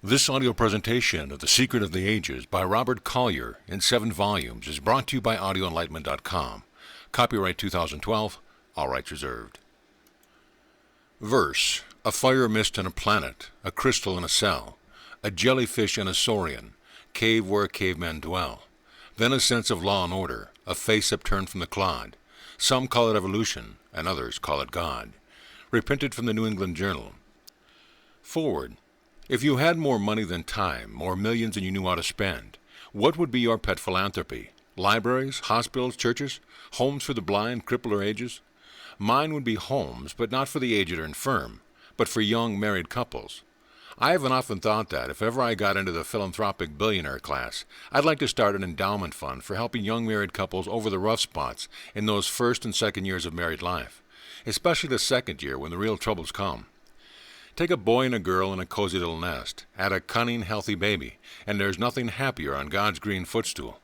This audio presentation of The Secret of the Ages by Robert Collier in 7 volumes is brought to you by audioenlightenment.com. Copyright 2012, all rights reserved. Verse: a fire mist in a planet, a crystal in a cell, a jellyfish in a saurian, cave where cavemen dwell. Then a sense of law and order, a face upturned from the clod. Some call it evolution, and others call it God. Reprinted from the New England Journal. Forward. If you had more money than time, or millions than you knew how to spend, what would be your pet philanthropy? Libraries, hospitals, churches, homes for the blind, crippled, or ages? Mine would be homes, but not for the aged or infirm, but for young married couples. I haven't often thought that, if ever I got into the philanthropic billionaire class, I'd like to start an endowment fund for helping young married couples over the rough spots in those first and second years of married life, especially the second year when the real troubles come. Take a boy and a girl in a cozy little nest, add a cunning, healthy baby, and there's nothing happier on God's green footstool.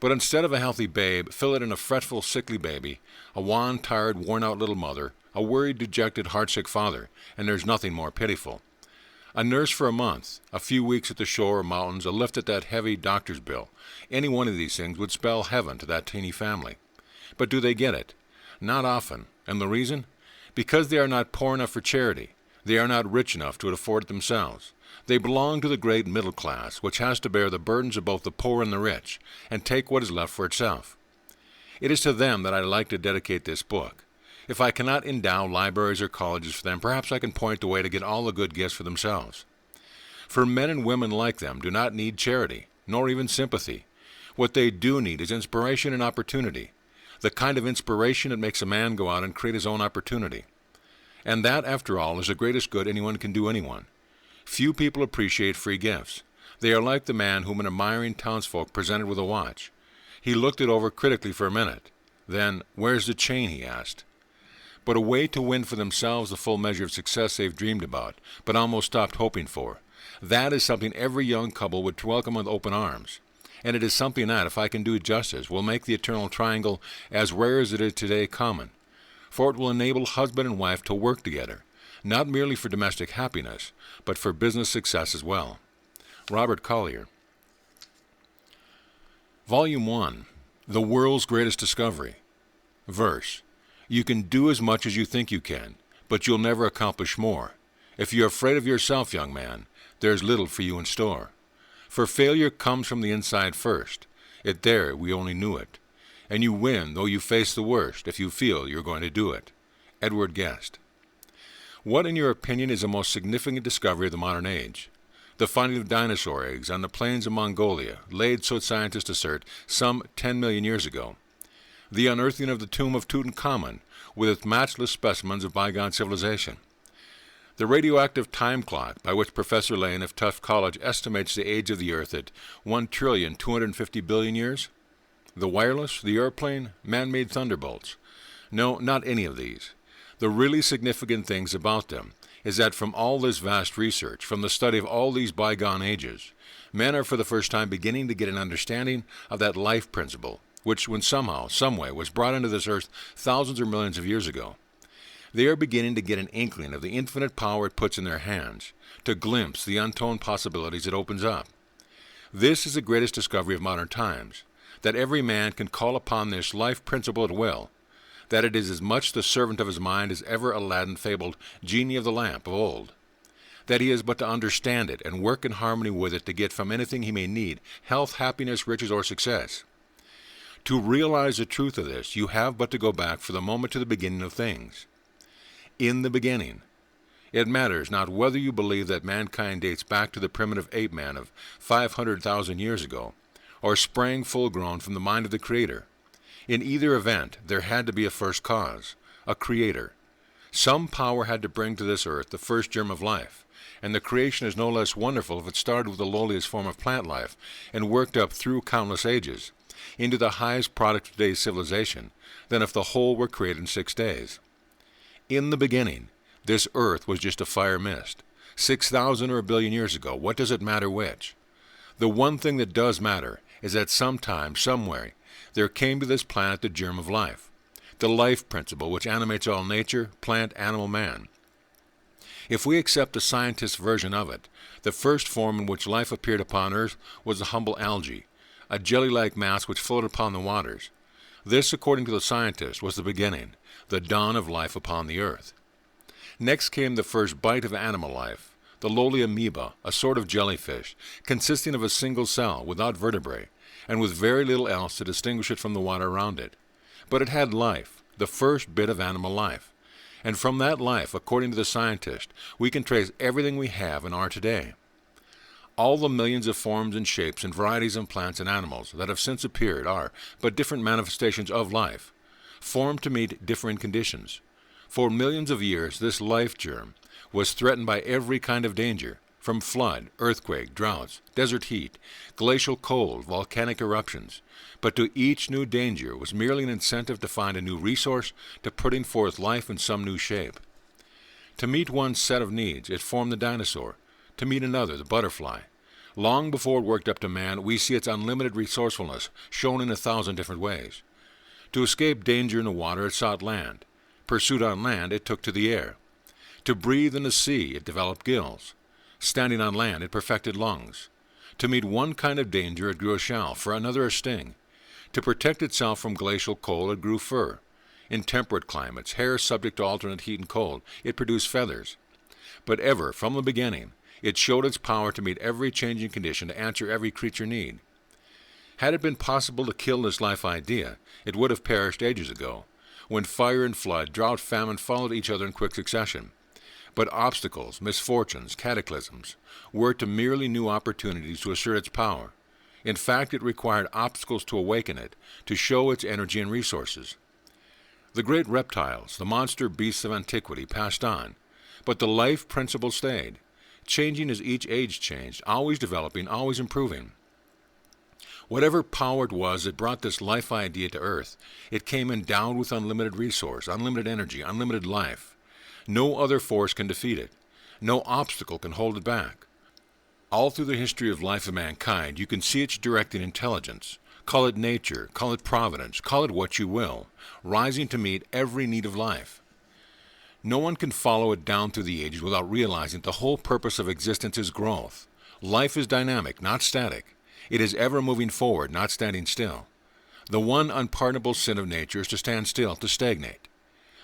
But instead of a healthy babe, fill it in a fretful, sickly baby, a wan, tired, worn-out little mother, a worried, dejected, heartsick father, and there's nothing more pitiful. A nurse for a month, a few weeks at the shore or mountains, a lift at that heavy doctor's bill. Any one of these things would spell heaven to that teeny family. But do they get it? Not often. And the reason? Because they are not poor enough for charity. They are not rich enough to afford it themselves. They belong to the great middle class, which has to bear the burdens of both the poor and the rich, and take what is left for itself. It is to them that I like to dedicate this book. If I cannot endow libraries or colleges for them, perhaps I can point the way to get all the good gifts for themselves. For men and women like them do not need charity, nor even sympathy. What they do need is inspiration and opportunity, the kind of inspiration that makes a man go out and create his own opportunity. And that, after all, is the greatest good anyone can do anyone. Few people appreciate free gifts. They are like the man whom an admiring townsfolk presented with a watch. He looked it over critically for a minute. Then, "Where's the chain?" he asked. But a way to win for themselves the full measure of success they've dreamed about, but almost stopped hoping for. That is something every young couple would welcome with open arms. And it is something that, if I can do it justice, will make the eternal triangle, as rare as it is today, common. For it will enable husband and wife to work together, not merely for domestic happiness, but for business success as well. Robert Collier. Volume 1. The World's Greatest Discovery. Verse: you can do as much as you think you can, but you'll never accomplish more. If you're afraid of yourself, young man, there's little for you in store. For failure comes from the inside first. It there we only knew it. And you win, though you face the worst, if you feel you're going to do it. Edward Guest. What, in your opinion, is the most significant discovery of the modern age? The finding of dinosaur eggs on the plains of Mongolia, laid, so scientists assert, some 10 million years ago. The unearthing of the tomb of Tutankhamun, with its matchless specimens of bygone civilization. The radioactive time clock, by which Professor Lane of Tufts College estimates the age of the Earth at 1,250,000,000,000 years. The wireless, the airplane, man-made thunderbolts. No, not any of these. The really significant things about them is that from all this vast research, from the study of all these bygone ages, men are for the first time beginning to get an understanding of that life principle, which, when somehow, someway, was brought into this earth thousands or millions of years ago. They are beginning to get an inkling of the infinite power it puts in their hands, to glimpse the untold possibilities it opens up. This is the greatest discovery of modern times, that every man can call upon this life principle at will, that it is as much the servant of his mind as ever Aladdin fabled genie of the lamp of old, that he has but to understand it and work in harmony with it to get from anything he may need health, happiness, riches, or success. To realize the truth of this, you have but to go back for the moment to the beginning of things. In the beginning. It matters not whether you believe that mankind dates back to the primitive ape man of 500,000 years ago, or sprang full-grown from the mind of the Creator. In either event, there had to be a first cause, a Creator. Some power had to bring to this earth the first germ of life, and the creation is no less wonderful if it started with the lowliest form of plant life and worked up through countless ages into the highest product of today's civilization than if the whole were created in 6 days. In the beginning, this earth was just a fire mist. 6,000 or a billion years ago, what does it matter which? The one thing that does matter is that sometime, somewhere, there came to this planet the germ of life, the life principle which animates all nature, plant, animal, man. If we accept the scientist's version of it, the first form in which life appeared upon Earth was the humble algae, a jelly-like mass which floated upon the waters. This, according to the scientist, was the beginning, the dawn of life upon the Earth. Next came the first bite of animal life, the lowly amoeba, a sort of jellyfish, consisting of a single cell, without vertebrae, and with very little else to distinguish it from the water around it. But it had life, the first bit of animal life. And from that life, according to the scientist, we can trace everything we have and are today. All the millions of forms and shapes and varieties of plants and animals that have since appeared are but different manifestations of life, formed to meet differing conditions. For millions of years, this life germ was threatened by every kind of danger, from flood, earthquake, droughts, desert heat, glacial cold, volcanic eruptions. But to each new danger was merely an incentive to find a new resource, to putting forth life in some new shape. To meet one set of needs, it formed the dinosaur. To meet another, the butterfly. Long before it worked up to man, we see its unlimited resourcefulness shown in 1,000 different ways. To escape danger in the water, it sought land. Pursued on land, it took to the air. To breathe in the sea, it developed gills. Standing on land, it perfected lungs. To meet one kind of danger, it grew a shell, for another a sting. To protect itself from glacial cold, it grew fur. In temperate climates, hair subject to alternate heat and cold, it produced feathers. But ever, from the beginning, it showed its power to meet every changing condition, to answer every creature need. Had it been possible to kill this life idea, it would have perished ages ago, when fire and flood, drought, famine followed each other in quick succession. But obstacles, misfortunes, cataclysms were to merely new opportunities to assert its power. In fact, it required obstacles to awaken it, to show its energy and resources. The great reptiles, the monster beasts of antiquity, passed on, but the life principle stayed, changing as each age changed, always developing, always improving. Whatever power it was that brought this life idea to Earth, it came endowed with unlimited resource, unlimited energy, unlimited life. No other force can defeat it. No obstacle can hold it back. All through the history of life of mankind, you can see its directing intelligence. Call it nature, call it providence, call it what you will, rising to meet every need of life. No one can follow it down through the ages without realizing the whole purpose of existence is growth. Life is dynamic, not static. It is ever moving forward, not standing still. The one unpardonable sin of nature is to stand still, to stagnate.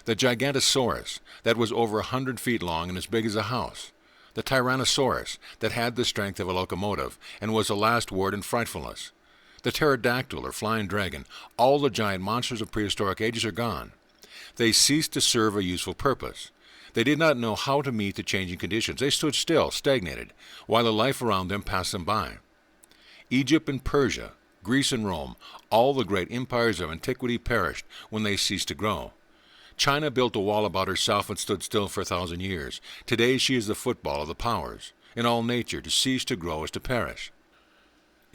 The Gigantosaurus, that was over 100 feet long and as big as a house. The Tyrannosaurus, that had the strength of a locomotive and was the last word in frightfulness. The pterodactyl or flying dragon, all the giant monsters of prehistoric ages are gone. They ceased to serve a useful purpose. They did not know how to meet the changing conditions. They stood still, stagnated, while the life around them passed them by. Egypt and Persia, Greece and Rome, all the great empires of antiquity perished when they ceased to grow. China built a wall about herself and stood still for 1,000 years. Today she is the football of the powers. In all nature, to cease to grow is to perish.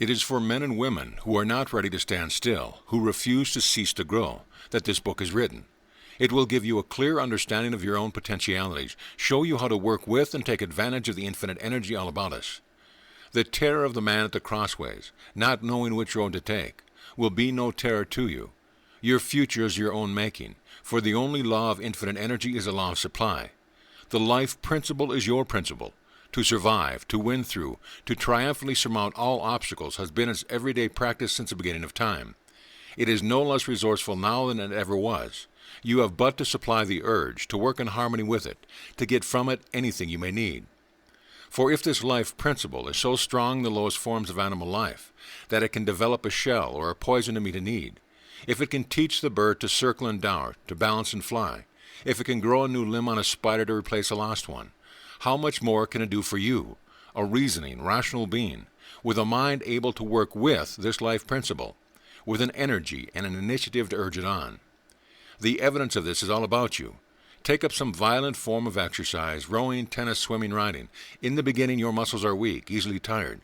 It is for men and women who are not ready to stand still, who refuse to cease to grow, that this book is written. It will give you a clear understanding of your own potentialities, show you how to work with and take advantage of the infinite energy all about us. The terror of the man at the crossways, not knowing which road to take, will be no terror to you. Your future is your own making, for the only law of infinite energy is a law of supply. The life principle is your principle. To survive, to win through, to triumphantly surmount all obstacles has been its everyday practice since the beginning of time. It is no less resourceful now than it ever was. You have but to supply the urge, to work in harmony with it, to get from it anything you may need. For if this life principle is so strong in the lowest forms of animal life, that it can develop a shell or a poison to meet a need, if it can teach the bird to circle and dart, to balance and fly, if it can grow a new limb on a spider to replace a lost one, how much more can it do for you, a reasoning, rational being, with a mind able to work with this life principle, with an energy and an initiative to urge it on? The evidence of this is all about you. Take up some violent form of exercise, rowing, tennis, swimming, riding. In the beginning your muscles are weak, easily tired.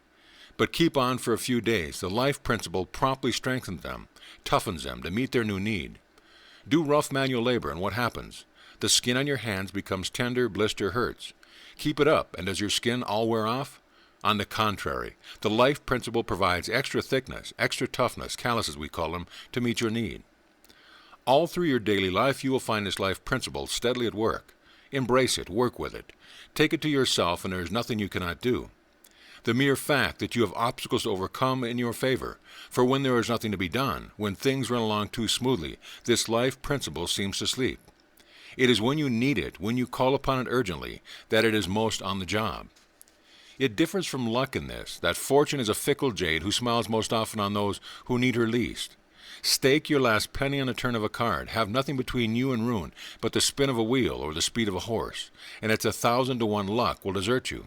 But keep on for a few days. The life principle promptly strengthens them, toughens them to meet their new need. Do rough manual labor, and what happens? The skin on your hands becomes tender, blister, hurts. Keep it up, and does your skin all wear off? On the contrary, the life principle provides extra thickness, extra toughness, calluses we call them, to meet your need. All through your daily life you will find this life principle steadily at work. Embrace it, work with it. Take it to yourself, and there is nothing you cannot do. The mere fact that you have obstacles to overcome in your favor, for when there is nothing to be done, when things run along too smoothly, this life principle seems to sleep. It is when you need it, when you call upon it urgently, that it is most on the job. It differs from luck in this, that fortune is a fickle jade who smiles most often on those who need her least. Stake your last penny on a turn of a card, have nothing between you and ruin but the spin of a wheel or the speed of a horse, and it's 1,000 to 1 luck will desert you.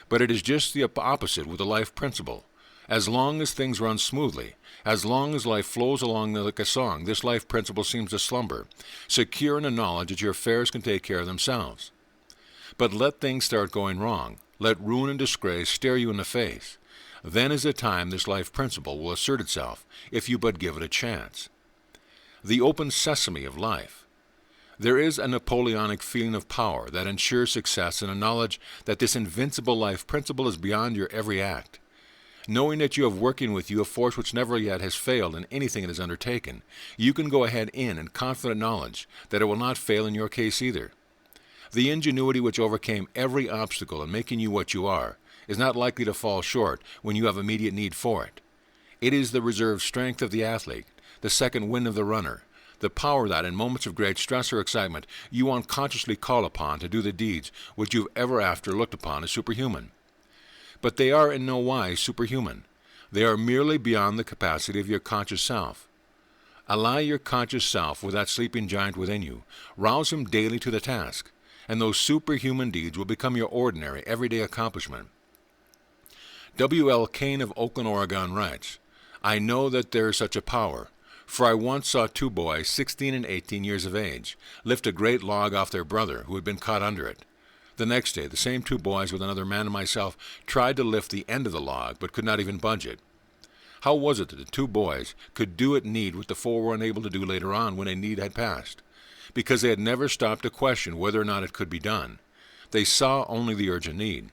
But it is just the opposite with the life principle. As long as things run smoothly, as long as life flows along like a song, this life principle seems to slumber, secure in the knowledge that your affairs can take care of themselves. But let things start going wrong, let ruin and disgrace stare you in the face. Then is the time this life principle will assert itself, if you but give it a chance. The open sesame of life. There is a Napoleonic feeling of power that ensures success in a knowledge that this invincible life principle is beyond your every act. Knowing that you have working with you a force which never yet has failed in anything it has undertaken, you can go ahead in confident knowledge that it will not fail in your case either. The ingenuity which overcame every obstacle in making you what you are is not likely to fall short when you have immediate need for it. It is the reserve strength of the athlete, the second wind of the runner, the power that, in moments of great stress or excitement, you unconsciously call upon to do the deeds which you've ever after looked upon as superhuman. But they are in no wise superhuman. They are merely beyond the capacity of your conscious self. Ally your conscious self with that sleeping giant within you. Rouse him daily to the task, and those superhuman deeds will become your ordinary, everyday accomplishment. W. L. Kane of Oakland, Oregon writes, "I know that there is such a power, for I once saw 2 boys, 16 and 18 years of age, lift a great log off their brother who had been caught under it. The next day, the same 2 boys with another man and myself tried to lift the end of the log, but could not even budge it. How was it that the 2 boys could do at need what the 4 were unable to do later on when a need had passed? Because they had never stopped to question whether or not it could be done. They saw only the urgent need.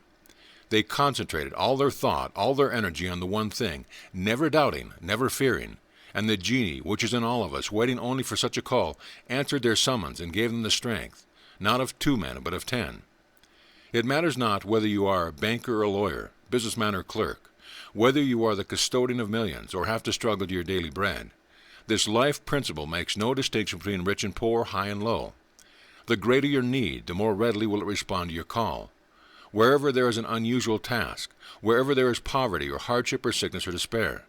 They concentrated all their thought, all their energy on the one thing, never doubting, never fearing. And the genie, which is in all of us, waiting only for such a call, answered their summons and gave them the strength, not of 2 men, but of 10. It matters not whether you are a banker or lawyer, businessman or clerk, whether you are the custodian of millions or have to struggle to your daily bread. This life principle makes no distinction between rich and poor, high and low. The greater your need, the more readily will it respond to your call. Wherever there is an unusual task, wherever there is poverty or hardship or sickness or despair,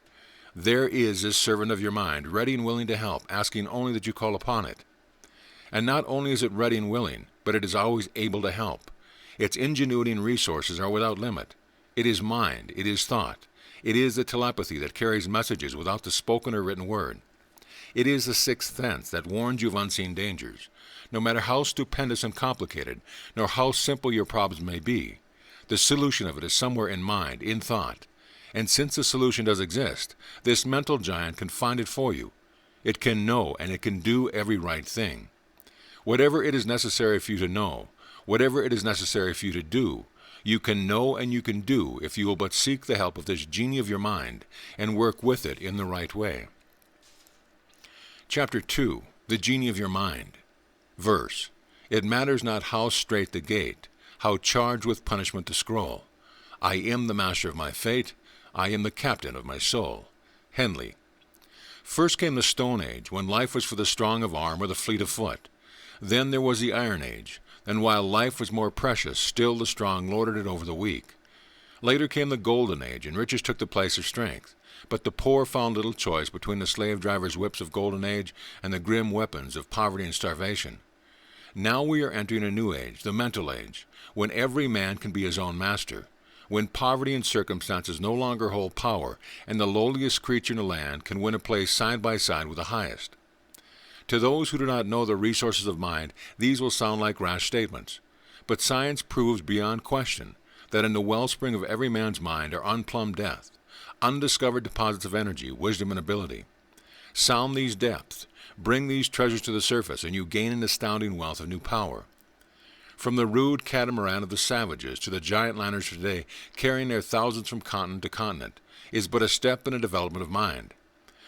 there is this servant of your mind, ready and willing to help, asking only that you call upon it. And not only is it ready and willing, but it is always able to help. Its ingenuity and resources are without limit. It is mind, it is thought. It is the telepathy that carries messages without the spoken or written word. It is the 6th sense that warns you of unseen dangers. No matter how stupendous and complicated, nor how simple your problems may be, the solution of it is somewhere in mind, in thought. And since the solution does exist, this mental giant can find it for you. It can know, and it can do every right thing. Whatever it is necessary for you to know, whatever it is necessary for you to do, you can know and you can do if you will but seek the help of this genie of your mind and work with it in the right way." Chapter 2. The Genie of Your Mind. Verse. "It matters not how strait the gate, how charged with punishment the scroll. I am the master of my fate, I am the captain of my soul." Henley. First came the Stone Age, when life was for the strong of arm or the fleet of foot. Then there was the Iron Age, and while life was more precious, still the strong lorded it over the weak. Later came the Golden Age, and riches took the place of strength. But the poor found little choice between the slave drivers' whips of Golden Age and the grim weapons of poverty and starvation. Now we are entering a new age, the Mental Age, when every man can be his own master, when poverty and circumstances no longer hold power, and the lowliest creature in the land can win a place side by side with the highest. To those who do not know the resources of mind, these will sound like rash statements. But science proves beyond question that in the wellspring of every man's mind are unplumbed depths, undiscovered deposits of energy, wisdom, and ability. Sound these depths, bring these treasures to the surface, and you gain an astounding wealth of new power. From the rude catamaran of the savages to the giant liners of today, carrying their thousands from continent to continent, is but a step in the development of mind.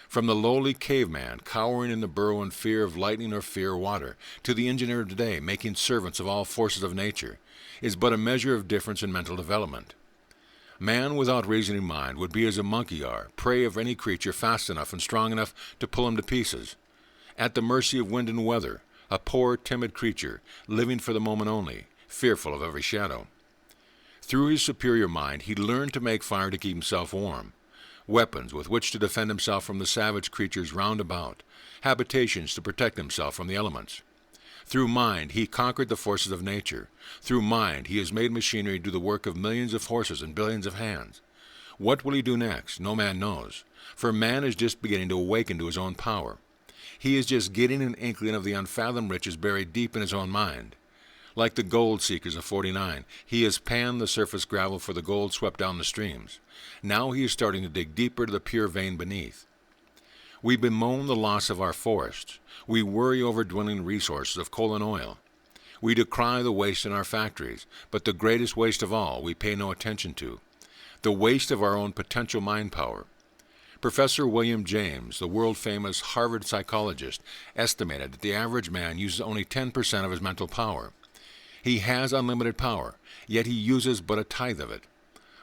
From the lowly caveman cowering in the burrow in fear of lightning or fear of water, to the engineer of today making servants of all forces of nature, is but a measure of difference in mental development. Man without reasoning mind would be as a monkey are, prey of any creature fast enough and strong enough to pull him to pieces. At the mercy of wind and weather, a poor, timid creature, living for the moment only, fearful of every shadow. Through his superior mind, he learned to make fire to keep himself warm, weapons with which to defend himself from the savage creatures round about, habitations to protect himself from the elements. Through mind, he conquered the forces of nature. Through mind, he has made machinery do the work of millions of horses and billions of hands. What will he do next? No man knows, for man is just beginning to awaken to his own power. He is just getting an inkling of the unfathomed riches buried deep in his own mind. Like the gold seekers of 49, he has panned the surface gravel for the gold swept down the streams. Now he is starting to dig deeper to the pure vein beneath. We bemoan the loss of our forests. We worry over dwindling resources of coal and oil. We decry the waste in our factories, but the greatest waste of all we pay no attention to, the waste of our own potential mind power. Professor William James, the world-famous Harvard psychologist, estimated that the average man uses only 10% of his mental power. He has unlimited power, yet he uses but a tithe of it.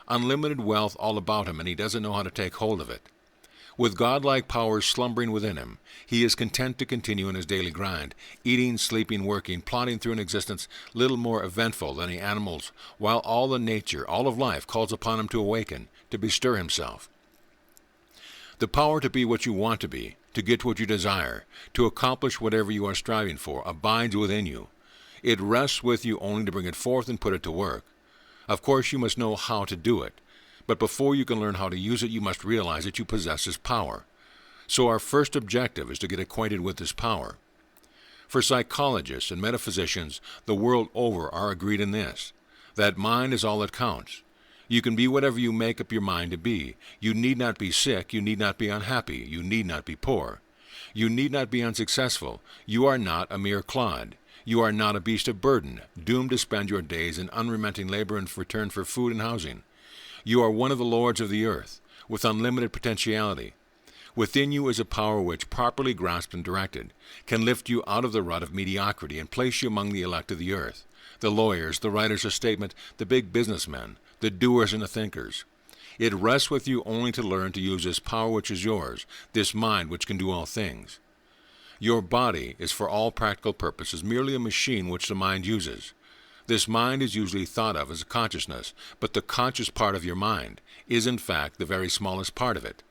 Unlimited wealth all about him, and he doesn't know how to take hold of it. With godlike powers slumbering within him, he is content to continue in his daily grind, eating, sleeping, working, plodding through an existence little more eventful than the animals, while all the nature, all of life calls upon him to awaken, to bestir himself. The power to be what you want to be, to get what you desire, to accomplish whatever you are striving for, abides within you. It rests with you only to bring it forth and put it to work. Of course, you must know how to do it. But before you can learn how to use it, you must realize that you possess this power. So our first objective is to get acquainted with this power. For psychologists and metaphysicians the world over are agreed in this, that mind is all that counts. You can be whatever you make up your mind to be. You need not be sick, you need not be unhappy, you need not be poor. You need not be unsuccessful. You are not a mere clod. You are not a beast of burden, doomed to spend your days in unremitting labor in return for food and housing. You are one of the lords of the earth, with unlimited potentiality. Within you is a power which, properly grasped and directed, can lift you out of the rut of mediocrity and place you among the elect of the earth, the lawyers, the writers of statement, the big businessmen, the doers and the thinkers. It rests with you only to learn to use this power which is yours, this mind which can do all things. Your body is for all practical purposes merely a machine which the mind uses. This mind is usually thought of as a consciousness, but the conscious part of your mind is in fact the very smallest part of it.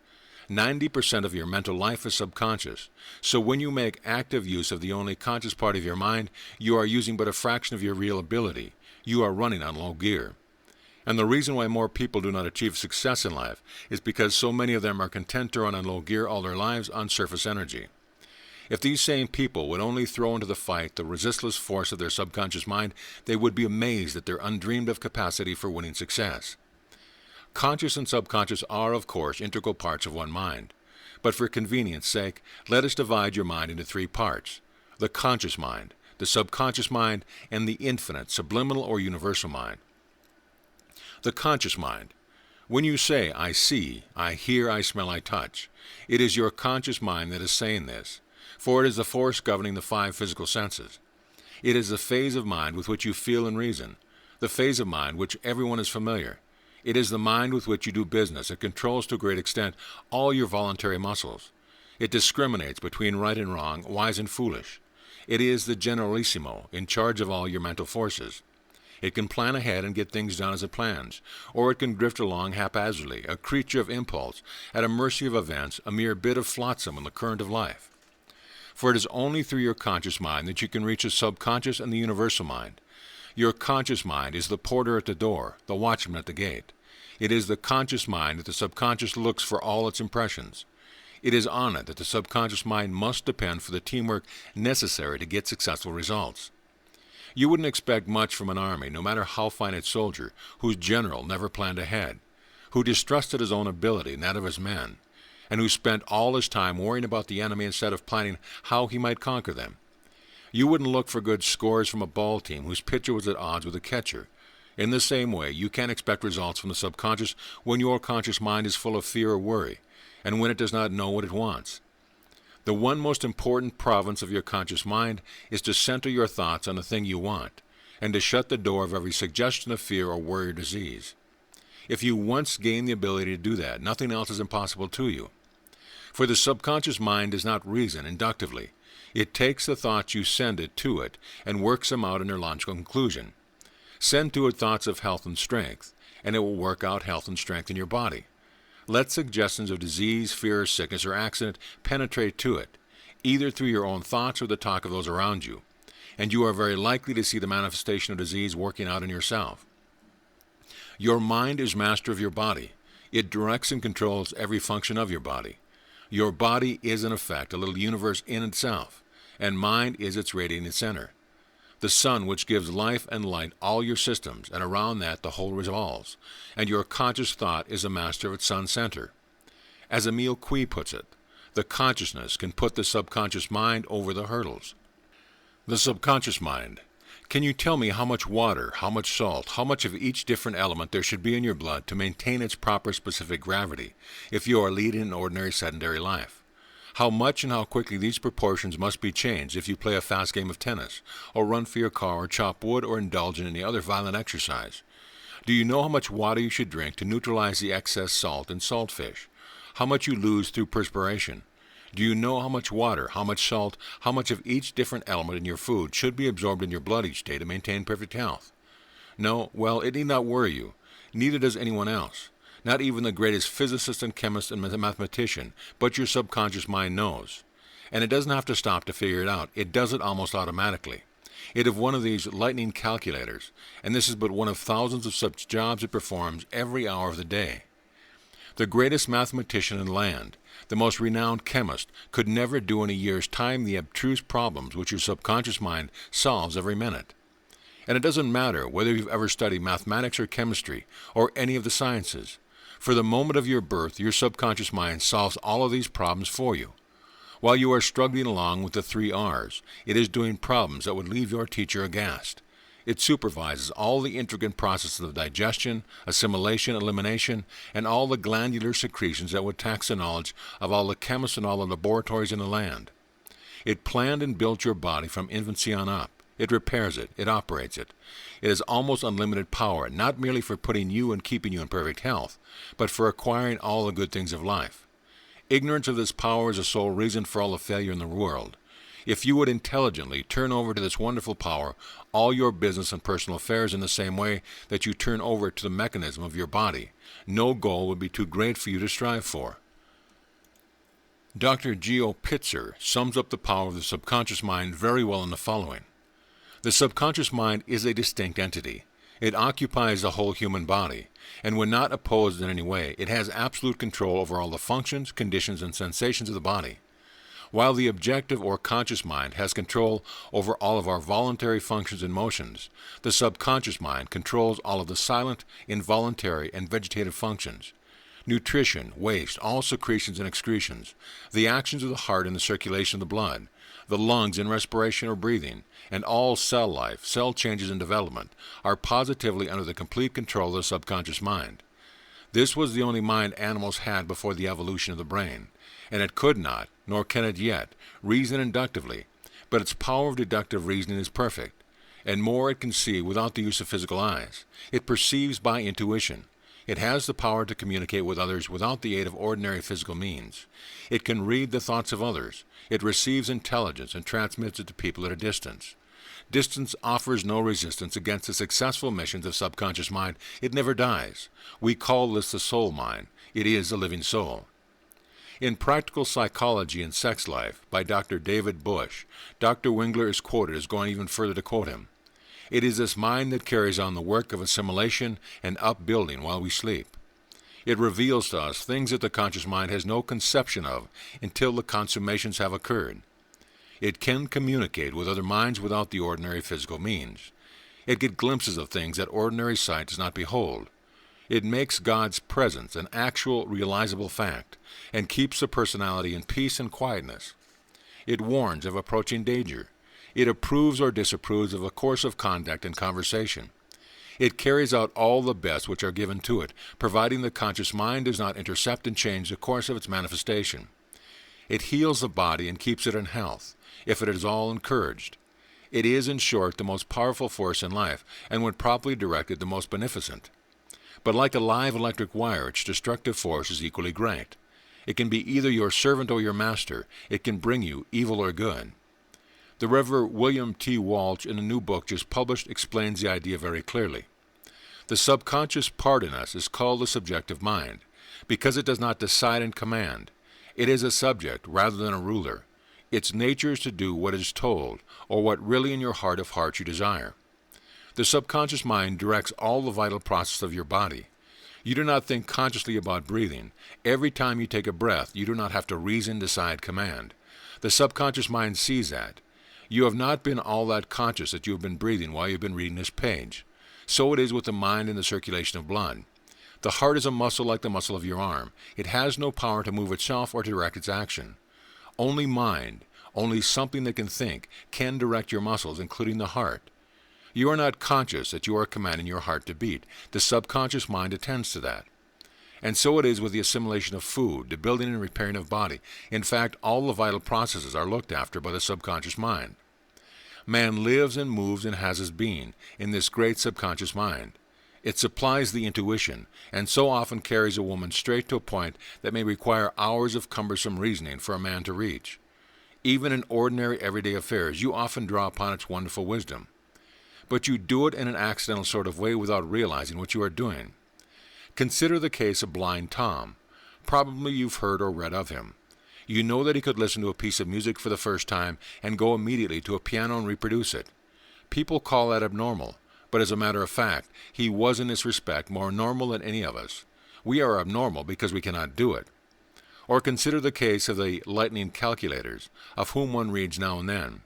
90% of your mental life is subconscious, so when you make active use of the only conscious part of your mind, you are using but a fraction of your real ability. You are running on low gear. And the reason why more people do not achieve success in life is because so many of them are content to run on low gear all their lives on surface energy. If these same people would only throw into the fight the resistless force of their subconscious mind, they would be amazed at their undreamed-of capacity for winning success. Conscious and subconscious are, of course, integral parts of one mind. But for convenience sake, let us divide your mind into three parts: the conscious mind, the subconscious mind, and the infinite, subliminal, or universal mind. The conscious mind. When you say, I see, I hear, I smell, I touch, it is your conscious mind that is saying this. For it is the force governing the five physical senses. It is the phase of mind with which you feel and reason, the phase of mind which everyone is familiar. It is the mind with which you do business. It controls to a great extent all your voluntary muscles. It discriminates between right and wrong, wise and foolish. It is the generalissimo, in charge of all your mental forces. It can plan ahead and get things done as it plans, or it can drift along haphazardly, a creature of impulse, at a mercy of events, a mere bit of flotsam in the current of life. For it is only through your conscious mind that you can reach the subconscious and the universal mind. Your conscious mind is the porter at the door, the watchman at the gate. It is the conscious mind that the subconscious looks for all its impressions. It is on it that the subconscious mind must depend for the teamwork necessary to get successful results. You wouldn't expect much from an army, no matter how fine its soldier, whose general never planned ahead, who distrusted his own ability and that of his men, and who spent all his time worrying about the enemy instead of planning how he might conquer them. You wouldn't look for good scores from a ball team whose pitcher was at odds with the catcher. In the same way, you can't expect results from the subconscious when your conscious mind is full of fear or worry, and when it does not know what it wants. The one most important province of your conscious mind is to center your thoughts on the thing you want, and to shut the door of every suggestion of fear or worry or disease. If you once gain the ability to do that, nothing else is impossible to you. For the subconscious mind does not reason inductively. It takes the thoughts you send it to it and works them out in their logical conclusion. Send to it thoughts of health and strength, and it will work out health and strength in your body. Let suggestions of disease, fear, sickness, or accident penetrate to it, either through your own thoughts or the talk of those around you, and you are very likely to see the manifestation of disease working out in yourself. Your mind is master of your body. It directs and controls every function of your body. Your body is, in effect, a little universe in itself, and mind is its radiating center. The sun which gives life and light all your systems, and around that the whole revolves, and your conscious thought is a master of its sun center. As Emile Coué puts it, the consciousness can put the subconscious mind over the hurdles. The subconscious mind. Can you tell me how much water, how much salt, how much of each different element there should be in your blood to maintain its proper specific gravity if you are leading an ordinary sedentary life? How much and how quickly these proportions must be changed if you play a fast game of tennis, or run for your car, or chop wood, or indulge in any other violent exercise? Do you know how much water you should drink to neutralize the excess salt in saltfish? How much you lose through perspiration? Do you know how much water, how much salt, how much of each different element in your food should be absorbed in your blood each day to maintain perfect health? No, well, it need not worry you. Neither does anyone else. Not even the greatest physicist and chemist and mathematician, but your subconscious mind knows. And it doesn't have to stop to figure it out. It does it almost automatically. It is one of these lightning calculators, and this is but one of thousands of such jobs it performs every hour of the day. The greatest mathematician in the land, the most renowned chemist, could never do in a year's time the abstruse problems which your subconscious mind solves every minute. And it doesn't matter whether you've ever studied mathematics or chemistry or any of the sciences. For the moment of your birth, your subconscious mind solves all of these problems for you. While you are struggling along with the 3 R's, it is doing problems that would leave your teacher aghast. It supervises all the intricate processes of digestion, assimilation, elimination, and all the glandular secretions that would tax the knowledge of all the chemists and all the laboratories in the land. It planned and built your body from infancy on up. It repairs it. It operates it. It has almost unlimited power, not merely for putting you and keeping you in perfect health, but for acquiring all the good things of life. Ignorance of this power is the sole reason for all the failure in the world. If you would intelligently turn over to this wonderful power all your business and personal affairs in the same way that you turn over to the mechanism of your body, no goal would be too great for you to strive for. Dr. Geo Pitzer sums up the power of the subconscious mind very well in the following. The subconscious mind is a distinct entity. It occupies the whole human body, and when not opposed in any way, it has absolute control over all the functions, conditions, and sensations of the body. While the objective or conscious mind has control over all of our voluntary functions and motions, the subconscious mind controls all of the silent, involuntary, and vegetative functions. Nutrition, waste, all secretions and excretions, the actions of the heart and the circulation of the blood, the lungs in respiration or breathing, and all cell life, cell changes and development, are positively under the complete control of the subconscious mind. This was the only mind animals had before the evolution of the brain, and it could not, nor can it yet, reason inductively, but its power of deductive reasoning is perfect, and more it can see without the use of physical eyes. It perceives by intuition. It has the power to communicate with others without the aid of ordinary physical means. It can read the thoughts of others. It receives intelligence and transmits it to people at a distance. Distance offers no resistance against the successful missions of subconscious mind. It never dies. We call this the soul mind. It is a living soul. In Practical Psychology and Sex Life by Dr. David Bush, Dr. Wingler is quoted as going even further to quote him. It is this mind that carries on the work of assimilation and upbuilding while we sleep. It reveals to us things that the conscious mind has no conception of until the consummations have occurred. It can communicate with other minds without the ordinary physical means. It gets glimpses of things that ordinary sight does not behold. It makes God's presence an actual, realizable fact, and keeps the personality in peace and quietness. It warns of approaching danger. It approves or disapproves of a course of conduct and conversation. It carries out all the best which are given to it, providing the conscious mind does not intercept and change the course of its manifestation. It heals the body and keeps it in health, if it is all encouraged. It is, in short, the most powerful force in life, and when properly directed, the most beneficent. But like a live electric wire, its destructive force is equally great. It can be either your servant or your master. It can bring you evil or good. The Rev. William T. Walsh, in a new book just published, explains the idea very clearly. The subconscious part in us is called the subjective mind, because it does not decide and command. It is a subject rather than a ruler. Its nature is to do what is told, or what really in your heart of hearts you desire. The subconscious mind directs all the vital processes of your body. You do not think consciously about breathing. Every time you take a breath, you do not have to reason, decide, command. The subconscious mind sees that. You have not been all that conscious that you have been breathing while you have been reading this page. So it is with the mind and the circulation of blood. The heart is a muscle like the muscle of your arm. It has no power to move itself or to direct its action. Only mind, only something that can think, can direct your muscles, including the heart. You are not conscious that you are commanding your heart to beat. The subconscious mind attends to that. And so it is with the assimilation of food, the building and repairing of body. In fact, all the vital processes are looked after by the subconscious mind. Man lives and moves and has his being in this great subconscious mind. It supplies the intuition, and so often carries a woman straight to a point that may require hours of cumbersome reasoning for a man to reach. Even in ordinary everyday affairs, you often draw upon its wonderful wisdom. But you do it in an accidental sort of way without realizing what you are doing. Consider the case of Blind Tom. Probably you've heard or read of him. You know that he could listen to a piece of music for the first time and go immediately to a piano and reproduce it. People call that abnormal, but as a matter of fact, he was in this respect more normal than any of us. We are abnormal because we cannot do it. Or consider the case of the lightning calculators, of whom one reads now and then.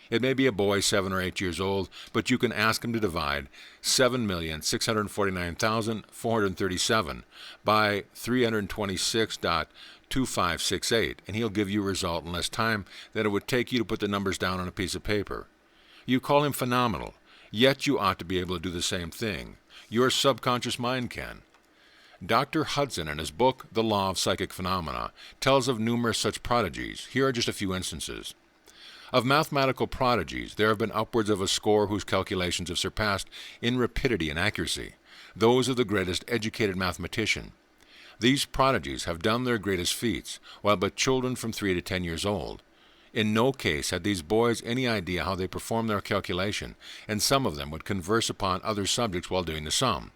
It may be a boy 7 or 8 years old, but you can ask him to divide 7,649,437 by 326.2568, and he'll give you a result in less time than it would take you to put the numbers down on a piece of paper. You call him phenomenal, yet you ought to be able to do the same thing. Your subconscious mind can. Dr. Hudson, in his book, The Law of Psychic Phenomena, tells of numerous such prodigies. Here are just a few instances. Of mathematical prodigies, there have been upwards of a score whose calculations have surpassed in rapidity and accuracy those of the greatest educated mathematician. These prodigies have done their greatest feats while but children from 3 to 10 years old. In no case had these boys any idea how they performed their calculation, and some of them would converse upon other subjects while doing the sum.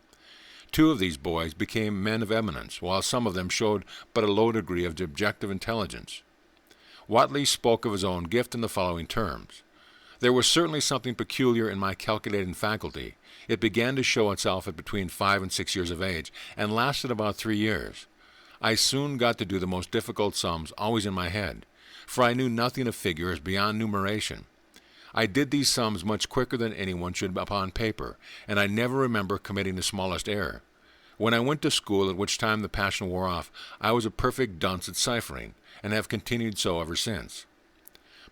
2 of these boys became men of eminence, while some of them showed but a low degree of objective intelligence. Whately spoke of his own gift in the following terms. There was certainly something peculiar in my calculating faculty. It began to show itself at between 5 and 6 years of age, and lasted about 3 years. I soon got to do the most difficult sums always in my head, for I knew nothing of figures beyond numeration. I did these sums much quicker than anyone should upon paper, and I never remember committing the smallest error. When I went to school, at which time the passion wore off, I was a perfect dunce at ciphering, and have continued so ever since.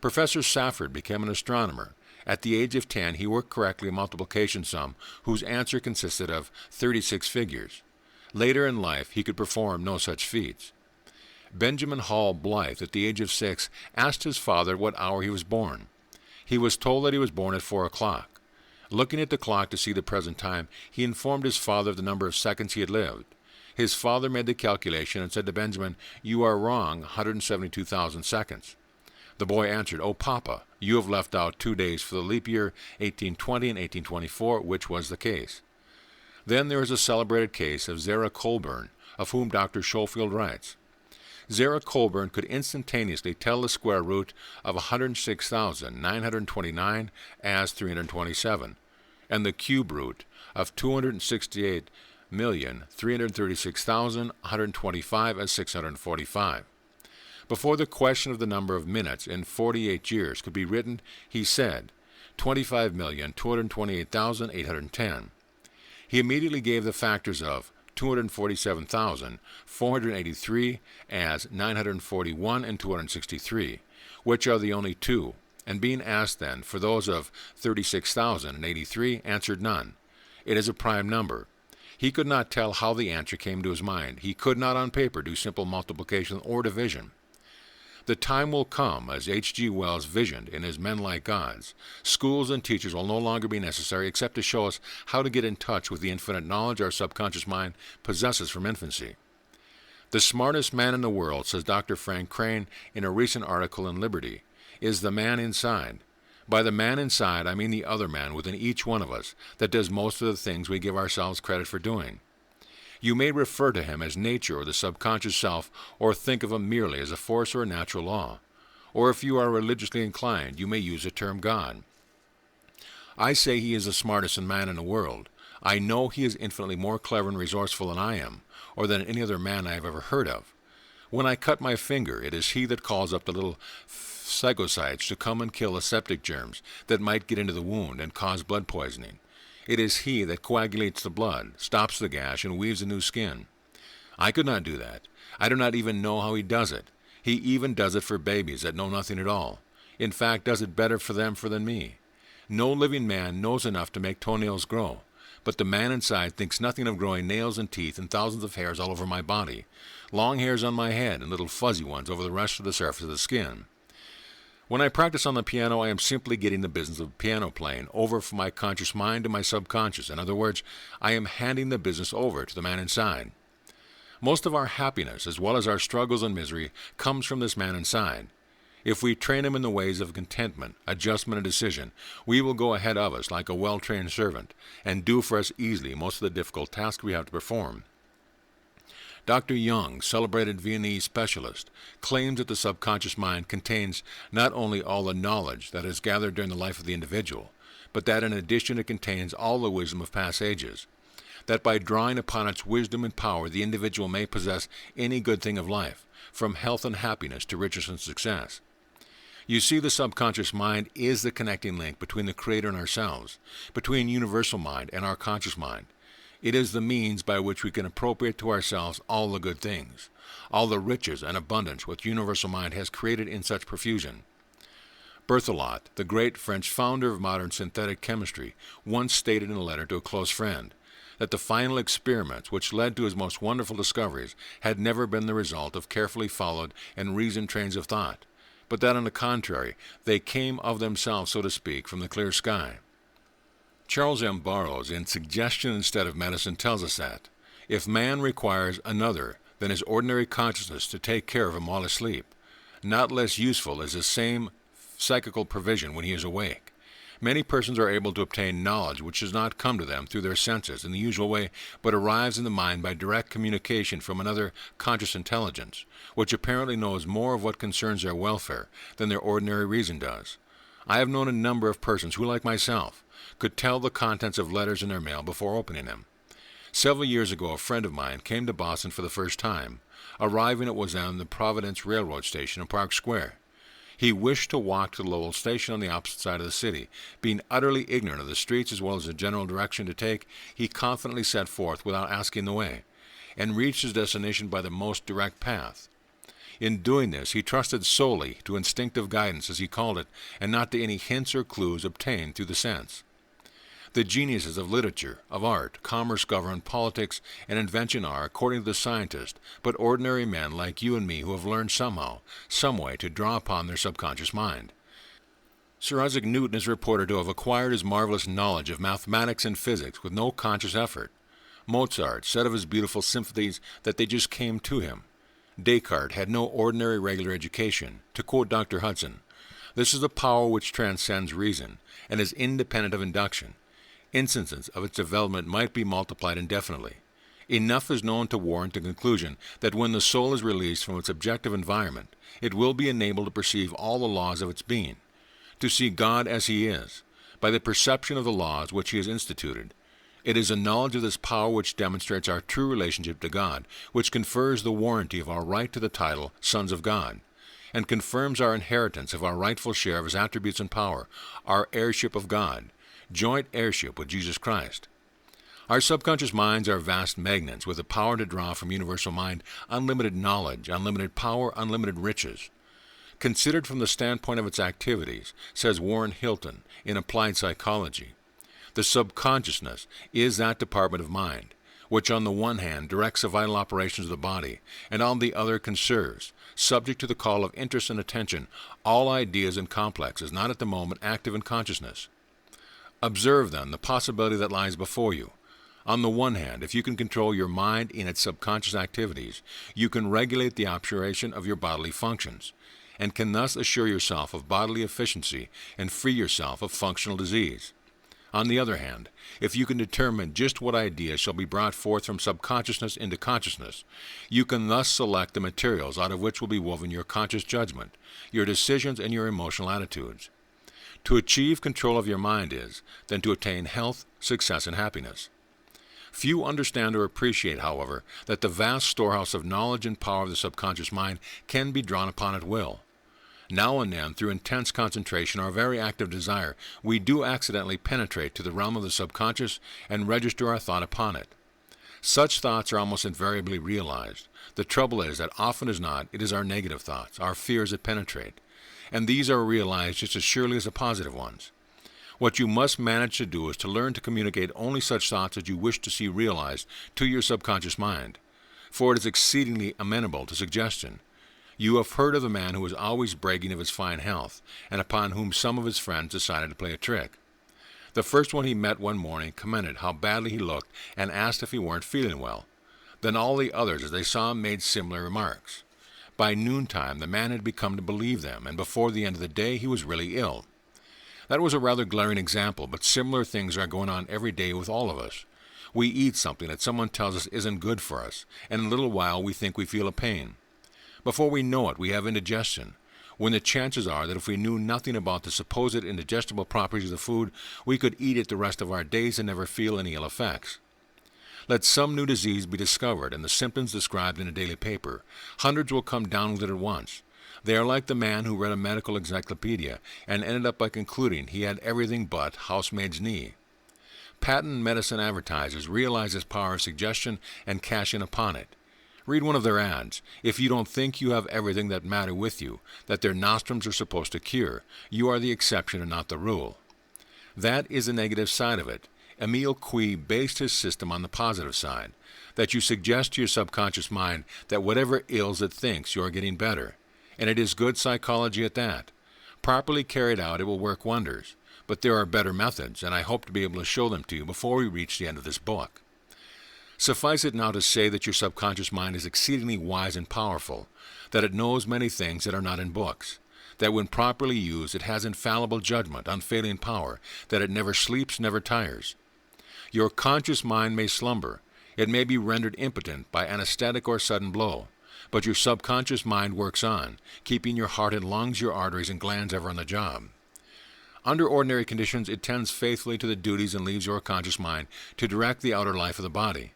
Professor Safford became an astronomer. At the age of 10, he worked correctly a multiplication sum whose answer consisted of 36 figures. Later in life, he could perform no such feats. Benjamin Hall Blythe, at the age of 6, asked his father at what hour he was born. He was told that he was born at 4 o'clock. Looking at the clock to see the present time, he informed his father of the number of seconds he had lived. His father made the calculation and said to Benjamin, "You are wrong, 172,000 seconds." The boy answered, "Oh, Papa, you have left out 2 days for the leap year, 1820 and 1824, which was the case." Then there is a celebrated case of Zara Colburn, of whom Dr. Schofield writes. Zara Colburn could instantaneously tell the square root of 106,929 as 327, and the cube root of 268,336,125 as 645. Before the question of the number of minutes in 48 years could be written, he said 25,228,810. He immediately gave the factors of 247,483 as 941 and 263, which are the only two, and being asked then for those of 36,083, answered none. It is a prime number. He could not tell how the answer came to his mind. He could not on paper do simple multiplication or division. The time will come, as H.G. Wells visioned in his Men Like Gods, schools and teachers will no longer be necessary except to show us how to get in touch with the infinite knowledge our subconscious mind possesses from infancy. The smartest man in the world, says Dr. Frank Crane in a recent article in Liberty, is the man inside. By the man inside, I mean the other man within each one of us that does most of the things we give ourselves credit for doing. You may refer to him as nature or the subconscious self, or think of him merely as a force or a natural law. Or if you are religiously inclined, you may use the term God. I say he is the smartest man in the world. I know he is infinitely more clever and resourceful than I am, or than any other man I have ever heard of. When I cut my finger, it is he that calls up the little phagocytes to come and kill the septic germs that might get into the wound and cause blood poisoning. It is he that coagulates the blood, stops the gash, and weaves a new skin. I could not do that. I do not even know how he does it. He even does it for babies that know nothing at all. In fact, does it better for them than me. No living man knows enough to make toenails grow, but the man inside thinks nothing of growing nails and teeth and thousands of hairs all over my body, long hairs on my head and little fuzzy ones over the rest of the surface of the skin. When I practice on the piano, I am simply getting the business of piano playing over from my conscious mind to my subconscious. In other words, I am handing the business over to the man inside. Most of our happiness, as well as our struggles and misery, comes from this man inside. If we train him in the ways of contentment, adjustment, and decision, we will go ahead of us like a well-trained servant, and do for us easily most of the difficult tasks we have to perform. Dr. Jung, celebrated Viennese specialist, claims that the subconscious mind contains not only all the knowledge that is gathered during the life of the individual, but that in addition it contains all the wisdom of past ages, that by drawing upon its wisdom and power the individual may possess any good thing of life, from health and happiness to riches and success. You see, the subconscious mind is the connecting link between the Creator and ourselves, between universal mind and our conscious mind. It is the means by which we can appropriate to ourselves all the good things, all the riches and abundance which universal mind has created in such profusion. Berthelot, the great French founder of modern synthetic chemistry, once stated in a letter to a close friend that the final experiments which led to his most wonderful discoveries had never been the result of carefully followed and reasoned trains of thought, but that on the contrary, they came of themselves, so to speak, from the clear sky. Charles M. Burroughs, in Suggestion Instead of Medicine, tells us that if man requires another than his ordinary consciousness to take care of him while asleep, not less useful is the same psychical provision when he is awake. Many persons are able to obtain knowledge which does not come to them through their senses in the usual way, but arrives in the mind by direct communication from another conscious intelligence, which apparently knows more of what concerns their welfare than their ordinary reason does. I have known a number of persons who, like myself, could tell the contents of letters in their mail before opening them. Several years ago, a friend of mine came to Boston for the first time, arriving at was on the Providence Railroad Station in Park Square. He wished to walk to the Lowell Station on the opposite side of the city. Being utterly ignorant of the streets as well as the general direction to take, he confidently set forth without asking the way, and reached his destination by the most direct path. In doing this, he trusted solely to instinctive guidance, as he called it, and not to any hints or clues obtained through the sense. The geniuses of literature, of art, commerce, government, politics, and invention are, according to the scientist, but ordinary men like you and me who have learned somehow, some way, to draw upon their subconscious mind. Sir Isaac Newton is reported to have acquired his marvelous knowledge of mathematics and physics with no conscious effort. Mozart said of his beautiful symphonies that they just came to him. Descartes had no ordinary regular education. To quote Dr. Hudson, "This is a power which transcends reason, and is independent of induction. Instances of its development might be multiplied indefinitely. Enough is known to warrant the conclusion that when the soul is released from its objective environment, it will be enabled to perceive all the laws of its being, to see God as He is, by the perception of the laws which He has instituted. It is a knowledge of this power which demonstrates our true relationship to God, which confers the warranty of our right to the title Sons of God, and confirms our inheritance of our rightful share of His attributes and power, our heirship of God, joint heirship with Jesus Christ. Our subconscious minds are vast magnets with the power to draw from universal mind unlimited knowledge, unlimited power, unlimited riches. Considered from the standpoint of its activities, says Warren Hilton in Applied Psychology, The subconsciousness is that department of mind, which on the one hand directs the vital operations of the body, and on the other conserves, subject to the call of interest and attention, all ideas and complexes not at the moment active in consciousness. Observe, then, the possibility that lies before you. On the one hand, if you can control your mind in its subconscious activities, you can regulate the operation of your bodily functions, and can thus assure yourself of bodily efficiency and free yourself of functional disease. On the other hand, if you can determine just what ideas shall be brought forth from subconsciousness into consciousness, you can thus select the materials out of which will be woven your conscious judgment, your decisions, and your emotional attitudes. To achieve control of your mind is, then, to attain health, success, and happiness. Few understand or appreciate, however, that the vast storehouse of knowledge and power of the subconscious mind can be drawn upon at will. Now and then, through intense concentration or very active desire, we do accidentally penetrate to the realm of the subconscious and register our thought upon it. Such thoughts are almost invariably realized. The trouble is that often as not, it is our negative thoughts, our fears that penetrate, and these are realized just as surely as the positive ones. What you must manage to do is to learn to communicate only such thoughts as you wish to see realized to your subconscious mind, for it is exceedingly amenable to suggestion. You have heard of the man who was always bragging of his fine health, and upon whom some of his friends decided to play a trick. The first one he met one morning commented how badly he looked and asked if he weren't feeling well. Then all the others, as they saw him, made similar remarks. By noontime the man had become to believe them, and before the end of the day he was really ill. That was a rather glaring example, but similar things are going on every day with all of us. We eat something that someone tells us isn't good for us, and in a little while we think we feel a pain. Before we know it, we have indigestion, when the chances are that if we knew nothing about the supposed indigestible properties of the food, we could eat it the rest of our days and never feel any ill effects. Let some new disease be discovered and the symptoms described in a daily paper. Hundreds will come down with it at once. They are like the man who read a medical encyclopedia and ended up by concluding he had everything but housemaid's knee. Patent medicine advertisers realize this power of suggestion and cash in upon it. Read one of their ads. If you don't think you have everything that matter with you, that their nostrums are supposed to cure, you are the exception and not the rule. That is the negative side of it. Emile Coué based his system on the positive side, that you suggest to your subconscious mind that whatever ails it thinks you are getting better, and it is good psychology at that. Properly carried out, it will work wonders, but there are better methods, and I hope to be able to show them to you before we reach the end of this book. Suffice it now to say that your subconscious mind is exceedingly wise and powerful, that it knows many things that are not in books, that when properly used it has infallible judgment, unfailing power, that it never sleeps, never tires. Your conscious mind may slumber, it may be rendered impotent by anesthetic or sudden blow, but your subconscious mind works on, keeping your heart and lungs, your arteries and glands ever on the job. Under ordinary conditions it tends faithfully to the duties and leaves your conscious mind to direct the outer life of the body.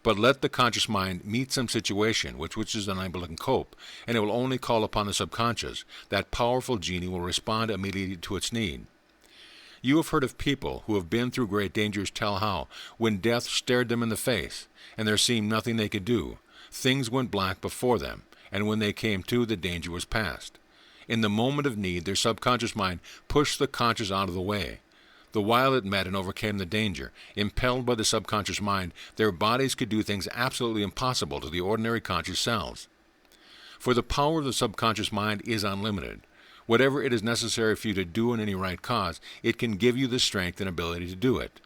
But let the conscious mind meet some situation which is unable to cope, and it will only call upon the subconscious. That powerful genie will respond immediately to its need. You have heard of people who have been through great dangers tell how, when death stared them in the face, and there seemed nothing they could do, things went black before them, and when they came to, the danger was past. In the moment of need, their subconscious mind pushed the conscious out of the way. The while it met and overcame the danger, impelled by the subconscious mind, their bodies could do things absolutely impossible to the ordinary conscious selves. For the power of the subconscious mind is unlimited. Whatever it is necessary for you to do in any right cause, it can give you the strength and ability to do it.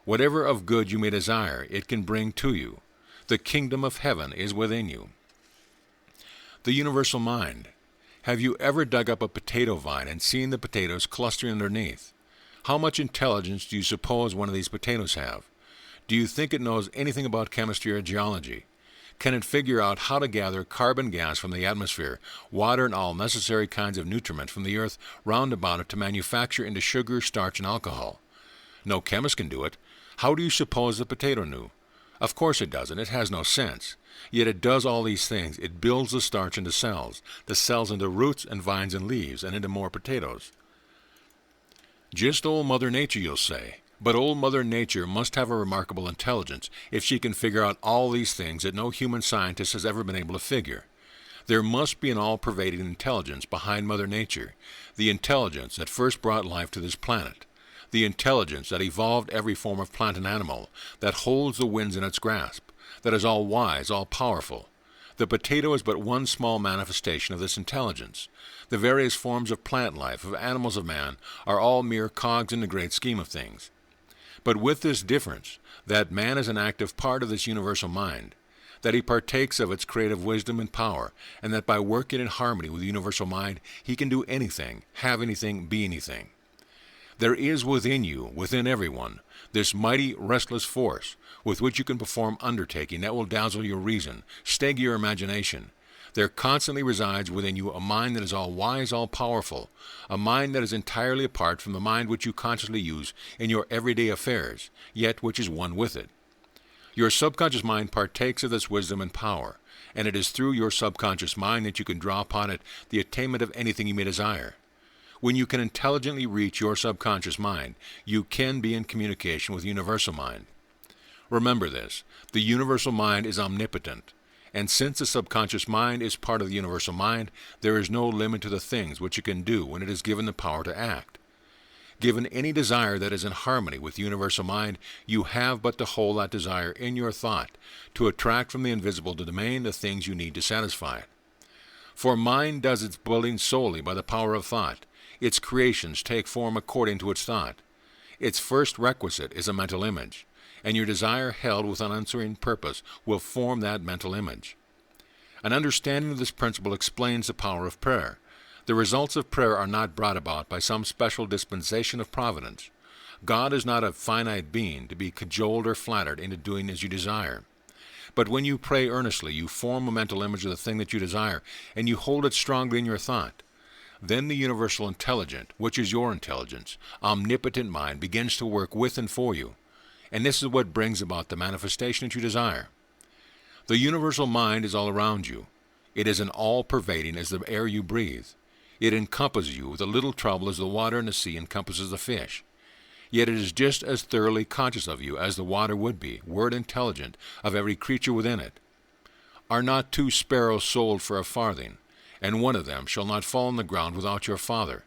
Whatever of good you may desire, it can bring to you. The kingdom of heaven is within you. The universal mind. Have you ever dug up a potato vine and seen the potatoes clustering underneath? How much intelligence do you suppose one of these potatoes have? Do you think it knows anything about chemistry or geology? Can it figure out how to gather carbon gas from the atmosphere, water and all necessary kinds of nutriment from the earth round about it to manufacture into sugar, starch, and alcohol? No chemist can do it. How do you suppose the potato knew? Of course it doesn't. It has no sense. Yet it does all these things. It builds the starch into cells, the cells into roots and vines and leaves, and into more potatoes. Just old Mother Nature, you'll say. But old Mother Nature must have a remarkable intelligence if she can figure out all these things that no human scientist has ever been able to figure. There must be an all-pervading intelligence behind Mother Nature, the intelligence that first brought life to this planet. the intelligence that evolved every form of plant and animal, that holds the winds in its grasp, that is all-wise, all-powerful. The potato is but one small manifestation of this intelligence. The various forms of plant life, of animals, of man, are all mere cogs in the great scheme of things. But with this difference, that man is an active part of this universal mind, that he partakes of its creative wisdom and power, and that by working in harmony with the universal mind, he can do anything, have anything, be anything. There is within you, within everyone, this mighty, restless force with which you can perform undertaking that will dazzle your reason, stagger your imagination. There constantly resides within you a mind that is all-wise, all-powerful, a mind that is entirely apart from the mind which you consciously use in your everyday affairs, yet which is one with it. Your subconscious mind partakes of this wisdom and power, and it is through your subconscious mind that you can draw upon it the attainment of anything you may desire. When you can intelligently reach your subconscious mind, you can be in communication with the universal mind. Remember this, the universal mind is omnipotent, and since the subconscious mind is part of the universal mind, there is no limit to the things which it can do when it is given the power to act. Given any desire that is in harmony with the universal mind, you have but to hold that desire in your thought to attract from the invisible domain the things you need to satisfy it. For mind does its building solely by the power of thought. Its creations take form according to its thought. Its first requisite is a mental image, and your desire held with an unanswering purpose will form that mental image. An understanding of this principle explains the power of prayer. The results of prayer are not brought about by some special dispensation of providence. God is not a finite being to be cajoled or flattered into doing as you desire. But when you pray earnestly, you form a mental image of the thing that you desire, and you hold it strongly in your thought. Then the universal intelligent, which is your intelligence, omnipotent mind, begins to work with and for you. And this is what brings about the manifestation that you desire. The universal mind is all around you. It is an all-pervading as the air you breathe. It encompasses you with a little trouble as the water in the sea encompasses the fish. Yet it is just as thoroughly conscious of you as the water would be, were it intelligent, of every creature within it. Are not 2 sparrows sold for a farthing, and one of them shall not fall on the ground without your Father?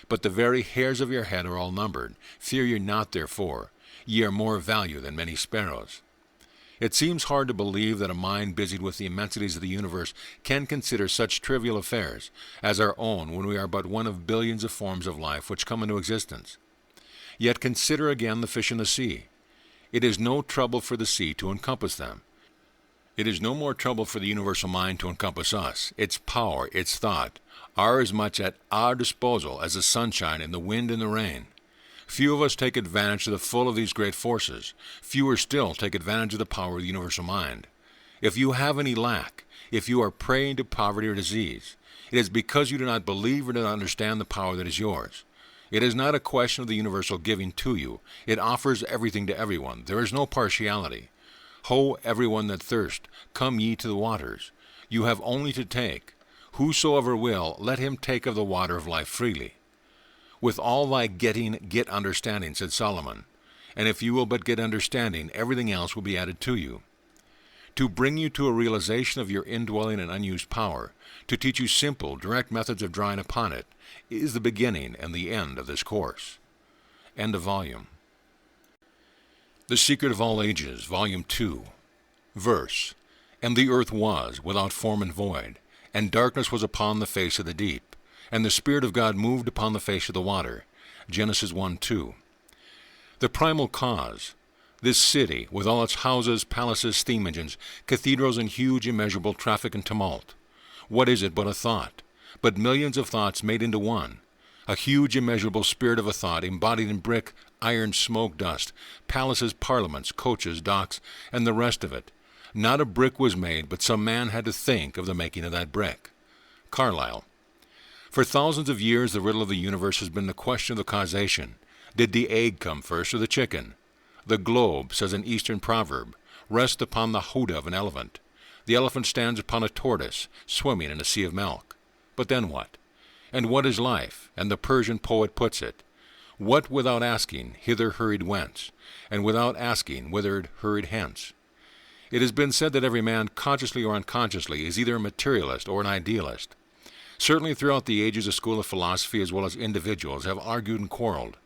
But the very hairs of your head are all numbered. Fear ye not therefore. Ye are more value than many sparrows. It seems hard to believe that a mind busied with the immensities of the universe can consider such trivial affairs as our own when we are but one of billions of forms of life which come into existence. Yet consider again the fish in the sea. It is no trouble for the sea to encompass them. It is no more trouble for the universal mind to encompass us. Its power, its thought, are as much at our disposal as the sunshine and the wind and the rain. Few of us take advantage to the full of these great forces. Fewer still take advantage of the power of the universal mind. If you have any lack, if you are preying to poverty or disease, it is because you do not believe or do not understand the power that is yours. It is not a question of the universal giving to you. It offers everything to everyone. There is no partiality. Ho, everyone that thirst, come ye to the waters. You have only to take. Whosoever will, let him take of the water of life freely. With all thy getting, get understanding, said Solomon. And if you will but get understanding, everything else will be added to you. To bring you to a realization of your indwelling and unused power, to teach you simple, direct methods of drawing upon it, is the beginning and the end of this course. End of volume. The Secret of All Ages, Volume 2. Verse. And the earth was without form and void, and darkness was upon the face of the deep, and the Spirit of God moved upon the face of the water. Genesis 1:2. The primal cause. This city, with all its houses, palaces, steam engines, cathedrals, and huge immeasurable traffic and tumult. What is it but a thought? But millions of thoughts made into one. A huge immeasurable spirit of a thought embodied in brick, iron, smoke, dust, palaces, parliaments, coaches, docks, and the rest of it. Not a brick was made, but some man had to think of the making of that brick. Carlyle. For thousands of years the riddle of the universe has been the question of the causation. Did the egg come first or the chicken? The globe, says an Eastern proverb, rests upon the hoodah of an elephant. The elephant stands upon a tortoise, swimming in a sea of milk. But then what? And what is life? And the Persian poet puts it, what without asking, hither hurried whence, and without asking, whither hurried hence. It has been said that every man, consciously or unconsciously, is either a materialist or an idealist. Certainly throughout the ages a school of philosophy as well as individuals have argued and quarreled.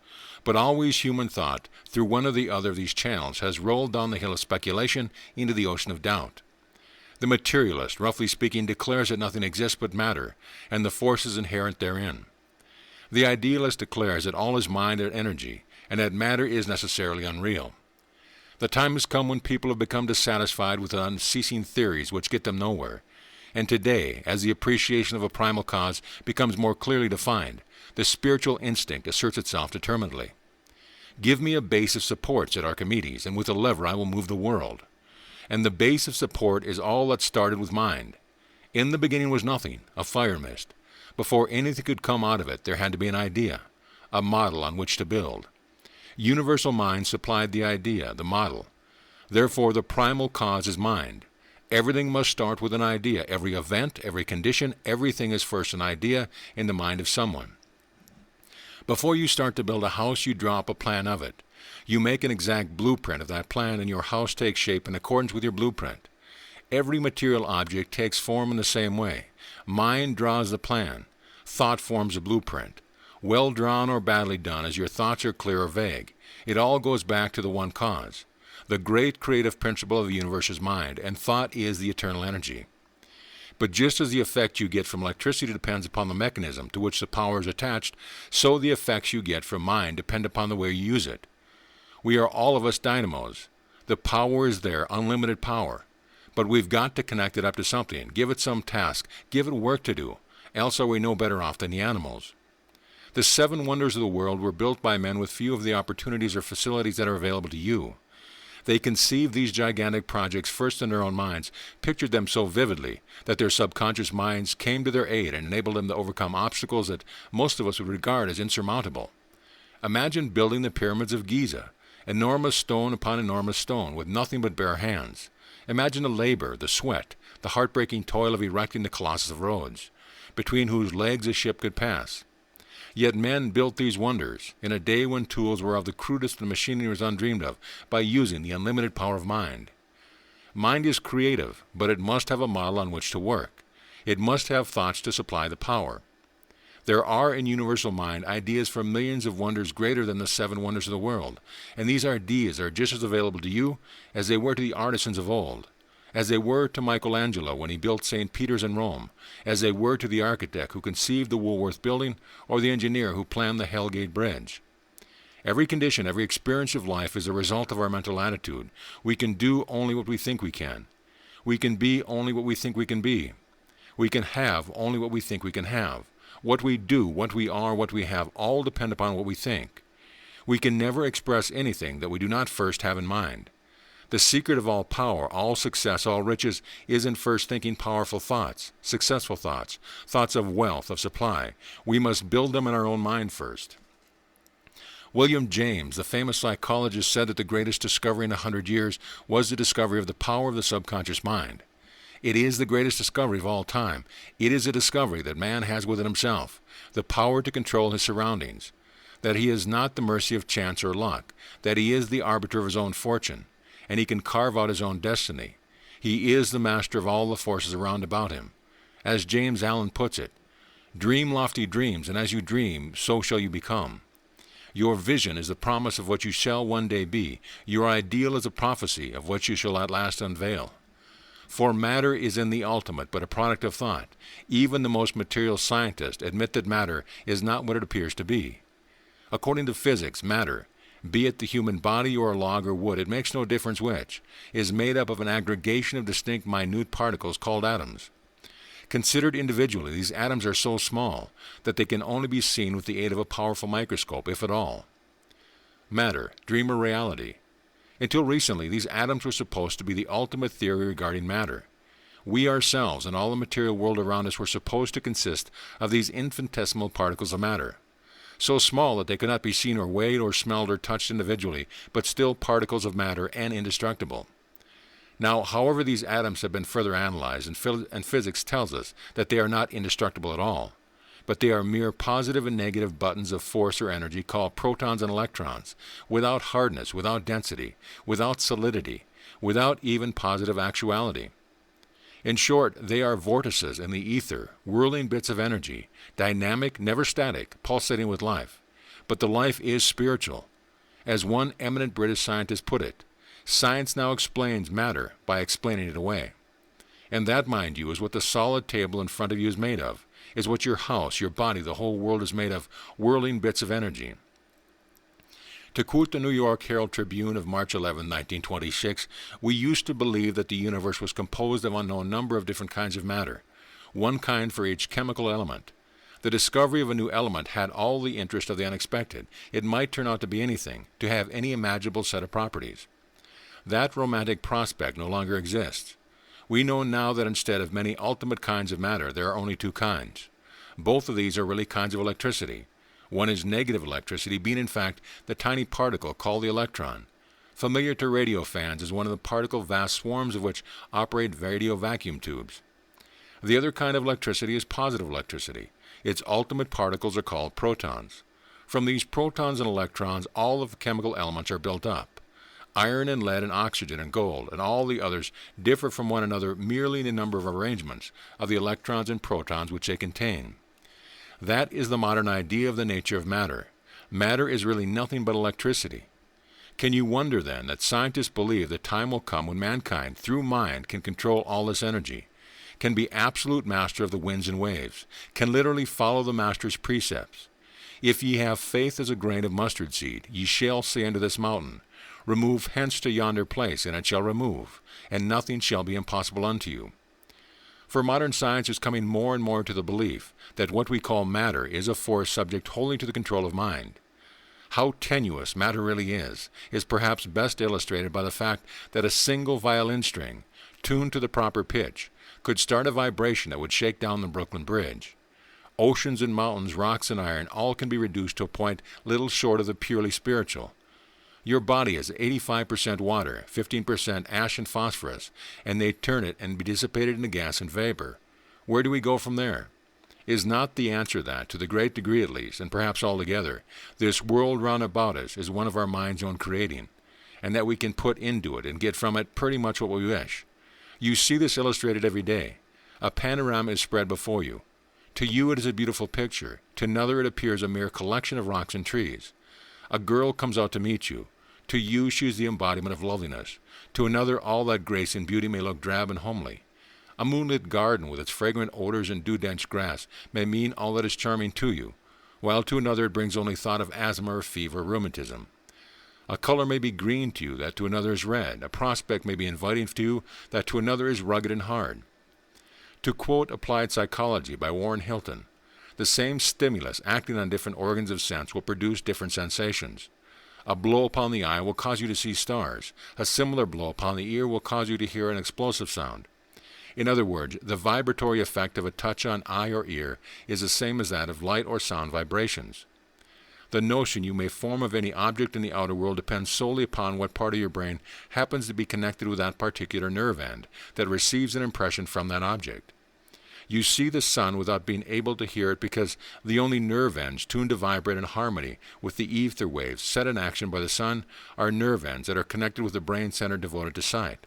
But always human thought, through one or the other of these channels, has rolled down the hill of speculation into the ocean of doubt. The materialist, roughly speaking, declares that nothing exists but matter, and the forces inherent therein. The idealist declares that all is mind and energy, and that matter is necessarily unreal. The time has come when people have become dissatisfied with unceasing theories which get them nowhere. And today, as the appreciation of a primal cause becomes more clearly defined, the spiritual instinct asserts itself determinedly. Give me a base of support, said Archimedes, and with a lever I will move the world. And the base of support is all that started with mind. In the beginning was nothing, a fire mist. Before anything could come out of it, there had to be an idea, a model on which to build. Universal mind supplied the idea, the model. Therefore, the primal cause is mind. Everything must start with an idea. Every event, every condition, everything is first an idea in the mind of someone. Before you start to build a house, you draw up a plan of it. You make an exact blueprint of that plan, and your house takes shape in accordance with your blueprint. Every material object takes form in the same way. Mind draws the plan. Thought forms a blueprint. Well drawn or badly done, as your thoughts are clear or vague, it all goes back to the one cause. The great creative principle of the universe is mind, and thought is the eternal energy. But just as the effect you get from electricity depends upon the mechanism to which the power is attached, so the effects you get from mind depend upon the way you use it. We are all of us dynamos. The power is there, unlimited power. But we've got to connect it up to something, give it some task, give it work to do, else are we no better off than the animals. The 7 wonders of the world were built by men with few of the opportunities or facilities that are available to you. They conceived these gigantic projects first in their own minds, pictured them so vividly that their subconscious minds came to their aid and enabled them to overcome obstacles that most of us would regard as insurmountable. Imagine building the pyramids of Giza, enormous stone upon enormous stone, with nothing but bare hands. Imagine the labor, the sweat, the heartbreaking toil of erecting the Colossus of Rhodes, between whose legs a ship could pass. Yet men built these wonders in a day when tools were of the crudest and machinery was undreamed of, by using the unlimited power of mind. Mind is creative, but it must have a model on which to work. It must have thoughts to supply the power. There are in universal mind ideas for millions of wonders greater than the 7 wonders of the world, and these ideas are just as available to you as they were to the artisans of old, as they were to Michelangelo when he built St. Peter's in Rome, as they were to the architect who conceived the Woolworth Building or the engineer who planned the Hellgate Bridge. Every condition, every experience of life is a result of our mental attitude. We can do only what we think we can. We can be only what we think we can be. We can have only what we think we can have. What we do, what we are, what we have, all depend upon what we think. We can never express anything that we do not first have in mind. The secret of all power, all success, all riches, is in first thinking powerful thoughts, successful thoughts, thoughts of wealth, of supply. We must build them in our own mind first. William James, the famous psychologist, said that the greatest discovery in 100 years was the discovery of the power of the subconscious mind. It is the greatest discovery of all time. It is a discovery that man has within himself, the power to control his surroundings, that he is not the mercy of chance or luck, that he is the arbiter of his own fortune, and he can carve out his own destiny. He is the master of all the forces around about him. As James Allen puts it, dream lofty dreams, and as you dream, so shall you become. Your vision is the promise of what you shall one day be. Your ideal is a prophecy of what you shall at last unveil. For matter is in the ultimate but a product of thought. Even the most material scientists admit that matter is not what it appears to be. According to physics, matter, be it the human body or a log or wood, it makes no difference which, is made up of an aggregation of distinct minute particles called atoms. Considered individually, these atoms are so small that they can only be seen with the aid of a powerful microscope, if at all. Matter, dream or reality. Until recently, these atoms were supposed to be the ultimate theory regarding matter. We ourselves and all the material world around us were supposed to consist of these infinitesimal particles of matter, so small that they could not be seen or weighed or smelled or touched individually, but still particles of matter and indestructible. Now, however, these atoms have been further analyzed, and physics tells us that they are not indestructible at all, but they are mere positive and negative buttons of force or energy called protons and electrons, without hardness, without density, without solidity, without even positive actuality. In short, they are vortices in the ether, whirling bits of energy, dynamic, never static, pulsating with life. but the life is spiritual. As one eminent British scientist put it, science now explains matter by explaining it away. And that, mind you, is what the solid table in front of you is made of, is what your house, your body, the whole world is made of, whirling bits of energy. To quote the New York Herald Tribune of March 11, 1926, we used to believe that the universe was composed of an unknown number of different kinds of matter, one kind for each chemical element. The discovery of a new element had all the interest of the unexpected. It might turn out to be anything, to have any imaginable set of properties. That romantic prospect no longer exists. We know now that instead of many ultimate kinds of matter, there are only two kinds. Both of these are really kinds of electricity. One is negative electricity, being in fact the tiny particle called the electron. Familiar to radio fans is one of the particle vast swarms of which operate radio vacuum tubes. The other kind of electricity is positive electricity. Its ultimate particles are called protons. From these protons and electrons, all of the chemical elements are built up. Iron and lead and oxygen and gold and all the others differ from one another merely in the number of arrangements of the electrons and protons which they contain. That is the modern idea of the nature of matter. Matter is really nothing but electricity. Can you wonder then that scientists believe that time will come when mankind, through mind, can control all this energy, can be absolute master of the winds and waves, can literally follow the master's precepts? If ye have faith as a grain of mustard seed, ye shall say unto this mountain, Remove hence to yonder place, and it shall remove, and nothing shall be impossible unto you. For modern science is coming more and more to the belief that what we call matter is a force subject wholly to the control of mind. How tenuous matter really is perhaps best illustrated by the fact that a single violin string, tuned to the proper pitch, could start a vibration that would shake down the Brooklyn Bridge. Oceans and mountains, rocks and iron, all can be reduced to a point little short of the purely spiritual. Your body is 85% water, 15% ash and phosphorus, and they turn it and be dissipated into gas and vapor. Where do we go from there? Is not the answer that, to the great degree at least, and perhaps altogether, this world round about us is one of our mind's own creating, and that we can put into it and get from it pretty much what we wish? You see this illustrated every day. A panorama is spread before you. To you it is a beautiful picture. To another it appears a mere collection of rocks and trees. A girl comes out to meet you. To you she is the embodiment of loveliness. To another all that grace and beauty may look drab and homely. A moonlit garden with its fragrant odors and dew-drenched grass may mean all that is charming to you, while to another it brings only thought of asthma or fever or rheumatism. A color may be green to you that to another is red. A prospect may be inviting to you that to another is rugged and hard. To quote Applied Psychology by Warren Hilton, the same stimulus acting on different organs of sense will produce different sensations. A blow upon the eye will cause you to see stars. A similar blow upon the ear will cause you to hear an explosive sound. In other words, the vibratory effect of a touch on eye or ear is the same as that of light or sound vibrations. The notion you may form of any object in the outer world depends solely upon what part of your brain happens to be connected with that particular nerve end that receives an impression from that object. You see the sun without being able to hear it because the only nerve ends tuned to vibrate in harmony with the ether waves set in action by the sun are nerve ends that are connected with the brain center devoted to sight.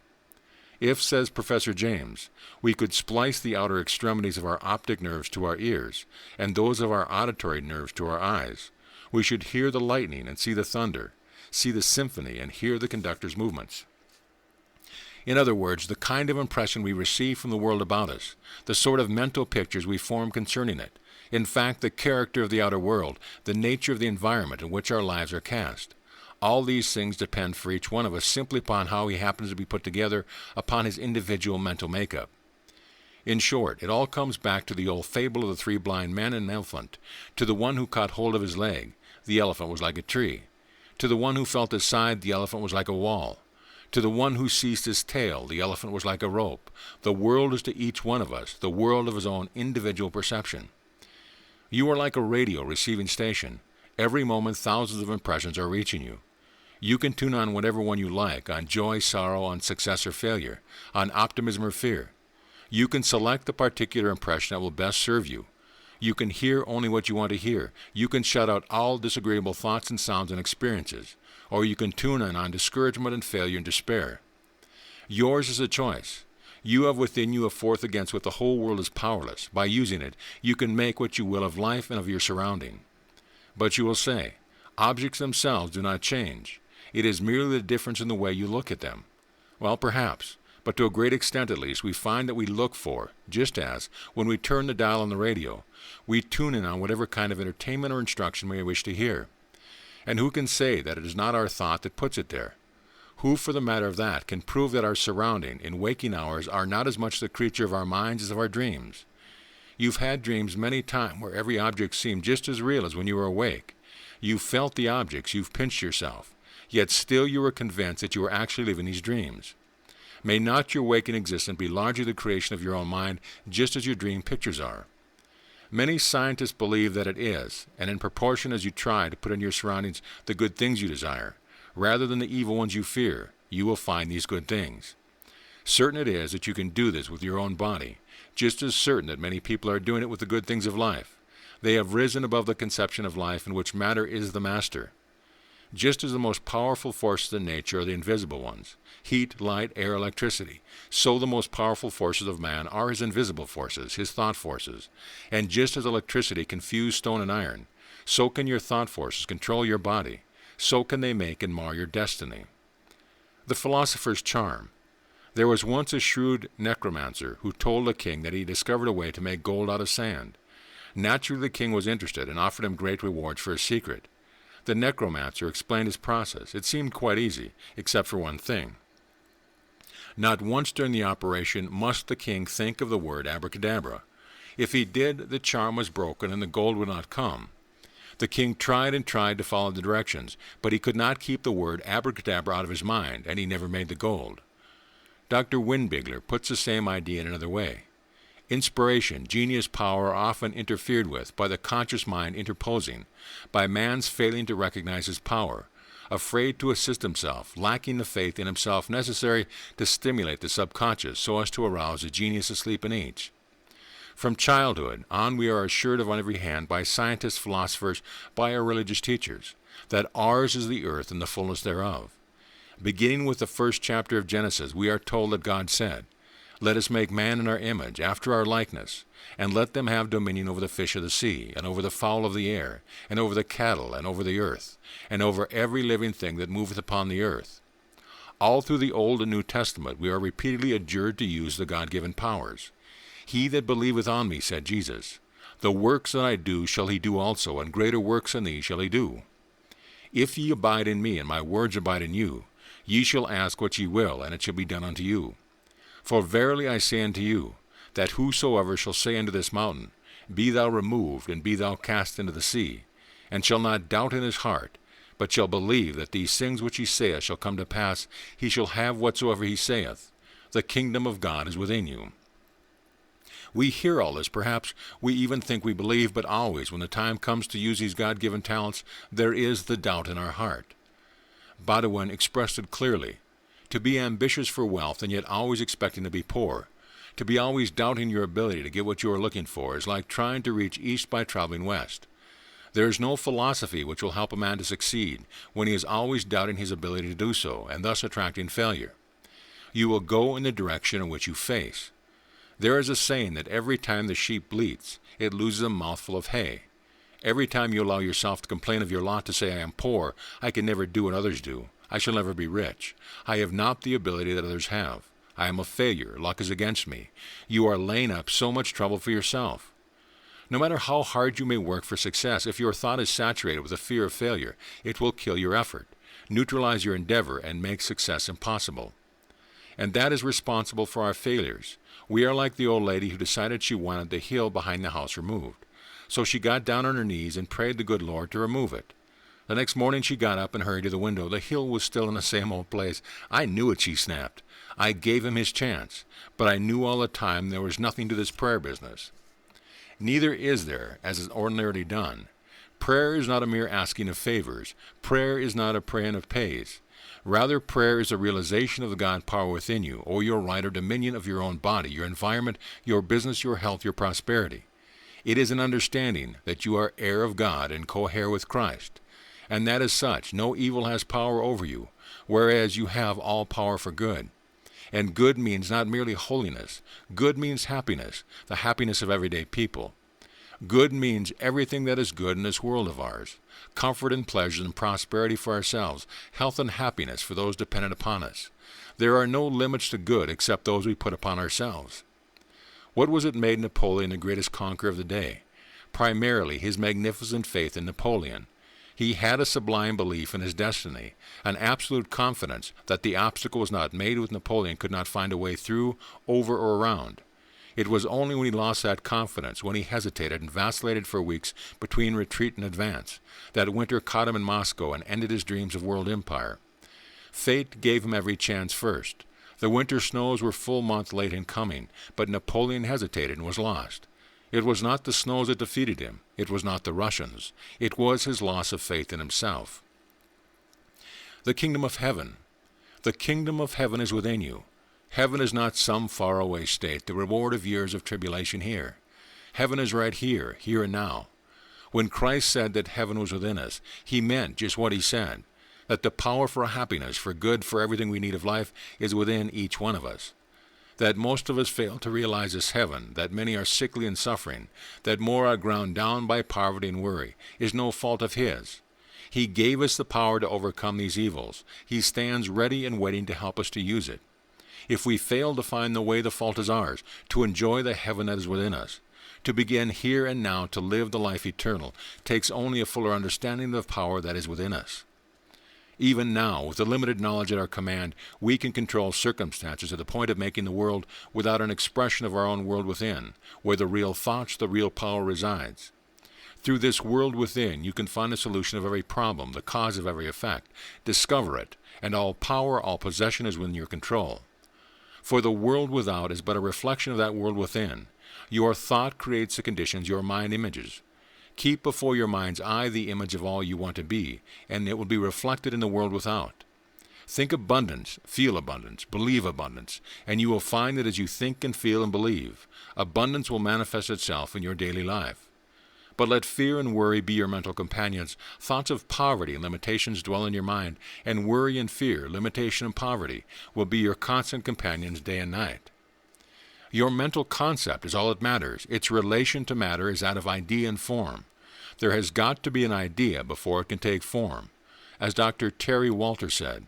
If, says Professor James, we could splice the outer extremities of our optic nerves to our ears and those of our auditory nerves to our eyes, we should hear the lightning and see the thunder, see the symphony and hear the conductor's movements. In other words, the kind of impression we receive from the world about us, the sort of mental pictures we form concerning it, in fact, the character of the outer world, the nature of the environment in which our lives are cast. All these things depend for each one of us simply upon how he happens to be put together upon his individual mental makeup. In short, it all comes back to the old fable of the three blind men and an elephant. To the one who caught hold of his leg, the elephant was like a tree. To the one who felt his side, the elephant was like a wall. To the one who seized his tail, the elephant was like a rope. The world is to each one of us the world of his own individual perception. You are like a radio receiving station. Every moment thousands of impressions are reaching you. You can tune on whatever one you like, on joy, sorrow, on success or failure, on optimism or fear. You can select the particular impression that will best serve you. You can hear only what you want to hear. You can shut out all disagreeable thoughts and sounds and experiences. Or you can tune in on discouragement and failure and despair. Yours is a choice. You have within you a force against which the whole world is powerless. By using it, you can make what you will of life and of your surrounding. But you will say, Objects themselves do not change. It is merely the difference in the way you look at them. Well, perhaps, but to a great extent at least, we find that we look for, just as, when we turn the dial on the radio, we tune in on whatever kind of entertainment or instruction we wish to hear. And who can say that it is not our thought that puts it there? Who, for the matter of that, can prove that our surrounding in waking hours are not as much the creature of our minds as of our dreams? You've had dreams many times where every object seemed just as real as when you were awake. You've felt the objects, you've pinched yourself, yet still you were convinced that you were actually living these dreams. May not your waking existence be largely the creation of your own mind, just as your dream pictures are? Many scientists believe that it is, and in proportion as you try to put in your surroundings the good things you desire, rather than the evil ones you fear, you will find these good things. Certain it is that you can do this with your own body, just as certain that many people are doing it with the good things of life. They have risen above the conception of life in which matter is the master. Just as the most powerful forces in nature are the invisible ones, heat, light, air, electricity, so the most powerful forces of man are his invisible forces, his thought forces. And just as electricity can fuse stone and iron, so can your thought forces control your body, so can they make and mar your destiny. The philosopher's charm. There was once a shrewd necromancer who told a king that he discovered a way to make gold out of sand. Naturally, the king was interested and offered him great rewards for his secret. The necromancer explained his process. It seemed quite easy, except for one thing. Not once during the operation must the king think of the word abracadabra. If he did, the charm was broken and the gold would not come. The king tried and tried to follow the directions, but he could not keep the word abracadabra out of his mind, and he never made the gold. Dr. Windbigler puts the same idea in another way. Inspiration, genius, power are often interfered with by the conscious mind interposing, by man's failing to recognize his power, afraid to assist himself, lacking the faith in himself necessary to stimulate the subconscious so as to arouse the genius asleep in each. From childhood on we are assured on every hand by scientists, philosophers, by our religious teachers, that ours is the earth and the fullness thereof. Beginning with the first chapter of Genesis, we are told that God said, "Let us make man in our image, after our likeness, and let them have dominion over the fish of the sea, and over the fowl of the air, and over the cattle, and over the earth, and over every living thing that moveth upon the earth." All through the Old and New Testament we are repeatedly adjured to use the God-given powers. "He that believeth on me," said Jesus, "the works that I do shall he do also, and greater works than these shall he do. If ye abide in me, and my words abide in you, ye shall ask what ye will, and it shall be done unto you. For verily I say unto you, that whosoever shall say unto this mountain, Be thou removed, and be thou cast into the sea, and shall not doubt in his heart, but shall believe that these things which he saith shall come to pass, he shall have whatsoever he saith. The kingdom of God is within you." We hear all this, perhaps we even think we believe, but always, when the time comes to use these God-given talents, there is the doubt in our heart. Baudouin expressed it clearly. To be ambitious for wealth and yet always expecting to be poor, to be always doubting your ability to get what you are looking for, is like trying to reach east by traveling west. There is no philosophy which will help a man to succeed when he is always doubting his ability to do so, and thus attracting failure. You will go in the direction in which you face. There is a saying that every time the sheep bleats, it loses a mouthful of hay. Every time you allow yourself to complain of your lot, to say, "I am poor, I can never do what others do, I shall never be rich, I have not the ability that others have, I am a failure, luck is against me," you are laying up so much trouble for yourself. No matter how hard you may work for success, if your thought is saturated with a fear of failure, it will kill your effort, neutralize your endeavor, and make success impossible. And that is responsible for our failures. We are like the old lady who decided she wanted the hill behind the house removed. So she got down on her knees and prayed the good Lord to remove it. The next morning she got up and hurried to the window. The hill was still in the same old place. "I knew it," she snapped. "I gave him his chance, but I knew all the time there was nothing to this prayer business." Neither is there, as is ordinarily done. Prayer is not a mere asking of favors. Prayer is not a praying of pays. Rather, prayer is a realization of the God power within you, or your right or dominion of your own body, your environment, your business, your health, your prosperity. It is an understanding that you are heir of God and co-heir with Christ, and that as such no evil has power over you, whereas you have all power for good. And good means not merely holiness. Good means happiness, the happiness of everyday people. Good means everything that is good in this world of ours. Comfort and pleasure and prosperity for ourselves, health and happiness for those dependent upon us. There are no limits to good except those we put upon ourselves. What was it made Napoleon the greatest conqueror of the day? Primarily his magnificent faith in Napoleon. He had a sublime belief in his destiny, an absolute confidence that the obstacle was not made with Napoleon could not find a way through, over, or around. It was only when he lost that confidence, when he hesitated and vacillated for weeks between retreat and advance, that winter caught him in Moscow and ended his dreams of world empire. Fate gave him every chance first. The winter snows were full month late in coming, but Napoleon hesitated and was lost. It was not the snows that defeated him. It was not the Russians. It was his loss of faith in himself. The kingdom of heaven. The kingdom of heaven is within you. Heaven is not some faraway state, the reward of years of tribulation here. Heaven is right here, here and now. When Christ said that heaven was within us, he meant just what he said, that the power for happiness, for good, for everything we need of life is within each one of us. That most of us fail to realize this heaven, that many are sickly and suffering, that more are ground down by poverty and worry, is no fault of his. He gave us the power to overcome these evils. He stands ready and waiting to help us to use it. If we fail to find the way, the fault is ours, to enjoy the heaven that is within us. To begin here and now to live the life eternal takes only a fuller understanding of the power that is within us. Even now, with the limited knowledge at our command, we can control circumstances to the point of making the world without an expression of our own world within, where the real thoughts, the real power resides. Through this world within, you can find the solution of every problem, the cause of every effect. Discover it, and all power, all possession is within your control. For the world without is but a reflection of that world within. Your thought creates the conditions your mind images. Keep before your mind's eye the image of all you want to be, and it will be reflected in the world without. Think abundance, feel abundance, believe abundance, and you will find that as you think and feel and believe, abundance will manifest itself in your daily life. But let fear and worry be your mental companions. Thoughts of poverty and limitations dwell in your mind, and worry and fear, limitation and poverty, will be your constant companions day and night. Your mental concept is all that matters. Its relation to matter is that of idea and form. There has got to be an idea before it can take form. As Dr. Terry Walter said,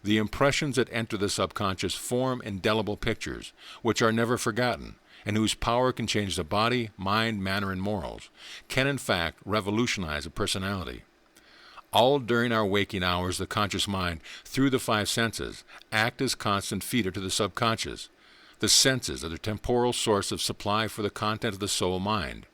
the impressions that enter the subconscious form indelible pictures, which are never forgotten, and whose power can change the body, mind, manner, and morals, can in fact revolutionize a personality. All during our waking hours, the conscious mind, through the five senses, act as constant feeder to the subconscious. The senses are the temporal source of supply for the content of the soul mind.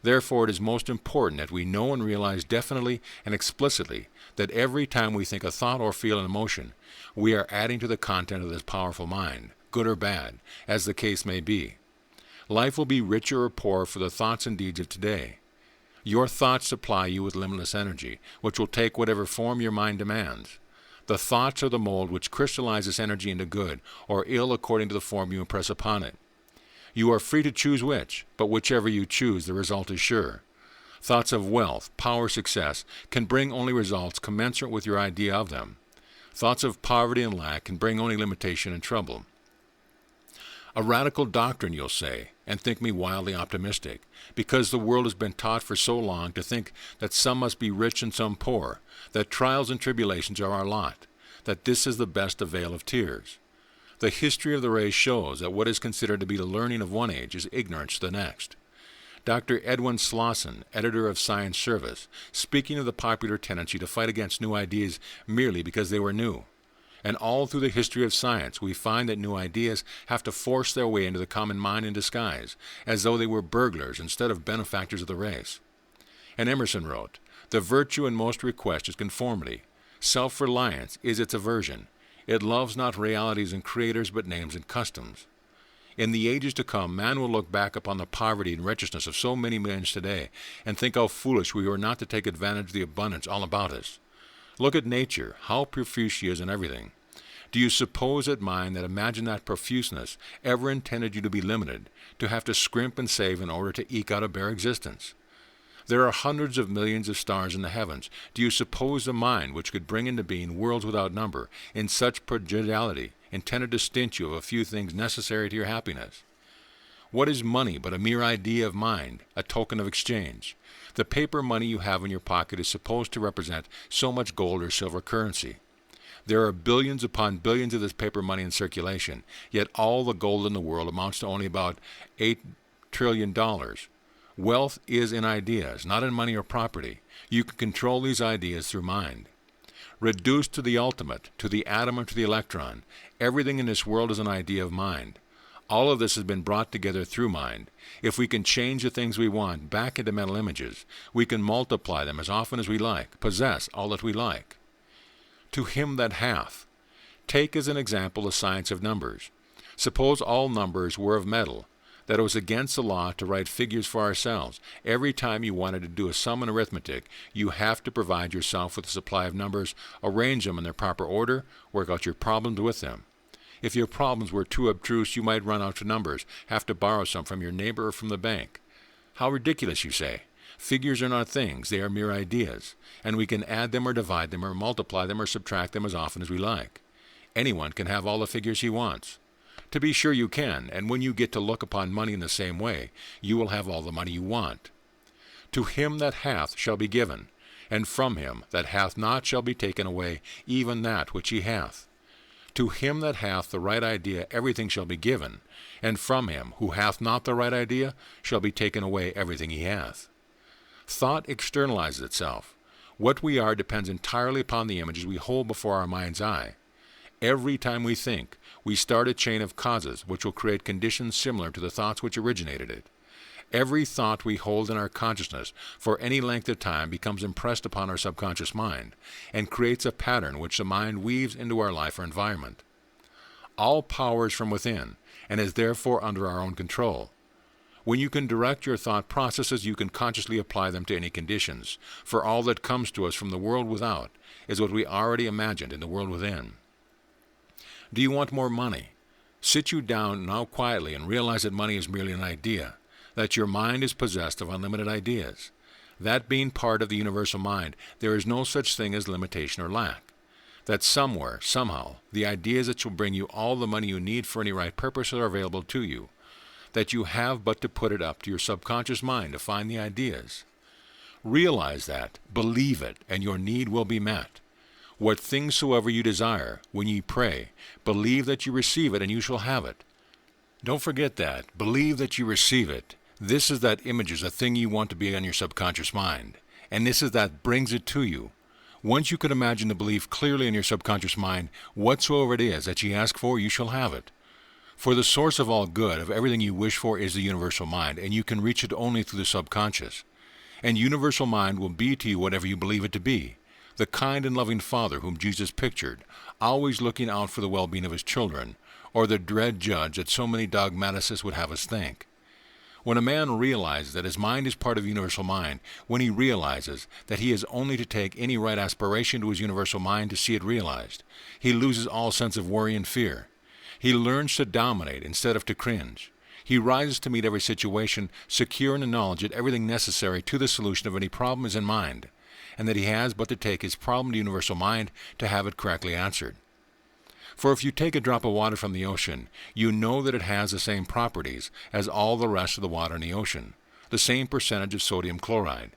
Therefore, it is most important that we know and realize definitely and explicitly that every time we think a thought or feel an emotion, we are adding to the content of this powerful mind, good or bad, as the case may be. Life will be richer or poorer for the thoughts and deeds of today. Your thoughts supply you with limitless energy, which will take whatever form your mind demands. The thoughts are the mold which crystallizes energy into good or ill according to the form you impress upon it. You are free to choose which, but whichever you choose, the result is sure. Thoughts of wealth, power, success can bring only results commensurate with your idea of them. Thoughts of poverty and lack can bring only limitation and trouble. A radical doctrine, you'll say, and think me wildly optimistic, because the world has been taught for so long to think that some must be rich and some poor, that trials and tribulations are our lot, that this is the best of vale of tears. The history of the race shows that what is considered to be the learning of one age is ignorance to the next. Dr. Edwin Slosson, editor of Science Service, speaking of the popular tendency to fight against new ideas merely because they were new. And all through the history of science, we find that new ideas have to force their way into the common mind in disguise, as though they were burglars instead of benefactors of the race. And Emerson wrote, "The virtue in most request is conformity. Self-reliance is its aversion. It loves not realities and creators, but names and customs." In the ages to come, man will look back upon the poverty and wretchedness of so many millions today and think how foolish we were not to take advantage of the abundance all about us. Look at nature, how profuse she is in everything. Do you suppose that mind that imagined that profuseness ever intended you to be limited, to have to scrimp and save in order to eke out a bare existence? There are hundreds of millions of stars in the heavens. Do you suppose the mind which could bring into being worlds without number, in such prodigality, intended to stint you of a few things necessary to your happiness? What is money but a mere idea of mind, a token of exchange? The paper money you have in your pocket is supposed to represent so much gold or silver currency. There are billions upon billions of this paper money in circulation, yet all the gold in the world amounts to only about $8 trillion. Wealth is in ideas, not in money or property. You can control these ideas through mind. Reduced to the ultimate, to the atom or to the electron, everything in this world is an idea of mind. All of this has been brought together through mind. If we can change the things we want back into mental images, we can multiply them as often as we like, possess all that we like. To him that hath. Take as an example the science of numbers. Suppose all numbers were of metal, that it was against the law to write figures for ourselves. Every time you wanted to do a sum in arithmetic, you have to provide yourself with a supply of numbers, arrange them in their proper order, work out your problems with them. If your problems were too abstruse, you might run out of numbers, have to borrow some from your neighbor or from the bank. How ridiculous, you say. Figures are not things, they are mere ideas, and we can add them or divide them or multiply them or subtract them as often as we like. Anyone can have all the figures he wants. To be sure you can, and when you get to look upon money in the same way, you will have all the money you want. To him that hath shall be given, and from him that hath not shall be taken away even that which he hath. To him that hath the right idea everything shall be given, and from him who hath not the right idea shall be taken away everything he hath. Thought externalizes itself. What we are depends entirely upon the images we hold before our mind's eye. Every time we think, we start a chain of causes which will create conditions similar to the thoughts which originated it. Every thought we hold in our consciousness for any length of time becomes impressed upon our subconscious mind and creates a pattern which the mind weaves into our life or environment. All power is from within and is therefore under our own control. When you can direct your thought processes, you can consciously apply them to any conditions, for all that comes to us from the world without is what we already imagined in the world within. Do you want more money? Sit you down now quietly and realize that money is merely an idea, that your mind is possessed of unlimited ideas. That being part of the universal mind, there is no such thing as limitation or lack. That somewhere, somehow, the ideas that shall bring you all the money you need for any right purpose are available to you. That you have but to put it up to your subconscious mind to find the ideas. Realize that, believe it, and your need will be met. What things soever you desire, when ye pray, believe that you receive it, and you shall have it. Don't forget that. Believe that you receive it. This is that image is a thing you want to be on your subconscious mind, and this is that brings it to you. Once you can imagine the belief clearly in your subconscious mind, whatsoever it is that ye ask for, you shall have it. For the source of all good, of everything you wish for, is the universal mind, and you can reach it only through the subconscious. And universal mind will be to you whatever you believe it to be. The kind and loving Father whom Jesus pictured, always looking out for the well-being of his children, or the dread judge that so many dogmaticists would have us think. When a man realizes that his mind is part of universal mind, when he realizes that he has only to take any right aspiration to his universal mind to see it realized, he loses all sense of worry and fear. He learns to dominate instead of to cringe. He rises to meet every situation, secure in the knowledge that everything necessary to the solution of any problem is in mind, and that he has but to take his problem to universal mind to have it correctly answered. For if you take a drop of water from the ocean, you know that it has the same properties as all the rest of the water in the ocean, the same percentage of sodium chloride.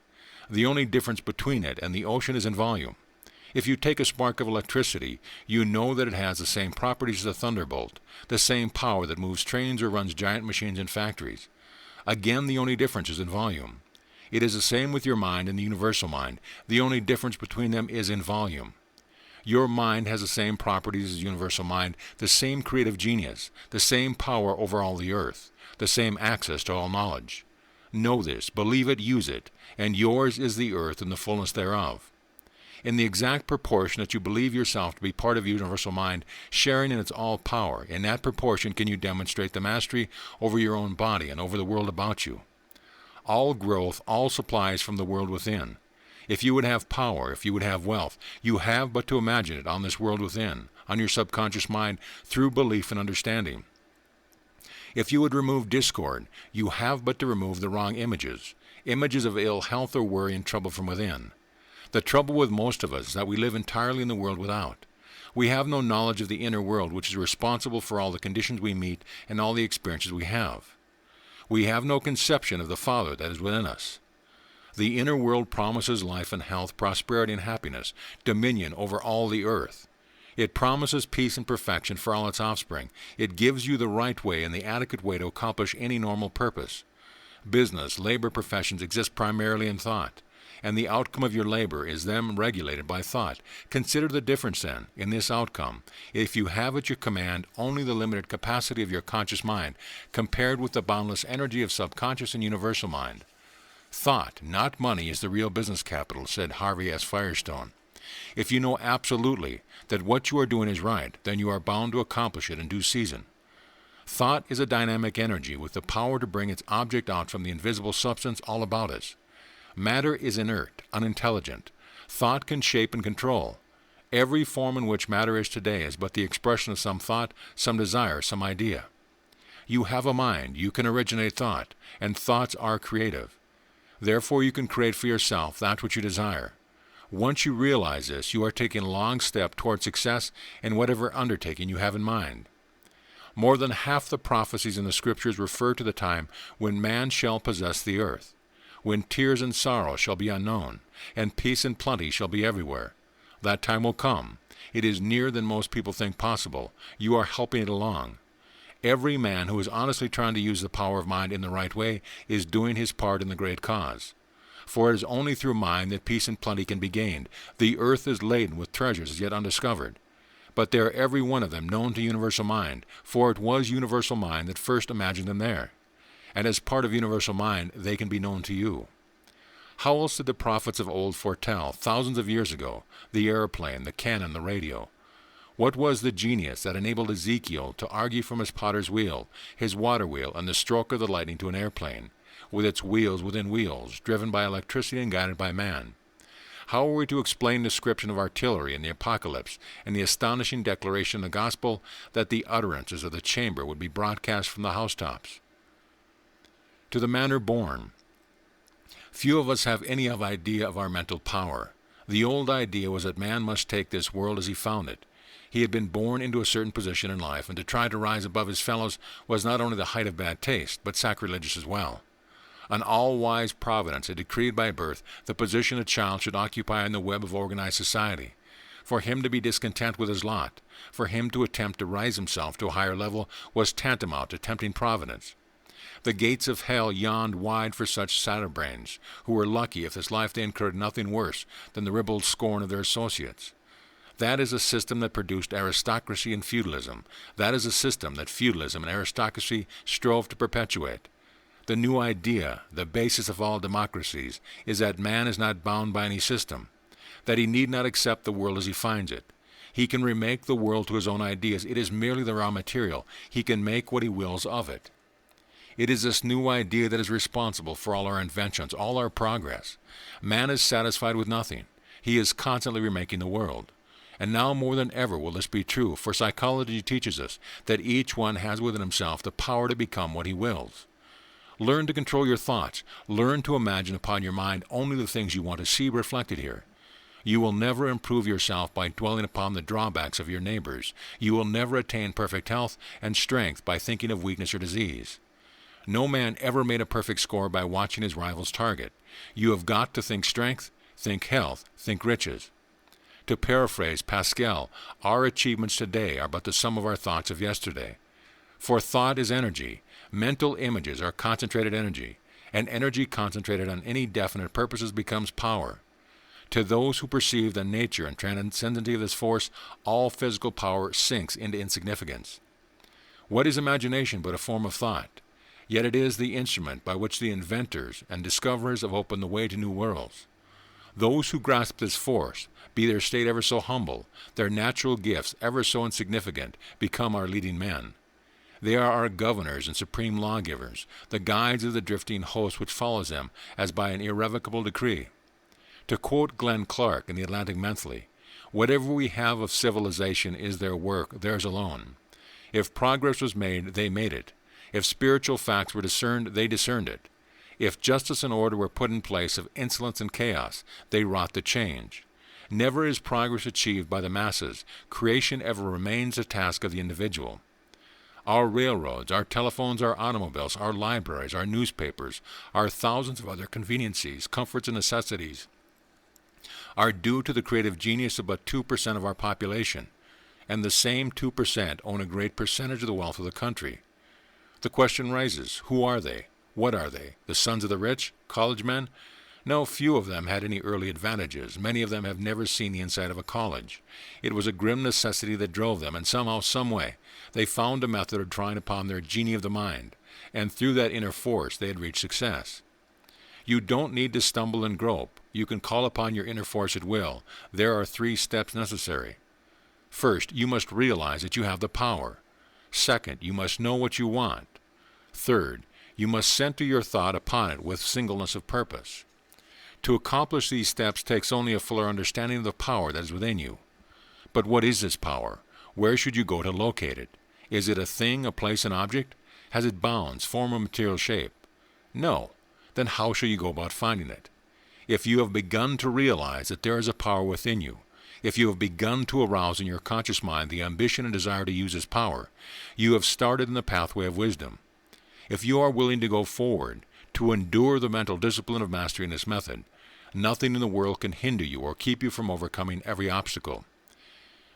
The only difference between it and the ocean is in volume. If you take a spark of electricity, you know that it has the same properties as a thunderbolt, the same power that moves trains or runs giant machines in factories. Again, the only difference is in volume. It is the same with your mind and the universal mind. The only difference between them is in volume. Your mind has the same properties as the universal mind, the same creative genius, the same power over all the earth, the same access to all knowledge. Know this, believe it, use it, and yours is the earth and the fullness thereof. In the exact proportion that you believe yourself to be part of universal mind, sharing in its all power, in that proportion can you demonstrate the mastery over your own body and over the world about you. All growth, all supplies from the world within. If you would have power, if you would have wealth, you have but to imagine it on this world within, on your subconscious mind, through belief and understanding. If you would remove discord, you have but to remove the wrong images, images of ill health or worry and trouble from within. The trouble with most of us is that we live entirely in the world without. We have no knowledge of the inner world, which is responsible for all the conditions we meet and all the experiences we have. We have no conception of the Father that is within us. The inner world promises life and health, prosperity and happiness, dominion over all the earth. It promises peace and perfection for all its offspring. It gives you the right way and the adequate way to accomplish any normal purpose. Business, labor professions exist primarily in thought, and the outcome of your labor is then regulated by thought. Consider the difference, then, in this outcome, if you have at your command only the limited capacity of your conscious mind, compared with the boundless energy of subconscious and universal mind. Thought, not money, is the real business capital, said Harvey S. Firestone. If you know absolutely that what you are doing is right, then you are bound to accomplish it in due season. Thought is a dynamic energy with the power to bring its object out from the invisible substance all about us. Matter is inert, unintelligent. Thought can shape and control. Every form in which matter is today is but the expression of some thought, some desire, some idea. You have a mind, you can originate thought, and thoughts are creative. Therefore you can create for yourself that which you desire. Once you realize this, you are taking a long step toward success in whatever undertaking you have in mind. More than half the prophecies in the Scriptures refer to the time when man shall possess the earth, when tears and sorrow shall be unknown, and peace and plenty shall be everywhere. That time will come. It is nearer than most people think possible. You are helping it along. Every man who is honestly trying to use the power of mind in the right way is doing his part in the great cause. For it is only through mind that peace and plenty can be gained. The earth is laden with treasures as yet undiscovered. But they are every one of them known to universal mind, for it was universal mind that first imagined them there. And as part of universal mind, they can be known to you. How else did the prophets of old foretell, thousands of years ago, the airplane, the cannon, the radio? What was the genius that enabled Ezekiel to argue from his potter's wheel, his water wheel, and the stroke of the lightning to an airplane, with its wheels within wheels, driven by electricity and guided by man? How are we to explain the description of artillery in the Apocalypse and the astonishing declaration in the Gospel that the utterances of the chamber would be broadcast from the housetops? To the manner born. Few of us have any idea of our mental power. The old idea was that man must take this world as he found it. He had been born into a certain position in life, and to try to rise above his fellows was not only the height of bad taste, but sacrilegious as well. An all-wise providence had decreed by birth the position a child should occupy in the web of organized society. For him to be discontent with his lot, for him to attempt to rise himself to a higher level, was tantamount to tempting providence. The gates of hell yawned wide for such scatterbrains, who were lucky if this life they incurred nothing worse than the ribald scorn of their associates. That is a system that produced aristocracy and feudalism. That is a system that feudalism and aristocracy strove to perpetuate. The new idea, the basis of all democracies, is that man is not bound by any system, that he need not accept the world as he finds it. He can remake the world to his own ideas. It is merely the raw material. He can make what he wills of it. It is this new idea that is responsible for all our inventions, all our progress. Man is satisfied with nothing. He is constantly remaking the world. And now more than ever will this be true, for psychology teaches us that each one has within himself the power to become what he wills. Learn to control your thoughts. Learn to imagine upon your mind only the things you want to see reflected here. You will never improve yourself by dwelling upon the drawbacks of your neighbors. You will never attain perfect health and strength by thinking of weakness or disease. No man ever made a perfect score by watching his rival's target. You have got to think strength, think health, think riches. To paraphrase Pascal, our achievements today are but the sum of our thoughts of yesterday. For thought is energy. Mental images are concentrated energy, and energy concentrated on any definite purposes becomes power. To those who perceive the nature and transcendency of this force, all physical power sinks into insignificance. What is imagination but a form of thought? Yet it is the instrument by which the inventors and discoverers have opened the way to new worlds. Those who grasp this force, be their state ever so humble, their natural gifts ever so insignificant, become our leading men. They are our governors and supreme lawgivers, the guides of the drifting host which follows them as by an irrevocable decree. To quote Glenn Clark in the Atlantic Monthly, "Whatever we have of civilization is their work, theirs alone. If progress was made, they made it. If spiritual facts were discerned, they discerned it. If justice and order were put in place of insolence and chaos, they wrought the change. Never is progress achieved by the masses. Creation ever remains the task of the individual. Our railroads, our telephones, our automobiles, our libraries, our newspapers, our thousands of other conveniences, comforts, and necessities are due to the creative genius of but 2% of our population, and the same 2% own a great percentage of the wealth of the country. The question rises, who are they? What are they? The sons of the rich? College men? No, few of them had any early advantages. Many of them have never seen the inside of a college. It was a grim necessity that drove them, and somehow, someway, they found a method of drawing upon their genie of the mind, and through that inner force they had reached success. You don't need to stumble and grope. You can call upon your inner force at will. There are 3 steps necessary. First, you must realize that you have the power. Second, you must know what you want. Third, you must center your thought upon it with singleness of purpose. To accomplish these steps takes only a fuller understanding of the power that is within you. But what is this power? Where should you go to locate it? Is it a thing, a place, an object? Has it bounds, form, or material shape? No. Then how shall you go about finding it? If you have begun to realize that there is a power within you, if you have begun to arouse in your conscious mind the ambition and desire to use this power, you have started in the pathway of wisdom. If you are willing to go forward, to endure the mental discipline of mastering this method, nothing in the world can hinder you or keep you from overcoming every obstacle.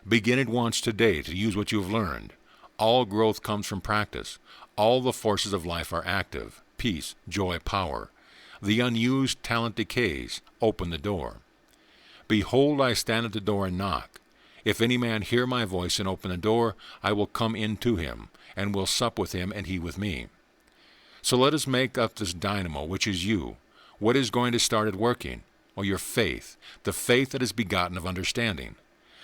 Begin at once today to use what you have learned. All growth comes from practice. All the forces of life are active. Peace, joy, power. The unused talent decays. Open the door. Behold, I stand at the door and knock. If any man hear my voice and open the door, I will come in to him, and will sup with him, and he with me. So let us make up this dynamo, which is you. What is going to start it working? Well, your faith, the faith that is begotten of understanding.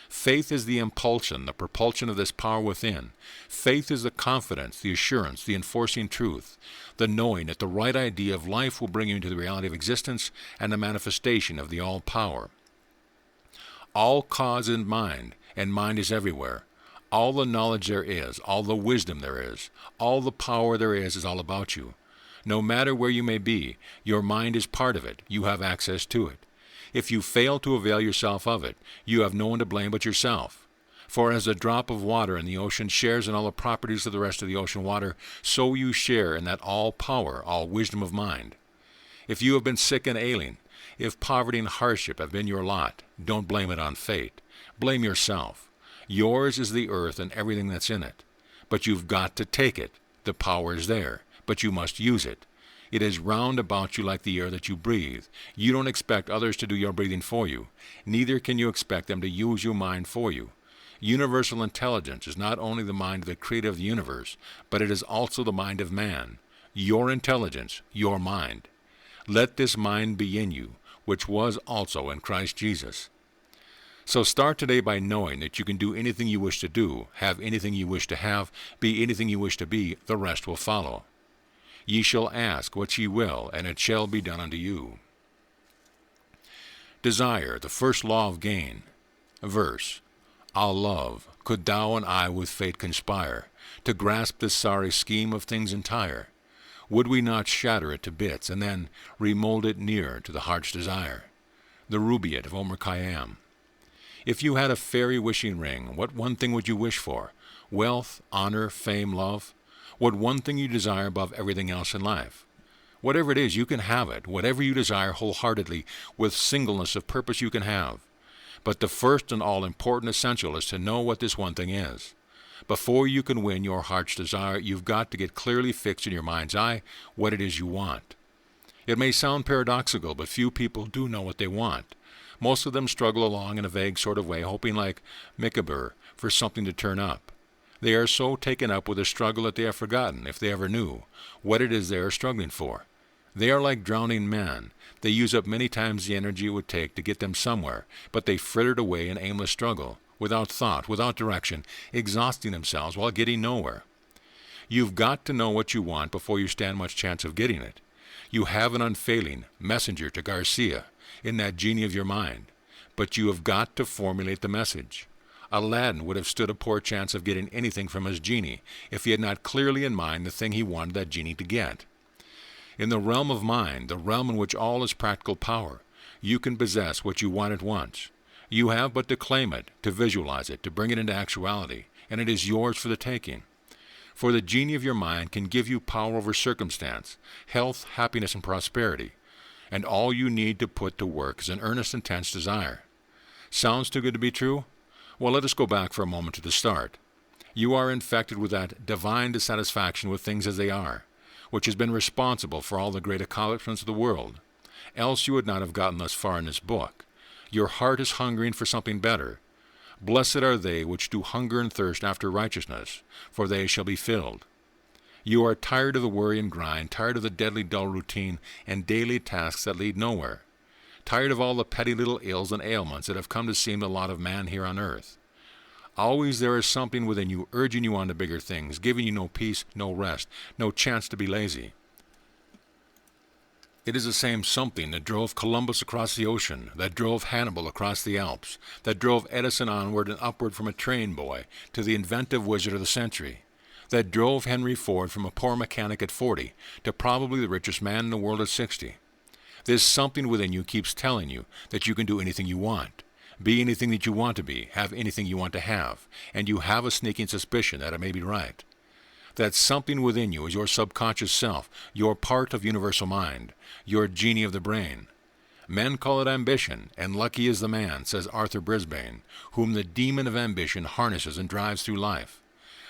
Faith is the impulsion, the propulsion of this power within. Faith is the confidence, the assurance, the enforcing truth, the knowing that the right idea of life will bring you into the reality of existence and the manifestation of the all-power. All cause in mind, and mind is everywhere. All the knowledge there is, all the wisdom there is, all the power there is all about you. No matter where you may be, your mind is part of it. You have access to it. If you fail to avail yourself of it, you have no one to blame but yourself. For as a drop of water in the ocean shares in all the properties of the rest of the ocean water, so you share in that all power, all wisdom of mind. If you have been sick and ailing, if poverty and hardship have been your lot, don't blame it on fate. Blame yourself. Yours is the earth and everything that's in it. But you've got to take it. The power is there, but you must use it. It is round about you like the air that you breathe. You don't expect others to do your breathing for you. Neither can you expect them to use your mind for you. Universal intelligence is not only the mind of the creator of the universe, but it is also the mind of man. Your intelligence, your mind. Let this mind be in you, which was also in Christ Jesus. So start today by knowing that you can do anything you wish to do, have anything you wish to have, be anything you wish to be. The rest will follow. Ye shall ask what ye will, and it shall be done unto you. Desire, the first law of gain. Verse. I'll love, could thou and I with fate conspire, to grasp this sorry scheme of things entire, would we not shatter it to bits, and then remold it near to the heart's desire? The Rubaiyat of Omar Khayyam. If you had a fairy wishing ring, what one thing would you wish for? Wealth, honor, fame, love? What one thing you desire above everything else in life? Whatever it is, you can have it. Whatever you desire wholeheartedly, with singleness of purpose, you can have. But the first and all-important essential is to know what this one thing is. Before you can win your heart's desire, you've got to get clearly fixed in your mind's eye what it is you want. It may sound paradoxical, but few people do know what they want. Most of them struggle along in a vague sort of way, hoping like Micawber for something to turn up. They are so taken up with the struggle that they have forgotten, if they ever knew, what it is they are struggling for. They are like drowning men. They use up many times the energy it would take to get them somewhere, but they frittered away in aimless struggle, without thought, without direction, exhausting themselves while getting nowhere. You've got to know what you want before you stand much chance of getting it. You have an unfailing messenger to Garcia in that genie of your mind, but you have got to formulate the message. Aladdin would have stood a poor chance of getting anything from his genie if he had not clearly in mind the thing he wanted that genie to get. In the realm of mind, the realm in which all is practical power, you can possess what you want at once. You have but to claim it, to visualize it, to bring it into actuality, and it is yours for the taking. For the genie of your mind can give you power over circumstance, health, happiness, and prosperity, and all you need to put to work is an earnest, intense desire. Sounds too good to be true? Well, let us go back for a moment to the start. You are infected with that divine dissatisfaction with things as they are, which has been responsible for all the great accomplishments of the world. Else you would not have gotten thus far in this book. Your heart is hungering for something better. Blessed are they which do hunger and thirst after righteousness, for they shall be filled. You are tired of the worry and grind, tired of the deadly dull routine and daily tasks that lead nowhere, tired of all the petty little ills and ailments that have come to seem the lot of man here on earth. Always there is something within you urging you on to bigger things, giving you no peace, no rest, no chance to be lazy. It is the same something that drove Columbus across the ocean, that drove Hannibal across the Alps, that drove Edison onward and upward from a train boy to the inventive wizard of the century, that drove Henry Ford from a poor mechanic at 40 to probably the richest man in the world at 60. This something within you keeps telling you that you can do anything you want, be anything that you want to be, have anything you want to have, and you have a sneaking suspicion that it may be right. That something within you is your subconscious self, your part of universal mind, your genie of the brain. Men call it ambition, and lucky is the man, says Arthur Brisbane, whom the demon of ambition harnesses and drives through life.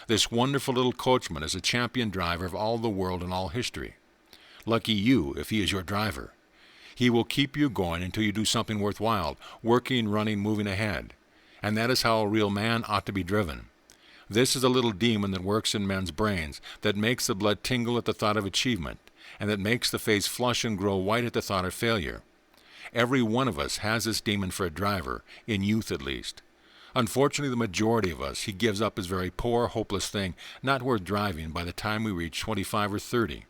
This wonderful little coachman is a champion driver of all the world and all history. Lucky you if he is your driver. He will keep you going until you do something worthwhile, working, running, moving ahead. And that is how a real man ought to be driven. This is a little demon that works in men's brains, that makes the blood tingle at the thought of achievement, and that makes the face flush and grow white at the thought of failure. Every one of us has this demon for a driver, in youth at least. Unfortunately, the majority of us, he gives up his very poor, hopeless thing, not worth driving by the time we reach 25 or 30.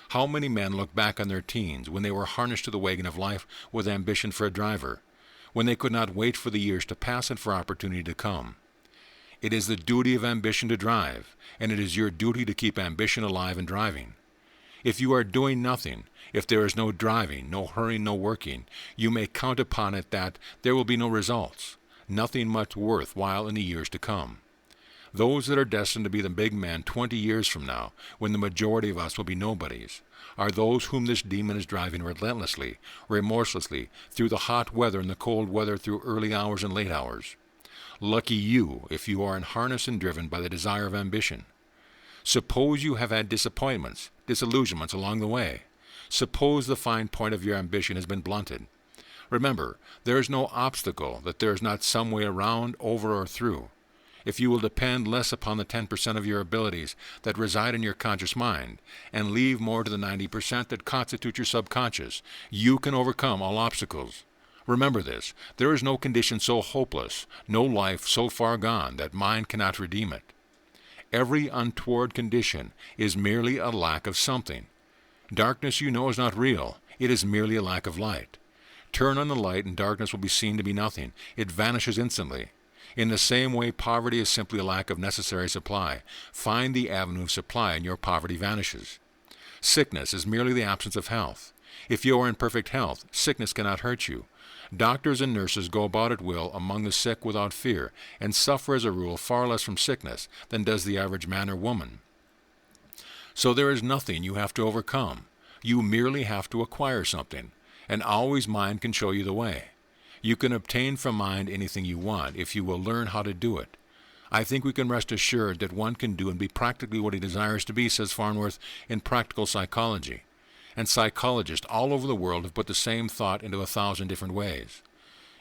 How many men look back on their teens when they were harnessed to the wagon of life with ambition for a driver, when they could not wait for the years to pass and for opportunity to come? It is the duty of ambition to drive, and it is your duty to keep ambition alive and driving. If you are doing nothing, if there is no driving, no hurrying, no working, you may count upon it that there will be no results, nothing much worthwhile in the years to come. Those that are destined to be the big men 20 years from now, when the majority of us will be nobodies, are those whom this demon is driving relentlessly, remorselessly, through the hot weather and the cold weather, through early hours and late hours. Lucky you if you are unharnessed and driven by the desire of ambition. Suppose you have had disappointments, disillusionments along the way. Suppose the fine point of your ambition has been blunted. Remember, there is no obstacle that there is not some way around, over, or through. If you will depend less upon the 10% of your abilities that reside in your conscious mind and leave more to the 90% that constitute your subconscious, you can overcome all obstacles. Remember this, there is no condition so hopeless, no life so far gone that mind cannot redeem it. Every untoward condition is merely a lack of something. Darkness, you know, is not real. It is merely a lack of light. Turn on the light and darkness will be seen to be nothing. It vanishes instantly. In the same way, poverty is simply a lack of necessary supply. Find the avenue of supply and your poverty vanishes. Sickness is merely the absence of health. If you are in perfect health, sickness cannot hurt you. Doctors and nurses go about at will among the sick without fear, and suffer as a rule far less from sickness than does the average man or woman. So there is nothing you have to overcome. You merely have to acquire something, and always mind can show you the way. You can obtain from mind anything you want if you will learn how to do it. I think we can rest assured that one can do and be practically what he desires to be, says Farnsworth in Practical Psychology. And psychologists all over the world have put the same thought into 1,000 different ways.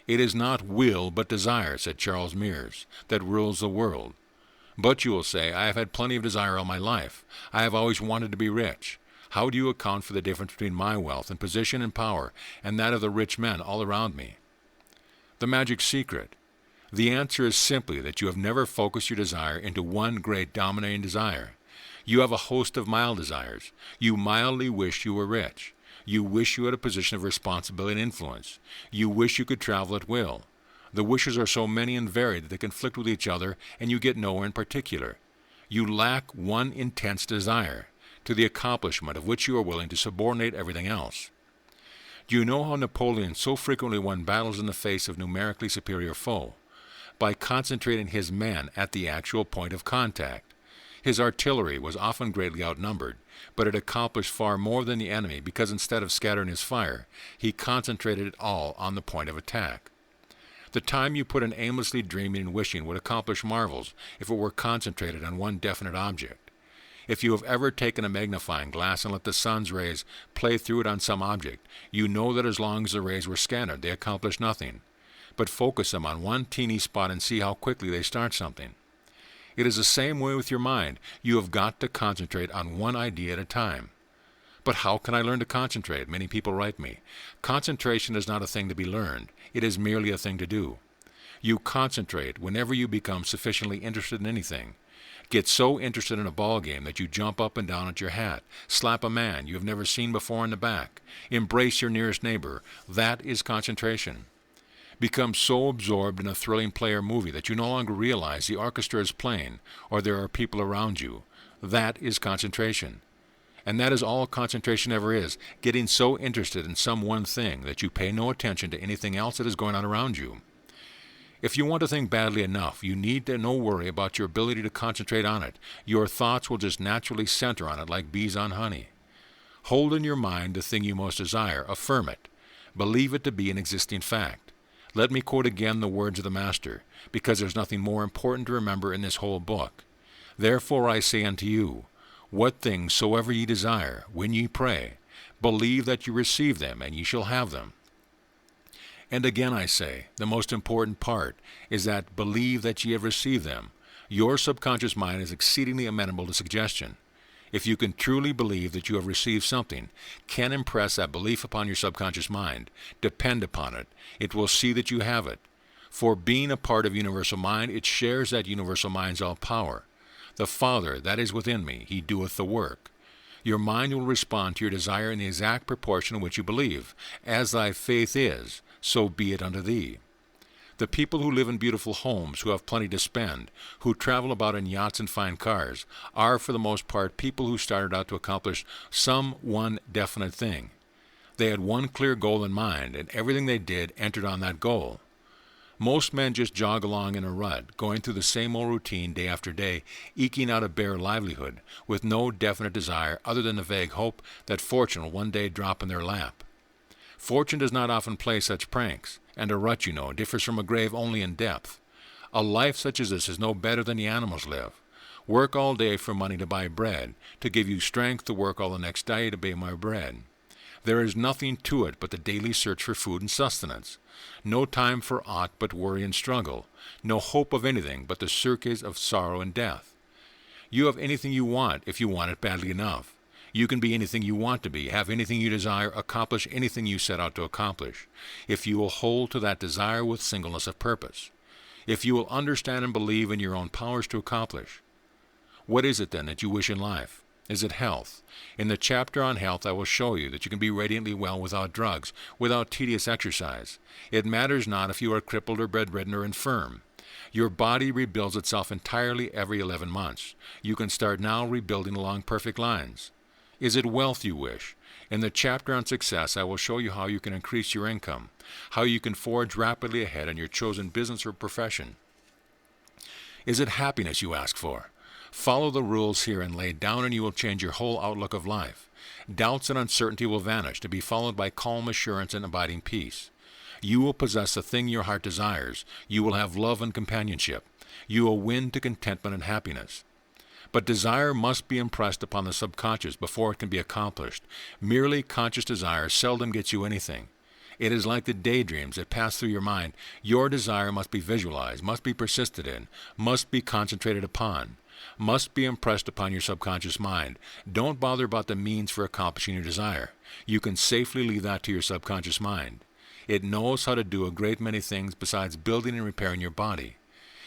It is not will but desire, said Charles Mears, that rules the world. But you will say, I have had plenty of desire all my life. I have always wanted to be rich. How do you account for the difference between my wealth and position and power and that of the rich men all around me? The magic secret. The answer is simply that you have never focused your desire into one great dominating desire. You have a host of mild desires. You mildly wish you were rich. You wish you had a position of responsibility and influence. You wish you could travel at will. The wishes are so many and varied that they conflict with each other, and you get nowhere in particular. You lack one intense desire, to the accomplishment of which you are willing to subordinate everything else. Do you know how Napoleon so frequently won battles in the face of numerically superior foe? By concentrating his men at the actual point of contact. His artillery was often greatly outnumbered, but it accomplished far more than the enemy because instead of scattering his fire, he concentrated it all on the point of attack. The time you put in aimlessly dreaming and wishing would accomplish marvels if it were concentrated on one definite object. If you have ever taken a magnifying glass and let the sun's rays play through it on some object, you know that as long as the rays were scattered, they accomplished nothing. But focus them on one teeny spot and see how quickly they start something. It is the same way with your mind. You have got to concentrate on one idea at a time. But how can I learn to concentrate? Many people write me. Concentration is not a thing to be learned. It is merely a thing to do. You concentrate whenever you become sufficiently interested in anything. Get so interested in a ball game that you jump up and down at your hat, slap a man you have never seen before in the back, embrace your nearest neighbor. That is concentration. Become so absorbed in a thrilling play or movie that you no longer realize the orchestra is playing or there are people around you. That is concentration. And that is all concentration ever is, getting so interested in some one thing that you pay no attention to anything else that is going on around you. If you want a thing badly enough, you need to no worry about your ability to concentrate on it. Your thoughts will just naturally center on it like bees on honey. Hold in your mind the thing you most desire. Affirm it. Believe it to be an existing fact. Let me quote again the words of the Master, because there's nothing more important to remember in this whole book. Therefore I say unto you, what things soever ye desire, when ye pray, believe that you receive them, and ye shall have them. And again I say, the most important part is that believe that ye have received them. Your subconscious mind is exceedingly amenable to suggestion. If you can truly believe that you have received something, can impress that belief upon your subconscious mind, depend upon it. It will see that you have it. For being a part of universal mind, it shares that universal mind's all power. The Father that is within me, he doeth the work. Your mind will respond to your desire in the exact proportion in which you believe. As thy faith is, so be it unto thee. The people who live in beautiful homes, who have plenty to spend, who travel about in yachts and fine cars, are for the most part people who started out to accomplish some one definite thing. They had one clear goal in mind, and everything they did entered on that goal. Most men just jog along in a rut, going through the same old routine day after day, eking out a bare livelihood, with no definite desire other than the vague hope that fortune will one day drop in their lap. Fortune does not often play such pranks, and a rut, you know, differs from a grave only in depth. A life such as this is no better than the animals live. Work all day for money to buy bread, to give you strength to work all the next day to buy my bread. There is nothing to it but the daily search for food and sustenance. No time for aught but worry and struggle. No hope of anything but the circuits of sorrow and death. You have anything you want if you want it badly enough. You can be anything you want to be, have anything you desire, accomplish anything you set out to accomplish, if you will hold to that desire with singleness of purpose. If you will understand and believe in your own powers to accomplish. What is it then that you wish in life? Is it health? In the chapter on health I will show you that you can be radiantly well without drugs, without tedious exercise. It matters not if you are crippled or bedridden or infirm. Your body rebuilds itself entirely every 11 months. You can start now rebuilding along perfect lines. Is it wealth you wish? In the chapter on success, I will show you how you can increase your income, how you can forge rapidly ahead in your chosen business or profession. Is it happiness you ask for? Follow the rules here and laid down, and you will change your whole outlook of life. Doubts and uncertainty will vanish, to be followed by calm assurance and abiding peace. You will possess the thing your heart desires. You will have love and companionship. You will win to contentment and happiness. But desire must be impressed upon the subconscious before it can be accomplished. Merely conscious desire seldom gets you anything. It is like the daydreams that pass through your mind. Your desire must be visualized, must be persisted in, must be concentrated upon, must be impressed upon your subconscious mind. Don't bother about the means for accomplishing your desire. You can safely leave that to your subconscious mind. It knows how to do a great many things besides building and repairing your body.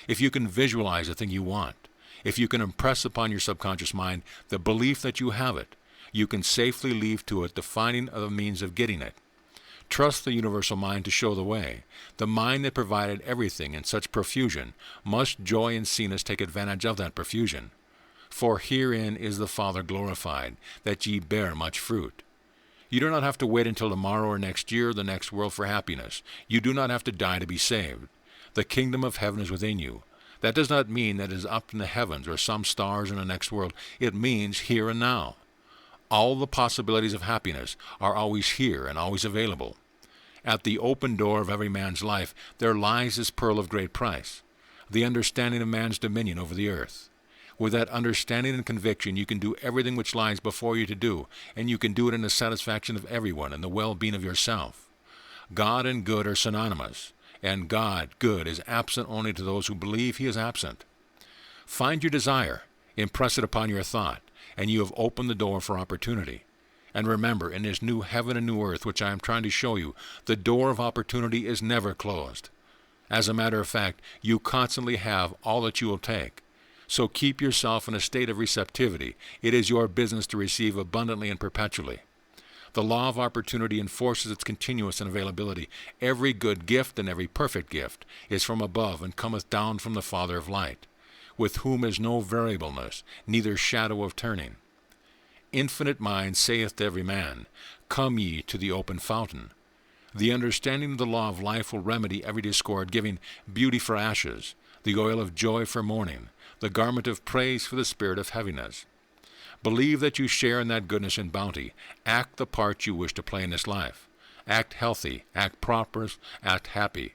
If you can visualize the thing you want, if you can impress upon your subconscious mind the belief that you have it, you can safely leave to it the finding of the means of getting it. Trust the universal mind to show the way. The mind that provided everything in such profusion must joy in seeing us take advantage of that profusion. For herein is the Father glorified, that ye bear much fruit. You do not have to wait until tomorrow or next year or the next world for happiness. You do not have to die to be saved. The kingdom of heaven is within you. That does not mean that it is up in the heavens or some stars in the next world. It means here and now. All the possibilities of happiness are always here and always available. At the open door of every man's life there lies this pearl of great price, the understanding of man's dominion over the earth. With that understanding and conviction, you can do everything which lies before you to do, and you can do it in the satisfaction of everyone and the well-being of yourself. God and good are synonymous, and God, good, is absent only to those who believe he is absent. Find your desire, impress it upon your thought, and you have opened the door for opportunity. And remember, in this new heaven and new earth which I am trying to show you, the door of opportunity is never closed. As a matter of fact, you constantly have all that you will take. So keep yourself in a state of receptivity. It is your business to receive abundantly and perpetually. The law of opportunity enforces its continuous and availability. Every good gift and every perfect gift is from above and cometh down from the Father of light, with whom is no variableness, neither shadow of turning. Infinite mind saith to every man, Come ye to the open fountain. The understanding of the law of life will remedy every discord, giving beauty for ashes, the oil of joy for mourning, the garment of praise for the spirit of heaviness. Believe that you share in that goodness and bounty. Act the part you wish to play in this life. Act healthy, act prosperous, act happy.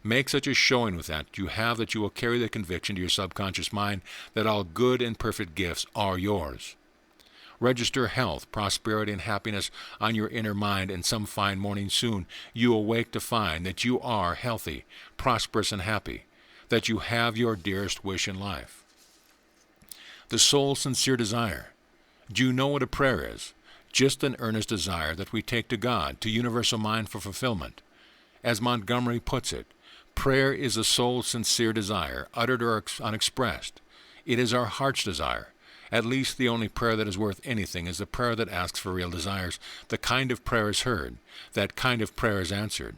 Make such a showing with that you have that you will carry the conviction to your subconscious mind that all good and perfect gifts are yours. Register health, prosperity, and happiness on your inner mind, and some fine morning soon you awake to find that you are healthy, prosperous, and happy, that you have your dearest wish in life. The soul's sincere desire. Do you know what a prayer is? Just an earnest desire that we take to God, to universal mind for fulfillment. As Montgomery puts it, prayer is the soul's sincere desire, uttered or unexpressed. It is our heart's desire. At least the only prayer that is worth anything is the prayer that asks for real desires. The kind of prayer is heard. That kind of prayer is answered.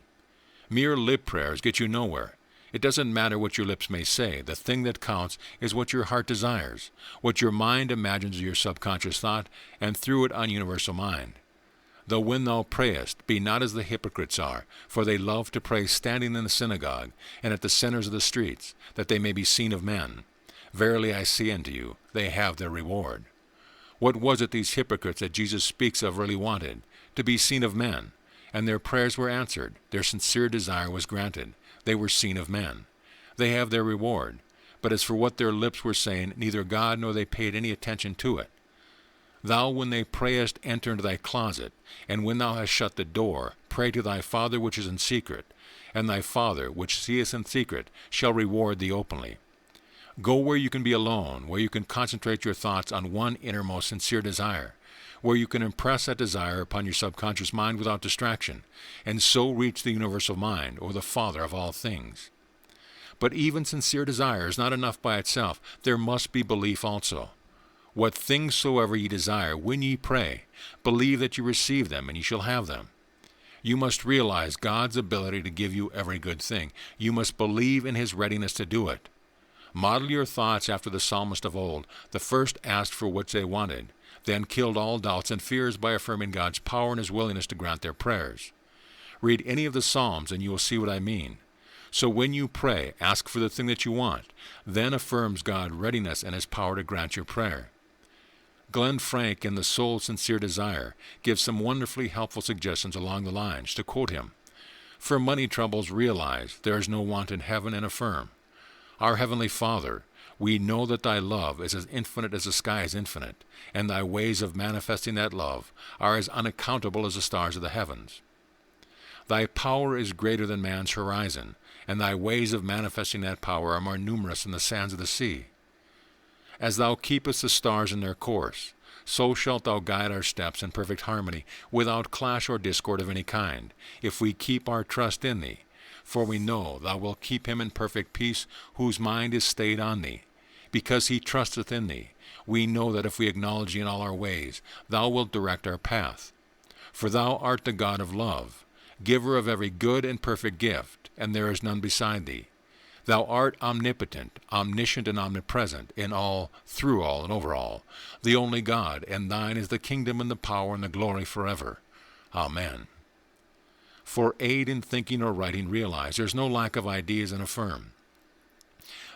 Mere lip prayers get you nowhere. It doesn't matter what your lips may say. The thing that counts is what your heart desires, what your mind imagines of your subconscious thought, and through it on universal mind. Though when thou prayest, be not as the hypocrites are, for they love to pray standing in the synagogue and at the centers of the streets, that they may be seen of men. Verily I say unto you, they have their reward. What was it these hypocrites that Jesus speaks of really wanted? To be seen of men. And their prayers were answered. Their sincere desire was granted. They were seen of men. They have their reward. But as for what their lips were saying, neither God nor they paid any attention to it. Thou, when they prayest, enter into thy closet, and when thou hast shut the door, pray to thy Father which is in secret, and thy Father which seeth in secret shall reward thee openly. Go where you can be alone, where you can concentrate your thoughts on one innermost sincere desire, where you can impress that desire upon your subconscious mind without distraction, and so reach the universal mind, or the Father of all things. But even sincere desire is not enough by itself. There must be belief also. What things soever ye desire, when ye pray, believe that you receive them, and ye shall have them. You must realize God's ability to give you every good thing. You must believe in his readiness to do it. Model your thoughts after the psalmist of old. The first asked for what they wanted, then killed all doubts and fears by affirming God's power and his willingness to grant their prayers. Read any of the Psalms and you will see what I mean. So when you pray, ask for the thing that you want, then affirms God's readiness and his power to grant your prayer. Glenn Frank, in The Soul's Sincere Desire, gives some wonderfully helpful suggestions along the lines. To quote him, For money troubles realize there is no want in heaven, and affirm, Our Heavenly Father, we know that thy love is as infinite as the sky is infinite, and thy ways of manifesting that love are as unaccountable as the stars of the heavens. Thy power is greater than man's horizon, and thy ways of manifesting that power are more numerous than the sands of the sea. As thou keepest the stars in their course, so shalt thou guide our steps in perfect harmony, without clash or discord of any kind, if we keep our trust in thee. For we know thou wilt keep him in perfect peace, whose mind is stayed on thee. Because he trusteth in thee, we know that if we acknowledge thee in all our ways, thou wilt direct our path. For thou art the God of love, giver of every good and perfect gift, and there is none beside thee. Thou art omnipotent, omniscient, and omnipresent, in all, through all, and over all, the only God, and thine is the kingdom and the power and the glory forever. Amen. For aid in thinking or writing, realize there is no lack of ideas, and affirm,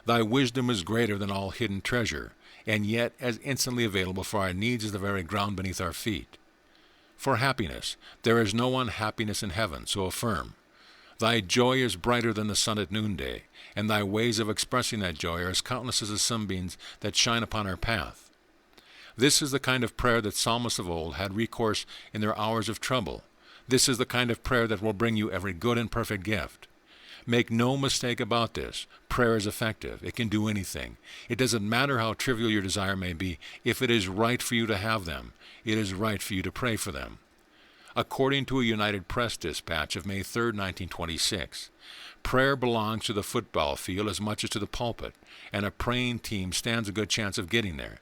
Thy wisdom is greater than all hidden treasure, and yet as instantly available for our needs as the very ground beneath our feet. For happiness, there is no unhappiness in heaven, so affirm. Thy joy is brighter than the sun at noonday, and thy ways of expressing that joy are as countless as the sunbeams that shine upon our path. This is the kind of prayer that psalmists of old had recourse in their hours of trouble. This is the kind of prayer that will bring you every good and perfect gift. Make no mistake about this. Prayer is effective. It can do anything. It doesn't matter how trivial your desire may be. If it is right for you to have them, it is right for you to pray for them. According to a United Press dispatch of May 3, 1926, prayer belongs to the football field as much as to the pulpit, and a praying team stands a good chance of getting there.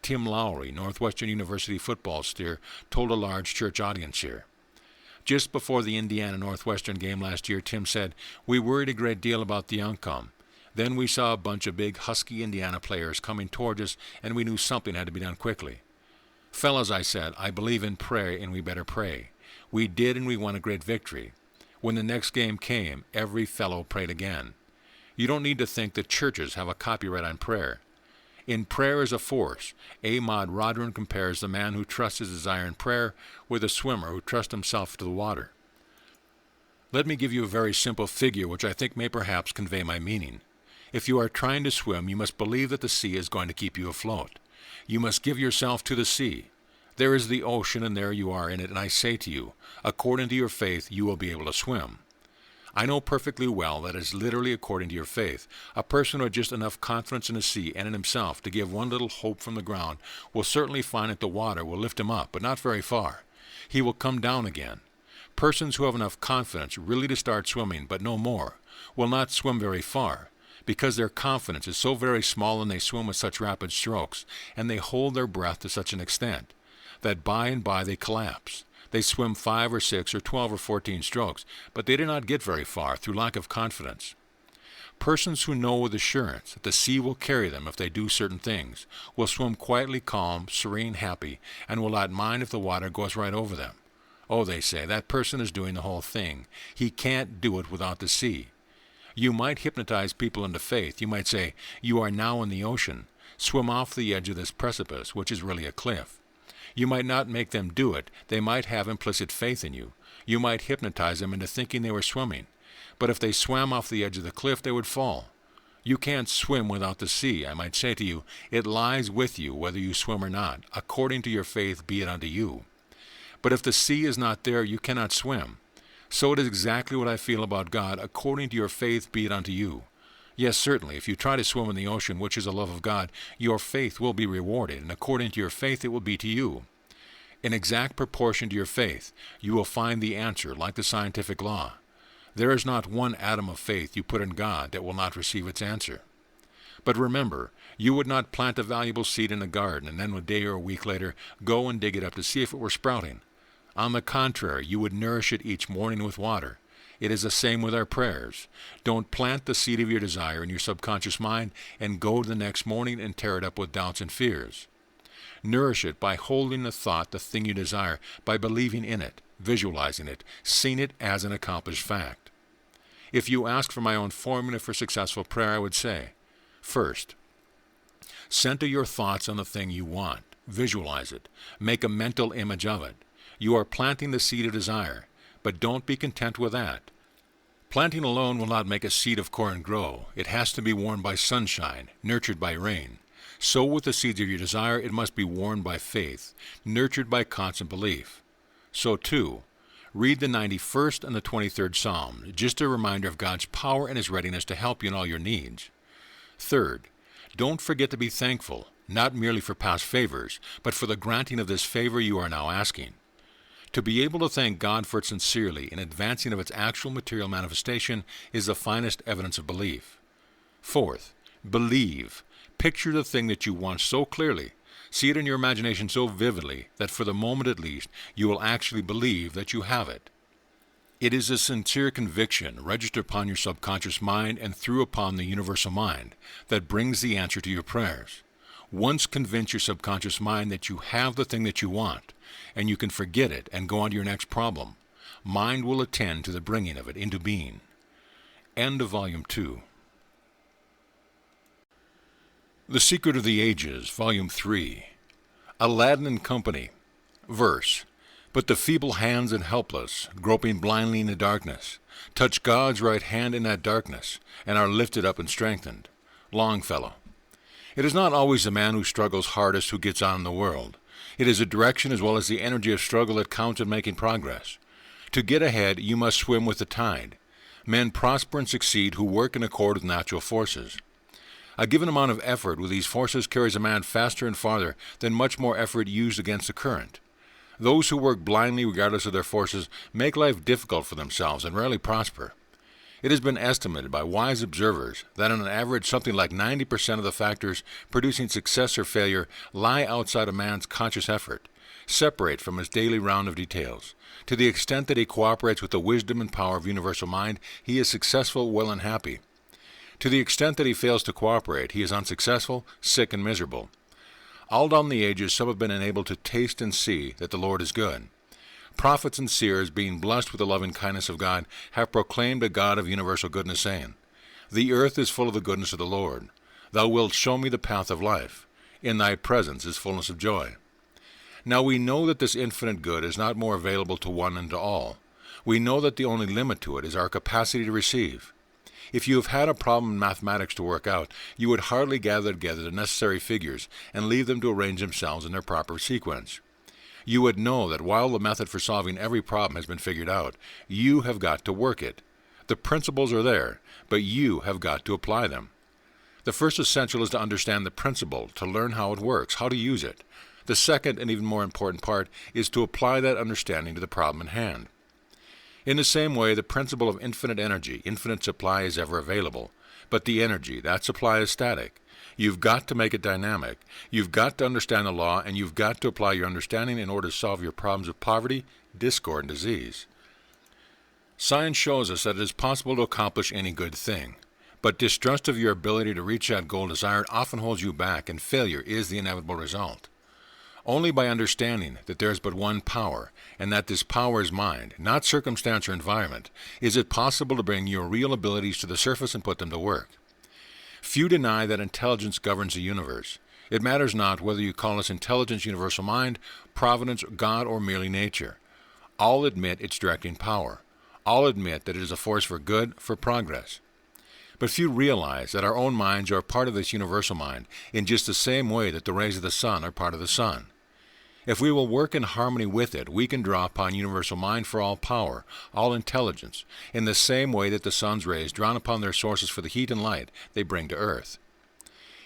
Tim Lowry, Northwestern University football steer, told a large church audience here. Just before the Indiana-Northwestern game last year, Tim said, "We worried a great deal about the outcome. Then we saw a bunch of big, husky Indiana players coming toward us, and we knew something had to be done quickly. Fellas," I said, "I believe in prayer, and we better pray. We did, and we won a great victory. When the next game came, every fellow prayed again. You don't need to think that churches have a copyright on prayer. In prayer is a force. Ahmad Rodran compares the man who trusts his desire in prayer with a swimmer who trusts himself to the water. Let me give you a very simple figure which I think may perhaps convey my meaning. If you are trying to swim, you must believe that the sea is going to keep you afloat. You must give yourself to the sea. There is the ocean, and there you are in it, and I say to you, according to your faith, you will be able to swim. I know perfectly well that it is literally according to your faith. A person who has just enough confidence in the sea and in himself to give one little hope from the ground will certainly find that the water will lift him up, but not very far. He will come down again. Persons who have enough confidence really to start swimming, but no more, will not swim very far, because their confidence is so very small and they swim with such rapid strokes, and they hold their breath to such an extent, that by and by they collapse. They swim 5 or 6 or 12 or 14 strokes, but they do not get very far through lack of confidence. Persons who know with assurance that the sea will carry them if they do certain things, will swim quietly calm, serene, happy, and will not mind if the water goes right over them. Oh, they say, that person is doing the whole thing. He can't do it without the sea. You might hypnotize people into faith. You might say, "You are now in the ocean. Swim off the edge of this precipice," which is really a cliff. You might not make them do it. They might have implicit faith in you. You might hypnotize them into thinking they were swimming. But if they swam off the edge of the cliff, they would fall. You can't swim without the sea. I might say to you, it lies with you whether you swim or not. According to your faith be it unto you. But if the sea is not there, you cannot swim. So it is exactly what I feel about God. According to your faith be it unto you. Yes, certainly, if you try to swim in the ocean, which is the love of God, your faith will be rewarded, and according to your faith it will be to you. In exact proportion to your faith, you will find the answer, like the scientific law. There is not one atom of faith you put in God that will not receive its answer. But remember, you would not plant a valuable seed in a garden, and then a day or a week later go and dig it up to see if it were sprouting. On the contrary, you would nourish it each morning with water. It is the same with our prayers. Don't plant the seed of your desire in your subconscious mind and go the next morning and tear it up with doubts and fears. Nourish it by holding the thought, the thing you desire, by believing in it, visualizing it, seeing it as an accomplished fact. If you ask for my own formula for successful prayer, I would say, first, center your thoughts on the thing you want. Visualize it. Make a mental image of it. You are planting the seed of desire. But don't be content with that. Planting alone will not make a seed of corn grow. It has to be warmed by sunshine, nurtured by rain. So with the seeds of your desire, it must be warmed by faith, nurtured by constant belief. So too, read the 91st and the 23rd Psalm, just a reminder of God's power and His readiness to help you in all your needs. Third, don't forget to be thankful, not merely for past favors, but for the granting of this favor you are now asking. To be able to thank God for it sincerely in advancing of its actual material manifestation is the finest evidence of belief. Fourth, believe. Picture the thing that you want so clearly. See it in your imagination so vividly that for the moment at least you will actually believe that you have it. It is a sincere conviction registered upon your subconscious mind and through upon the universal mind that brings the answer to your prayers. Once convince your subconscious mind that you have the thing that you want, and you can forget it and go on to your next problem. Mind will attend to the bringing of it into being. End of Volume 2. The Secret of the Ages, Volume 3. Aladdin and Company. Verse. But the feeble hands and helpless, groping blindly in the darkness, touch God's right hand in that darkness, and are lifted up and strengthened. Longfellow. It is not always the man who struggles hardest who gets on in the world. It is the direction as well as the energy of struggle that counts in making progress. To get ahead, you must swim with the tide. Men prosper and succeed who work in accord with natural forces. A given amount of effort with these forces carries a man faster and farther than much more effort used against the current. Those who work blindly regardless of their forces make life difficult for themselves and rarely prosper. It has been estimated by wise observers that on an average something like 90% of the factors producing success or failure lie outside a man's conscious effort, separate from his daily round of details. To the extent that he cooperates with the wisdom and power of universal mind, he is successful, well, and happy. To the extent that he fails to cooperate, he is unsuccessful, sick, and miserable. All down the ages some have been enabled to taste and see that the Lord is good. Prophets and seers, being blessed with the loving kindness of God, have proclaimed a God of universal goodness, saying, The earth is full of the goodness of the Lord. Thou wilt show me the path of life. In thy presence is fullness of joy. Now we know that this infinite good is not more available to one than to all. We know that the only limit to it is our capacity to receive. If you have had a problem in mathematics to work out, you would hardly gather together the necessary figures and leave them to arrange themselves in their proper sequence. You would know that while the method for solving every problem has been figured out, you have got to work it. The principles are there, but you have got to apply them. The first essential is to understand the principle, to learn how it works, how to use it. The second and even more important part is to apply that understanding to the problem in hand. In the same way, the principle of infinite energy, infinite supply is ever available. But the energy, that supply is static. You've got to make it dynamic. You've got to understand the law, and you've got to apply your understanding in order to solve your problems of poverty, discord, and disease. Science shows us that it is possible to accomplish any good thing. But distrust of your ability to reach that goal desired often holds you back, and failure is the inevitable result. Only by understanding that there is but one power, and that this power is mind, not circumstance or environment, is it possible to bring your real abilities to the surface and put them to work. Few deny that intelligence governs the universe. It matters not whether you call us intelligence, universal mind, providence, God, or merely nature. All admit its directing power. All admit that it is a force for good, for progress. But few realize that our own minds are part of this universal mind in just the same way that the rays of the sun are part of the sun. If we will work in harmony with it, we can draw upon universal mind for all power, all intelligence, in the same way that the sun's rays drawn upon their sources for the heat and light they bring to earth.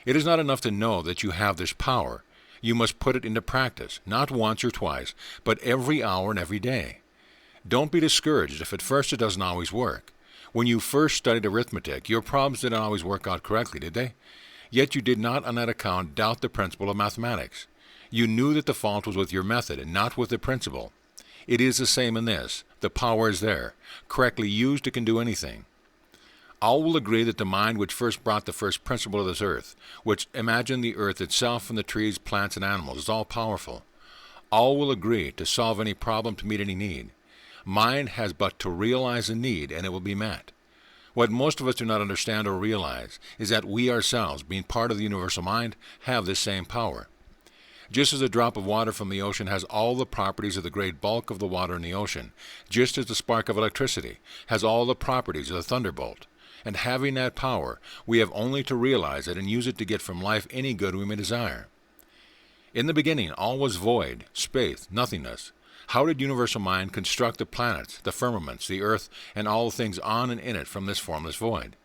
It is not enough to know that you have this power. You must put it into practice, not once or twice, but every hour and every day. Don't be discouraged if at first it doesn't always work. When you first studied arithmetic, your problems didn't always work out correctly, did they? Yet you did not on that account doubt the principle of mathematics. You knew that the fault was with your method and not with the principle. It is the same in this. The power is there. Correctly used, it can do anything. All will agree that the mind which first brought the first principle of this earth, which imagined the earth itself and the trees, plants, and animals, is all powerful. All will agree to solve any problem, to meet any need. Mind has but to realize a need, and it will be met. What most of us do not understand or realize is that we ourselves, being part of the universal mind, have this same power. Just as a drop of water from the ocean has all the properties of the great bulk of the water in the ocean, just as the spark of electricity has all the properties of the thunderbolt, and having that power, we have only to realize it and use it to get from life any good we may desire. In the beginning, all was void, space, nothingness. How did universal mind construct the planets, the firmaments, the earth, and all the things on and in it from this formless void?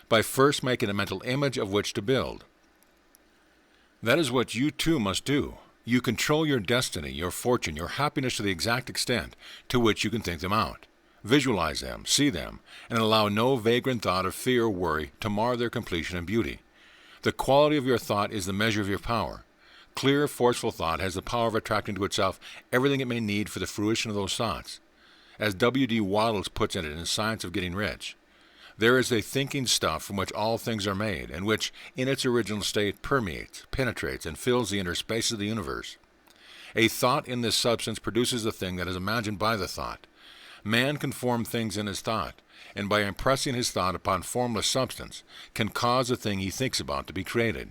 By first making a mental image of which to build. That is what you too must do. You control your destiny, your fortune, your happiness to the exact extent to which you can think them out. Visualize them, see them, and allow no vagrant thought of fear or worry to mar their completion and beauty. The quality of your thought is the measure of your power. Clear, forceful thought has the power of attracting to itself everything it may need for the fruition of those thoughts. As W.D. Waddles puts it in his Science of Getting Rich, there is a thinking stuff from which all things are made, and which, in its original state, permeates, penetrates, and fills the inner space of the universe. A thought in this substance produces the thing that is imagined by the thought. Man can form things in his thought, and by impressing his thought upon formless substance, can cause the thing he thinks about to be created.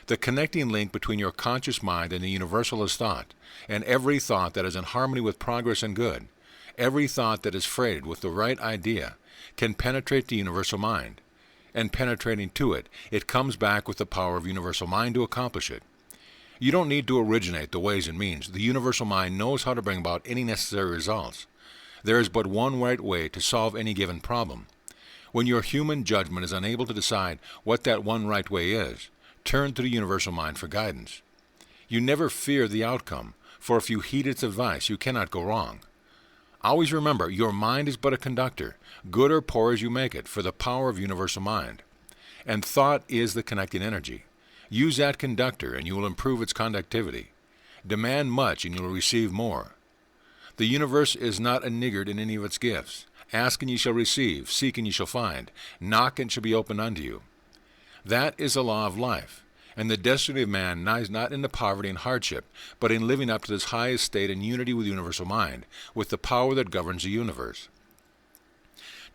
The connecting link between your conscious mind and the universal is thought, and every thought that is in harmony with progress and good, every thought that is freighted with the right idea, can penetrate the universal mind. And penetrating to it, it comes back with the power of universal mind to accomplish it. You don't need to originate the ways and means. The universal mind knows how to bring about any necessary results. There is but one right way to solve any given problem. When your human judgment is unable to decide what that one right way is, turn to the universal mind for guidance. You never fear the outcome, for if you heed its advice, you cannot go wrong. Always remember, your mind is but a conductor, good or poor as you make it, for the power of universal mind. And thought is the connecting energy. Use that conductor and you will improve its conductivity. Demand much and you will receive more. The universe is not a niggard in any of its gifts. Ask and ye shall receive, seek and ye shall find, knock and shall be opened unto you. That is the law of life, and the destiny of man lies not in the poverty and hardship, but in living up to this highest state in unity with the universal mind, with the power that governs the universe.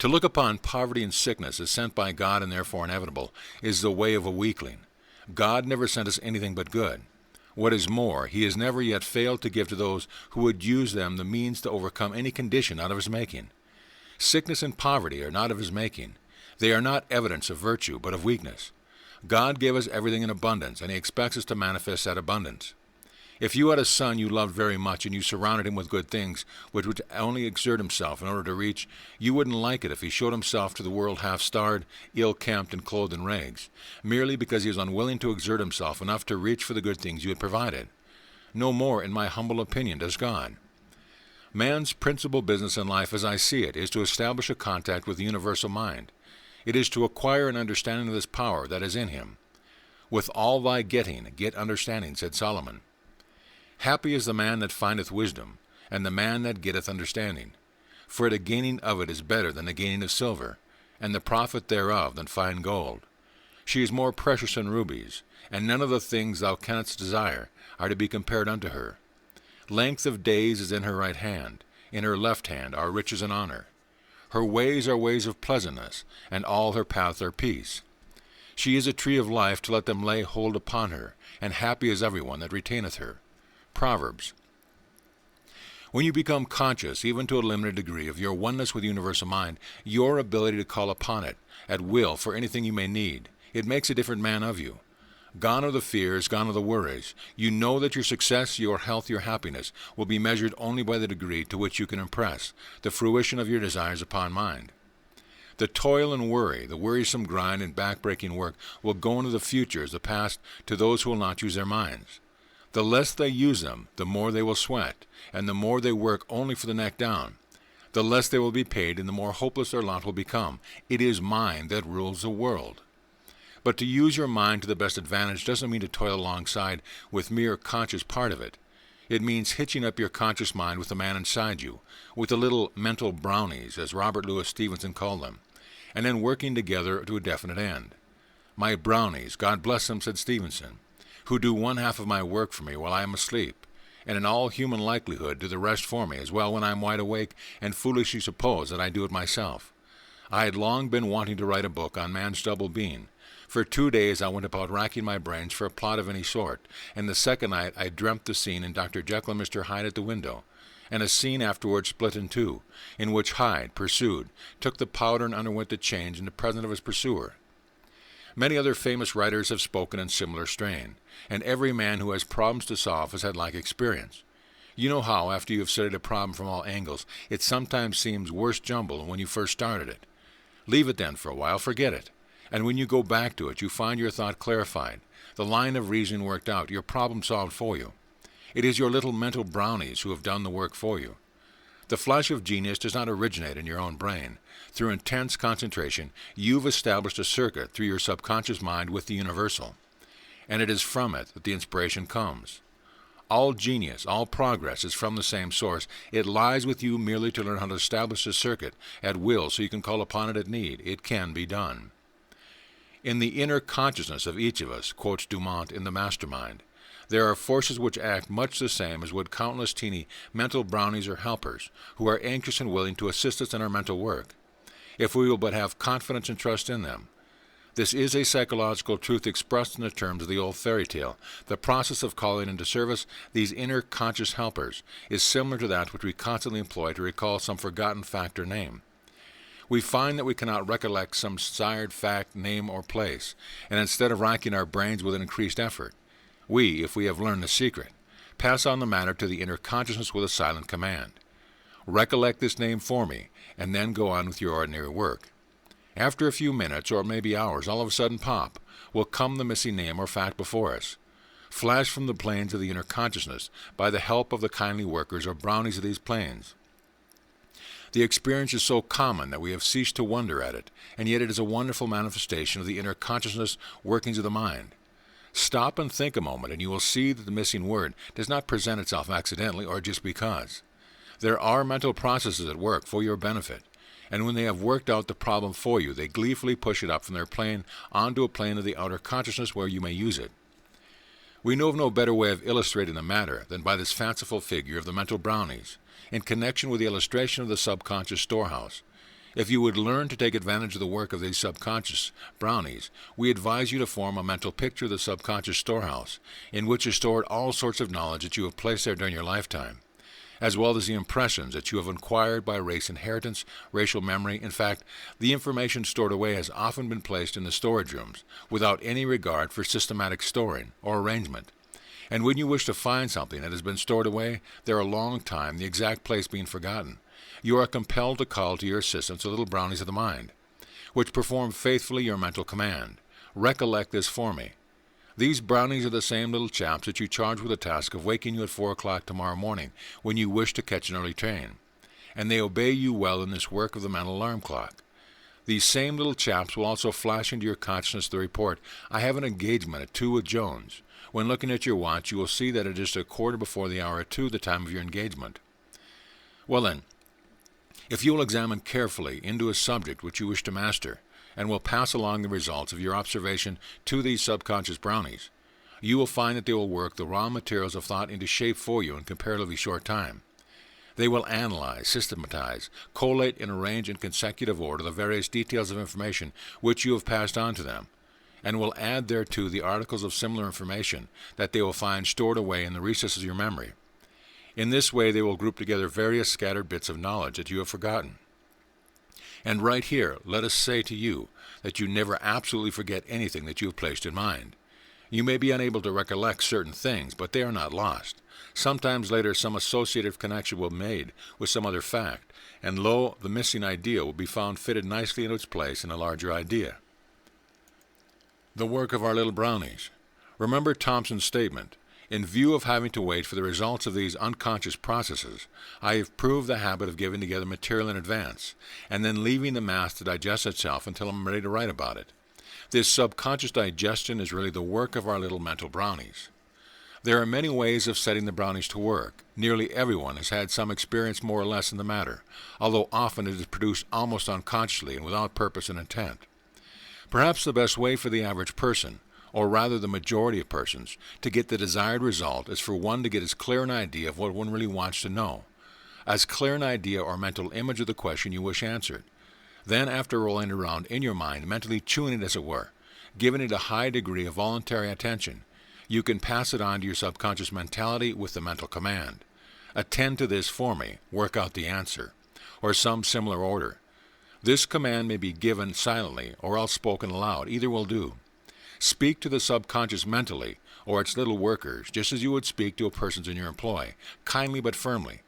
To look upon poverty and sickness as sent by God and therefore inevitable is the way of a weakling. God never sent us anything but good. What is more, he has never yet failed to give to those who would use them the means to overcome any condition out of his making. Sickness and poverty are not of his making. They are not evidence of virtue, but of weakness. God gave us everything in abundance, and he expects us to manifest that abundance. If you had a son you loved very much and you surrounded him with good things, which would only exert himself in order to reach, you wouldn't like it if he showed himself to the world half-starved, ill-kempt, and clothed in rags, merely because he was unwilling to exert himself enough to reach for the good things you had provided. No more, in my humble opinion, does God. Man's principal business in life, as I see it, is to establish a contact with the universal mind. It is to acquire an understanding of this power that is in him. With all thy getting, get understanding, said Solomon. Happy is the man that findeth wisdom, and the man that getteth understanding. For the gaining of it is better than the gaining of silver, and the profit thereof than fine gold. She is more precious than rubies, and none of the things thou canst desire are to be compared unto her. Length of days is in her right hand, in her left hand are riches and honor. Her ways are ways of pleasantness, and all her paths are peace. She is a tree of life to let them lay hold upon her, and happy is every one that retaineth her. Proverbs. When you become conscious, even to a limited degree, of your oneness with universal mind, your ability to call upon it at will for anything you may need, it makes a different man of you. Gone are the fears, gone are the worries. You know that your success, your health, your happiness will be measured only by the degree to which you can impress the fruition of your desires upon mind. The toil and worry, the wearisome grind and back-breaking work will go into the future as the past to those who will not use their minds. The less they use them, the more they will sweat, and the more they work only for the neck down. The less they will be paid, and the more hopeless their lot will become. It is mind that rules the world. But to use your mind to the best advantage doesn't mean to toil alongside with mere conscious part of it. It means hitching up your conscious mind with the man inside you, with the little mental brownies, as Robert Louis Stevenson called them, and then working together to a definite end. My brownies, God bless them, said Stevenson, who do one half of my work for me while I am asleep, and in all human likelihood do the rest for me as well when I am wide awake and foolishly suppose that I do it myself. I had long been wanting to write a book on man's double being. For 2 days I went about racking my brains for a plot of any sort, and the second night I dreamt the scene in Dr. Jekyll and Mr. Hyde at the window, and a scene afterwards split in two, in which Hyde, pursued, took the powder and underwent the change in the presence of his pursuer. Many other famous writers have spoken in similar strain, and every man who has problems to solve has had like experience. You know how, after you have studied a problem from all angles, it sometimes seems worse jumbled than when you first started it. Leave it then for a while, forget it. And when you go back to it, you find your thought clarified, the line of reasoning worked out, your problem solved for you. It is your little mental brownies who have done the work for you. The flash of genius does not originate in your own brain. Through intense concentration, you've established a circuit through your subconscious mind with the universal, and it is from it that the inspiration comes. All genius, all progress is from the same source. It lies with you merely to learn how to establish a circuit at will so you can call upon it at need. It can be done. In the inner consciousness of each of us, quotes Dumont in The Mastermind, there are forces which act much the same as would countless teeny mental brownies or helpers who are anxious and willing to assist us in our mental work, if we will but have confidence and trust in them. This is a psychological truth expressed in the terms of the old fairy tale. The process of calling into service these inner conscious helpers is similar to that which we constantly employ to recall some forgotten fact or name. We find that we cannot recollect some desired fact, name, or place, and instead of racking our brains with an increased effort, we, if we have learned the secret, pass on the matter to the inner consciousness with a silent command. Recollect this name for me, and then go on with your ordinary work. After a few minutes, or maybe hours, all of a sudden pop, will come the missing name or fact before us, flash from the planes of the inner consciousness by the help of the kindly workers or brownies of these planes. The experience is so common that we have ceased to wonder at it, and yet it is a wonderful manifestation of the inner consciousness workings of the mind. Stop and think a moment, and you will see that the missing word does not present itself accidentally or just because. There are mental processes at work for your benefit, and when they have worked out the problem for you, they gleefully push it up from their plane onto a plane of the outer consciousness where you may use it. We know of no better way of illustrating the matter than by this fanciful figure of the mental brownies, in connection with the illustration of the subconscious storehouse. If you would learn to take advantage of the work of these subconscious brownies, we advise you to form a mental picture of the subconscious storehouse, in which is stored all sorts of knowledge that you have placed there during your lifetime, as well as the impressions that you have acquired by race inheritance, racial memory. In fact, the information stored away has often been placed in the storage rooms, without any regard for systematic storing or arrangement. And when you wish to find something that has been stored away there a long time, the exact place being forgotten, you are compelled to call to your assistance the little brownies of the mind, which perform faithfully your mental command. Recollect this for me. These brownies are the same little chaps that you charge with the task of waking you at 4 o'clock tomorrow morning when you wish to catch an early train, and they obey you well in this work of the mental alarm clock. These same little chaps will also flash into your consciousness the report, "I have an engagement at 2 with Jones." When looking at your watch, you will see that it is a quarter before the hour at 2, the time of your engagement. Well then, if you will examine carefully into a subject which you wish to master, and will pass along the results of your observation to these subconscious brownies, you will find that they will work the raw materials of thought into shape for you in comparatively short time. They will analyze, systematize, collate, and arrange in consecutive order the various details of information which you have passed on to them, and will add thereto the articles of similar information that they will find stored away in the recesses of your memory. In this way they will group together various scattered bits of knowledge that you have forgotten. And right here, let us say to you that you never absolutely forget anything that you have placed in mind. You may be unable to recollect certain things, but they are not lost. Sometimes later some associative connection will be made with some other fact, and lo, the missing idea will be found fitted nicely into its place in a larger idea. The work of our little brownies. Remember Thompson's statement, "In view of having to wait for the results of these unconscious processes, I have proved the habit of giving together material in advance, and then leaving the mass to digest itself until I'm ready to write about it." This subconscious digestion is really the work of our little mental brownies. There are many ways of setting the brownies to work. Nearly everyone has had some experience more or less in the matter, although often it is produced almost unconsciously and without purpose and intent. Perhaps the best way for the average person, or rather the majority of persons, to get the desired result is for one to get as clear an idea of what one really wants to know, as clear an idea or mental image of the question you wish answered. Then, after rolling it around in your mind, mentally chewing it as it were, giving it a high degree of voluntary attention, you can pass it on to your subconscious mentality with the mental command. "Attend to this for me, work out the answer," or some similar order. This command may be given silently or else spoken aloud. Either will do. Speak to the subconscious mentally, or its little workers, just as you would speak to a person in your employ, kindly but firmly.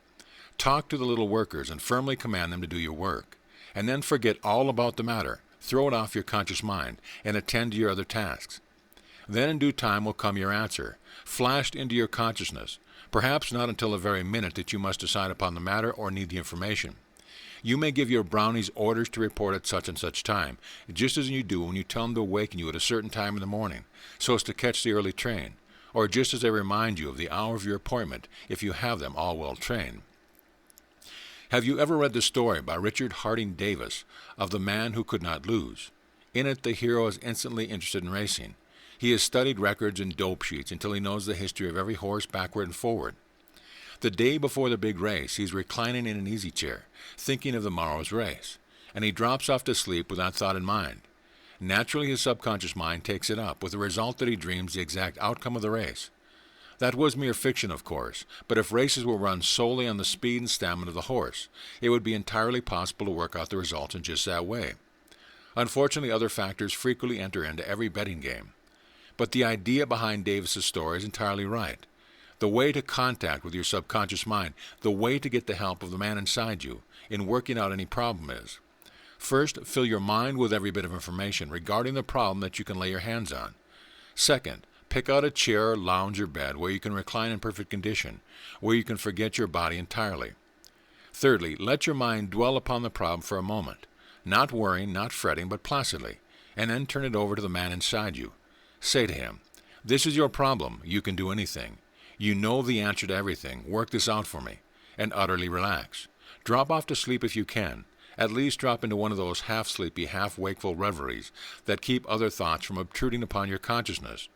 Talk to the little workers and firmly command them to do your work, and then forget all about the matter, throw it off your conscious mind, and attend to your other tasks. Then in due time will come your answer, flashed into your consciousness, perhaps not until the very minute that you must decide upon the matter or need the information. You may give your brownies orders to report at such and such time, just as you do when you tell them to awaken you at a certain time in the morning, so as to catch the early train, or just as they remind you of the hour of your appointment, if you have them all well trained. Have you ever read the story by Richard Harding Davis of The Man Who Could Not Lose? In it, the hero is instantly interested in racing. He has studied records and dope sheets until he knows the history of every horse backward and forward. The day before the big race, he's reclining in an easy chair, thinking of the morrow's race, and he drops off to sleep with that thought in mind. Naturally, his subconscious mind takes it up, with the result that he dreams the exact outcome of the race. That was mere fiction, of course, but if races were run solely on the speed and stamina of the horse, it would be entirely possible to work out the results in just that way. Unfortunately, other factors frequently enter into every betting game. But the idea behind Davis's story is entirely right. The way to contact with your subconscious mind, the way to get the help of the man inside you in working out any problem is, first, fill your mind with every bit of information regarding the problem that you can lay your hands on. Second, pick out a chair, lounge, or bed where you can recline in perfect condition, where you can forget your body entirely. Thirdly, let your mind dwell upon the problem for a moment, not worrying, not fretting, but placidly, and then turn it over to the man inside you. Say to him, "This is your problem. You can do anything. You know the answer to everything. Work this out for me," and utterly relax. Drop off to sleep if you can. At least drop into one of those half-sleepy, half-wakeful reveries that keep other thoughts from obtruding upon your consciousness.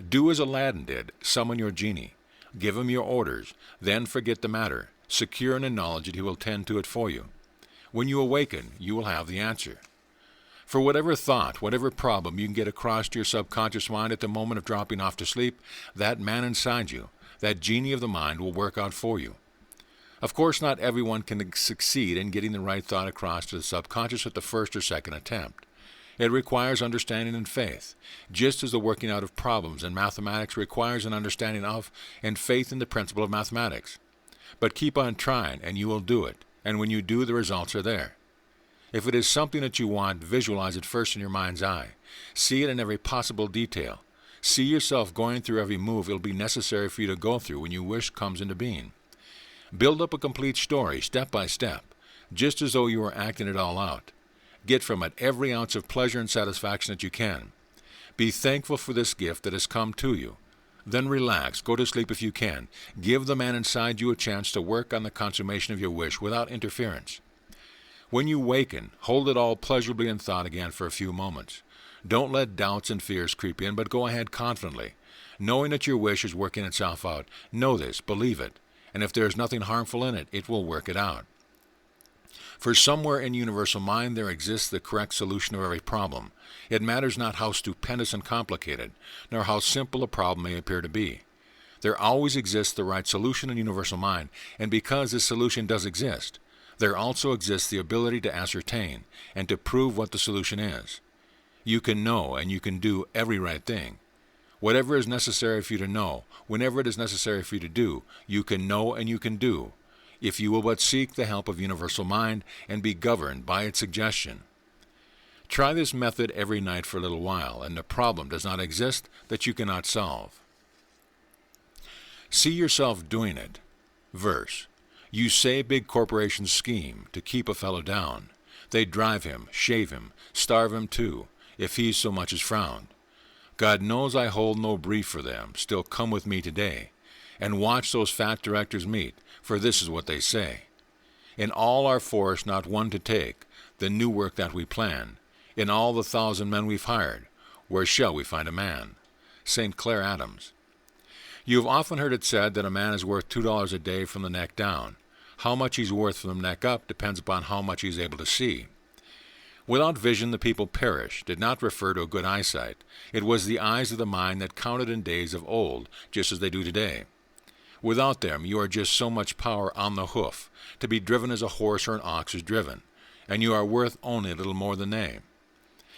Do as Aladdin did. Summon your genie. Give him your orders. Then forget the matter, secure in the knowledge that he will tend to it for you. When you awaken, you will have the answer. For whatever thought, whatever problem you can get across to your subconscious mind at the moment of dropping off to sleep, that man inside you, that genie of the mind, will work out for you. Of course, not everyone can succeed in getting the right thought across to the subconscious at the first or second attempt. It requires understanding and faith, just as the working out of problems in mathematics requires an understanding of and faith in the principle of mathematics. But keep on trying, and you will do it, and when you do, the results are there. If it is something that you want, visualize it first in your mind's eye. See it in every possible detail. See yourself going through every move it will be necessary for you to go through when your wish comes into being. Build up a complete story, step by step, just as though you were acting it all out. Get from it every ounce of pleasure and satisfaction that you can. Be thankful for this gift that has come to you. Then relax, go to sleep if you can. Give the man inside you a chance to work on the consummation of your wish without interference. When you waken, hold it all pleasurably in thought again for a few moments. Don't let doubts and fears creep in, but go ahead confidently. Knowing that your wish is working itself out, know this, believe it, and if there is nothing harmful in it, it will work it out. For somewhere in universal mind there exists the correct solution of every problem. It matters not how stupendous and complicated, nor how simple a problem may appear to be. There always exists the right solution in universal mind, and because this solution does exist, there also exists the ability to ascertain and to prove what the solution is. You can know and you can do every right thing. Whatever is necessary for you to know, whenever it is necessary for you to do, you can know and you can do, if you will but seek the help of universal mind and be governed by its suggestion. Try this method every night for a little while, and the problem does not exist that you cannot solve. See yourself doing it. Verse: you say big corporations scheme to keep a fellow down. They drive him, shave him, starve him too, if he so much as frowned. God knows I hold no brief for them, still come with me today, and watch those fat directors meet, for this is what they say. In all our force not one to take the new work that we plan. In all the 1,000 men we've hired, where shall we find a man? St. Clair Adams. You have often heard it said that a man is worth $2 a day from the neck down. How much he's worth from the neck up depends upon how much he's able to see. Without vision the people perish did not refer to a good eyesight. It was the eyes of the mind that counted in days of old, just as they do today. Without them you are just so much power on the hoof, to be driven as a horse or an ox is driven, and you are worth only a little more than they.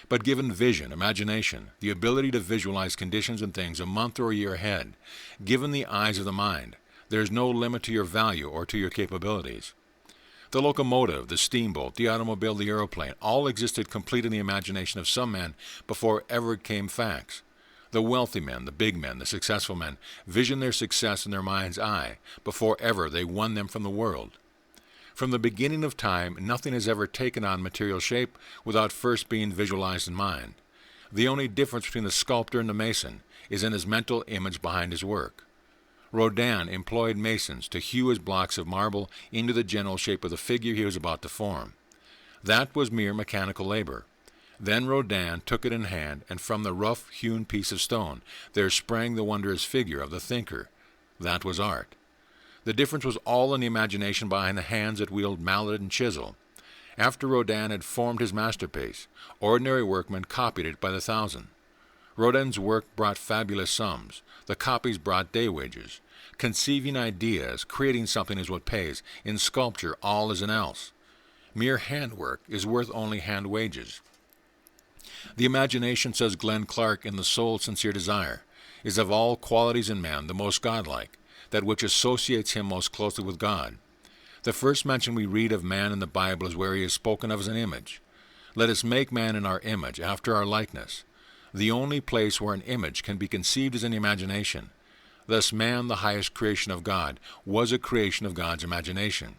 But given vision, imagination, the ability to visualize conditions and things a month or a year ahead, given the eyes of the mind, there is no limit to your value or to your capabilities. The locomotive, the steamboat, the automobile, the aeroplane, all existed complete in the imagination of some men before ever came facts. The wealthy men, the big men, the successful men, visioned their success in their mind's eye before ever they won them from the world. From the beginning of time, nothing has ever taken on material shape without first being visualized in mind. The only difference between the sculptor and the mason is in his mental image behind his work. Rodin employed masons to hew his blocks of marble into the general shape of the figure he was about to form. That was mere mechanical labor. Then Rodin took it in hand, and from the rough-hewn piece of stone there sprang the wondrous figure of the thinker. That was art. The difference was all in the imagination behind the hands that wielded mallet and chisel. After Rodin had formed his masterpiece, ordinary workmen copied it by the thousand. Rodin's work brought fabulous sums. The copies brought day wages. Conceiving ideas, creating something is what pays. In sculpture, all is an else. Mere handwork is worth only hand wages. The imagination, says Glenn Clark in The Soul's Sincere Desire, is of all qualities in man the most godlike, that which associates him most closely with God. The first mention we read of man in the Bible is where he is spoken of as an image. Let us make man in our image, after our likeness. The only place where an image can be conceived is in the imagination. Thus man, the highest creation of God, was a creation of God's imagination.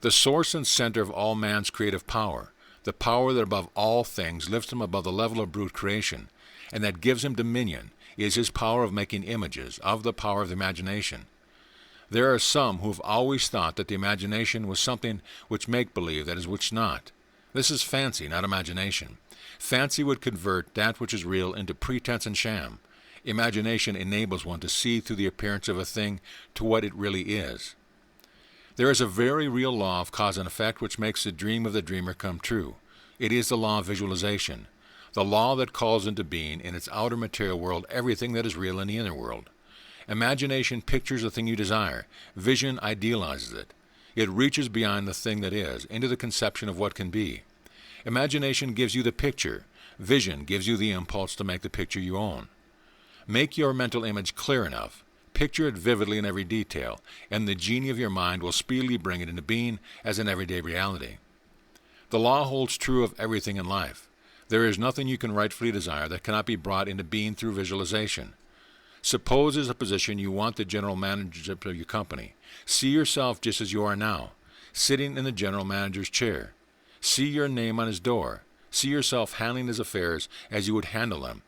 The source and center of all man's creative power, the power that above all things lifts him above the level of brute creation, and that gives him dominion, is his power of making images, of the power of the imagination. There are some who have always thought that the imagination was something which make-believe, that is, which not. This is fancy, not imagination. Fancy would convert that which is real into pretense and sham. Imagination enables one to see through the appearance of a thing to what it really is. There is a very real law of cause and effect which makes the dream of the dreamer come true. It is the law of visualization, the law that calls into being in its outer material world everything that is real in the inner world. Imagination pictures the thing you desire. Vision idealizes it. It reaches beyond the thing that is, into the conception of what can be. Imagination gives you the picture. Vision gives you the impulse to make the picture you own. Make your mental image clear enough. Picture it vividly in every detail, and the genie of your mind will speedily bring it into being as an everyday reality. The law holds true of everything in life. There is nothing you can rightfully desire that cannot be brought into being through visualization. Suppose as a position you want the general managership of your company. See yourself just as you are now, sitting in the general manager's chair. See your name on his door. See yourself handling his affairs as you would handle them.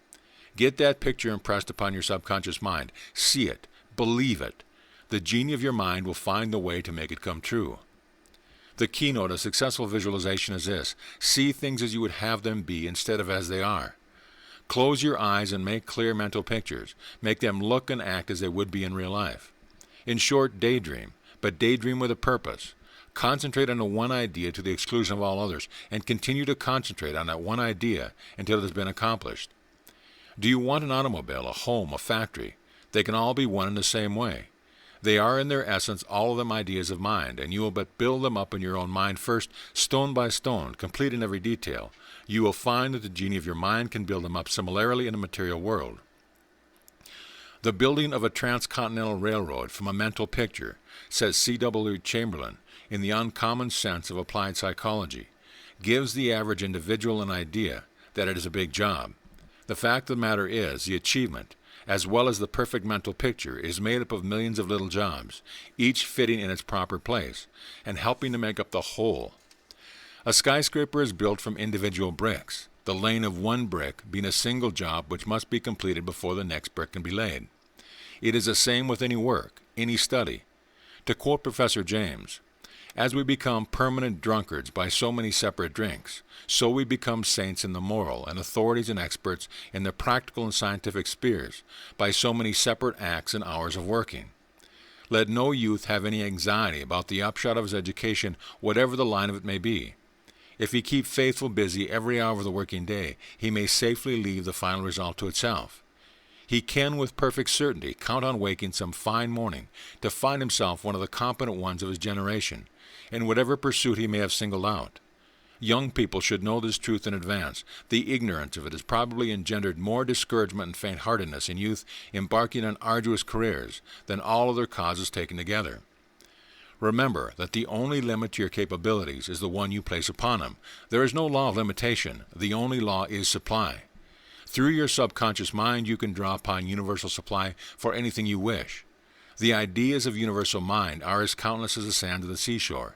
Get that picture impressed upon your subconscious mind. See it. Believe it. The genie of your mind will find the way to make it come true. The keynote of successful visualization is this: see things as you would have them be instead of as they are. Close your eyes and make clear mental pictures. Make them look and act as they would be in real life. In short, daydream, but daydream with a purpose. Concentrate on the one idea to the exclusion of all others, and continue to concentrate on that one idea until it has been accomplished. Do you want an automobile, a home, a factory? They can all be one in the same way. They are in their essence all of them ideas of mind, and you will but build them up in your own mind first, stone by stone, complete in every detail. You will find that the genie of your mind can build them up similarly in the material world. The building of a transcontinental railroad from a mental picture, says C.W. Chamberlain, in The Uncommon Sense of Applied Psychology, gives the average individual an idea that it is a big job. The fact of the matter is, the achievement, as well as the perfect mental picture, is made up of millions of little jobs, each fitting in its proper place, and helping to make up the whole. A skyscraper is built from individual bricks, the laying of one brick being a single job which must be completed before the next brick can be laid. It is the same with any work, any study. To quote Professor James, as we become permanent drunkards by so many separate drinks, so we become saints in the moral, and authorities and experts in the practical and scientific spheres by so many separate acts and hours of working. Let no youth have any anxiety about the upshot of his education, whatever the line of it may be. If he keep faithful busy every hour of the working day, he may safely leave the final result to itself. He can with perfect certainty count on waking some fine morning to find himself one of the competent ones of his generation, in whatever pursuit he may have singled out. Young people should know this truth in advance. The ignorance of it has probably engendered more discouragement and faint-heartedness in youth embarking on arduous careers than all other causes taken together. Remember that the only limit to your capabilities is the one you place upon them. There is no law of limitation. The only law is supply. Through your subconscious mind, you can draw upon universal supply for anything you wish. The ideas of universal mind are as countless as the sand of the seashore.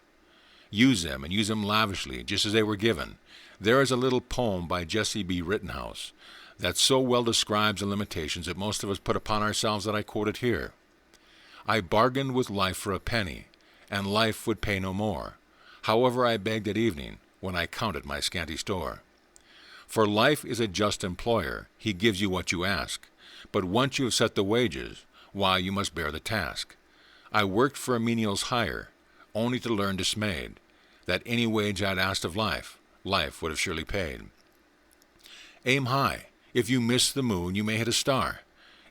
Use them, and use them lavishly, just as they were given. There is a little poem by Jesse B. Rittenhouse that so well describes the limitations that most of us put upon ourselves that I quote it here. I bargained with life for a penny, and life would pay no more. However, I begged at evening, when I counted my scanty store. For life is a just employer, he gives you what you ask. But once you have set the wages, why, you must bear the task. I worked for a menial's hire, only to learn dismayed that any wage I'd asked of life, life would have surely paid. Aim high. If you miss the moon, you may hit a star.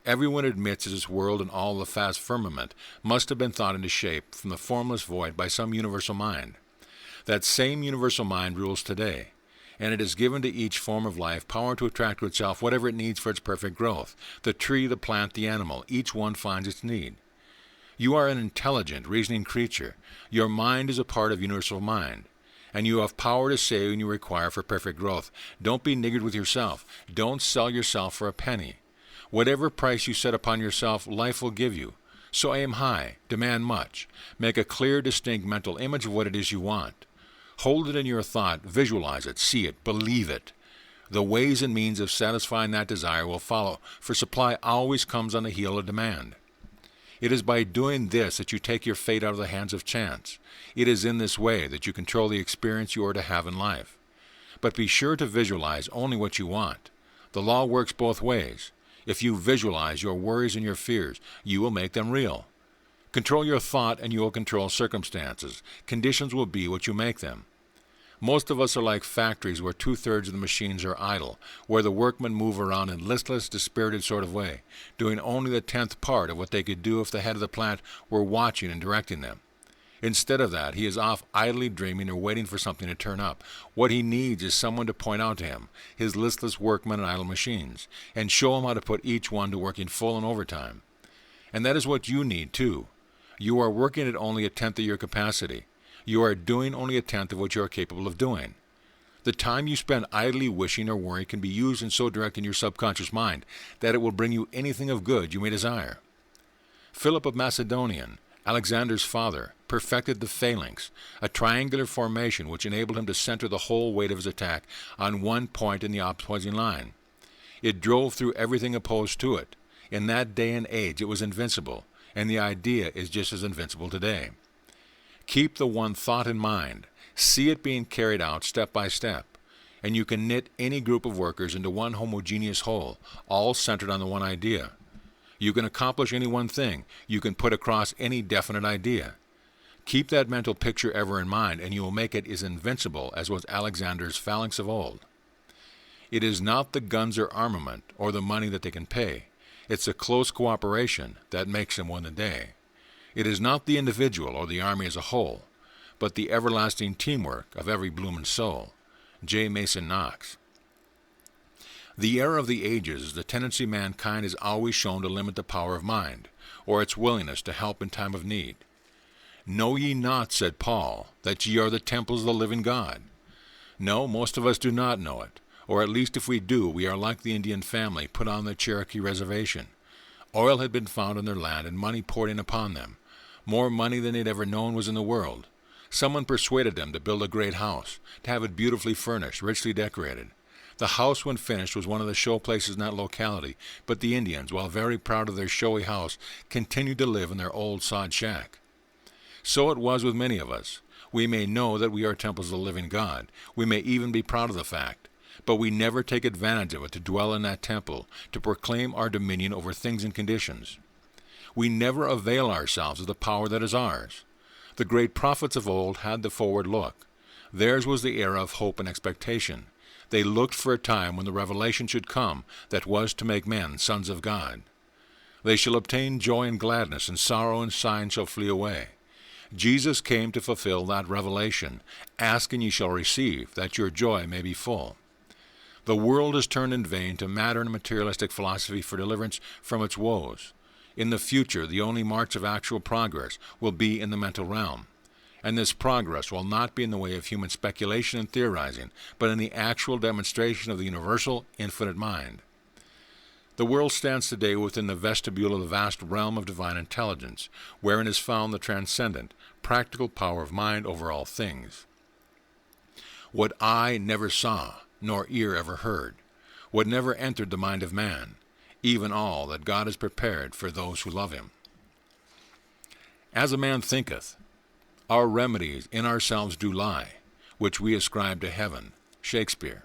Everyone admits that this world and all the vast firmament must have been thought into shape from the formless void by some universal mind. That same universal mind rules today, and it has given to each form of life power to attract to itself whatever it needs for its perfect growth. The tree, the plant, the animal, each one finds its need. You are an intelligent, reasoning creature. Your mind is a part of universal mind, and you have power to say when you require for perfect growth. Don't be niggard with yourself. Don't sell yourself for a penny. Whatever price you set upon yourself, life will give you. So aim high, demand much. Make a clear, distinct mental image of what it is you want. Hold it in your thought, visualize it, see it, believe it. The ways and means of satisfying that desire will follow, for supply always comes on the heel of demand. It is by doing this that you take your fate out of the hands of chance. It is in this way that you control the experience you are to have in life. But be sure to visualize only what you want. The law works both ways. If you visualize your worries and your fears, you will make them real. Control your thought and you will control circumstances. Conditions will be what you make them. Most of us are like factories where 2/3 of the machines are idle, where the workmen move around in listless, dispirited sort of way, doing only the 10th part of what they could do if the head of the plant were watching and directing them. Instead of that, he is off idly dreaming or waiting for something to turn up. What he needs is someone to point out to him his listless workmen and idle machines, and show him how to put each one to working full and overtime. And that is what you need, too. You are working at only 1/10 of your capacity. You are doing only 1/10 of what you are capable of doing. The time you spend idly wishing or worrying can be used in so directing your subconscious mind that it will bring you anything of good you may desire. Philip of Macedonian, Alexander's father, perfected the phalanx, a triangular formation which enabled him to center the whole weight of his attack on one point in the opposing line. It drove through everything opposed to it. In that day and age it was invincible, and the idea is just as invincible today. Keep the one thought in mind. See it being carried out step by step, and you can knit any group of workers into one homogeneous whole, all centered on the one idea. You can accomplish any one thing. You can put across any definite idea. Keep that mental picture ever in mind, and you will make it as invincible as was Alexander's phalanx of old. It is not the guns or armament or the money that they can pay. It's the close cooperation that makes them win the day. It is not the individual or the army as a whole, but the everlasting teamwork of every bloomin' soul. J. Mason Knox. The error of the ages is the tendency mankind has always shown to limit the power of mind, or its willingness to help in time of need. Know ye not, said Paul, that ye are the temples of the living God? No, most of us do not know it, or at least if we do, we are like the Indian family put on the Cherokee reservation. Oil had been found in their land and money poured in upon them. More money than they'd ever known was in the world. Someone persuaded them to build a great house, to have it beautifully furnished, richly decorated. The house, when finished, was one of the show places in that locality, but the Indians, while very proud of their showy house, continued to live in their old sod shack. So it was with many of us. We may know that we are temples of the living God. We may even be proud of the fact. But we never take advantage of it to dwell in that temple, to proclaim our dominion over things and conditions. We never avail ourselves of the power that is ours. The great prophets of old had the forward look. Theirs was the era of hope and expectation. They looked for a time when the revelation should come that was to make men sons of God. They shall obtain joy and gladness, and sorrow and sighing shall flee away. Jesus came to fulfill that revelation. Ask and ye shall receive, that your joy may be full. The world has turned in vain to matter and materialistic philosophy for deliverance from its woes. In the future, the only march of actual progress will be in the mental realm. And this progress will not be in the way of human speculation and theorizing, but in the actual demonstration of the universal, infinite mind. The world stands today within the vestibule of the vast realm of divine intelligence, wherein is found the transcendent, practical power of mind over all things. What eye never saw, nor ear ever heard, what never entered the mind of man, even all that God has prepared for those who love him. As a man thinketh, our remedies in ourselves do lie, which we ascribe to heaven. Shakespeare.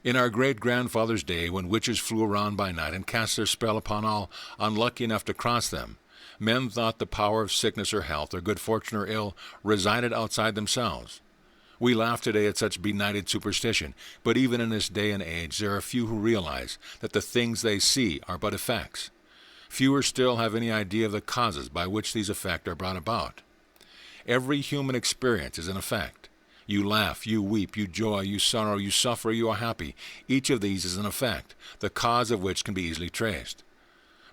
In our great-grandfather's day, when witches flew around by night and cast their spell upon all unlucky enough to cross them, Men thought the power of sickness or health, or good fortune or ill, resided outside themselves. We laugh today at such benighted superstition, but even in this day and age there are few who realize that the things they see are but effects. Fewer still have any idea of the causes by which these effects are brought about. Every human experience is an effect. You laugh, you weep, you joy, you sorrow, you suffer, you are happy. Each of these is an effect, the cause of which can be easily traced.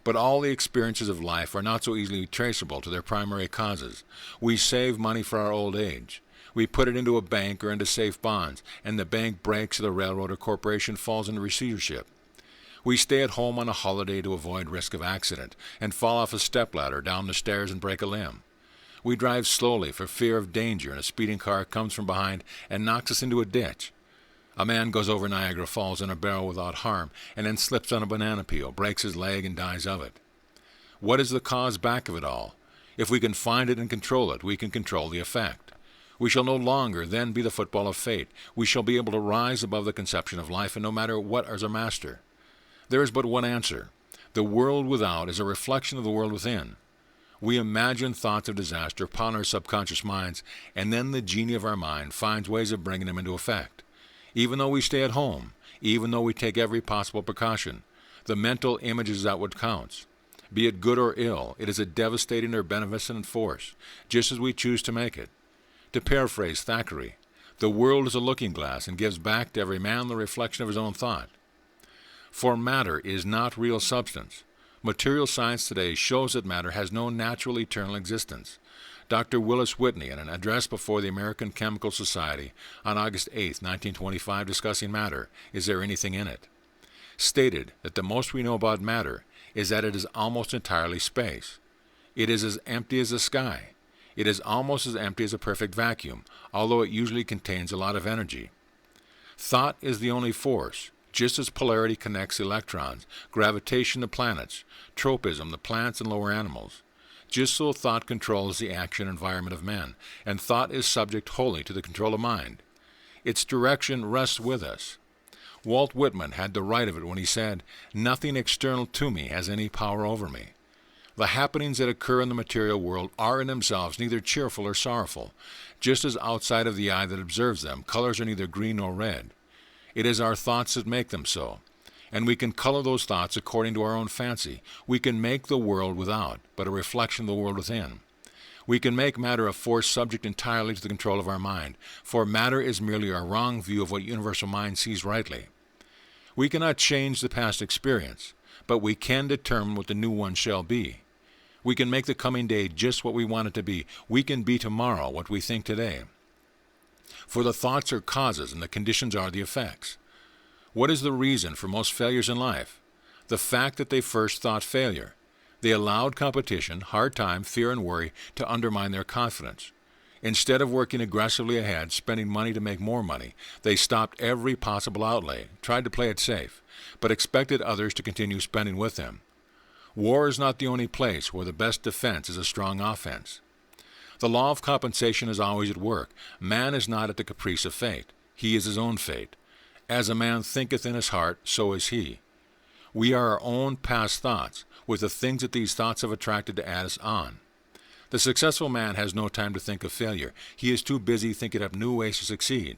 But all the experiences of life are not so easily traceable to their primary causes. We save money for our old age. We put it into a bank or into safe bonds, and the bank breaks or the railroad or corporation falls into receivership. We stay at home on a holiday to avoid risk of accident, and fall off a stepladder down the stairs and break a limb. We drive slowly for fear of danger, and a speeding car comes from behind and knocks us into a ditch. A man goes over Niagara Falls in a barrel without harm, and then slips on a banana peel, breaks his leg, and dies of it. What is the cause back of it all? If we can find it and control it, we can control the effect. We shall no longer then be the football of fate. We shall be able to rise above the conception of life, and no matter what is our master. There is but one answer. The world without is a reflection of the world within. We imagine thoughts of disaster upon our subconscious minds, and then the genie of our mind finds ways of bringing them into effect. Even though we stay at home, even though we take every possible precaution, the mental image is that what counts. Be it good or ill, it is a devastating or beneficent force, just as we choose to make it. To paraphrase Thackeray, the world is a looking glass and gives back to every man the reflection of his own thought. For matter is not real substance. Material science today shows that matter has no natural eternal existence. Dr. Willis Whitney, in an address before the American Chemical Society on August 8, 1925, discussing matter, Is There Anything in It?, stated that the most we know about matter is that it is almost entirely space. It is as empty as the sky. It is almost as empty as a perfect vacuum, although it usually contains a lot of energy. Thought is the only force. Just as polarity connects electrons, gravitation the planets, tropism the plants and lower animals, just so thought controls the action and environment of men, and thought is subject wholly to the control of mind. Its direction rests with us. Walt Whitman had the right of it when he said, "Nothing external to me has any power over me." The happenings that occur in the material world are in themselves neither cheerful or sorrowful, just as outside of the eye that observes them, colors are neither green nor red. It is our thoughts that make them so, and we can color those thoughts according to our own fancy. We can make the world without, but a reflection of the world within. We can make matter a force subject entirely to the control of our mind, for matter is merely our wrong view of what universal mind sees rightly. We cannot change the past experience, but we can determine what the new one shall be. We can make the coming day just what we want it to be. We can be tomorrow what we think today. For the thoughts are causes and the conditions are the effects. What is the reason for most failures in life? The fact that they first thought failure. They allowed competition, hard time, fear, and worry to undermine their confidence. Instead of working aggressively ahead, spending money to make more money, they stopped every possible outlay, tried to play it safe, but expected others to continue spending with them. War is not the only place where the best defense is a strong offense. The law of compensation is always at work. Man is not at the caprice of fate. He is his own fate. As a man thinketh in his heart, so is he. We are our own past thoughts, with the things that these thoughts have attracted to add us on. The successful man has no time to think of failure. He is too busy thinking up new ways to succeed.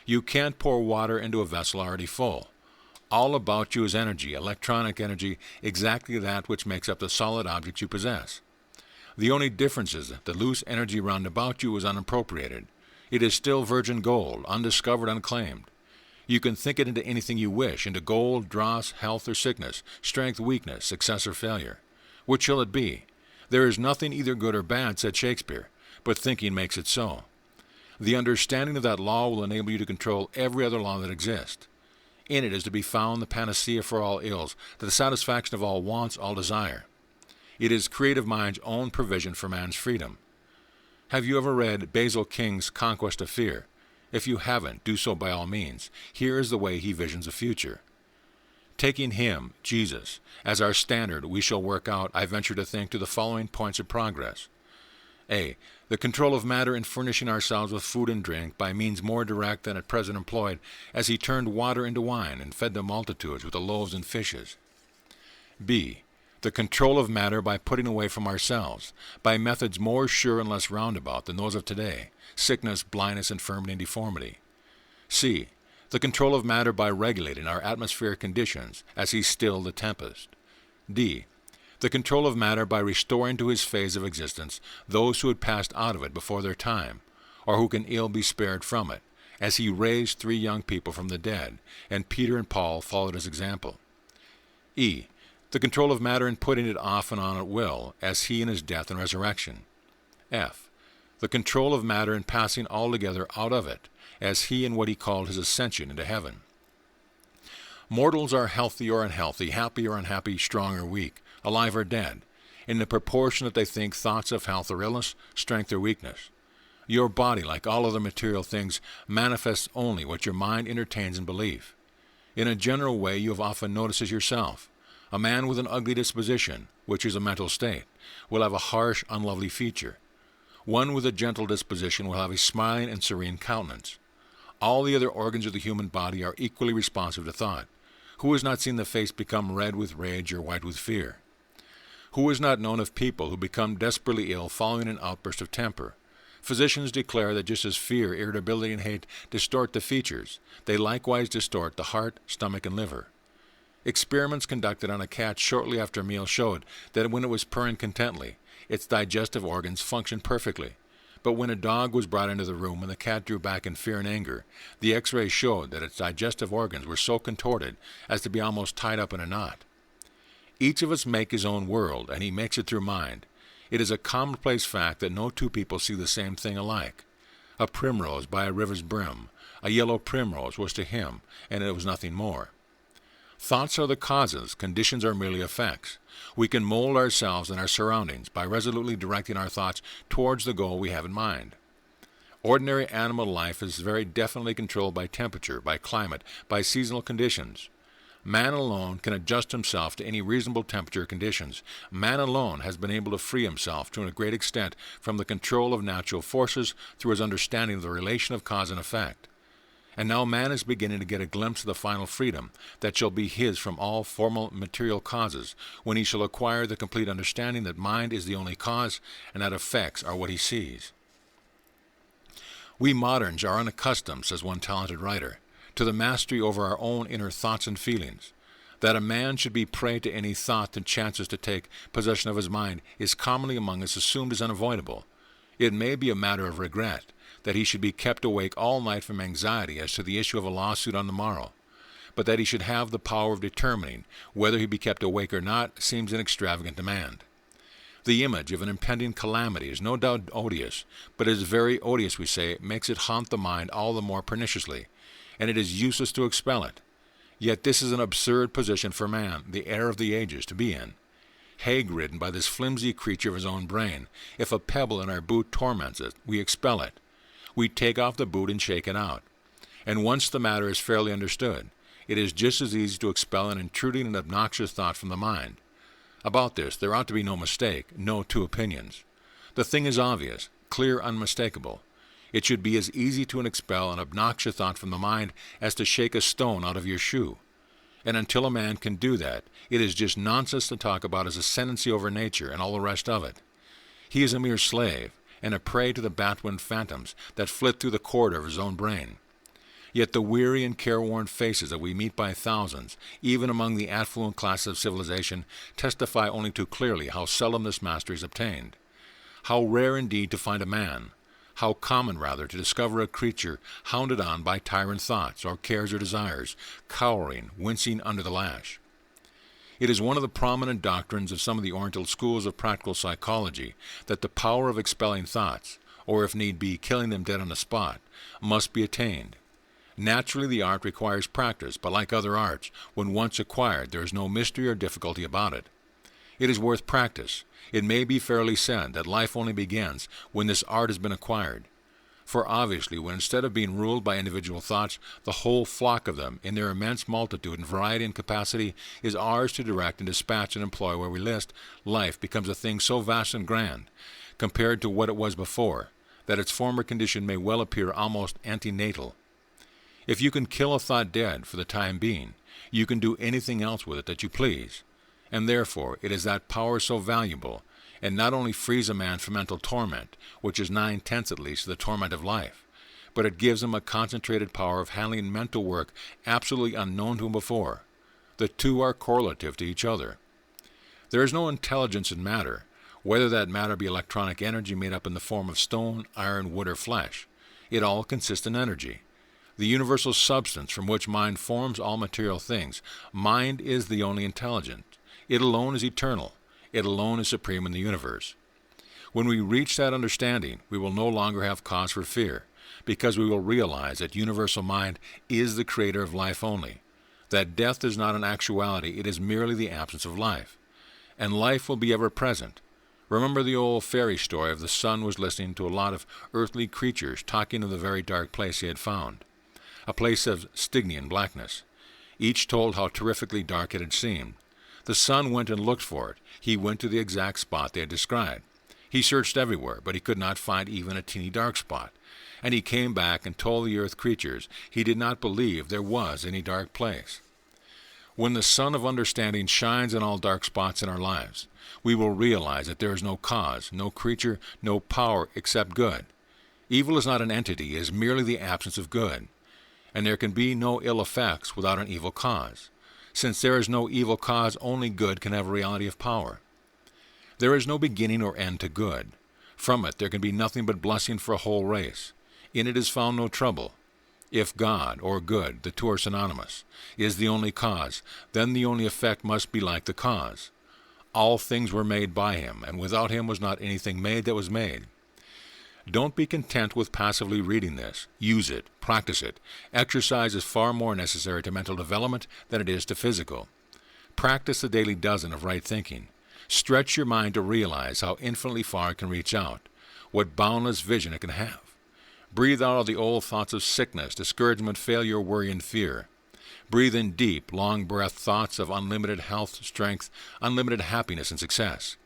You can't pour water into a vessel already full. All about you is energy, electronic energy, exactly that which makes up the solid objects you possess. The only difference is that the loose energy round about you is unappropriated. It is still virgin gold, undiscovered, unclaimed. You can think it into anything you wish, into gold, dross, health or sickness, strength, weakness, success or failure. Which shall it be? There is nothing either good or bad, said Shakespeare, but thinking makes it so. The understanding of that law will enable you to control every other law that exists. In it is to be found the panacea for all ills, the satisfaction of all wants, all desire. It is creative mind's own provision for man's freedom. Have you ever read Basil King's Conquest of Fear? If you haven't, do so by all means. Here is the way he visions the future. Taking him, Jesus, as our standard, we shall work out, I venture to think, to the following points of progress. A. The control of matter in furnishing ourselves with food and drink by means more direct than at present employed, as he turned water into wine and fed the multitudes with the loaves and fishes. B. The control of matter by putting away from ourselves, by methods more sure and less roundabout than those of today, sickness, blindness, infirmity, and deformity. C. The control of matter by regulating our atmospheric conditions as he stilled the tempest. D. The control of matter by restoring to his phase of existence those who had passed out of it before their time, or who can ill be spared from it, as he raised 3 young people from the dead, and Peter and Paul followed his example. E. The control of matter in putting it off and on at will, as he in his death and resurrection. F. The control of matter in passing altogether out of it, as he in what he called his ascension into heaven. Mortals are healthy or unhealthy, happy or unhappy, strong or weak, alive or dead, in the proportion that they think thoughts of health or illness, strength or weakness. Your body, like all other material things, manifests only what your mind entertains in belief. In a general way, you have often noticed as yourself. A man with an ugly disposition, which is a mental state, will have a harsh, unlovely feature. One with a gentle disposition will have a smiling and serene countenance. All the other organs of the human body are equally responsive to thought. Who has not seen the face become red with rage or white with fear? Who has not known of people who become desperately ill following an outburst of temper? Physicians declare that just as fear, irritability, and hate distort the features, they likewise distort the heart, stomach, and liver. Experiments conducted on a cat shortly after a meal showed that when it was purring contentedly, its digestive organs functioned perfectly. But when a dog was brought into the room and the cat drew back in fear and anger, the X-rays showed that its digestive organs were so contorted as to be almost tied up in a knot. Each of us make his own world, and he makes it through mind. It is a commonplace fact that no 2 people see the same thing alike. A primrose by a river's brim, a yellow primrose was to him, and it was nothing more. Thoughts are the causes, conditions are merely effects. We can mold ourselves and our surroundings by resolutely directing our thoughts towards the goal we have in mind. Ordinary animal life is very definitely controlled by temperature, by climate, by seasonal conditions. Man alone can adjust himself to any reasonable temperature conditions. Man alone has been able to free himself to a great extent from the control of natural forces through his understanding of the relation of cause and effect. And now man is beginning to get a glimpse of the final freedom that shall be his from all formal material causes, when he shall acquire the complete understanding that mind is the only cause, and that effects are what he sees. We moderns are unaccustomed, says one talented writer, to the mastery over our own inner thoughts and feelings. That a man should be prey to any thought that chances to take possession of his mind is commonly among us assumed as unavoidable. It may be a matter of regret that he should be kept awake all night from anxiety as to the issue of a lawsuit on the morrow, but that he should have the power of determining whether he be kept awake or not seems an extravagant demand. The image of an impending calamity is no doubt odious, but it is very odious, we say, makes it haunt the mind all the more perniciously, and it is useless to expel it. Yet this is an absurd position for man, the heir of the ages, to be in. Hag-ridden by this flimsy creature of his own brain, if a pebble in our boot torments it, we expel it. We take off the boot and shake it out. And once the matter is fairly understood, it is just as easy to expel an intruding and obnoxious thought from the mind. About this there ought to be no mistake, no 2 opinions. The thing is obvious, clear, unmistakable. It should be as easy to expel an obnoxious thought from the mind as to shake a stone out of your shoe. And until a man can do that, it is just nonsense to talk about his ascendancy over nature and all the rest of it. He is a mere slave, and a prey to the bat-winged phantoms that flit through the corridor of his own brain. Yet the weary and careworn faces that we meet by thousands, even among the affluent classes of civilization, testify only too clearly how seldom this mastery is obtained. How rare indeed to find a man, how common rather to discover a creature hounded on by tyrant thoughts, or cares or desires, cowering, wincing under the lash. It is one of the prominent doctrines of some of the Oriental schools of practical psychology that the power of expelling thoughts, or if need be, killing them dead on the spot, must be attained. Naturally, the art requires practice, but like other arts, when once acquired, there is no mystery or difficulty about it. It is worth practice. It may be fairly said that life only begins when this art has been acquired. For obviously, when instead of being ruled by individual thoughts, the whole flock of them, in their immense multitude and variety and capacity, is ours to direct and dispatch and employ where we list, life becomes a thing so vast and grand, compared to what it was before, that its former condition may well appear almost antenatal. If you can kill a thought dead for the time being, you can do anything else with it that you please. and therefore it is that power so valuable, and not only frees a man from mental torment, which is 9/10 at least of the torment of life, but it gives him a concentrated power of handling mental work absolutely unknown to him before. The two are correlative to each other. There is no intelligence in matter, whether that matter be electronic energy made up in the form of stone, iron, wood, or flesh. It all consists in energy. The universal substance from which mind forms all material things. Mind is the only intelligent. It alone is eternal. It alone is supreme in the universe. When we reach that understanding, we will no longer have cause for fear, because we will realize that universal mind is the creator of life only, that death is not an actuality, it is merely the absence of life, and life will be ever present. Remember the old fairy story of the son was listening to a lot of earthly creatures talking of the very dark place he had found, a place of Stygian blackness. Each told how terrifically dark it had seemed. The son went and looked for it. He went to the exact spot they had described. He searched everywhere, but he could not find even a teeny dark spot. And he came back and told the earth creatures he did not believe there was any dark place. When the sun of understanding shines in all dark spots in our lives, we will realize that there is no cause, no creature, no power except good. Evil is not an entity, it is merely the absence of good. And there can be no ill effects without an evil cause. Since there is no evil cause, only good can have a reality of power. There is no beginning or end to good. From it there can be nothing but blessing for a whole race. In it is found no trouble. If God, or good, the two are synonymous, is the only cause, then the only effect must be like the cause. All things were made by him, and without him was not anything made that was made. Don't be content with passively reading this. Use it, practice it. Exercise is far more necessary to mental development than it is to physical. Practice the daily dozen of right thinking. Stretch your mind to realize how infinitely far it can reach out, what boundless vision it can have. Breathe out all the old thoughts of sickness, discouragement, failure, worry, and fear. Breathe in deep, long-breath thoughts of unlimited health, strength, unlimited happiness, and success.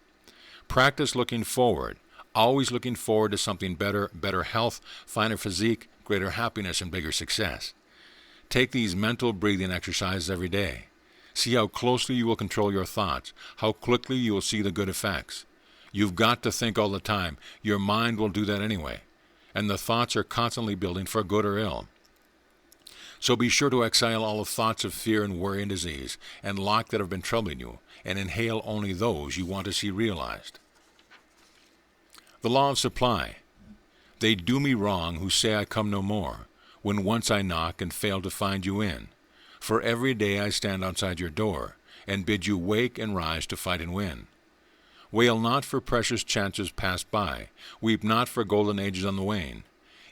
Practice looking forward, always looking forward to something better, better health, finer physique, greater happiness, and bigger success. Take these mental breathing exercises every day. See how closely you will control your thoughts, how quickly you will see the good effects. You've got to think all the time. Your mind will do that anyway. And the thoughts are constantly building for good or ill. So be sure to exile all the thoughts of fear and worry and disease, and lock that have been troubling you, and inhale only those you want to see realized. The law of supply. They do me wrong who say I come no more, when once I knock and fail to find you in. For every day I stand outside your door, and bid you wake and rise to fight and win. Wail not for precious chances passed by, weep not for golden ages on the wane.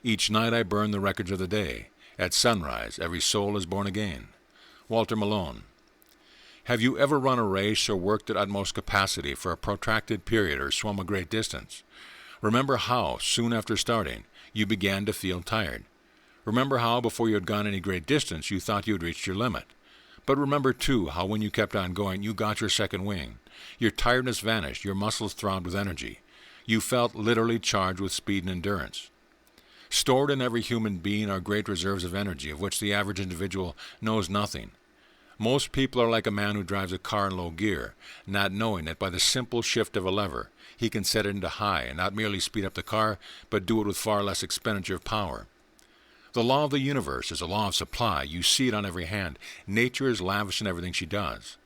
Each night I burn the records of the day, at sunrise every soul is born again. Walter Malone. Have you ever run a race or worked at utmost capacity for a protracted period or swum a great distance? Remember how, soon after starting, you began to feel tired. Remember how, before you had gone any great distance, you thought you had reached your limit. But remember, too, how when you kept on going, you got your second wing. Your tiredness vanished, your muscles throbbed with energy. You felt literally charged with speed and endurance. Stored in every human being are great reserves of energy, of which the average individual knows nothing. Most people are like a man who drives a car in low gear, not knowing that by the simple shift of a lever, he can set it into high and not merely speed up the car, but do it with far less expenditure of power. The law of the universe is a law of supply. You see it on every hand. Nature is lavish in everything she does.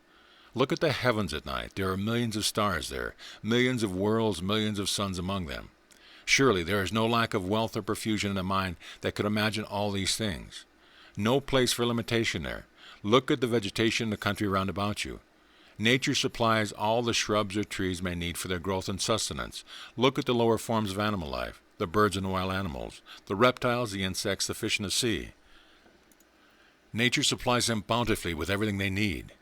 Look at the heavens at night. There are millions of stars there, millions of worlds, millions of suns among them. Surely there is no lack of wealth or profusion in a mind that could imagine all these things. No place for limitation there. Look at the vegetation in the country round about you. Nature supplies all the shrubs or trees may need for their growth and sustenance. Look at the lower forms of animal life, the birds and wild animals, the reptiles, the insects, the fish in the sea. Nature supplies them bountifully with everything they need.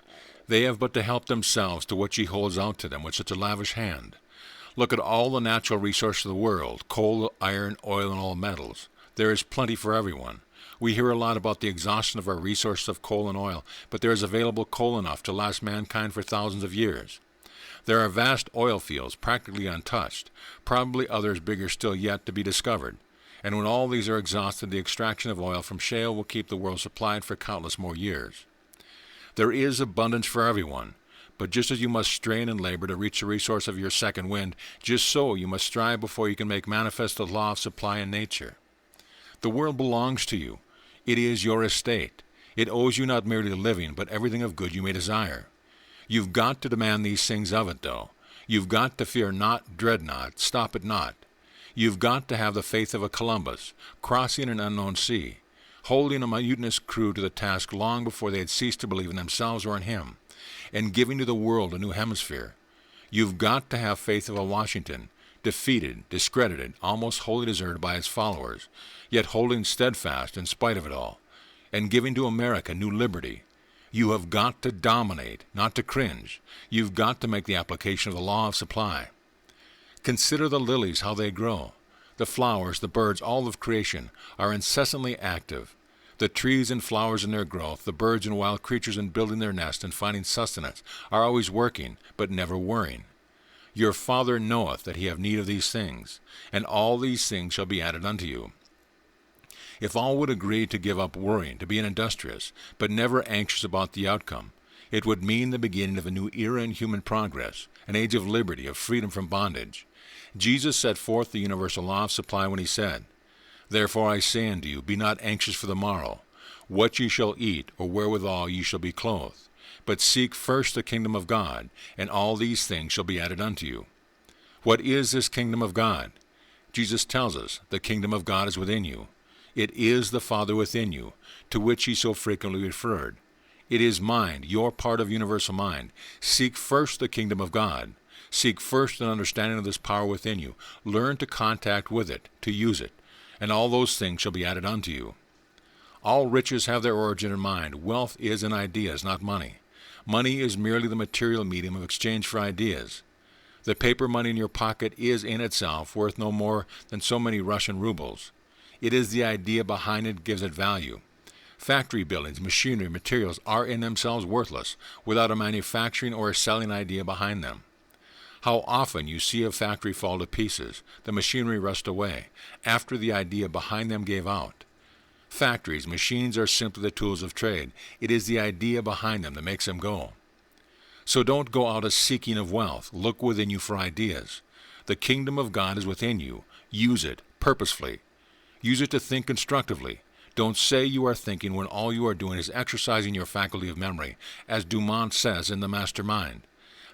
They have but to help themselves to what she holds out to them with such a lavish hand. Look at all the natural resources of the world, coal, iron, oil, and all metals. There is plenty for everyone. We hear a lot about the exhaustion of our resources of coal and oil, but there is available coal enough to last mankind for thousands of years. There are vast oil fields practically untouched, probably others bigger still yet to be discovered. And when all these are exhausted, the extraction of oil from shale will keep the world supplied for countless more years. There is abundance for everyone, But just as you must strain and labor to reach the resource of your second wind, just so you must strive before you can make manifest the law of supply in nature. The world belongs to you. It is your estate. It owes you not merely the living, but everything of good you may desire. You've got to demand these things of it, though. You've got to fear not, dread not, stop it not. You've got to have the faith of a Columbus, crossing an unknown sea, holding a mutinous crew to the task long before they had ceased to believe in themselves or in him, and giving to the world a new hemisphere. You've got to have faith of a Washington, defeated, discredited, almost wholly deserted by its followers, yet holding steadfast in spite of it all, and giving to America new liberty. You have got to dominate, not to cringe. You've got to make the application of the law of supply. Consider the lilies, how they grow. The flowers, the birds, all of creation are incessantly active. The trees and flowers in their growth, the birds and wild creatures in building their nest and finding sustenance, are always working, but never worrying. Your Father knoweth that ye have need of these things, and all these things shall be added unto you. If all would agree to give up worrying, to be industrious, but never anxious about the outcome, it would mean the beginning of a new era in human progress, an age of liberty, of freedom from bondage. Jesus set forth the universal law of supply when he said, Therefore I say unto you, be not anxious for the morrow, what ye shall eat, or wherewithal ye shall be clothed. But seek first the kingdom of God, and all these things shall be added unto you. What is this kingdom of God? Jesus tells us, the kingdom of God is within you. It is the Father within you, to which he so frequently referred. It is mind, your part of universal mind. Seek first the kingdom of God. Seek first an understanding of this power within you. Learn to contact with it, to use it, and all those things shall be added unto you. All riches have their origin in mind. Wealth is in ideas, not money. Money is merely the material medium of exchange for ideas. The paper money in your pocket is in itself worth no more than so many Russian rubles. It is the idea behind it gives it value. Factory buildings, machinery, materials are in themselves worthless without a manufacturing or a selling idea behind them. How often you see a factory fall to pieces, the machinery rust away, after the idea behind them gave out. Factories, machines are simply the tools of trade. It is the idea behind them that makes them go. So don't go out a seeking of wealth. Look within you for ideas. The kingdom of God is within you. Use it purposefully. Use it to think constructively. Don't say you are thinking when all you are doing is exercising your faculty of memory, as Dumont says in The Master Mind.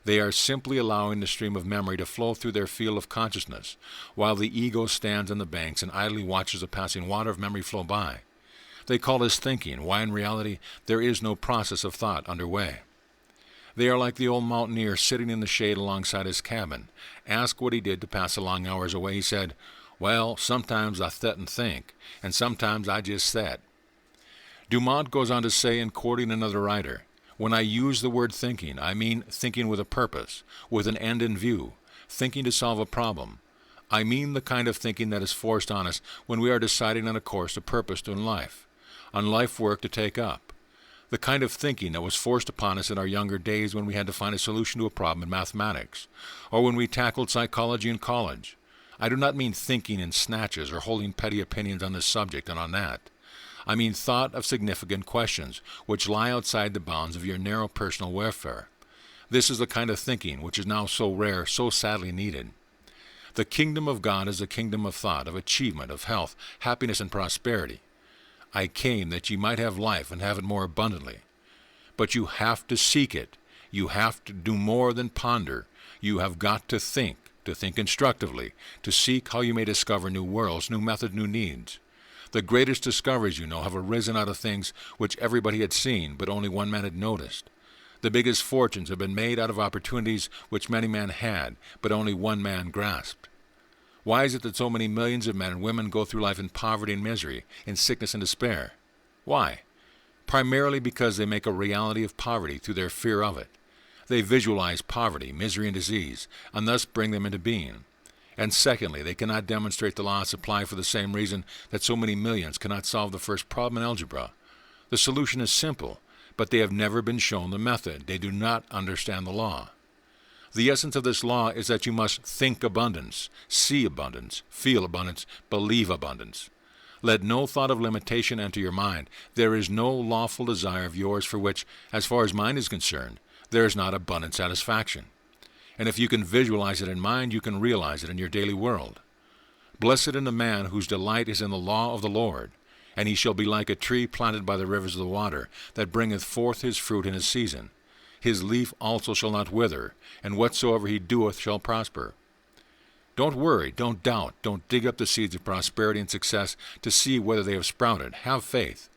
They are simply allowing the stream of memory to flow through their field of consciousness, while the ego stands on the banks and idly watches the passing water of memory flow by. They call this thinking, why in reality there is no process of thought underway. They are like the old mountaineer sitting in the shade alongside his cabin. Ask what he did to pass the long hours away. He said, Well, sometimes I sit and think, and sometimes I just sat. Dumont goes on to say in quoting another writer, When I use the word thinking, I mean thinking with a purpose, with an end in view, thinking to solve a problem. I mean the kind of thinking that is forced on us when we are deciding on a course of purpose in life, on life work to take up. The kind of thinking that was forced upon us in our younger days when we had to find a solution to a problem in mathematics, or when we tackled psychology in college. I do not mean thinking in snatches or holding petty opinions on this subject and on that. I mean thought of significant questions which lie outside the bounds of your narrow personal welfare. This is the kind of thinking which is now so rare, so sadly needed. The kingdom of God is the kingdom of thought, of achievement, of health, happiness, and prosperity. I came that ye might have life and have it more abundantly. But you have to seek it. You have to do more than ponder. You have got to think instructively, to seek how you may discover new worlds, new methods, new needs. The greatest discoveries, you know, have arisen out of things which everybody had seen, but only one man had noticed. The biggest fortunes have been made out of opportunities which many men had, but only one man grasped. Why is it that so many millions of men and women go through life in poverty and misery, in sickness and despair? Why? Primarily because they make a reality of poverty through their fear of it. They visualize poverty, misery, and disease, and thus bring them into being. And secondly, they cannot demonstrate the law of supply for the same reason that so many millions cannot solve the first problem in algebra. The solution is simple, but they have never been shown the method. They do not understand the law. The essence of this law is that you must think abundance, see abundance, feel abundance, believe abundance. Let no thought of limitation enter your mind. There is no lawful desire of yours for which, as far as mine is concerned, there is not abundant satisfaction. And if you can visualize it in mind, you can realize it in your daily world. Blessed is the man whose delight is in the law of the Lord, and he shall be like a tree planted by the rivers of the water, that bringeth forth his fruit in his season. His leaf also shall not wither, and whatsoever he doeth shall prosper. Don't worry, don't doubt, don't dig up the seeds of prosperity and success to see whether they have sprouted. Have faith.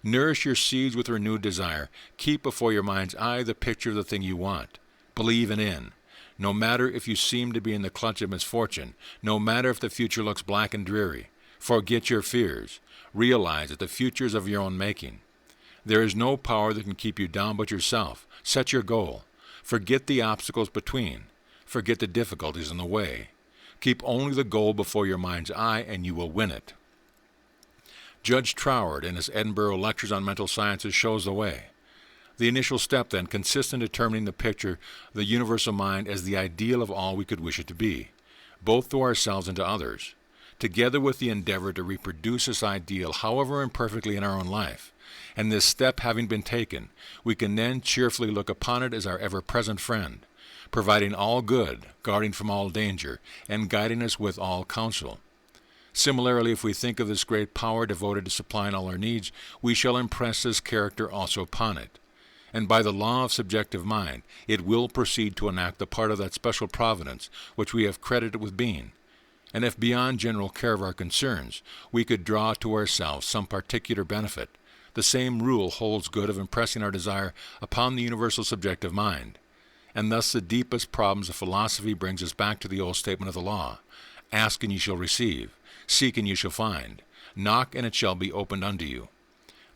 Nourish your seeds with renewed desire. Keep before your mind's eye the picture of the thing you want. Believe in. No matter if you seem to be in the clutch of misfortune, no matter if the future looks black and dreary, forget your fears. Realize that the future is of your own making. There is no power that can keep you down but yourself. Set your goal. Forget the obstacles between. Forget the difficulties in the way. Keep only the goal before your mind's eye, and you will win it. Judge Troward, in his Edinburgh Lectures on Mental Sciences, shows the way. The initial step, then, consists in determining the picture, the universal mind, as the ideal of all we could wish it to be, both to ourselves and to others, together with the endeavor to reproduce this ideal, however imperfectly, in our own life. And this step having been taken, we can then cheerfully look upon it as our ever-present friend, providing all good, guarding from all danger, and guiding us with all counsel. Similarly, if we think of this great power devoted to supplying all our needs, we shall impress this character also upon it. And by the law of subjective mind, it will proceed to enact the part of that special providence which we have credited with being. And if beyond general care of our concerns, we could draw to ourselves some particular benefit, the same rule holds good of impressing our desire upon the universal subjective mind. And thus the deepest problems of philosophy brings us back to the old statement of the law: ask and ye shall receive, seek and ye shall find, knock and it shall be opened unto you.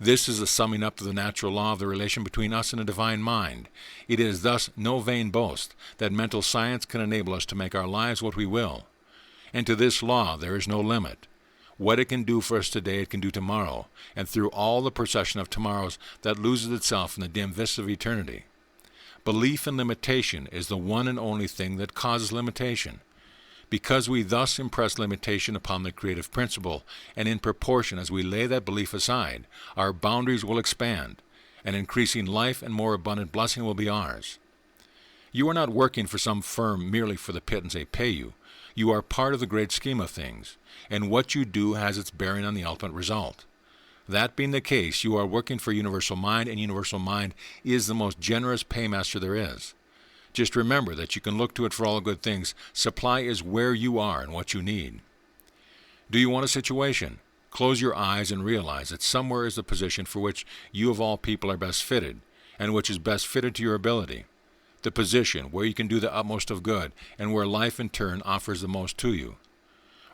This is the summing up of the natural law of the relation between us and the divine mind. It is thus no vain boast that mental science can enable us to make our lives what we will. And to this law there is no limit. What it can do for us today it can do tomorrow, and through all the procession of tomorrows that loses itself in the dim vista of eternity. Belief in limitation is the one and only thing that causes limitation. Because we thus impress limitation upon the creative principle, and in proportion as we lay that belief aside, our boundaries will expand, and increasing life and more abundant blessing will be ours. You are not working for some firm merely for the pittance they pay you. You are part of the great scheme of things, and what you do has its bearing on the ultimate result. That being the case, you are working for Universal Mind, and Universal Mind is the most generous paymaster there is. Just remember that you can look to it for all good things. Supply is where you are and what you need. Do you want a situation? Close your eyes and realize that somewhere is the position for which you of all people are best fitted, and which is best fitted to your ability. The position where you can do the utmost of good, and where life in turn offers the most to you.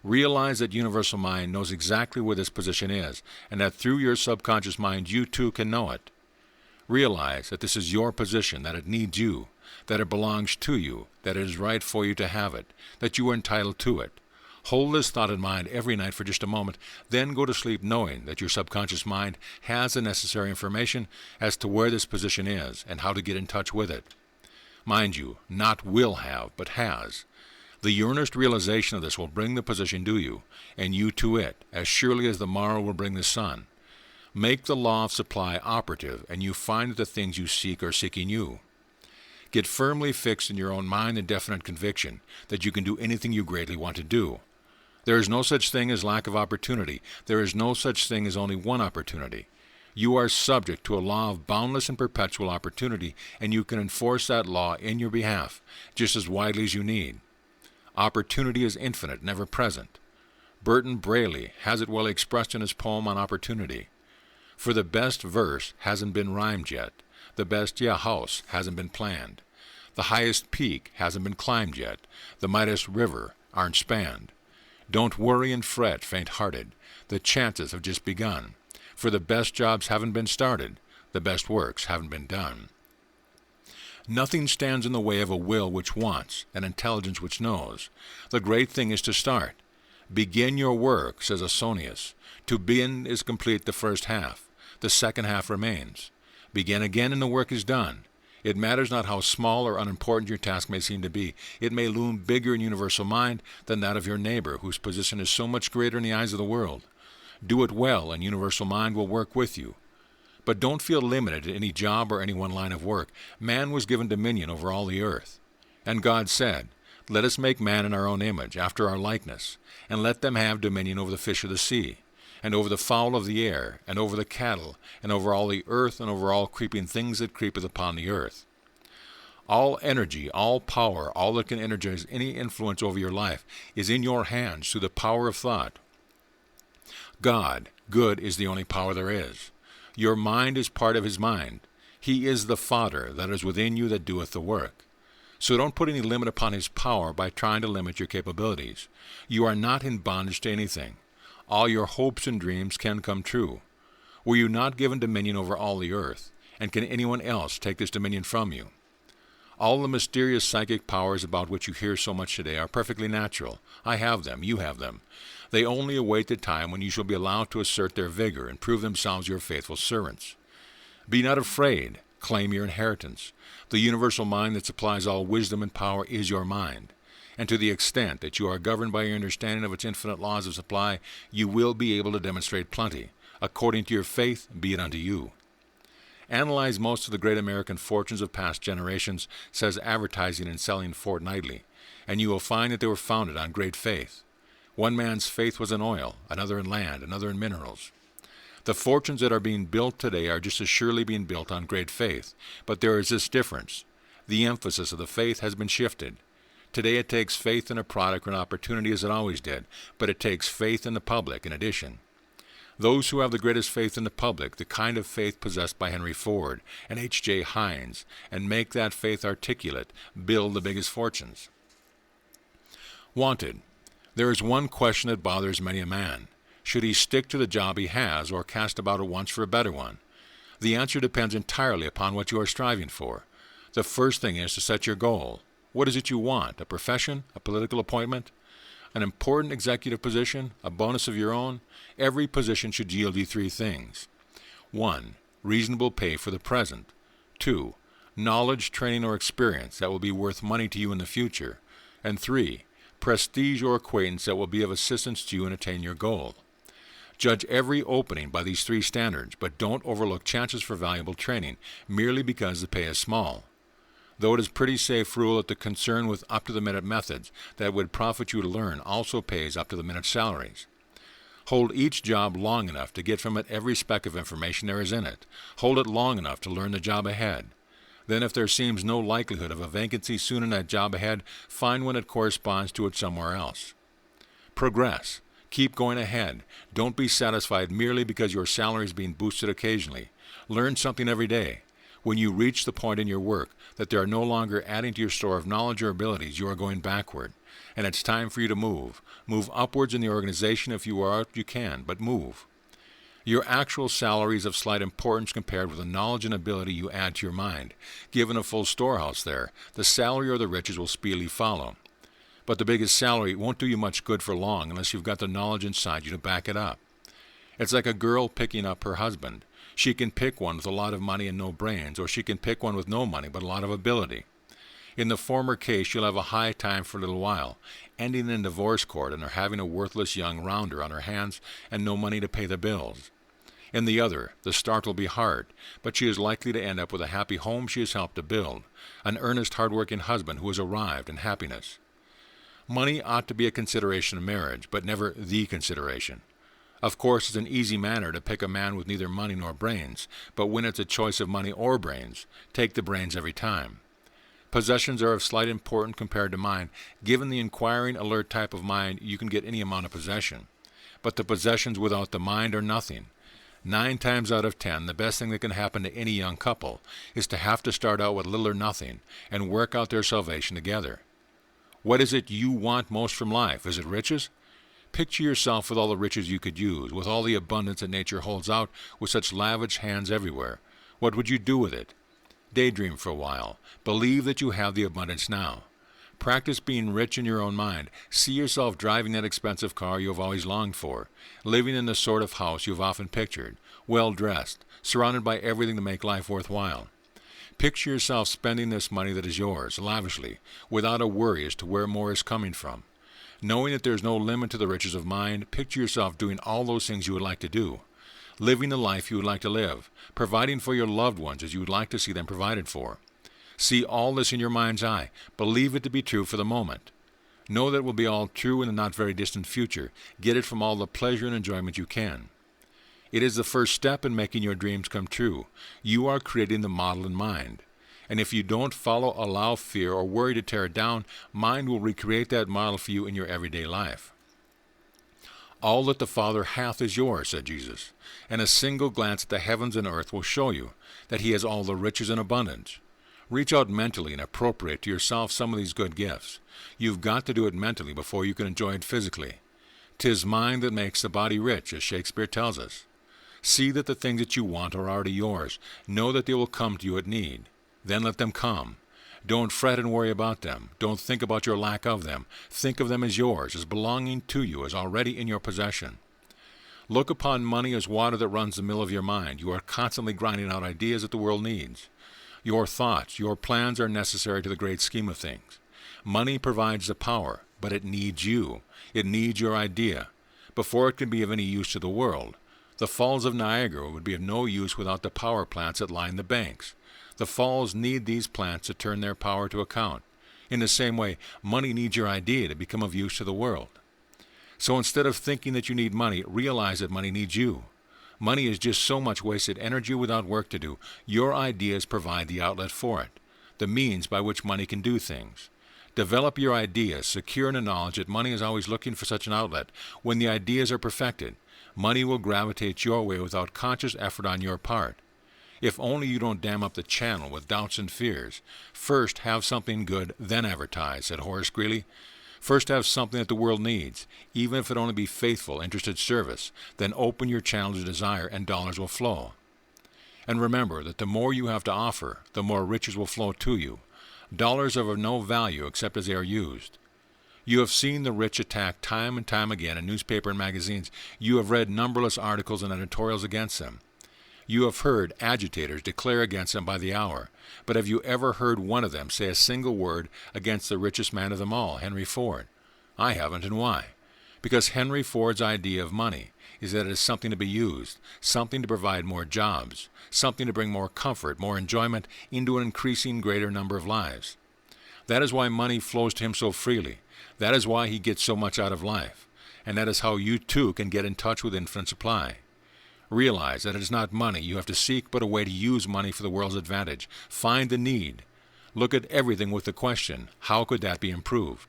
Realize that Universal Mind knows exactly where this position is, and that through your subconscious mind you too can know it. Realize that this is your position, that it needs you, that it belongs to you, that it is right for you to have it, that you are entitled to it. Hold this thought in mind every night for just a moment, then go to sleep knowing that your subconscious mind has the necessary information as to where this position is and how to get in touch with it. Mind you, not will have, but has. The earnest realization of this will bring the position to you, and you to it, as surely as the morrow will bring the sun. Make the law of supply operative, and you find that the things you seek are seeking you. Get firmly fixed in your own mind the definite conviction that you can do anything you greatly want to do. There is no such thing as lack of opportunity. There is no such thing as only one opportunity. You are subject to a law of boundless and perpetual opportunity, and you can enforce that law in your behalf, just as widely as you need. Opportunity is infinite, never present. Burton Braley has it well expressed in his poem on opportunity. For the best verse hasn't been rhymed yet. The best house hasn't been planned. The highest peak hasn't been climbed yet. The mightiest river aren't spanned. Don't worry and fret, faint-hearted. The chances have just begun. For the best jobs haven't been started. The best works haven't been done. Nothing stands in the way of a will which wants, an intelligence which knows. The great thing is to start. Begin your work, says Ausonius. To begin is complete the first half. The second half remains. Begin again and the work is done. It matters not how small or unimportant your task may seem to be. It may loom bigger in Universal Mind than that of your neighbor, whose position is so much greater in the eyes of the world. Do it well, and Universal Mind will work with you. But don't feel limited in any job or any one line of work. Man was given dominion over all the earth. And God said, "Let us make man in our own image, after our likeness, and let them have dominion over the fish of the sea, and over the fowl of the air, and over the cattle, and over all the earth, and over all creeping things that creepeth upon the earth." All energy, all power, all that can energize any influence over your life is in your hands through the power of thought. God, good, is the only power there is. Your mind is part of his mind. He is the Father that is within you that doeth the work. So don't put any limit upon his power by trying to limit your capabilities. You are not in bondage to anything. All your hopes and dreams can come true. Were you not given dominion over all the earth? And can anyone else take this dominion from you? All the mysterious psychic powers about which you hear so much today are perfectly natural. I have them. You have them. They only await the time when you shall be allowed to assert their vigor and prove themselves your faithful servants. Be not afraid. Claim your inheritance. The universal mind that supplies all wisdom and power is your mind. And to the extent that you are governed by your understanding of its infinite laws of supply, you will be able to demonstrate plenty. According to your faith, be it unto you. Analyze most of the great American fortunes of past generations, says Advertising and Selling Fortnightly, and you will find that they were founded on great faith. One man's faith was in oil, another in land, another in minerals. The fortunes that are being built today are just as surely being built on great faith, but there is this difference. The emphasis of the faith has been shifted. Today it takes faith in a product or an opportunity as it always did, but it takes faith in the public in addition. Those who have the greatest faith in the public, the kind of faith possessed by Henry Ford and H.J. Heinz, and make that faith articulate, build the biggest fortunes. Wanted. There is one question that bothers many a man. Should he stick to the job he has or cast about at once for a better one? The answer depends entirely upon what you are striving for. The first thing is to set your goal. What is it you want? A profession? A political appointment? An important executive position? A bonus of your own? Every position should yield you three things. 1. Reasonable pay for the present. 2. Knowledge, training, or experience that will be worth money to you in the future. And 3. Prestige or acquaintance that will be of assistance to you in attaining your goal. Judge every opening by these three standards, but don't overlook chances for valuable training merely because the pay is small. Though it is pretty safe rule that the concern with up-to-the-minute methods that would profit you to learn also pays up-to-the-minute salaries. Hold each job long enough to get from it every speck of information there is in it. Hold it long enough to learn the job ahead. Then if there seems no likelihood of a vacancy soon in that job ahead, find one that corresponds to it somewhere else. Progress. Keep going ahead. Don't be satisfied merely because your salary is being boosted occasionally. Learn something every day. When you reach the point in your work that they are no longer adding to your store of knowledge or abilities, you are going backward. And it's time for you to move. Move upwards in the organization if you are out you can, but move. Your actual salary is of slight importance compared with the knowledge and ability you add to your mind. Given a full storehouse there, the salary or the riches will speedily follow. But the biggest salary won't do you much good for long unless you've got the knowledge inside you to back it up. It's like a girl picking up her husband. She can pick one with a lot of money and no brains, or she can pick one with no money but a lot of ability. In the former case, you'll have a high time for a little while, ending in divorce court and her having a worthless young rounder on her hands and no money to pay the bills. In the other, the start will be hard, but she is likely to end up with a happy home she has helped to build, an earnest, hard-working husband who has arrived in happiness. Money ought to be a consideration in marriage, but never the consideration. Of course, it's an easy matter to pick a man with neither money nor brains, but when it's a choice of money or brains, take the brains every time. Possessions are of slight importance compared to mine. Given the inquiring, alert type of mind, you can get any amount of possession. But the possessions without the mind are nothing. 9 times out of 10, the best thing that can happen to any young couple is to have to start out with little or nothing and work out their salvation together. What is it you want most from life? Is it riches? Picture yourself with all the riches you could use, with all the abundance that nature holds out, with such lavish hands everywhere. What would you do with it? Daydream for a while. Believe that you have the abundance now. Practice being rich in your own mind. See yourself driving that expensive car you have always longed for, living in the sort of house you have often pictured, well-dressed, surrounded by everything to make life worthwhile. Picture yourself spending this money that is yours, lavishly, without a worry as to where more is coming from. Knowing that there is no limit to the riches of mind, picture yourself doing all those things you would like to do. living the life you would like to live, providing for your loved ones as you would like to see them provided for. See all this in your mind's eye. Believe it to be true for the moment. Know that it will be all true in the not very distant future. Get it from all the pleasure and enjoyment you can. It is the first step in making your dreams come true. You are creating the model in mind. And if you don't allow fear or worry to tear it down, mind will recreate that model for you in your everyday life. All that the Father hath is yours, said Jesus, and a single glance at the heavens and earth will show you that he has all the riches in abundance. Reach out mentally and appropriate to yourself some of these good gifts. You've got to do it mentally before you can enjoy it physically. 'Tis mind that makes the body rich, as Shakespeare tells us. See that the things that you want are already yours. Know that they will come to you at need. Then let them come. Don't fret and worry about them. Don't think about your lack of them. Think of them as yours, as belonging to you, as already in your possession. Look upon money as water that runs the mill of your mind. You are constantly grinding out ideas that the world needs. Your thoughts, your plans are necessary to the great scheme of things. Money provides the power, but it needs you. It needs your idea. Before it can be of any use to the world, the Falls of Niagara would be of no use without the power plants that line the banks. The falls need these plants to turn their power to account. In the same way, money needs your idea to become of use to the world. So instead of thinking that you need money, realize that money needs you. Money is just so much wasted energy without work to do. Your ideas provide the outlet for it, the means by which money can do things. Develop your ideas, secure in the knowledge that money is always looking for such an outlet. When the ideas are perfected, money will gravitate your way without conscious effort on your part. If only you don't dam up the channel with doubts and fears. First have something good, then advertise, said Horace Greeley. First have something that the world needs, even if it only be faithful, interested service. Then open your channel to desire, and dollars will flow. And remember that the more you have to offer, the more riches will flow to you. Dollars are of no value except as they are used. You have seen the rich attacked time and time again in newspaper and magazines. You have read numberless articles and editorials against them. You have heard agitators declare against them by the hour, but have you ever heard one of them say a single word against the richest man of them all, Henry Ford? I haven't, and why? Because Henry Ford's idea of money is that it is something to be used, something to provide more jobs, something to bring more comfort, more enjoyment into an increasing greater number of lives. That is why money flows to him so freely. That is why he gets so much out of life, and that is how you too can get in touch with infinite supply. Realize that it is not money you have to seek, but a way to use money for the world's advantage. Find the need. Look at everything with the question, how could that be improved?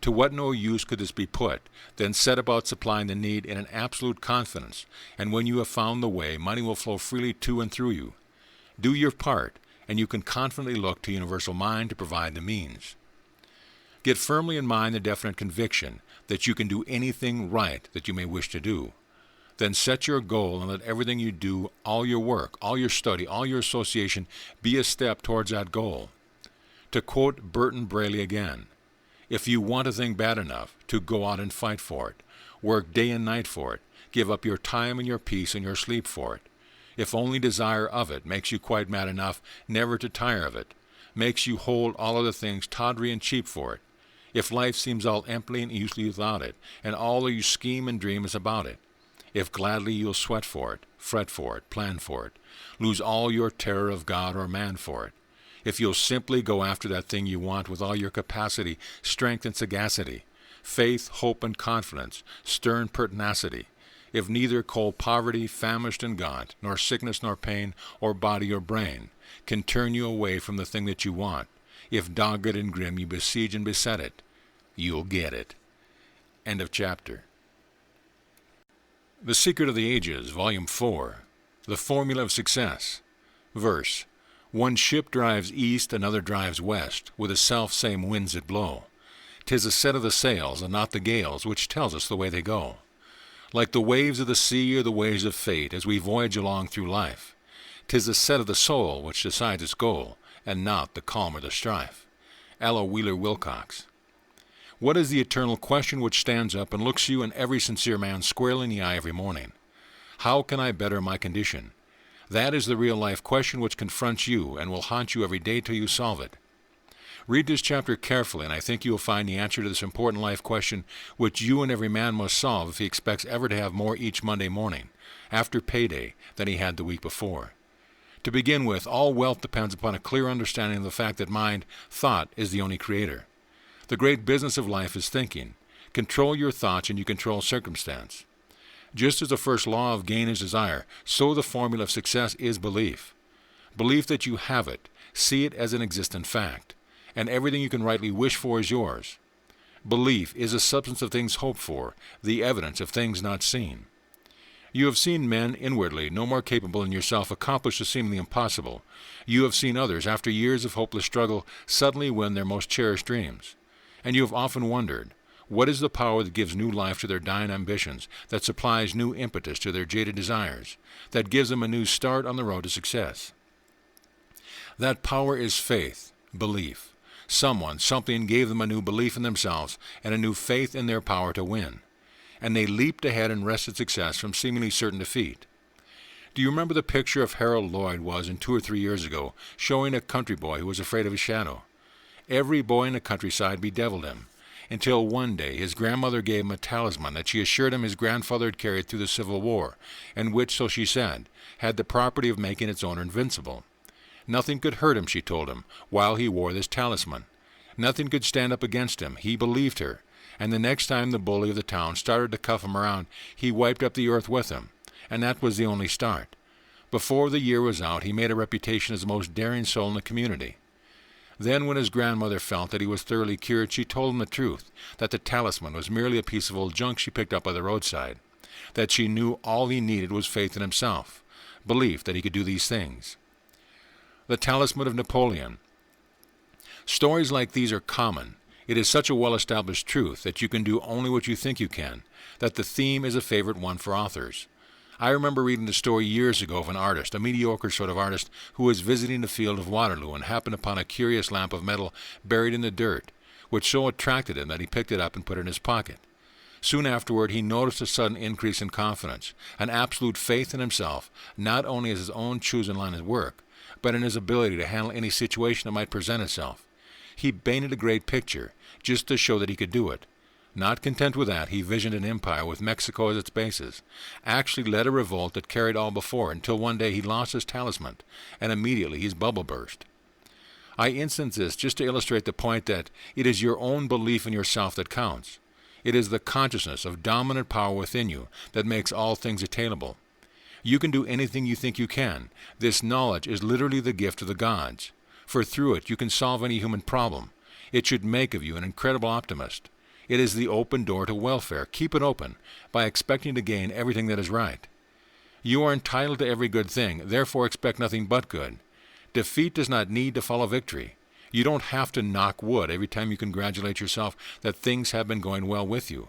To what no use could this be put? Then set about supplying the need in an absolute confidence, and when you have found the way, money will flow freely to and through you. Do your part, and you can confidently look to universal mind to provide the means. Get firmly in mind the definite conviction that you can do anything right that you may wish to do. Then set your goal and let everything you do, all your work, all your study, all your association, be a step towards that goal. To quote Burton Braley again, if you want a thing bad enough, to go out and fight for it. Work day and night for it. Give up your time and your peace and your sleep for it. If only desire of it makes you quite mad enough never to tire of it, makes you hold all other things tawdry and cheap for it. If life seems all empty and useless without it, and all you scheme and dream is about it. If gladly you'll sweat for it, fret for it, plan for it, lose all your terror of God or man for it. If you'll simply go after that thing you want with all your capacity, strength and sagacity, faith, hope and confidence, stern pertinacity, if neither cold poverty, famished and gaunt, nor sickness nor pain, or body or brain, can turn you away from the thing that you want, if dogged and grim you besiege and beset it, you'll get it. End of chapter. The Secret of the Ages, Volume 4, The Formula of Success. Verse, one ship drives east, another drives west, with the self-same winds that blow. 'Tis the set of the sails, and not the gales, which tells us the way they go. Like the waves of the sea or the waves of fate, as we voyage along through life, 'tis the set of the soul which decides its goal, and not the calm or the strife. Ella Wheeler Wilcox. What is the eternal question which stands up and looks you and every sincere man squarely in the eye every morning? How can I better my condition? That is the real-life question which confronts you and will haunt you every day till you solve it. Read this chapter carefully, and I think you will find the answer to this important life question which you and every man must solve if he expects ever to have more each Monday morning, after payday, than he had the week before. To begin with, all wealth depends upon a clear understanding of the fact that mind, thought, is the only creator. The great business of life is thinking. Control your thoughts and you control circumstance. Just as the first law of gain is desire, so the formula of success is belief. Belief that you have it, see it as an existent fact, and everything you can rightly wish for is yours. Belief is the substance of things hoped for, the evidence of things not seen. You have seen men inwardly no more capable than yourself accomplish the seemingly impossible. You have seen others, after years of hopeless struggle, suddenly win their most cherished dreams. And you have often wondered, what is the power that gives new life to their dying ambitions, that supplies new impetus to their jaded desires, that gives them a new start on the road to success? That power is faith, belief. Someone, something gave them a new belief in themselves and a new faith in their power to win. And they leaped ahead and wrested success from seemingly certain defeat. Do you remember the picture of Harold Lloyd was in 2 or 3 years ago, showing a country boy who was afraid of his shadow? Every boy in the countryside bedeviled him, until one day his grandmother gave him a talisman that she assured him his grandfather had carried through the Civil War, and which, so she said, had the property of making its owner invincible. Nothing could hurt him, she told him, while he wore this talisman. Nothing could stand up against him. He believed her. And the next time the bully of the town started to cuff him around, he wiped up the earth with him. And that was the only start. Before the year was out, he made a reputation as the most daring soul in the community. Then, when his grandmother felt that he was thoroughly cured, she told him the truth, that the talisman was merely a piece of old junk she picked up by the roadside, that she knew all he needed was faith in himself, belief that he could do these things. The talisman of Napoleon. Stories like these are common. It is such a well-established truth that you can do only what you think you can, that the theme is a favorite one for authors. I remember reading the story years ago of an artist, a mediocre sort of artist, who was visiting the field of Waterloo and happened upon a curious lamp of metal buried in the dirt, which so attracted him that he picked it up and put it in his pocket. Soon afterward, he noticed a sudden increase in confidence, an absolute faith in himself, not only as his own chosen line of work, but in his ability to handle any situation that might present itself. He painted a great picture, just to show that he could do it. Not content with that, he visioned an empire with Mexico as its basis, actually led a revolt that carried all before it, until one day he lost his talisman, and immediately his bubble burst. I instance this just to illustrate the point that it is your own belief in yourself that counts. It is the consciousness of dominant power within you that makes all things attainable. You can do anything you think you can. This knowledge is literally the gift of the gods, for through it you can solve any human problem. It should make of you an incredible optimist. It is the open door to welfare. Keep it open by expecting to gain everything that is right. You are entitled to every good thing, therefore expect nothing but good. Defeat does not need to follow victory. You don't have to knock wood every time you congratulate yourself that things have been going well with you.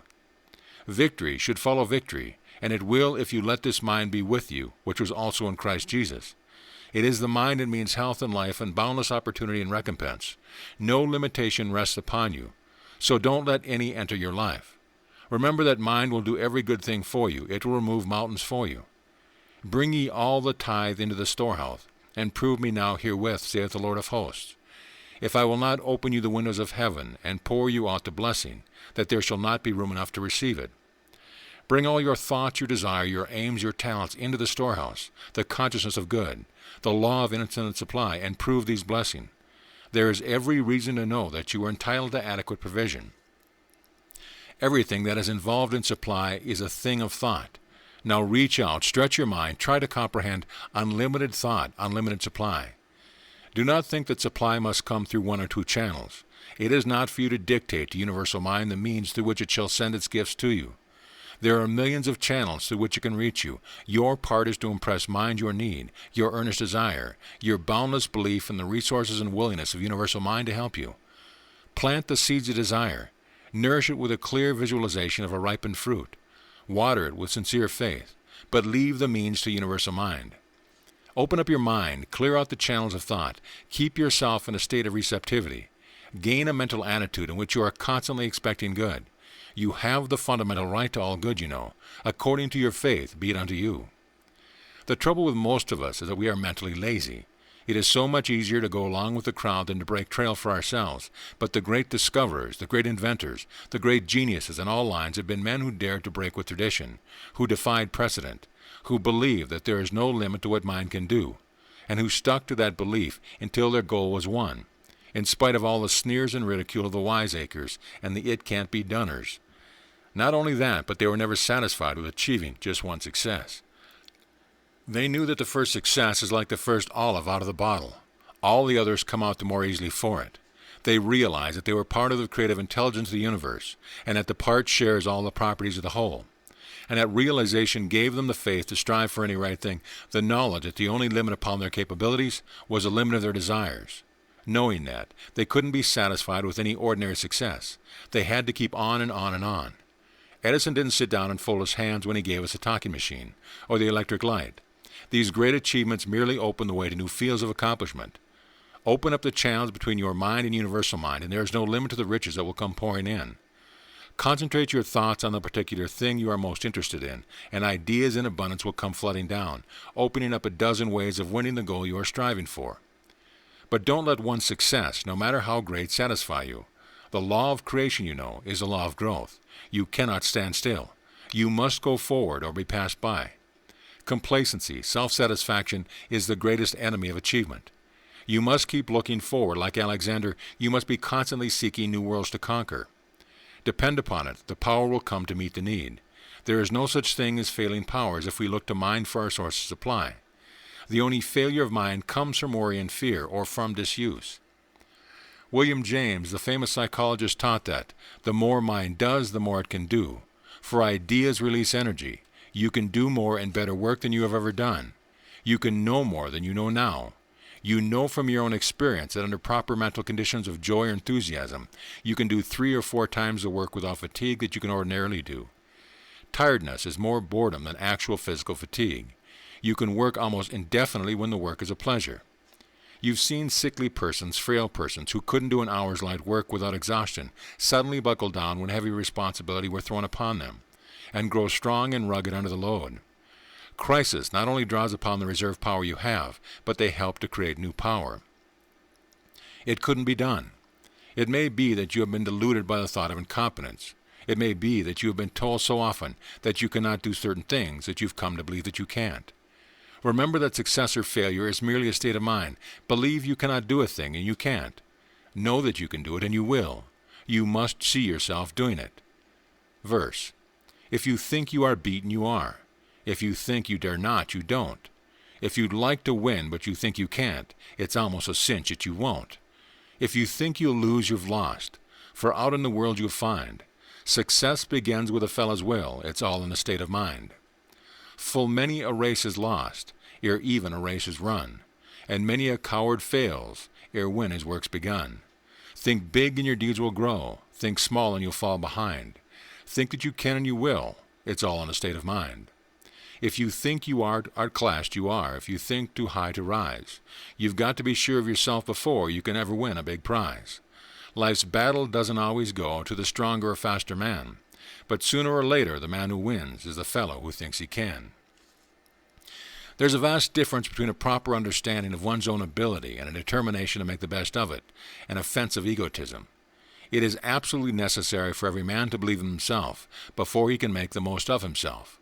Victory should follow victory, and it will if you let this mind be with you, which was also in Christ Jesus. It is the mind that means health and life and boundless opportunity and recompense. No limitation rests upon you, so don't let any enter your life. Remember that mind will do every good thing for you. It will remove mountains for you. Bring ye all the tithe into the storehouse, and prove me now herewith, saith the Lord of hosts. If I will not open you the windows of heaven, and pour you out the blessing, that there shall not be room enough to receive it. Bring all your thoughts, your desire, your aims, your talents into the storehouse, the consciousness of good, the law of infinite supply, and prove these blessings. There is every reason to know that you are entitled to adequate provision. Everything that is involved in supply is a thing of thought. Now reach out, stretch your mind, try to comprehend unlimited thought, unlimited supply. Do not think that supply must come through 1 or 2 channels. It is not for you to dictate to universal mind the means through which it shall send its gifts to you. There are millions of channels through which it can reach you. Your part is to impress mind your need, your earnest desire, your boundless belief in the resources and willingness of universal mind to help you. Plant the seeds of desire. Nourish it with a clear visualization of a ripened fruit. Water it with sincere faith, but leave the means to universal mind. Open up your mind, clear out the channels of thought, keep yourself in a state of receptivity. Gain a mental attitude in which you are constantly expecting good. You have the fundamental right to all good, you know. According to your faith, be it unto you. The trouble with most of us is that we are mentally lazy. It is so much easier to go along with the crowd than to break trail for ourselves. But the great discoverers, the great inventors, the great geniuses in all lines have been men who dared to break with tradition, who defied precedent, who believed that there is no limit to what mind can do, and who stuck to that belief until their goal was won, in spite of all the sneers and ridicule of the wiseacres and the it-can't-be-doners. Not only that, but they were never satisfied with achieving just one success. They knew that the first success is like the first olive out of the bottle. All the others come out the more easily for it. They realized that they were part of the creative intelligence of the universe, and that the part shares all the properties of the whole. And that realization gave them the faith to strive for any right thing, the knowledge that the only limit upon their capabilities was the limit of their desires. Knowing that, they couldn't be satisfied with any ordinary success. They had to keep on and on and on. Edison didn't sit down and fold his hands when he gave us a talking machine, or the electric light. These great achievements merely open the way to new fields of accomplishment. Open up the channels between your mind and universal mind, and there is no limit to the riches that will come pouring in. Concentrate your thoughts on the particular thing you are most interested in, and ideas in abundance will come flooding down, opening up a dozen ways of winning the goal you are striving for. But don't let one success, no matter how great, satisfy you. The law of creation, you know, is the law of growth. You cannot stand still. You must go forward or be passed by. Complacency, self-satisfaction, is the greatest enemy of achievement. You must keep looking forward. Like Alexander, you must be constantly seeking new worlds to conquer. Depend upon it, the power will come to meet the need. There is no such thing as failing powers if we look to mind for our source of supply. The only failure of mind comes from worry and fear, or from disuse. William James, the famous psychologist, taught that the more mind does, the more it can do. For ideas release energy. You can do more and better work than you have ever done. You can know more than you know now. You know from your own experience that under proper mental conditions of joy or enthusiasm, you can do 3 or 4 times the work without fatigue that you can ordinarily do. Tiredness is more boredom than actual physical fatigue. You can work almost indefinitely when the work is a pleasure. You've seen sickly persons, frail persons, who couldn't do an hour's light work without exhaustion, suddenly buckle down when heavy responsibility were thrown upon them, and grow strong and rugged under the load. Crisis not only draws upon the reserve power you have, but they help to create new power. It couldn't be done. It may be that you have been deluded by the thought of incompetence. It may be that you have been told so often that you cannot do certain things that you've come to believe that you can't. Remember that success or failure is merely a state of mind. Believe you cannot do a thing, and you can't. Know that you can do it, and you will. You must see yourself doing it. Verse. If you think you are beaten, you are. If you think you dare not, you don't. If you'd like to win, but you think you can't, it's almost a cinch that you won't. If you think you'll lose, you've lost. For out in the world you'll find. Success begins with a fellow's will. It's all in the state of mind. Full many a race is lost, ere even a race is run. And many a coward fails, ere when his work's begun. Think big and your deeds will grow. Think small and you'll fall behind. Think that you can and you will. It's all in a state of mind. If you think you are outclassed, you are. If you think too high to rise. You've got to be sure of yourself before you can ever win a big prize. Life's battle doesn't always go to the stronger or faster man. But sooner or later, the man who wins is the fellow who thinks he can. There's a vast difference between a proper understanding of one's own ability and a determination to make the best of it, an offensive egotism. It is absolutely necessary for every man to believe in himself before he can make the most of himself.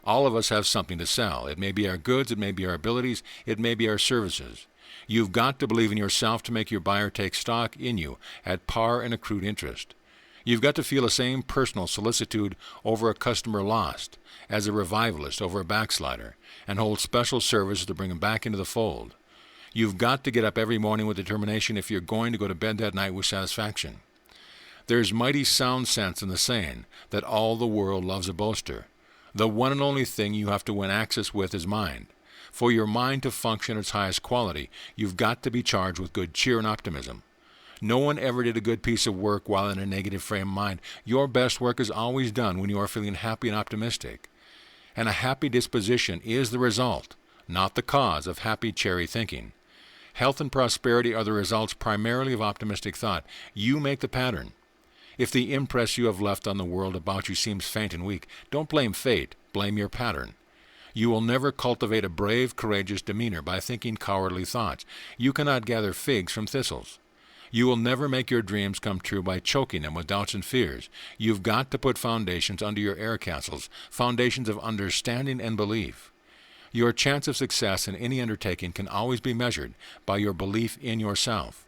All of us have something to sell. It may be our goods, it may be our abilities, it may be our services. You've got to believe in yourself to make your buyer take stock in you at par and accrued interest. You've got to feel the same personal solicitude over a customer lost as a revivalist over a backslider, and hold special service to bring him back into the fold. You've got to get up every morning with determination if you're going to go to bed that night with satisfaction. There's mighty sound sense in the saying that all the world loves a boaster. The one and only thing you have to win access with is mind. For your mind to function at its highest quality, you've got to be charged with good cheer and optimism. No one ever did a good piece of work while in a negative frame of mind. Your best work is always done when you are feeling happy and optimistic. And a happy disposition is the result, not the cause, of happy, cheery thinking. Health and prosperity are the results primarily of optimistic thought. You make the pattern. If the impress you have left on the world about you seems faint and weak, don't blame fate, blame your pattern. You will never cultivate a brave, courageous demeanor by thinking cowardly thoughts. You cannot gather figs from thistles. You will never make your dreams come true by choking them with doubts and fears. You've got to put foundations under your air castles, foundations of understanding and belief. Your chance of success in any undertaking can always be measured by your belief in yourself.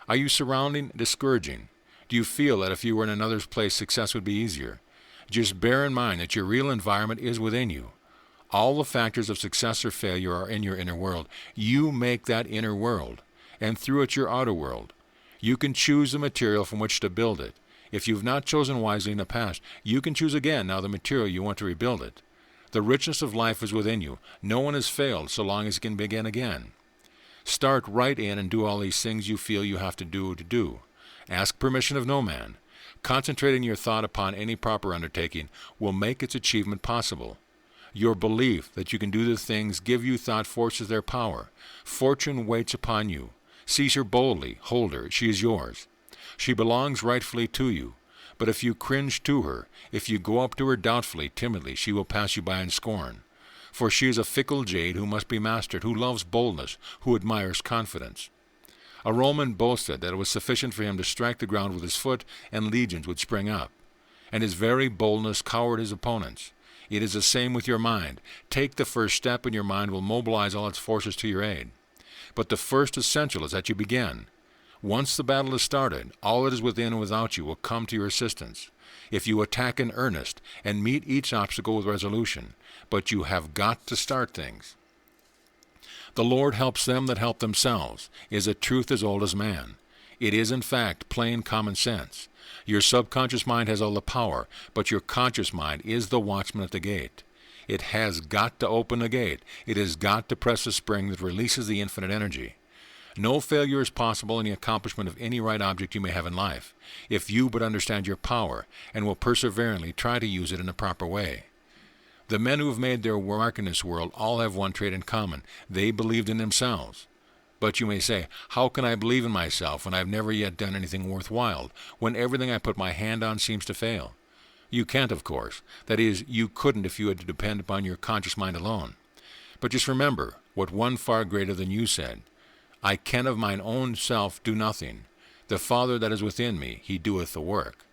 Are you surrounding discouraging? Do you feel that if you were in another's place, success would be easier? Just bear in mind that your real environment is within you. All the factors of success or failure are in your inner world. You make that inner world, and through it your outer world. You can choose the material from which to build it. If you've not chosen wisely in the past, you can choose again now the material you want to rebuild it. The richness of life is within you. No one has failed so long as it can begin again. Start right in and do all these things you feel you have to do. Ask permission of no man. Concentrating your thought upon any proper undertaking will make its achievement possible. Your belief that you can do the things give you thought forces their power. Fortune waits upon you. Seize her boldly, hold her, she is yours. She belongs rightfully to you. But if you cringe to her, if you go up to her doubtfully, timidly, she will pass you by in scorn. For she is a fickle jade who must be mastered, who loves boldness, who admires confidence. A Roman boasted that it was sufficient for him to strike the ground with his foot, and legions would spring up. And his very boldness cowered his opponents. It is the same with your mind. Take the first step, and your mind will mobilize all its forces to your aid. But the first essential is that you begin. Once the battle is started, all that is within and without you will come to your assistance. If you attack in earnest and meet each obstacle with resolution, but you have got to start things. The Lord helps them that help themselves is a truth as old as man. It is, in fact, plain common sense. Your subconscious mind has all the power, but your conscious mind is the watchman at the gate. It has got to open the gate. It has got to press the spring that releases the infinite energy. No failure is possible in the accomplishment of any right object you may have in life, if you but understand your power and will perseveringly try to use it in a proper way. The men who have made their mark in this world all have one trait in common. They believed in themselves. But you may say, how can I believe in myself when I've never yet done anything worthwhile, when everything I put my hand on seems to fail? You can't, of course. That is, you couldn't if you had to depend upon your conscious mind alone. But just remember what one far greater than you said. I can of mine own self do nothing. The Father that is within me, he doeth the work.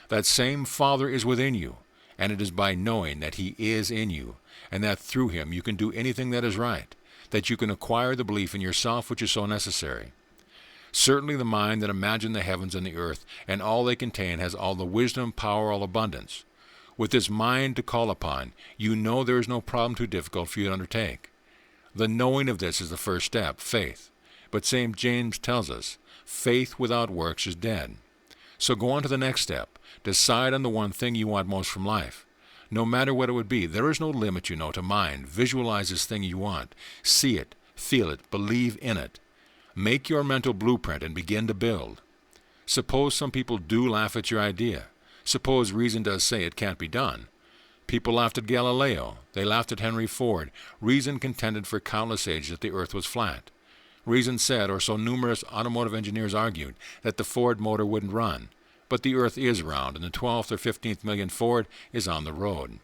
That same Father is within you, and it is by knowing that he is in you, and that through him you can do anything that is right, that you can acquire the belief in yourself which is so necessary. Certainly the mind that imagined the heavens and the earth and all they contain has all the wisdom, power, all abundance. With this mind to call upon, you know there is no problem too difficult for you to undertake. The knowing of this is the first step, faith. But St. James tells us, faith without works is dead. So go on to the next step. Decide on the one thing you want most from life. No matter what it would be, there is no limit, to mind. Visualize this thing you want. See it, feel it, believe in it. Make your mental blueprint and begin to build. Suppose some people do laugh at your idea. Suppose reason does say it can't be done. People laughed at Galileo. They laughed at Henry Ford. Reason contended for countless ages that the earth was flat. Reason said, or so numerous automotive engineers argued, that the Ford motor wouldn't run. But the earth is round, and the 12th or 15th million Ford is on the road.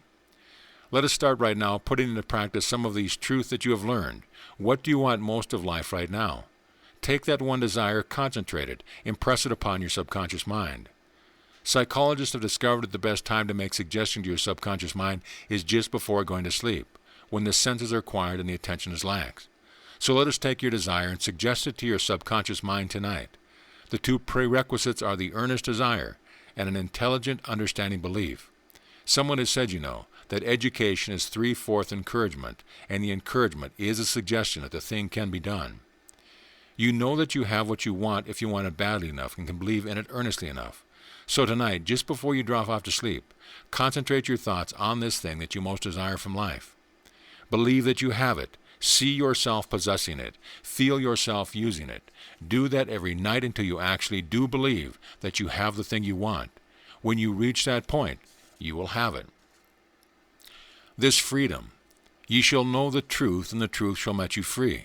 Let us start right now putting into practice some of these truths that you have learned. What do you want most of life right now? Take that one desire, concentrate it, impress it upon your subconscious mind. Psychologists have discovered that the best time to make suggestions to your subconscious mind is just before going to sleep, when the senses are quiet and the attention is lax. So let us take your desire and suggest it to your subconscious mind tonight. The two prerequisites are the earnest desire and an intelligent, understanding belief. Someone has said, that education is 3/4 encouragement, and the encouragement is a suggestion that the thing can be done. You know that you have what you want if you want it badly enough and can believe in it earnestly enough. So tonight, just before you drop off to sleep, concentrate your thoughts on this thing that you most desire from life. Believe that you have it. See yourself possessing it. Feel yourself using it. Do that every night until you actually do believe that you have the thing you want. When you reach that point, you will have it. This freedom. Ye shall know the truth, and the truth shall make you free.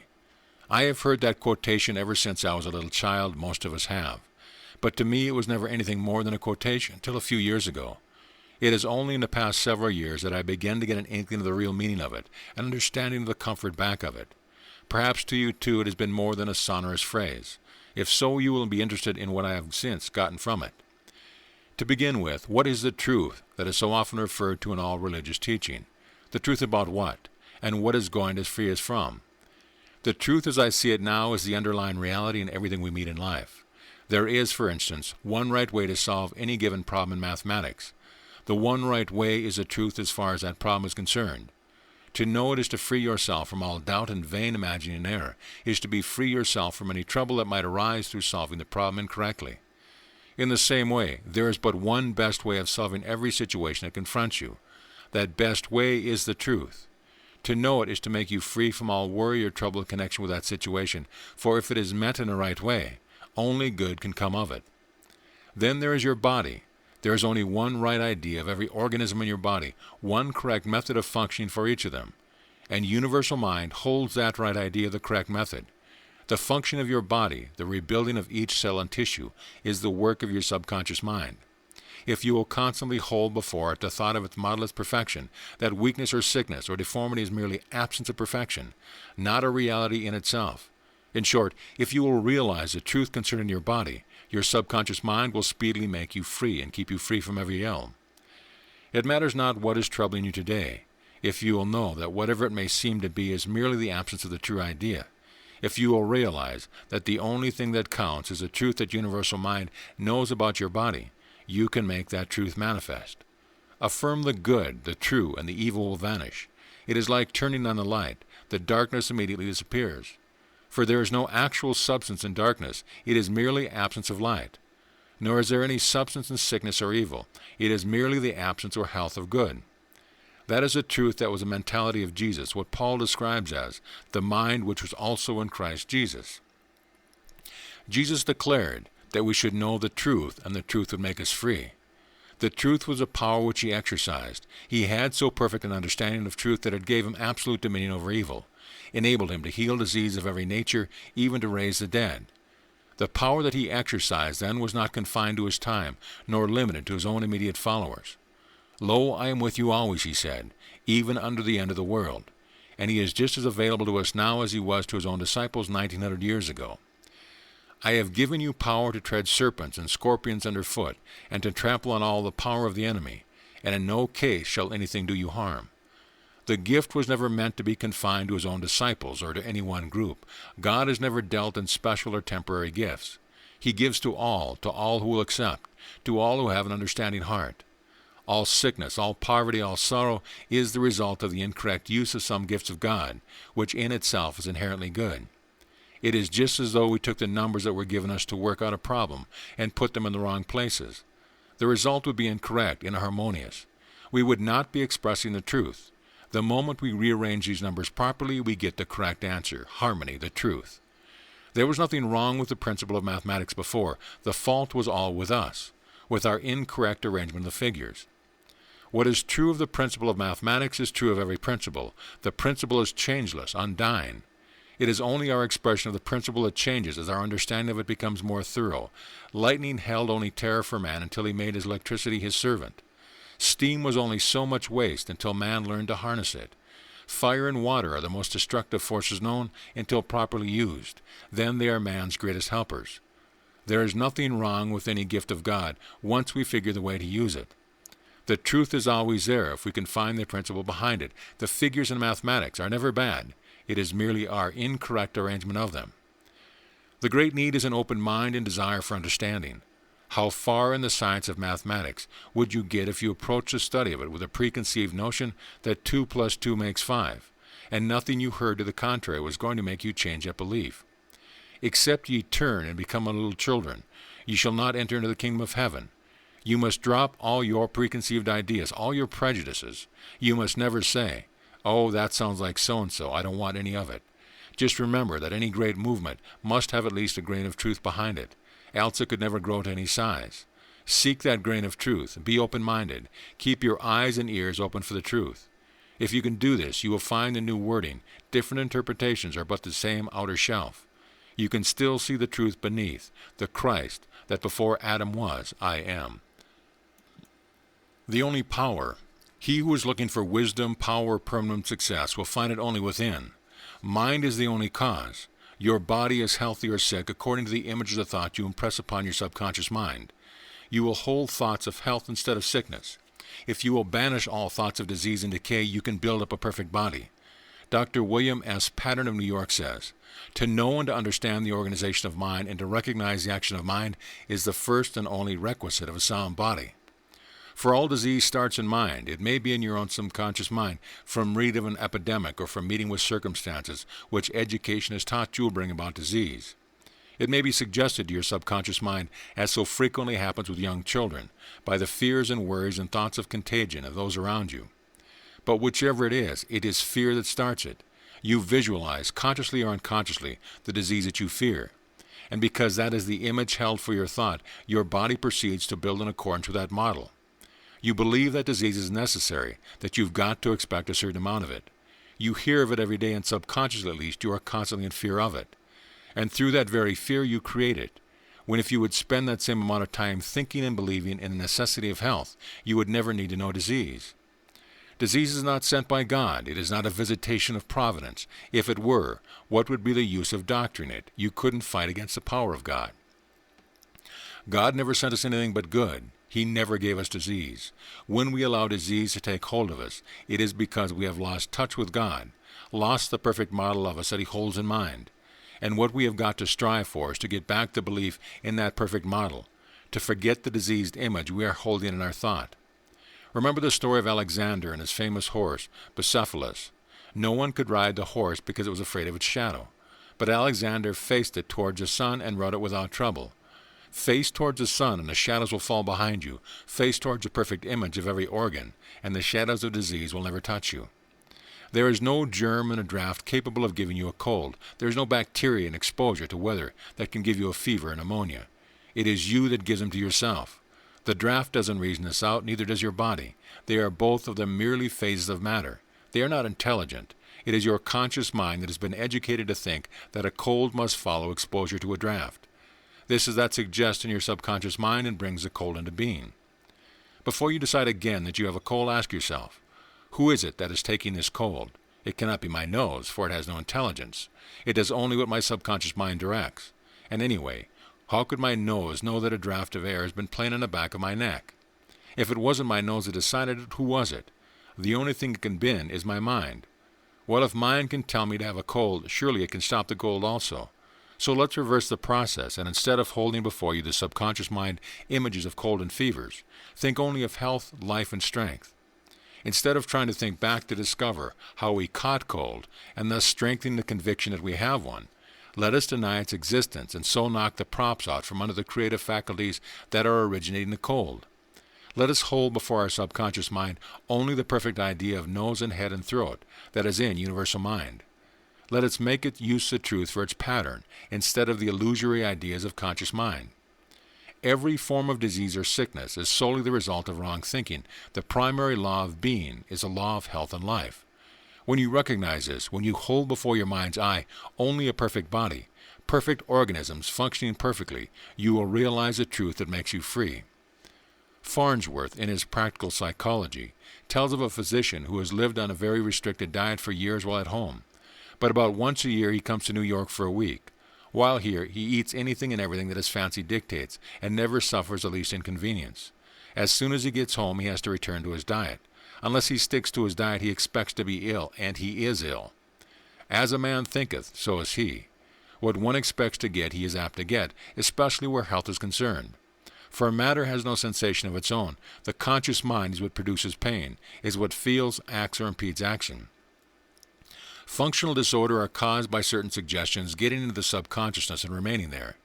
I have heard that quotation ever since I was a little child. Most of us have. But to me it was never anything more than a quotation, till a few years ago. It is only in the past several years that I began to get an inkling of the real meaning of it, an understanding of the comfort back of it. Perhaps to you, too, it has been more than a sonorous phrase. If so, you will be interested in what I have since gotten from it. To begin with, what is the truth that is so often referred to in all religious teaching? The truth about what? And what is going to free us from? The truth as I see it now is the underlying reality in everything we meet in life. There is, for instance, one right way to solve any given problem in mathematics. The one right way is the truth as far as that problem is concerned. To know it is to free yourself from all doubt and vain imagining and error, is to be free yourself from any trouble that might arise through solving the problem incorrectly. In the same way, there is but one best way of solving every situation that confronts you. That best way is the truth. To know it is to make you free from all worry or trouble in connection with that situation, for if it is met in the right way, only good can come of it. Then there is your body. There is only one right idea of every organism in your body, one correct method of functioning for each of them. And universal mind holds that right idea of the correct method. The function of your body, the rebuilding of each cell and tissue, is the work of your subconscious mind. If you will constantly hold before it the thought of its modeless perfection, that weakness or sickness or deformity is merely absence of perfection, not a reality in itself. In short, if you will realize the truth concerning your body, your subconscious mind will speedily make you free and keep you free from every ill. It matters not what is troubling you today, if you will know that whatever it may seem to be is merely the absence of the true idea. If you will realize that the only thing that counts is the truth that universal mind knows about your body, you can make that truth manifest. Affirm the good, the true, and the evil will vanish. It is like turning on the light. The darkness immediately disappears. For there is no actual substance in darkness. It is merely absence of light. Nor is there any substance in sickness or evil. It is merely the absence or health of good. That is a truth that was the mentality of Jesus, what Paul describes as the mind which was also in Christ Jesus. Jesus declared that we should know the truth, and the truth would make us free. The truth was a power which he exercised. He had so perfect an understanding of truth that it gave him absolute dominion over evil, enabled him to heal disease of every nature, even to raise the dead. The power that he exercised then was not confined to his time, nor limited to his own immediate followers. Lo, I am with you always, he said, even unto the end of the world. And he is just as available to us now as he was to his own disciples 1900 years ago. I have given you power to tread serpents and scorpions underfoot, and to trample on all the power of the enemy, and in no case shall anything do you harm. The gift was never meant to be confined to his own disciples or to any one group. God has never dealt in special or temporary gifts. He gives to all who will accept, to all who have an understanding heart. All sickness, all poverty, all sorrow is the result of the incorrect use of some gifts of God, which in itself is inherently good. It is just as though we took the numbers that were given us to work out a problem and put them in the wrong places. The result would be incorrect, inharmonious. We would not be expressing the truth. The moment we rearrange these numbers properly, we get the correct answer, harmony, the truth. There was nothing wrong with the principle of mathematics before. The fault was all with us, with our incorrect arrangement of the figures. What is true of the principle of mathematics is true of every principle. The principle is changeless, undying. It is only our expression of the principle that changes as our understanding of it becomes more thorough. Lightning held only terror for man until he made his electricity his servant. Steam was only so much waste until man learned to harness it. Fire and water are the most destructive forces known until properly used. Then they are man's greatest helpers. There is nothing wrong with any gift of God once we figure the way to use it. The truth is always there if we can find the principle behind it. The figures in mathematics are never bad. It is merely our incorrect arrangement of them. The great need is an open mind and desire for understanding. How far in the science of mathematics would you get if you approached the study of it with a preconceived notion that 2 + 2 makes 5, and nothing you heard to the contrary was going to make you change that belief? Except ye turn and become a little children, ye shall not enter into the kingdom of heaven. You must drop all your preconceived ideas, all your prejudices. You must never say, "Oh, that sounds like so-and-so, I don't want any of it." Just remember that any great movement must have at least a grain of truth behind it, else it could never grow to any size. Seek that grain of truth. Be open-minded. Keep your eyes and ears open for the truth. If you can do this, you will find the new wording. Different interpretations are but the same outer shelf. You can still see the truth beneath, the Christ that before Adam was, I am. the only power. He who is looking for wisdom, power, permanent success will find it only within. Mind is the only cause. Your body is healthy or sick according to the images of thought you impress upon your subconscious mind. You will hold thoughts of health instead of sickness. If you will banish all thoughts of disease and decay, you can build up a perfect body. Dr. William S. Patton of New York says, "To know and to understand the organization of mind and to recognize the action of mind is the first and only requisite of a sound body." For all disease starts in mind. It may be in your own subconscious mind, from read of an epidemic or from meeting with circumstances which education has taught you will bring about disease. It may be suggested to your subconscious mind, as so frequently happens with young children, by the fears and worries and thoughts of contagion of those around you. But whichever it is fear that starts it. You visualize, consciously or unconsciously, the disease that you fear. And because that is the image held for your thought, your body proceeds to build in accordance with that model. You believe that disease is necessary, that you've got to expect a certain amount of it. You hear of it every day, and subconsciously at least, you are constantly in fear of it. And through that very fear you create it. When if you would spend that same amount of time thinking and believing in the necessity of health, you would never need to know disease. Disease is not sent by God. It is not a visitation of providence. If it were, what would be the use of doctoring it? You couldn't fight against the power of God. God never sent us anything but good. He never gave us disease. When we allow disease to take hold of us, it is because we have lost touch with God, lost the perfect model of us that He holds in mind. And what we have got to strive for is to get back the belief in that perfect model, to forget the diseased image we are holding in our thought. Remember the story of Alexander and his famous horse, Bucephalus. No one could ride the horse because it was afraid of its shadow. But Alexander faced it towards the sun and rode it without trouble. Face towards the sun, and the shadows will fall behind you. Face towards the perfect image of every organ, and the shadows of disease will never touch you. There is no germ in a draft capable of giving you a cold. There is no bacteria in exposure to weather that can give you a fever and pneumonia. It is you that gives them to yourself. The draft doesn't reason this out, neither does your body. They are both of them merely phases of matter. They are not intelligent. It is your conscious mind that has been educated to think that a cold must follow exposure to a draft. This is that suggestion in your subconscious mind and brings the cold into being. Before you decide again that you have a cold, ask yourself, who is it that is taking this cold? It cannot be my nose, for it has no intelligence. It does only what my subconscious mind directs. And anyway, how could my nose know that a draft of air has been playing on the back of my neck? If it wasn't my nose that decided it, who was it? The only thing it can be is my mind. Well, if mind can tell me to have a cold, surely it can stop the cold also. So let's reverse the process, and instead of holding before you the subconscious mind images of cold and fevers, think only of health, life, and strength. Instead of trying to think back to discover how we caught cold, and thus strengthen the conviction that we have one, let us deny its existence and so knock the props out from under the creative faculties that are originating the cold. Let us hold before our subconscious mind only the perfect idea of nose and head and throat that is in universal mind. Let us make it use the truth for its pattern, instead of the illusory ideas of conscious mind. Every form of disease or sickness is solely the result of wrong thinking. The primary law of being is a law of health and life. When you recognize this, when you hold before your mind's eye only a perfect body, perfect organisms functioning perfectly, you will realize the truth that makes you free. Farnsworth, in his Practical Psychology, tells of a physician who has lived on a very restricted diet for years while at home. But about once a year he comes to New York for a week. While here, he eats anything and everything that his fancy dictates, and never suffers the least inconvenience. As soon as he gets home, he has to return to his diet. Unless he sticks to his diet, he expects to be ill, and he is ill. As a man thinketh, so is he. What one expects to get, he is apt to get, especially where health is concerned. For matter has no sensation of its own. The conscious mind is what produces pain, is what feels, acts, or impedes action. Functional disorder are caused by certain suggestions getting into the subconsciousness and remaining there.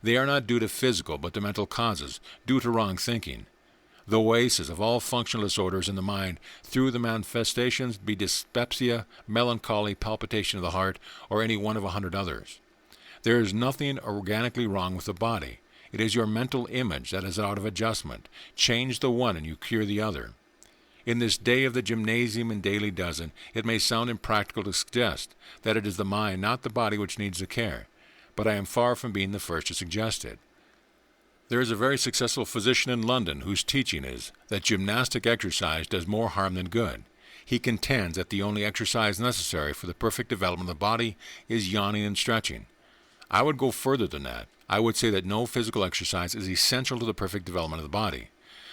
They are not due to physical but to mental causes, due to wrong thinking. The oasis of all functional disorders in the mind through the manifestations be dyspepsia, melancholy, palpitation of the heart, or any one of 100 others. There is nothing organically wrong with the body. It is your mental image that is out of adjustment. Change the one and you cure the other. In this day of the gymnasium and daily dozen, it may sound impractical to suggest that it is the mind, not the body, which needs the care, but I am far from being the first to suggest it. There is a very successful physician in London whose teaching is that gymnastic exercise does more harm than good. He contends that the only exercise necessary for the perfect development of the body is yawning and stretching. I would go further than that. I would say that no physical exercise is essential to the perfect development of the body.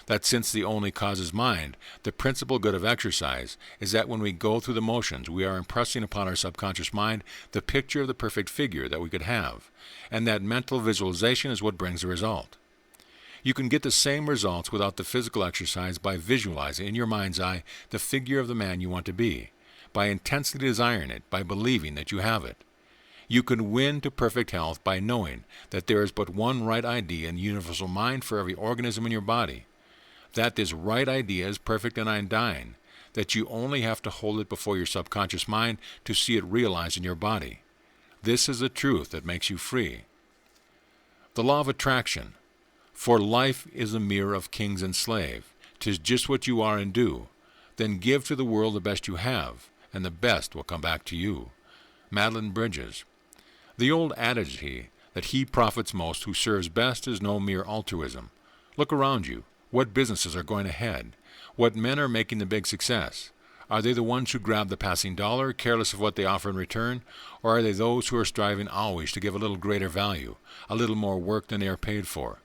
That since the only cause is mind, the principal good of exercise is that when we go through the motions, we are impressing upon our subconscious mind the picture of the perfect figure that we could have, and that mental visualization is what brings the result. You can get the same results without the physical exercise by visualizing in your mind's eye the figure of the man you want to be, by intensely desiring it, by believing that you have it. You can win to perfect health by knowing that there is but one right idea in the universal mind for every organism in your body, that this right idea is perfect and undying, that you only have to hold it before your subconscious mind to see it realized in your body. This is the truth that makes you free. The law of attraction. For life is a mirror of kings and slave. 'Tis just what you are and do. Then give to the world the best you have, and the best will come back to you. Madeline Bridges. The old adage that he profits most who serves best is no mere altruism. Look around you. What businesses are going ahead? What men are making the big success? Are they the ones who grab the passing dollar, careless of what they offer in return? Or are they those who are striving always to give a little greater value, a little more work than they are paid for?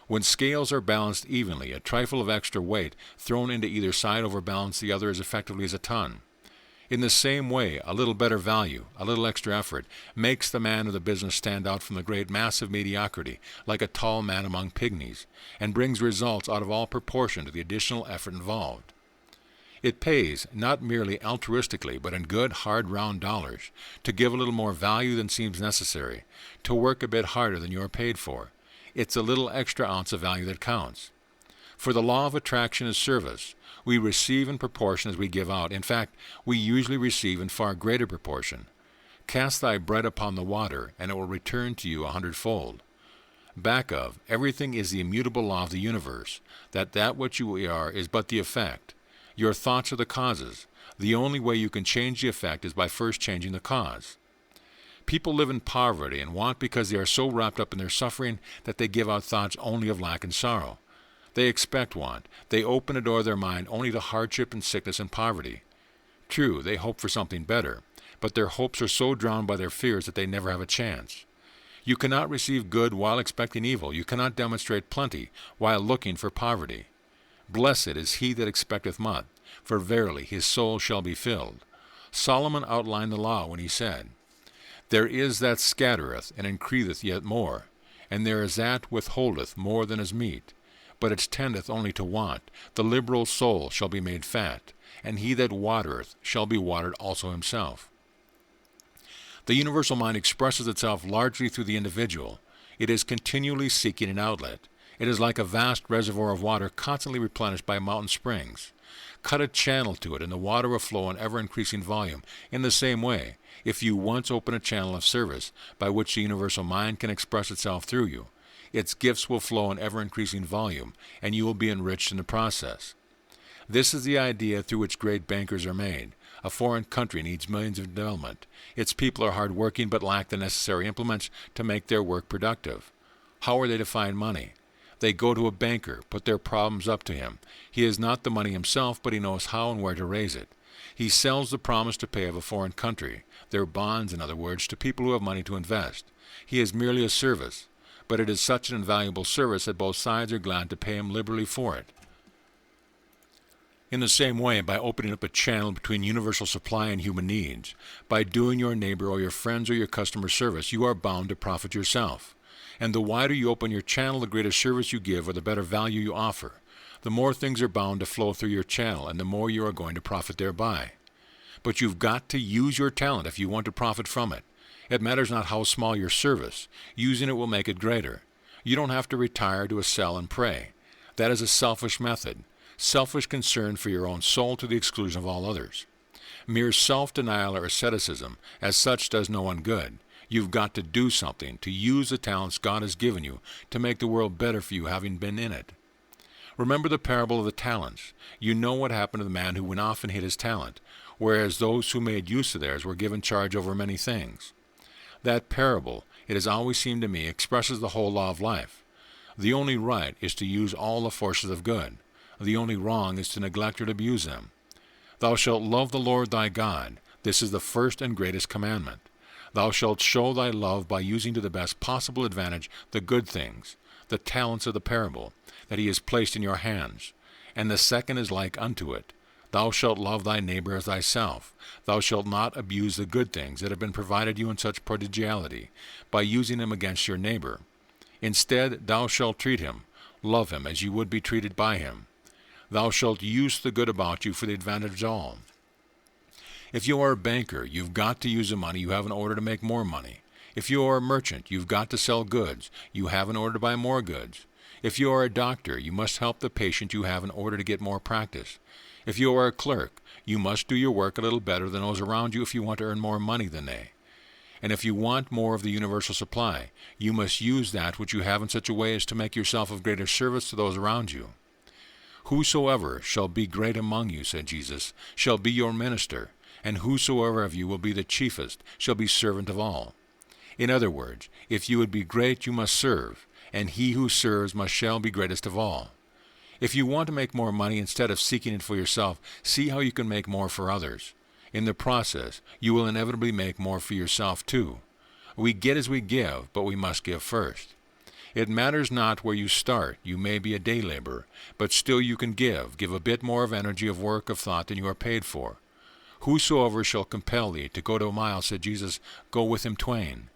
When scales are balanced evenly, a trifle of extra weight thrown into either side overbalance the other as effectively as a ton. In the same way, a little better value, a little extra effort, makes the man of the business stand out from the great mass of mediocrity, like a tall man among pygmies, and brings results out of all proportion to the additional effort involved. It pays, not merely altruistically, but in good, hard, round dollars, to give a little more value than seems necessary, to work a bit harder than you are paid for. It's a little extra ounce of value that counts. For the law of attraction is service. We receive in proportion as we give out. In fact, we usually receive in far greater proportion. Cast thy bread upon the water, and it will return to you 100-fold. Back of, everything is the immutable law of the universe, that which you are is but the effect. Your thoughts are the causes. The only way you can change the effect is by first changing the cause. People live in poverty and want because they are so wrapped up in their suffering that they give out thoughts only of lack and sorrow. They expect want. They open a door of their mind only to hardship and sickness and poverty. True, they hope for something better, but their hopes are so drowned by their fears that they never have a chance. You cannot receive good while expecting evil. You cannot demonstrate plenty while looking for poverty. Blessed is he that expecteth much, for verily his soul shall be filled. Solomon outlined the law when he said, There is that scattereth and increaseth yet more, and there is that withholdeth more than is meet, but it tendeth only to want. The liberal soul shall be made fat, and he that watereth shall be watered also himself. The universal mind expresses itself largely through the individual. It is continually seeking an outlet. It is like a vast reservoir of water constantly replenished by mountain springs. Cut a channel to it, and the water will flow in ever-increasing volume. In the same way, if you once open a channel of service by which the universal mind can express itself through you, its gifts will flow in ever-increasing volume, and you will be enriched in the process. This is the idea through which great bankers are made. A foreign country needs millions of development. Its people are hard-working but lack the necessary implements to make their work productive. How are they to find money? They go to a banker, put their problems up to him. He has not the money himself, but he knows how and where to raise it. He sells the promise to pay of a foreign country, their bonds, in other words, to people who have money to invest. He is merely a service, but it is such an invaluable service that both sides are glad to pay him liberally for it. In the same way, by opening up a channel between universal supply and human needs, by doing your neighbor or your friends or your customer service, you are bound to profit yourself. And the wider you open your channel, the greater service you give or the better value you offer. The more things are bound to flow through your channel, and the more you are going to profit thereby. But you've got to use your talent if you want to profit from it. It matters not how small your service. Using it will make it greater. You don't have to retire to a cell and pray. That is a selfish method. Selfish concern for your own soul to the exclusion of all others. Mere self-denial or asceticism as such does no one good. You've got to do something, to use the talents God has given you, to make the world better for you having been in it. Remember the parable of the talents. You know what happened to the man who went off and hid his talent, whereas those who made use of theirs were given charge over many things. That parable, it has always seemed to me, expresses the whole law of life. The only right is to use all the forces of good. The only wrong is to neglect or to abuse them. Thou shalt love the Lord thy God. This is the first and greatest commandment. Thou shalt show thy love by using to the best possible advantage the good things, the talents of the parable, that he has placed in your hands. And the second is like unto it. Thou shalt love thy neighbor as thyself. Thou shalt not abuse the good things that have been provided you in such prodigality, by using them against your neighbor. Instead, thou shalt treat him, love him as you would be treated by him. Thou shalt use the good about you for the advantage of all. If you are a banker, you've got to use the money you have in order to make more money. If you are a merchant, you've got to sell goods you have in order to buy more goods. If you are a doctor, you must help the patient you have in order to get more practice. If you are a clerk, you must do your work a little better than those around you if you want to earn more money than they. And if you want more of the universal supply, you must use that which you have in such a way as to make yourself of greater service to those around you. Whosoever shall be great among you, said Jesus, shall be your minister, and whosoever of you will be the chiefest shall be servant of all. In other words, if you would be great, you must serve, and he who serves shall be greatest of all. If you want to make more money instead of seeking it for yourself, see how you can make more for others. In the process, you will inevitably make more for yourself too. We get as we give, but we must give first. It matters not where you start. You may be a day laborer, but still you can give a bit more of energy, of work, of thought than you are paid for. Whosoever shall compel thee to go to a mile, said Jesus, go with him twain.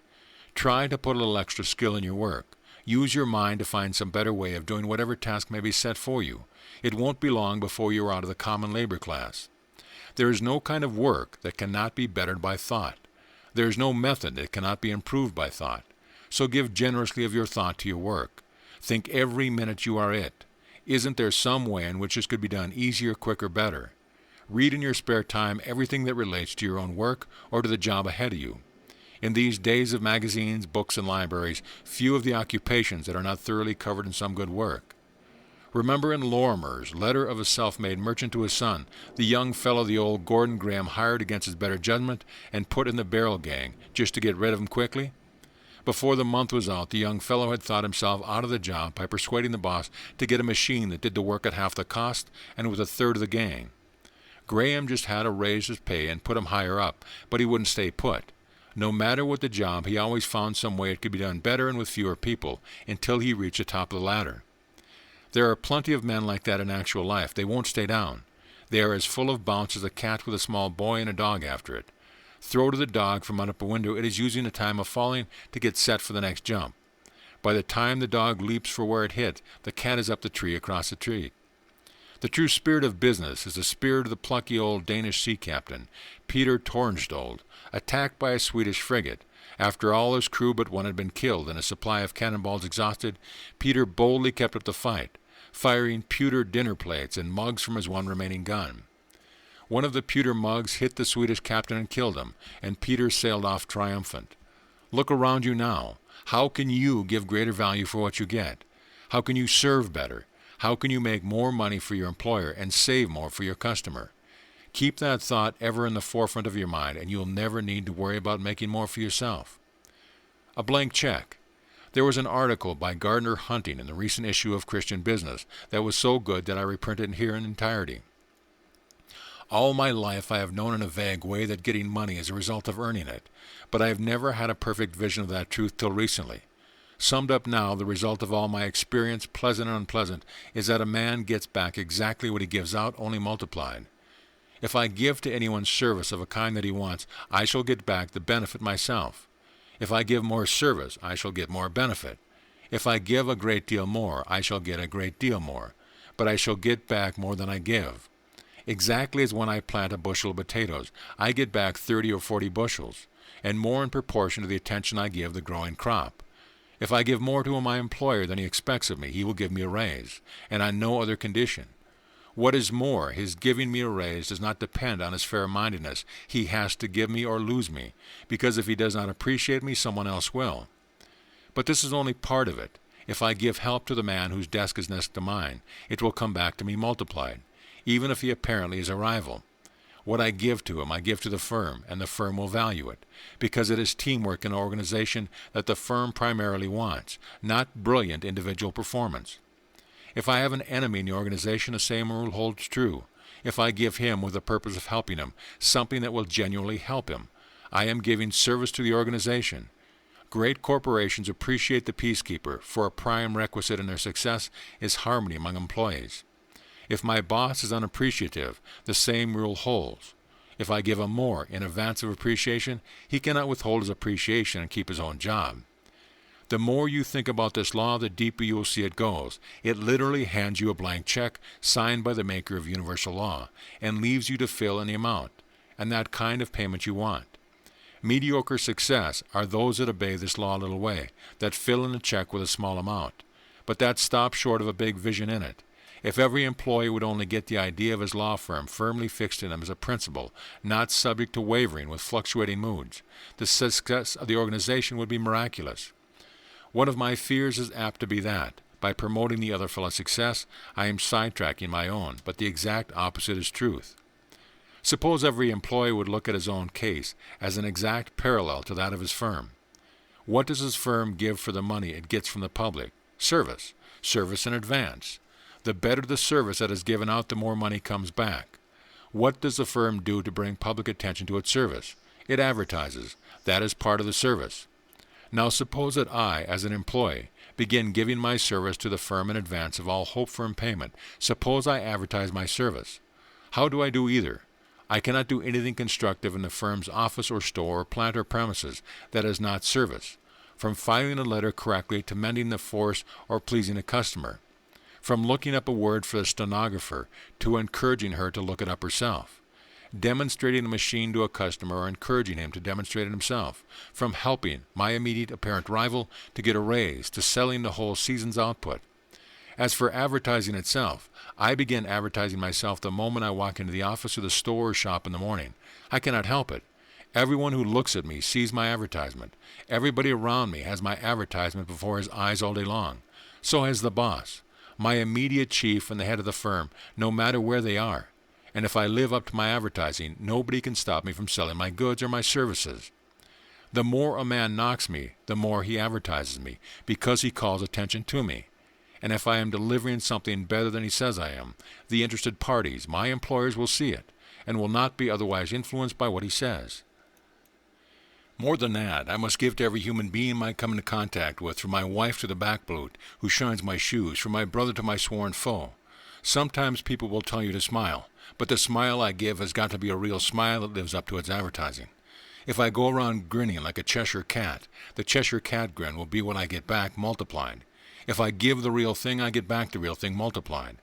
Try to put a little extra skill in your work. Use your mind to find some better way of doing whatever task may be set for you. It won't be long before you are out of the common labor class. There is no kind of work that cannot be bettered by thought. There is no method that cannot be improved by thought. So give generously of your thought to your work. Think every minute you are it. Isn't there some way in which this could be done easier, quicker, better? Read in your spare time everything that relates to your own work or to the job ahead of you. In these days of magazines, books, and libraries, few of the occupations that are not thoroughly covered in some good work. Remember in Lorimer's Letter of a Self-Made Merchant to his son, the young fellow the old Gordon Graham hired against his better judgment and put in the barrel gang just to get rid of him quickly? Before the month was out, the young fellow had thought himself out of the job by persuading the boss to get a machine that did the work at half the cost and with a third of the gang. Graham just had to raise his pay and put him higher up, but he wouldn't stay put. No matter what the job, he always found some way it could be done better and with fewer people until he reached the top of the ladder. There are plenty of men like that in actual life. They won't stay down. They are as full of bounce as a cat with a small boy and a dog after it. Throw to the dog from up a window, it is using the time of falling to get set for the next jump. By the time the dog leaps for where it hit, the cat is up the tree across the tree. The true spirit of business is the spirit of the plucky old Danish sea captain, Peter Tornstold, attacked by a Swedish frigate. After all his crew but one had been killed and his supply of cannonballs exhausted, Peter boldly kept up the fight, firing pewter dinner plates and mugs from his one remaining gun. One of the pewter mugs hit the Swedish captain and killed him, and Peter sailed off triumphant. Look around you now. How can you give greater value for what you get? How can you serve better? How can you make more money for your employer and save more for your customer? Keep that thought ever in the forefront of your mind, and you'll never need to worry about making more for yourself. A blank check. There was an article by Gardner Hunting in the recent issue of Christian Business that was so good that I reprinted it here in entirety. All my life I have known in a vague way that getting money is a result of earning it, but I have never had a perfect vision of that truth till recently. Summed up now, the result of all my experience, pleasant and unpleasant, is that a man gets back exactly what he gives out, only multiplied. If I give to anyone service of a kind that he wants, I shall get back the benefit myself. If I give more service, I shall get more benefit. If I give a great deal more, I shall get a great deal more, but I shall get back more than I give. Exactly as when I plant a bushel of potatoes, I get back 30 or 40 bushels, and more in proportion to the attention I give the growing crop. If I give more to my employer than he expects of me, he will give me a raise, and on no other condition. What is more, his giving me a raise does not depend on his fair-mindedness. He has to give me or lose me, because if he does not appreciate me, someone else will. But this is only part of it. If I give help to the man whose desk is next to mine, it will come back to me multiplied, even if he apparently is a rival. What I give to him, I give to the firm, and the firm will value it, because it is teamwork in an organization that the firm primarily wants, not brilliant individual performance. If I have an enemy in the organization, the same rule holds true. If I give him with the purpose of helping him, something that will genuinely help him, I am giving service to the organization. Great corporations appreciate the peacekeeper, for a prime requisite in their success is harmony among employees. If my boss is unappreciative, the same rule holds. If I give him more in advance of appreciation, he cannot withhold his appreciation and keep his own job. The more you think about this law, the deeper you will see it goes. It literally hands you a blank check signed by the maker of universal law and leaves you to fill in the amount and that kind of payment you want. Mediocre success are those that obey this law a little way, that fill in a check with a small amount. But that stops short of a big vision in it. If every employee would only get the idea of his law firm firmly fixed in him as a principle, not subject to wavering with fluctuating moods, the success of the organization would be miraculous. One of my fears is apt to be that, by promoting the other fellow's success, I am sidetracking my own, but the exact opposite is truth. Suppose every employee would look at his own case as an exact parallel to that of his firm. What does his firm give for the money it gets from the public? Service. Service in advance. The better the service that is given out, the more money comes back. What does the firm do to bring public attention to its service? It advertises. That is part of the service. Now suppose that I, as an employee, begin giving my service to the firm in advance of all hope for payment. Suppose I advertise my service. How do I do either? I cannot do anything constructive in the firm's office or store or plant or premises that is not service, from filing a letter correctly to mending the force or pleasing a customer, from looking up a word for the stenographer to encouraging her to look it up herself, demonstrating a machine to a customer or encouraging him to demonstrate it himself, from helping my immediate apparent rival to get a raise to selling the whole season's output. As for advertising itself, I begin advertising myself the moment I walk into the office or the store or shop in the morning. I cannot help it. Everyone who looks at me sees my advertisement. Everybody around me has my advertisement before his eyes all day long. So has the boss, my immediate chief and the head of the firm, no matter where they are. And if I live up to my advertising, nobody can stop me from selling my goods or my services. The more a man knocks me, the more he advertises me, because he calls attention to me. And if I am delivering something better than he says I am, the interested parties, my employers, will see it, and will not be otherwise influenced by what he says. More than that, I must give to every human being I come into contact with, from my wife to the backboot who shines my shoes, from my brother to my sworn foe. Sometimes people will tell you to smile, but the smile I give has got to be a real smile that lives up to its advertising. If I go around grinning like a Cheshire cat, the Cheshire cat grin will be what I get back multiplied. If I give the real thing, I get back the real thing multiplied.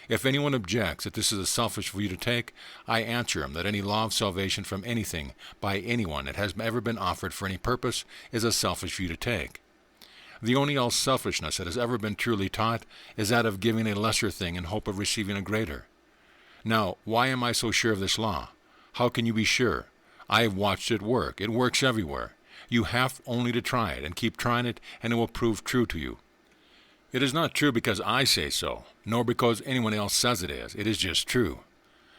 If anyone objects that this is a selfish view to take, I answer him that any law of salvation from anything by anyone that has ever been offered for any purpose is a selfish view to take. The only selfishness that has ever been truly taught is that of giving a lesser thing in hope of receiving a greater. Now, why am I so sure of this law? How can you be sure? I have watched it work. It works everywhere. You have only to try it and keep trying it, and it will prove true to you. It is not true because I say so, nor because anyone else says it is. It is just true.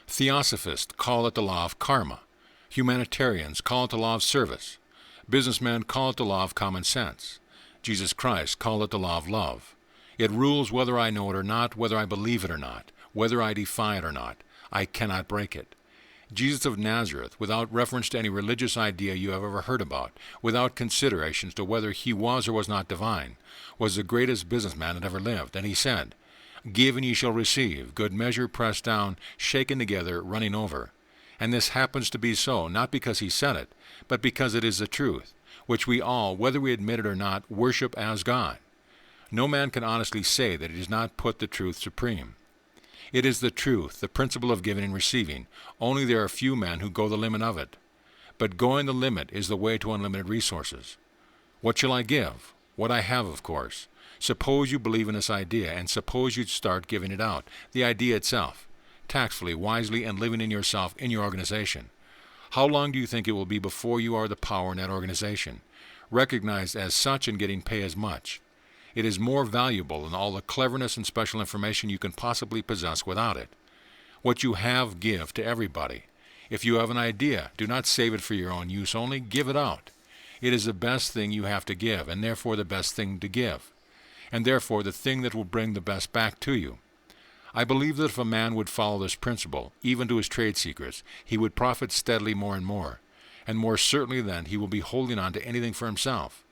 Theosophists call it the law of karma. Humanitarians call it the law of service. Businessmen call it the law of common sense. Jesus Christ called it the law of love. It rules whether I know it or not, whether I believe it or not, whether I defy it or not. I cannot break it. Jesus of Nazareth, without reference to any religious idea you have ever heard about, without considerations to whether he was or was not divine, was the greatest businessman that ever lived, and he said, "Give and ye shall receive, good measure, pressed down, shaken together, running over." And this happens to be so, not because he said it, but because it is the truth, which we all, whether we admit it or not, worship as God. No man can honestly say that he does not put the truth supreme. It is the truth, the principle of giving and receiving, only there are few men who go the limit of it. But going the limit is the way to unlimited resources. What shall I give? What I have, of course. Suppose you believe in this idea, and suppose you start giving it out, the idea itself, tactfully, wisely, and living in yourself, in your organization. How long do you think it will be before you are the power in that organization, recognized as such and getting paid as much? It is more valuable than all the cleverness and special information you can possibly possess without it. What you have, give to everybody. If you have an idea, do not save it for your own use only, give it out. It is the best thing you have to give, and therefore the best thing to give, and therefore the thing that will bring the best back to you. I believe that if a man would follow this principle, even to his trade secrets, he would profit steadily more, and more certainly then he will be holding on to anything for himself.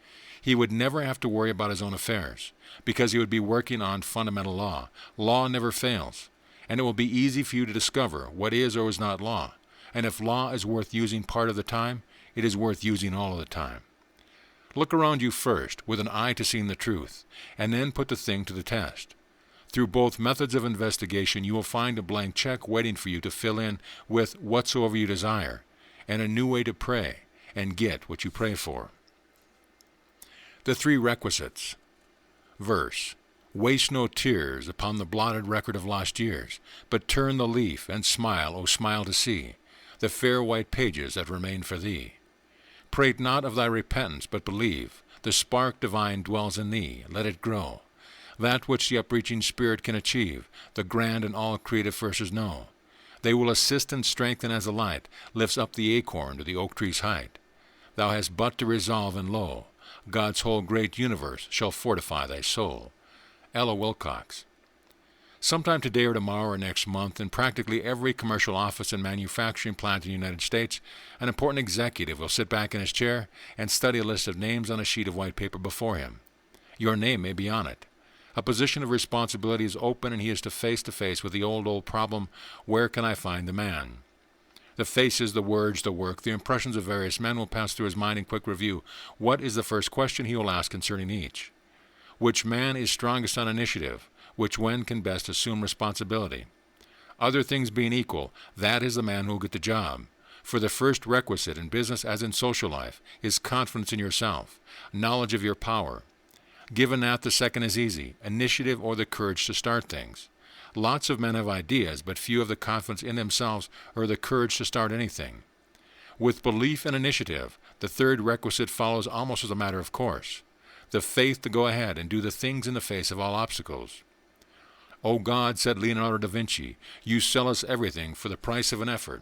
He would never have to worry about his own affairs, because he would be working on fundamental law. Law never fails, and it will be easy for you to discover what is or is not law. And if law is worth using part of the time, it is worth using all of the time. Look around you first, with an eye to seeing the truth, and then put the thing to the test. Through both methods of investigation, you will find a blank check waiting for you to fill in with whatsoever you desire, and a new way to pray, and get what you pray for. The three requisites. Verse. Waste no tears upon the blotted record of lost years, but turn the leaf, and smile, O smile to see, the fair white pages that remain for thee. Prate not of thy repentance, but believe, the spark divine dwells in thee, let it grow. That which the upreaching spirit can achieve, the grand and all creative forces know. They will assist and strengthen as the light lifts up the acorn to the oak tree's height. Thou hast but to resolve, and lo, God's whole great universe shall fortify thy soul. Ella Wilcox. Sometime today or tomorrow or next month, in practically every commercial office and manufacturing plant in the United States, an important executive will sit back in his chair and study a list of names on a sheet of white paper before him. Your name may be on it. A position of responsibility is open, and he is to face with the old problem, where can I find the man? The faces, the words, the work, the impressions of various men will pass through his mind in quick review. What is the first question he will ask concerning each? Which man is strongest on initiative? Which one can best assume responsibility? Other things being equal, that is the man who will get the job. For the first requisite in business as in social life is confidence in yourself, knowledge of your power. Given that, the second is easy, initiative or the courage to start things. Lots of men have ideas, but few have the confidence in themselves or the courage to start anything. With belief and initiative, the third requisite follows almost as a matter of course. The faith to go ahead and do the things in the face of all obstacles. O God, said Leonardo da Vinci, you sell us everything for the price of an effort.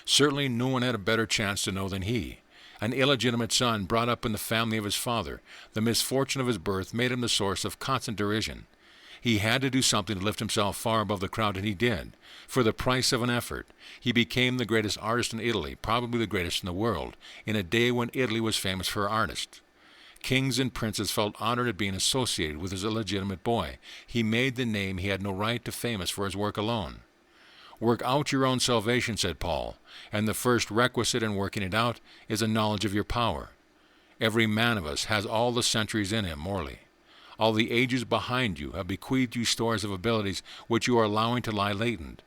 Certainly no one had a better chance to know than he. An illegitimate son brought up in the family of his father, the misfortune of his birth made him the source of constant derision. He had to do something to lift himself far above the crowd, and he did. For the price of an effort, he became the greatest artist in Italy, probably the greatest in the world, in a day when Italy was famous for artists. Kings and princes felt honored at being associated with his illegitimate boy. He made the name he had no right to famous for his work alone. Work out your own salvation, said Paul, and the first requisite in working it out is a knowledge of your power. Every man of us has all the centuries in him morally. All the ages behind you have bequeathed you stores of abilities which you are allowing to lie latent.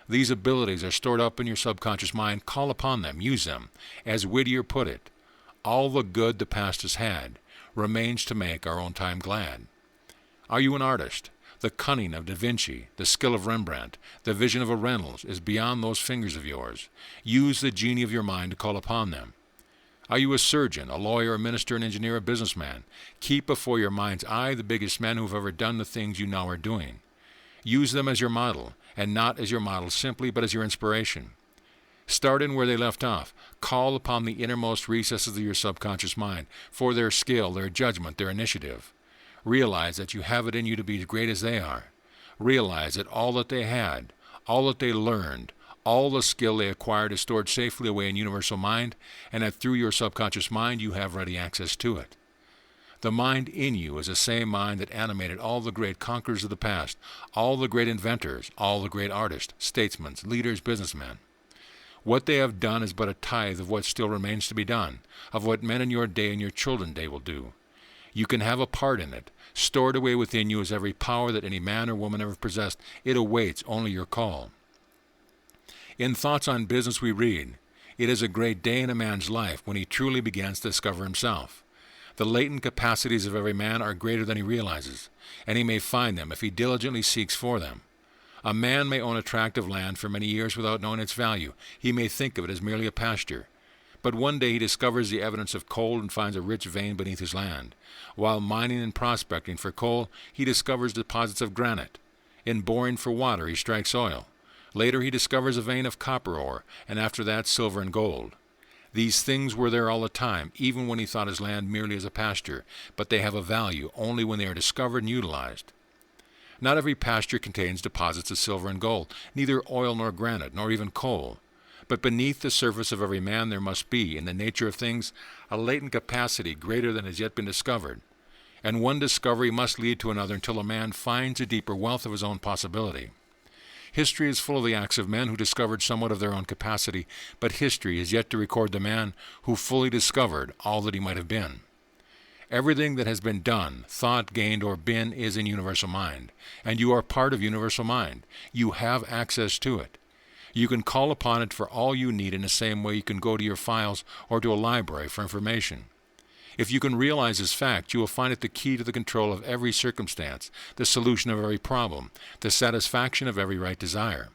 These abilities are stored up in your subconscious mind. Call upon them, use them. As Whittier put it, all the good the past has had remains to make our own time glad. Are you an artist? The cunning of Da Vinci, the skill of Rembrandt, the vision of a Reynolds is beyond those fingers of yours. Use the genie of your mind to call upon them. Are you a surgeon, a lawyer, a minister, an engineer, a businessman? Keep before your mind's eye the biggest men who have ever done the things you now are doing. Use them as your model, and not as your model simply, but as your inspiration. Start in where they left off. Call upon the innermost recesses of your subconscious mind for their skill, their judgment, their initiative. Realize that you have it in you to be as great as they are. Realize that all that they had, all that they learned, all the skill they acquired is stored safely away in universal mind, and that through your subconscious mind you have ready access to it. The mind in you is the same mind that animated all the great conquerors of the past, all the great inventors, all the great artists, statesmen, leaders, businessmen. What they have done is but a tithe of what still remains to be done, of what men in your day and your children's day will do. You can have a part in it. Stored away within you is every power that any man or woman ever possessed. It awaits only your call. In Thoughts on Business we read, it is a great day in a man's life when he truly begins to discover himself. The latent capacities of every man are greater than he realizes, and he may find them if he diligently seeks for them. A man may own a tract of land for many years without knowing its value. He may think of it as merely a pasture. But one day he discovers the evidence of coal and finds a rich vein beneath his land. While mining and prospecting for coal, he discovers deposits of granite. In boring for water, he strikes oil. Later he discovers a vein of copper ore, and after that silver and gold. These things were there all the time, even when he thought his land merely as a pasture, but they have a value only when they are discovered and utilized. Not every pasture contains deposits of silver and gold, neither oil nor granite, nor even coal. But beneath the surface of every man there must be, in the nature of things, a latent capacity greater than has yet been discovered. And one discovery must lead to another until a man finds a deeper wealth of his own possibility. History is full of the acts of men who discovered somewhat of their own capacity, but history is yet to record the man who fully discovered all that he might have been. Everything that has been done, thought, gained, or been is in universal mind, and you are part of universal mind. You have access to it. You can call upon it for all you need in the same way you can go to your files or to a library for information. If you can realize this fact, you will find it the key to the control of every circumstance, the solution of every problem, the satisfaction of every right desire.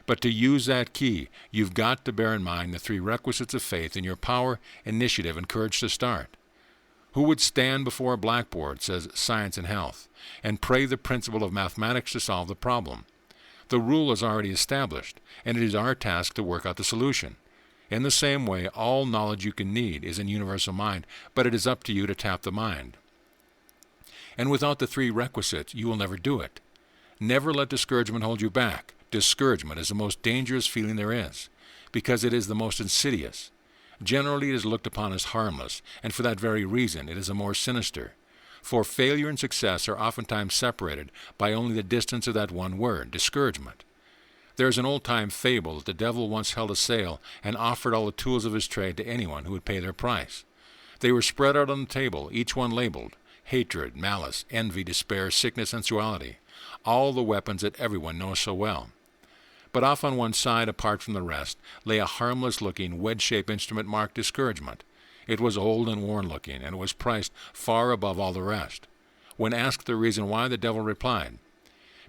But to use that key, you've got to bear in mind the three requisites of faith in your power, initiative, and courage to start. Who would stand before a blackboard, says Science and Health, and pray the principle of mathematics to solve the problem? The rule is already established, and it is our task to work out the solution. In the same way, all knowledge you can need is in universal mind, but it is up to you to tap the mind. And without the three requisites, you will never do it. Never let discouragement hold you back. Discouragement is the most dangerous feeling there is, because it is the most insidious. Generally, it is looked upon as harmless, and for that very reason, it is the more sinister. For failure and success are oftentimes separated by only the distance of that one word, discouragement. There is an old-time fable that the devil once held a sale and offered all the tools of his trade to anyone who would pay their price. They were spread out on the table, each one labeled hatred, malice, envy, despair, sickness, sensuality, all the weapons that everyone knows so well. But off on one side, apart from the rest, lay a harmless-looking, wedge-shaped instrument marked discouragement. It was old and worn-looking, and was priced far above all the rest. When asked the reason why, the devil replied,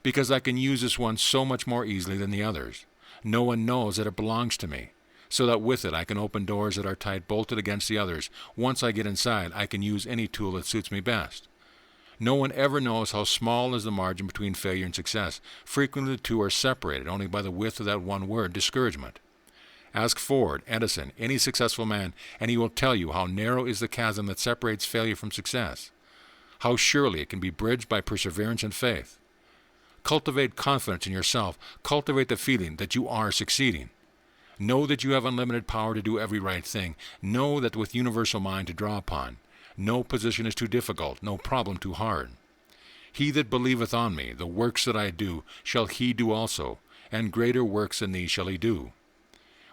"Because I can use this one so much more easily than the others. No one knows that it belongs to me, so that with it I can open doors that are tight bolted against the others. Once I get inside, I can use any tool that suits me best. No one ever knows how small is the margin between failure and success. Frequently the two are separated only by the width of that one word, discouragement. Ask Ford, Edison, any successful man, and he will tell you how narrow is the chasm that separates failure from success. How surely it can be bridged by perseverance and faith. Cultivate confidence in yourself. Cultivate the feeling that you are succeeding. Know that you have unlimited power to do every right thing. Know that with universal mind to draw upon, no position is too difficult, no problem too hard. He that believeth on me, the works that I do, shall he do also, and greater works than these shall he do.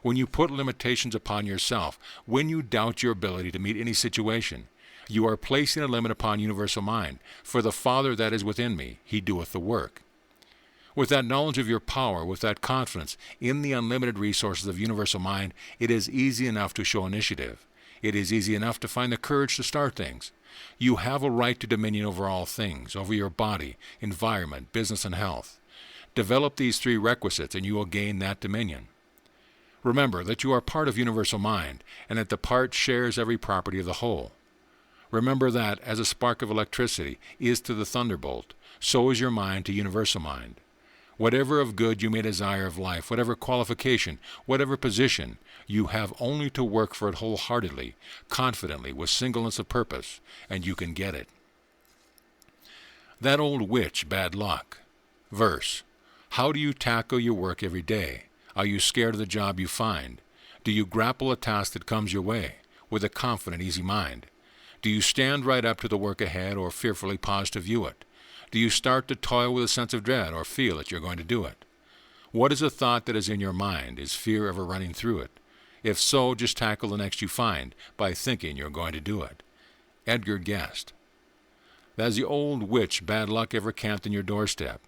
When you put limitations upon yourself, when you doubt your ability to meet any situation, you are placing a limit upon universal mind. For the Father that is within me, he doeth the work. With that knowledge of your power, with that confidence in the unlimited resources of universal mind, it is easy enough to show initiative. It is easy enough to find the courage to start things. You have a right to dominion over all things, over your body, environment, business, and health. Develop these three requisites, and you will gain that dominion. Remember that you are part of universal mind, and that the part shares every property of the whole. Remember that, as a spark of electricity is to the thunderbolt, so is your mind to universal mind. Whatever of good you may desire of life, whatever qualification, whatever position, you have only to work for it wholeheartedly, confidently, with singleness of purpose, and you can get it. That old witch, bad luck. Verse. How do you tackle your work every day? Are you scared of the job you find? Do you grapple a task that comes your way with a confident, easy mind? Do you stand right up to the work ahead or fearfully pause to view it? Do you start to toil with a sense of dread or feel that you're going to do it? What is a thought that is in your mind? Is fear ever running through it? If so, just tackle the next you find by thinking you're going to do it. Edgar Guest. Has the old witch, bad luck, ever camped in your doorstep?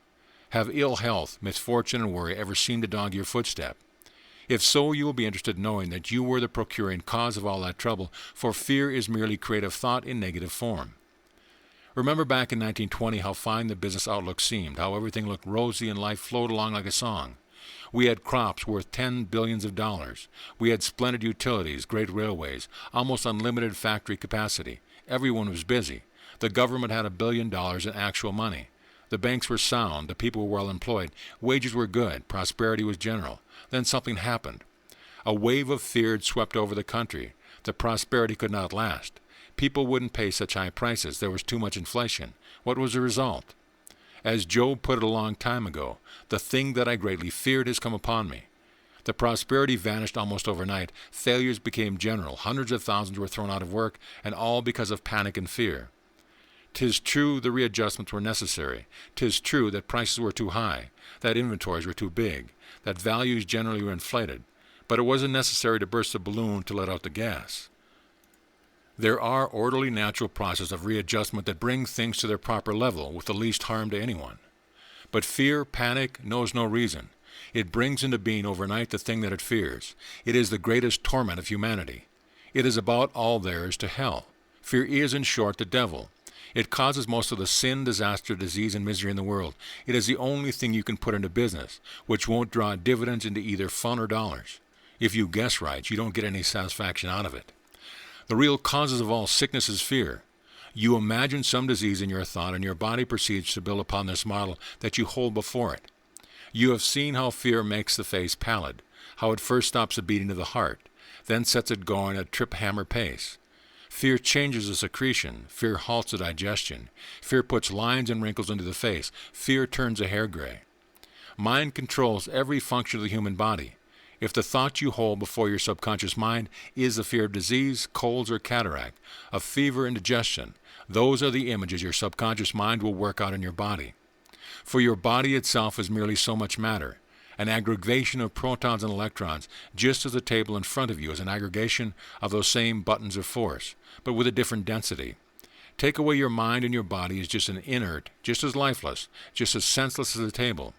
Have ill health, misfortune, and worry ever seemed to dog your footstep? If so, you will be interested in knowing that you were the procuring cause of all that trouble, for fear is merely creative thought in negative form. Remember back in 1920 how fine the business outlook seemed, how everything looked rosy and life flowed along like a song. We had crops worth $10 billion. We had splendid utilities, great railways, almost unlimited factory capacity. Everyone was busy. The government had $1 billion in actual money. The banks were sound, the people were well employed, wages were good, prosperity was general. Then something happened. A wave of fear had swept over the country. The prosperity could not last. People wouldn't pay such high prices. There was too much inflation. What was the result? As Job put it a long time ago, the thing that I greatly feared has come upon me. The prosperity vanished almost overnight. Failures became general. Hundreds of thousands were thrown out of work, and all because of panic and fear. 'Tis true the readjustments were necessary. 'Tis true that prices were too high, that inventories were too big, that values generally were inflated. But it wasn't necessary to burst the balloon to let out the gas. There are orderly natural processes of readjustment that bring things to their proper level with the least harm to anyone. But fear, panic, knows no reason. It brings into being overnight the thing that it fears. It is the greatest torment of humanity. It is about all there is to hell. Fear is, in short, the devil. It causes most of the sin, disaster, disease, and misery in the world. It is the only thing you can put into business, which won't draw dividends into either fun or dollars. If you guess right, you don't get any satisfaction out of it. The real causes of all sickness is fear. You imagine some disease in your thought, and your body proceeds to build upon this model that you hold before it. You have seen how fear makes the face pallid, how it first stops the beating of the heart, then sets it going at a trip-hammer pace. Fear changes the secretion. Fear halts the digestion. Fear puts lines and wrinkles into the face. Fear turns the hair gray. Mind controls every function of the human body. If the thought you hold before your subconscious mind is the fear of disease, colds, or cataract, of fever, and indigestion, those are the images your subconscious mind will work out in your body. For your body itself is merely so much matter, an aggregation of protons and electrons, just as the table in front of you is an aggregation of those same buttons of force, but with a different density. Take away your mind, and your body is just an inert, just as lifeless, just as senseless as the table.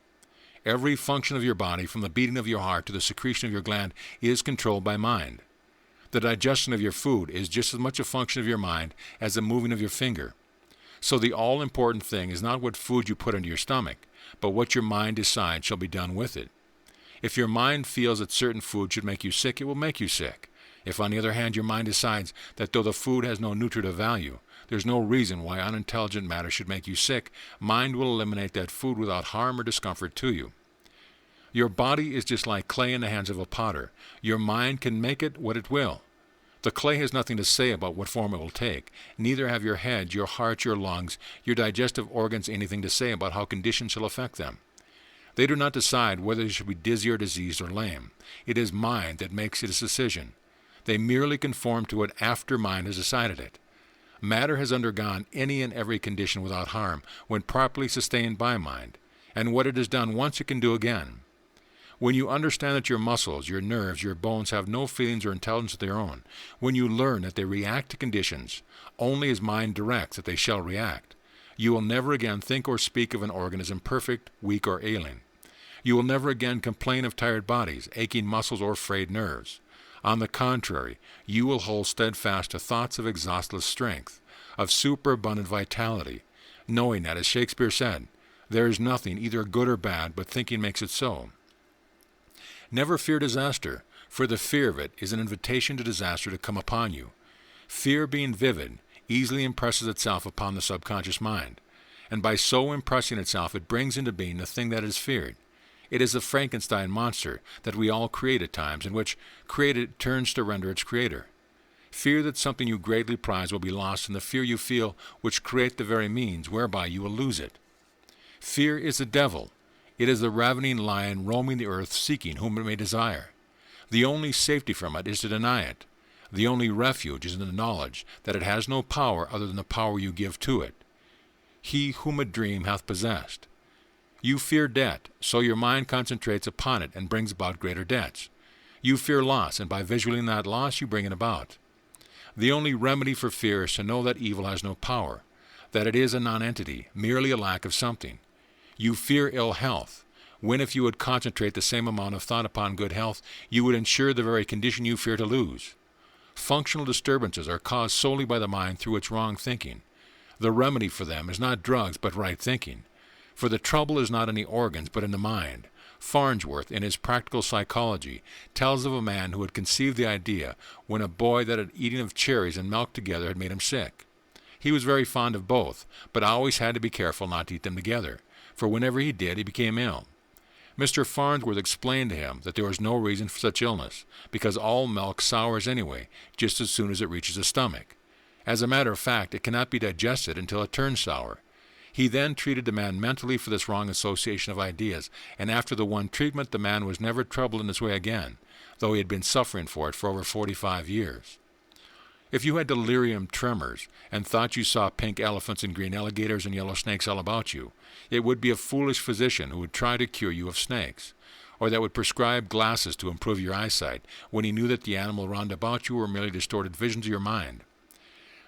Every function of your body, from the beating of your heart to the secretion of your gland, is controlled by mind. The digestion of your food is just as much a function of your mind as the moving of your finger. So the all-important thing is not what food you put into your stomach, but what your mind decides shall be done with it. If your mind feels that certain food should make you sick, it will make you sick. If, on the other hand, your mind decides that though the food has no nutritive value, there's no reason why unintelligent matter should make you sick, mind will eliminate that food without harm or discomfort to you. Your body is just like clay in the hands of a potter. Your mind can make it what it will. The clay has nothing to say about what form it will take. Neither have your head, your heart, your lungs, your digestive organs anything to say about how conditions shall affect them. They do not decide whether you should be dizzy or diseased or lame. It is mind that makes its decision. They merely conform to it after mind has decided it. Matter has undergone any and every condition without harm when properly sustained by mind, and what it has done once it can do again. When you understand that your muscles, your nerves, your bones have no feelings or intelligence of their own, when you learn that they react to conditions only as mind directs that they shall react, you will never again think or speak of an organism perfect, weak, or ailing. You will never again complain of tired bodies, aching muscles, or frayed nerves. On the contrary, you will hold steadfast to thoughts of exhaustless strength, of superabundant vitality, knowing that, as Shakespeare said, there is nothing either good or bad, but thinking makes it so. Never fear disaster, for the fear of it is an invitation to disaster to come upon you. Fear, being vivid, easily impresses itself upon the subconscious mind, and by so impressing itself it brings into being the thing that is feared. It is the Frankenstein monster that we all create at times, in which created turns to render its creator. Fear that something you greatly prize will be lost, and the fear you feel which create the very means whereby you will lose it. Fear is the devil. It is the ravening lion roaming the earth seeking whom it may desire. The only safety from it is to deny it. The only refuge is in the knowledge that it has no power other than the power you give to it. He whom a dream hath possessed. You fear debt, so your mind concentrates upon it and brings about greater debts. You fear loss, and by visualizing that loss you bring it about. The only remedy for fear is to know that evil has no power, that it is a nonentity, merely a lack of something. You fear ill health, when if you would concentrate the same amount of thought upon good health, you would ensure the very condition you fear to lose. Functional disturbances are caused solely by the mind through its wrong thinking. The remedy for them is not drugs, but right thinking. For the trouble is not in the organs, but in the mind. Farnsworth, in his Practical Psychology, tells of a man who had conceived the idea when a boy that had eaten of cherries and milk together had made him sick. He was very fond of both, but always had to be careful not to eat them together, for whenever he did, he became ill. Mr. Farnsworth explained to him that there was no reason for such illness, because all milk sours anyway, just as soon as it reaches the stomach. As a matter of fact, it cannot be digested until it turns sour. He then treated the man mentally for this wrong association of ideas, and after the one treatment, the man was never troubled in this way again, though he had been suffering for it for over 45 years. If you had delirium tremors and thought you saw pink elephants and green alligators and yellow snakes all about you, it would be a foolish physician who would try to cure you of snakes, or that would prescribe glasses to improve your eyesight when he knew that the animal round about you were merely distorted visions of your mind.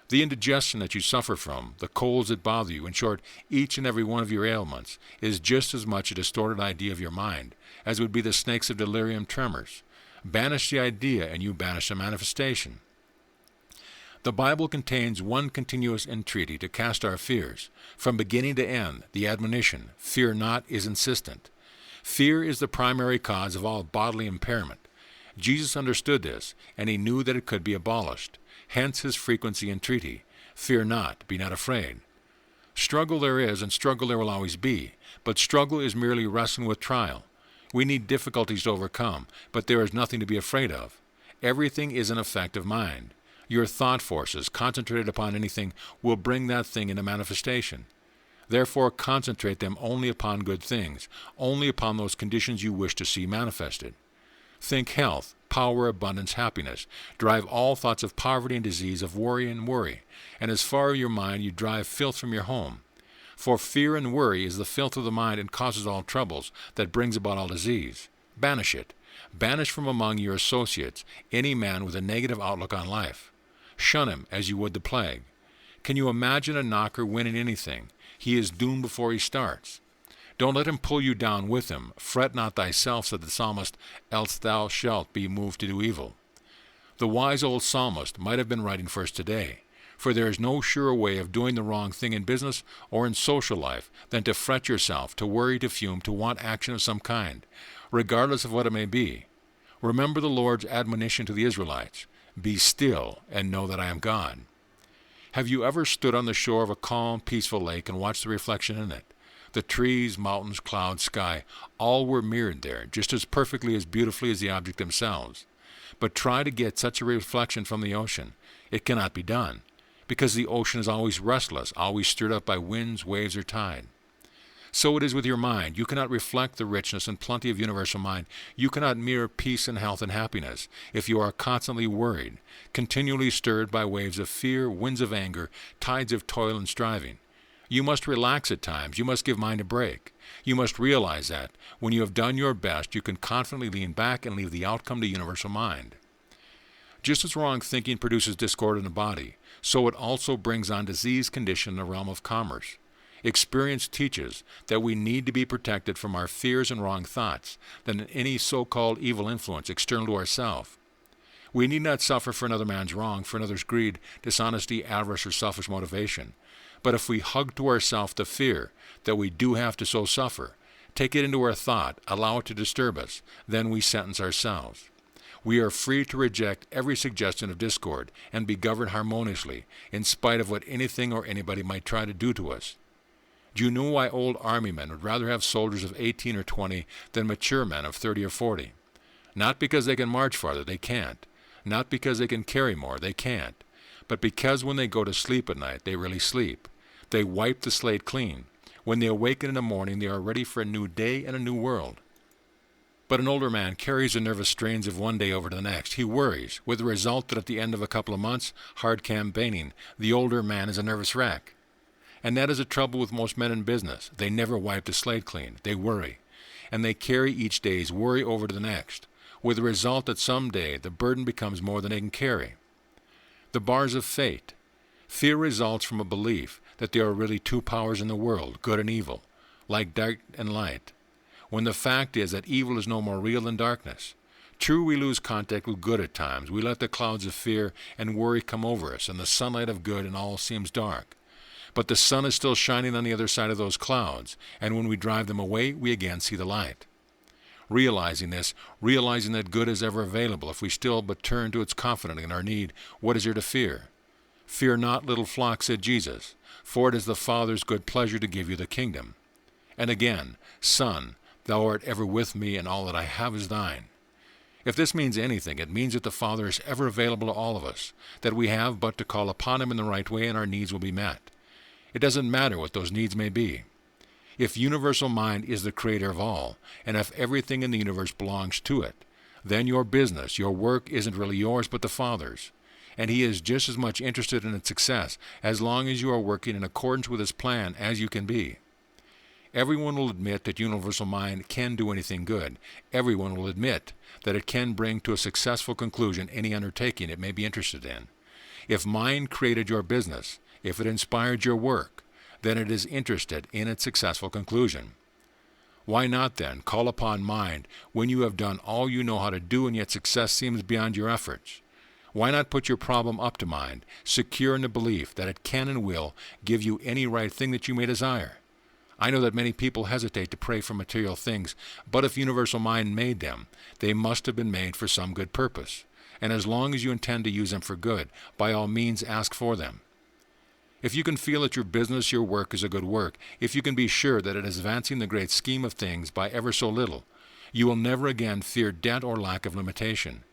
The indigestion that you suffer from, the colds that bother you, in short, each and every one of your ailments, is just as much a distorted idea of your mind as would be the snakes of delirium tremors. Banish the idea and you banish the manifestation. The Bible contains one continuous entreaty to cast our fears. From beginning to end, the admonition, "Fear not," is insistent. Fear is the primary cause of all bodily impairment. Jesus understood this, and he knew that it could be abolished. Hence his frequency entreaty, "Fear not, be not afraid." Struggle there is, and struggle there will always be, but struggle is merely wrestling with trial. We need difficulties to overcome, but there is nothing to be afraid of. Everything is an effect of mind. Your thought forces, concentrated upon anything, will bring that thing into manifestation. Therefore, concentrate them only upon good things, only upon those conditions you wish to see manifested. Think health, power, abundance, happiness. Drive all thoughts of poverty and disease, of worry and worry. And as far as your mind, you drive filth from your home. For fear and worry is the filth of the mind and causes all troubles, that brings about all disease. Banish it. Banish from among your associates any man with a negative outlook on life. Shun him as you would the plague. Can you imagine a knocker winning anything? He is doomed before he starts. Don't let him pull you down with him. Fret not thyself, said the psalmist, else thou shalt be moved to do evil. The wise old psalmist might have been writing for us today, for there is no surer way of doing the wrong thing in business or in social life than to fret yourself, to worry, to fume, to want action of some kind, regardless of what it may be. Remember the Lord's admonition to the Israelites, "Be still and know that I am God." Have you ever stood on the shore of a calm, peaceful lake and watched the reflection in it? The trees, mountains, clouds, sky, all were mirrored there, just as perfectly as beautifully as the object themselves. But try to get such a reflection from the ocean. It cannot be done, because the ocean is always restless, always stirred up by winds, waves, or tide. So it is with your mind. You cannot reflect the richness and plenty of universal mind. You cannot mirror peace and health and happiness if you are constantly worried, continually stirred by waves of fear, winds of anger, tides of toil and striving. You must relax at times. You must give mind a break. You must realize that when you have done your best, you can confidently lean back and leave the outcome to universal mind. Just as wrong thinking produces discord in the body, so it also brings on disease condition in the realm of commerce. Experience teaches that we need to be protected from our fears and wrong thoughts than any so-called evil influence external to ourselves. We need not suffer for another man's wrong, for another's greed, dishonesty, avarice, or selfish motivation. But if we hug to ourselves the fear that we do have to so suffer, take it into our thought, allow it to disturb us, then we sentence ourselves. We are free to reject every suggestion of discord and be governed harmoniously, in spite of what anything or anybody might try to do to us. Do you know why old army men would rather have soldiers of 18 or 20 than mature men of 30 or 40? Not because they can march farther, they can't. Not because they can carry more, they can't. But because when they go to sleep at night, they really sleep. They wipe the slate clean. When they awaken in the morning, they are ready for a new day and a new world. But an older man carries the nervous strains of one day over to the next. He worries, with the result that at the end of a couple of months, hard campaigning, the older man is a nervous wreck. And that is the trouble with most men in business. They never wipe the slate clean. They worry. And they carry each day's worry over to the next, with the result that someday the burden becomes more than they can carry. The bars of fate. Fear results from a belief that there are really two powers in the world, good and evil, like dark and light, when the fact is that evil is no more real than darkness. True, we lose contact with good at times. We let the clouds of fear and worry come over us, and the sunlight of good, and all seems dark. But the sun is still shining on the other side of those clouds, and when we drive them away, we again see the light. Realizing this, realizing that good is ever available if we still but turn to its confident in our need, what is there to fear? "Fear not, little flock," said Jesus, "for it is the Father's good pleasure to give you the kingdom." And again, "Son, thou art ever with me, and all that I have is thine." If this means anything, it means that the Father is ever available to all of us, that we have but to call upon Him in the right way and our needs will be met. It doesn't matter what those needs may be. If Universal Mind is the creator of all, and if everything in the universe belongs to it, then your business, your work isn't really yours but the Father's. And He is just as much interested in its success as long as you are working in accordance with His plan as you can be. Everyone will admit that Universal Mind can do anything good. Everyone will admit that it can bring to a successful conclusion any undertaking it may be interested in. If Mind created your business, if it inspired your work, then it is interested in its successful conclusion. Why not, then, call upon Mind when you have done all you know how to do and yet success seems beyond your efforts? Why not put your problem up to Mind, secure in the belief that it can and will give you any right thing that you may desire? I know that many people hesitate to pray for material things, but if Universal Mind made them, they must have been made for some good purpose. And as long as you intend to use them for good, by all means ask for them. If you can feel that your business, your work is a good work, if you can be sure that it is advancing the great scheme of things by ever so little, you will never again fear debt or lack of limitation.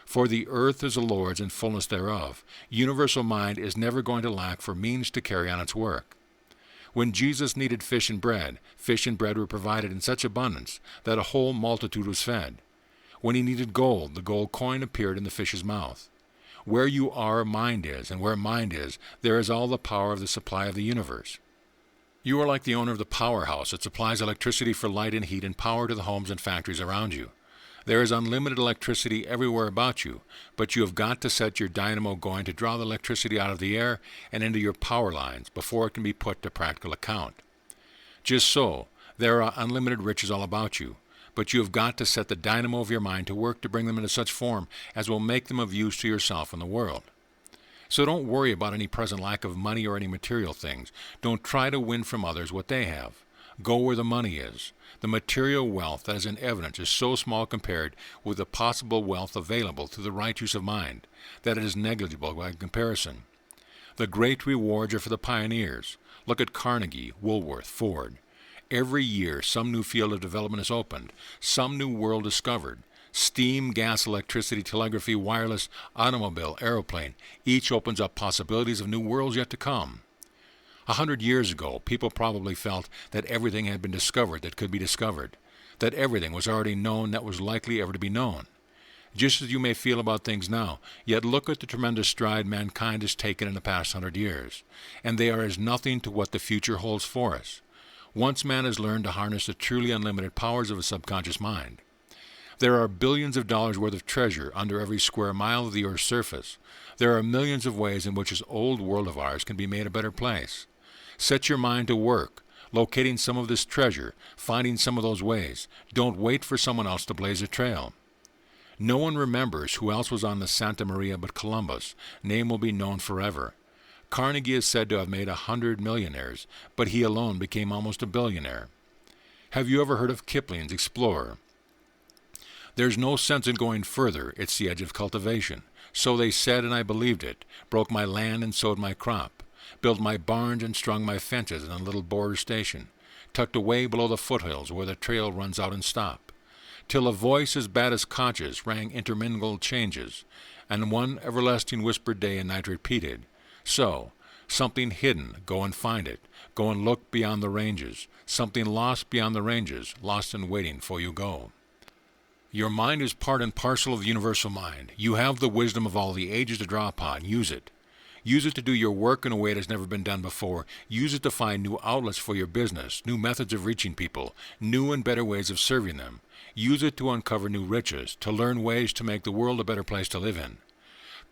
For the earth is the Lord's and fullness thereof. Universal Mind is never going to lack for means to carry on its work. When Jesus needed fish and bread were provided in such abundance that a whole multitude was fed. When He needed gold, the gold coin appeared in the fish's mouth. Where you are, Mind is, and where Mind is, there is all the power of the supply of the universe. You are like the owner of the powerhouse that supplies electricity for light and heat and power to the homes and factories around you. There is unlimited electricity everywhere about you, but you have got to set your dynamo going to draw the electricity out of the air and into your power lines before it can be put to practical account. Just so, there are unlimited riches all about you, but you have got to set the dynamo of your mind to work to bring them into such form as will make them of use to yourself and the world. So don't worry about any present lack of money or any material things. Don't try to win from others what they have. Go where the money is. The material wealth that is in evidence is so small compared with the possible wealth available through the right use of mind that it is negligible by comparison. The great rewards are for the pioneers. Look at Carnegie, Woolworth, Ford. Every year some new field of development is opened, some new world discovered. Steam, gas, electricity, telegraphy, wireless, automobile, aeroplane, each opens up possibilities of new worlds yet to come. 100 years ago, people probably felt that everything had been discovered that could be discovered, that everything was already known that was likely ever to be known. Just as you may feel about things now, yet look at the tremendous stride mankind has taken in the past 100 years, and they are as nothing to what the future holds for us. Once man has learned to harness the truly unlimited powers of his subconscious mind. There are billions of dollars worth of treasure under every square mile of the earth's surface. There are millions of ways in which this old world of ours can be made a better place. Set your mind to work, locating some of this treasure, finding some of those ways. Don't wait for someone else to blaze a trail. No one remembers who else was on the Santa Maria but Columbus. Name will be known forever. Carnegie is said to have made 100 millionaires, but he alone became almost a billionaire. Have you ever heard of Kipling's Explorer? There's no sense in going further, it's the edge of cultivation. So they said, and I believed it, broke my land and sowed my crop, built my barns and strung my fences in a little border station, tucked away below the foothills where the trail runs out and stop, till a voice as bad as conscious rang intermingled changes, and one everlasting whispered day and night repeated, so, something hidden, go and find it, go and look beyond the ranges, something lost beyond the ranges, lost and waiting for you go. Your mind is part and parcel of the universal mind. You have the wisdom of all the ages to draw upon. Use it. Use it to do your work in a way it has never been done before. Use it to find new outlets for your business, new methods of reaching people, new and better ways of serving them. Use it to uncover new riches, to learn ways to make the world a better place to live in.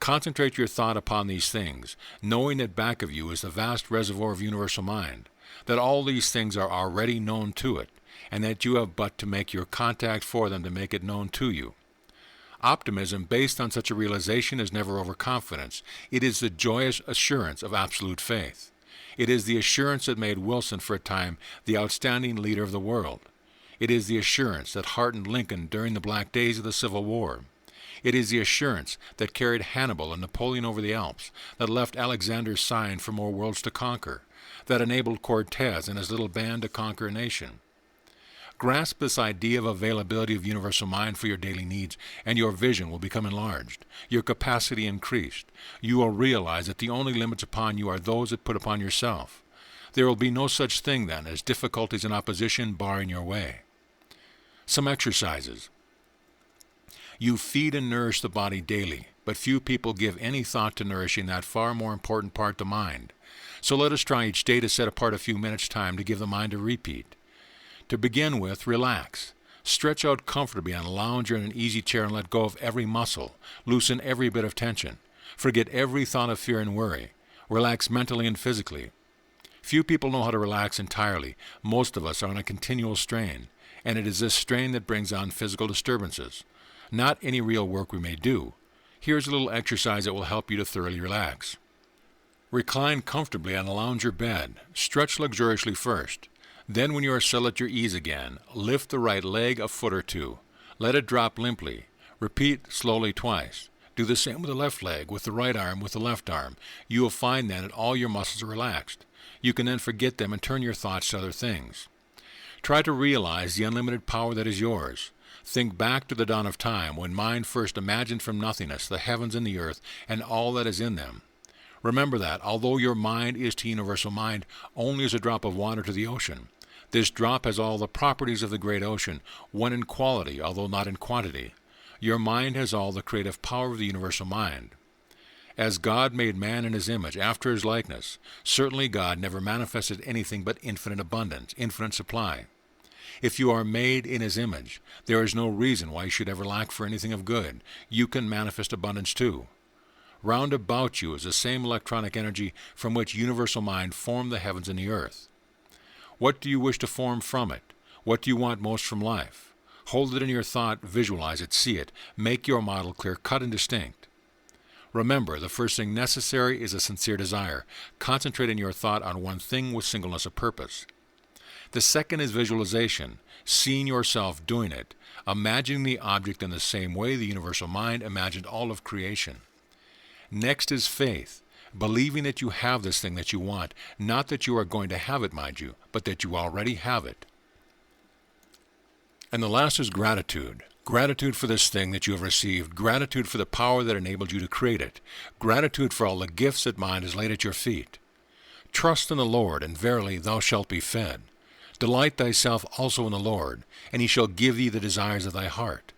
Concentrate your thought upon these things, knowing that back of you is the vast reservoir of universal mind, that all these things are already known to it, and that you have but to make your contact for them to make it known to you. Optimism based on such a realization is never overconfidence. It is the joyous assurance of absolute faith. It is the assurance that made Wilson for a time the outstanding leader of the world. It is the assurance that heartened Lincoln during the black days of the Civil War. It is the assurance that carried Hannibal and Napoleon over the Alps, that left Alexander signed for more worlds to conquer, that enabled Cortez and his little band to conquer a nation. Grasp this idea of availability of universal mind for your daily needs, and your vision will become enlarged, your capacity increased. You will realize that the only limits upon you are those that put upon yourself. There will be no such thing, then, as difficulties and opposition barring your way. Some exercises. You feed and nourish the body daily, but few people give any thought to nourishing that far more important part, the mind. So let us try each day to set apart a few minutes' time to give the mind a repeat. To begin with, relax. Stretch out comfortably on a lounge or in an easy chair and let go of every muscle. Loosen every bit of tension. Forget every thought of fear and worry. Relax mentally and physically. Few people know how to relax entirely. Most of us are on a continual strain, and it is this strain that brings on physical disturbances. Not any real work we may do. Here's a little exercise that will help you to thoroughly relax. Recline comfortably on a lounge or bed. Stretch luxuriously first. Then, when you are settled at your ease again, lift the right leg a foot or two. Let it drop limply. Repeat slowly twice. Do the same with the left leg, with the right arm, with the left arm. You will find then that all your muscles are relaxed. You can then forget them and turn your thoughts to other things. Try to realize the unlimited power that is yours. Think back to the dawn of time, when mind first imagined from nothingness the heavens and the earth and all that is in them. Remember that, although your mind is to universal mind only as a drop of water to the ocean, this drop has all the properties of the great ocean, one in quality, although not in quantity. Your mind has all the creative power of the universal mind. As God made man in his image, after his likeness, certainly God never manifested anything but infinite abundance, infinite supply. If you are made in his image, there is no reason why you should ever lack for anything of good. You can manifest abundance too. Round about you is the same electronic energy from which universal mind formed the heavens and the earth. What do you wish to form from it? What do you want most from life? Hold it in your thought, visualize it, see it. Make your model clear-cut and distinct. Remember, the first thing necessary is a sincere desire. Concentrate in your thought on one thing with singleness of purpose. The second is visualization, seeing yourself doing it, imagining the object in the same way the universal mind imagined all of creation. Next is faith, believing that you have this thing that you want, not that you are going to have it, mind you, but that you already have it. And the last is gratitude. Gratitude for this thing that you have received, gratitude for the power that enabled you to create it, gratitude for all the gifts that mind has laid at your feet. Trust in the Lord, and verily thou shalt be fed. Delight thyself also in the Lord, and he shall give thee the desires of thy heart.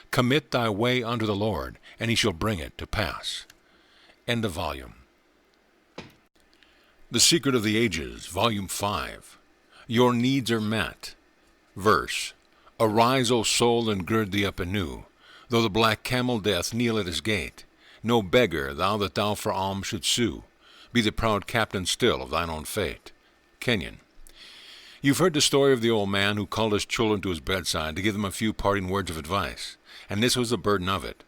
Commit thy way unto the Lord, and he shall bring it to pass. End of volume. The Secret of the Ages, Volume 5. Your needs are met. Verse. Arise, O soul, and gird thee up anew. Though the black camel death kneel at his gate, no beggar thou that thou for alms should sue. Be the proud captain still of thine own fate. Kenyon. You've heard the story of the old man who called his children to his bedside to give them a few parting words of advice, and this was the burden of it.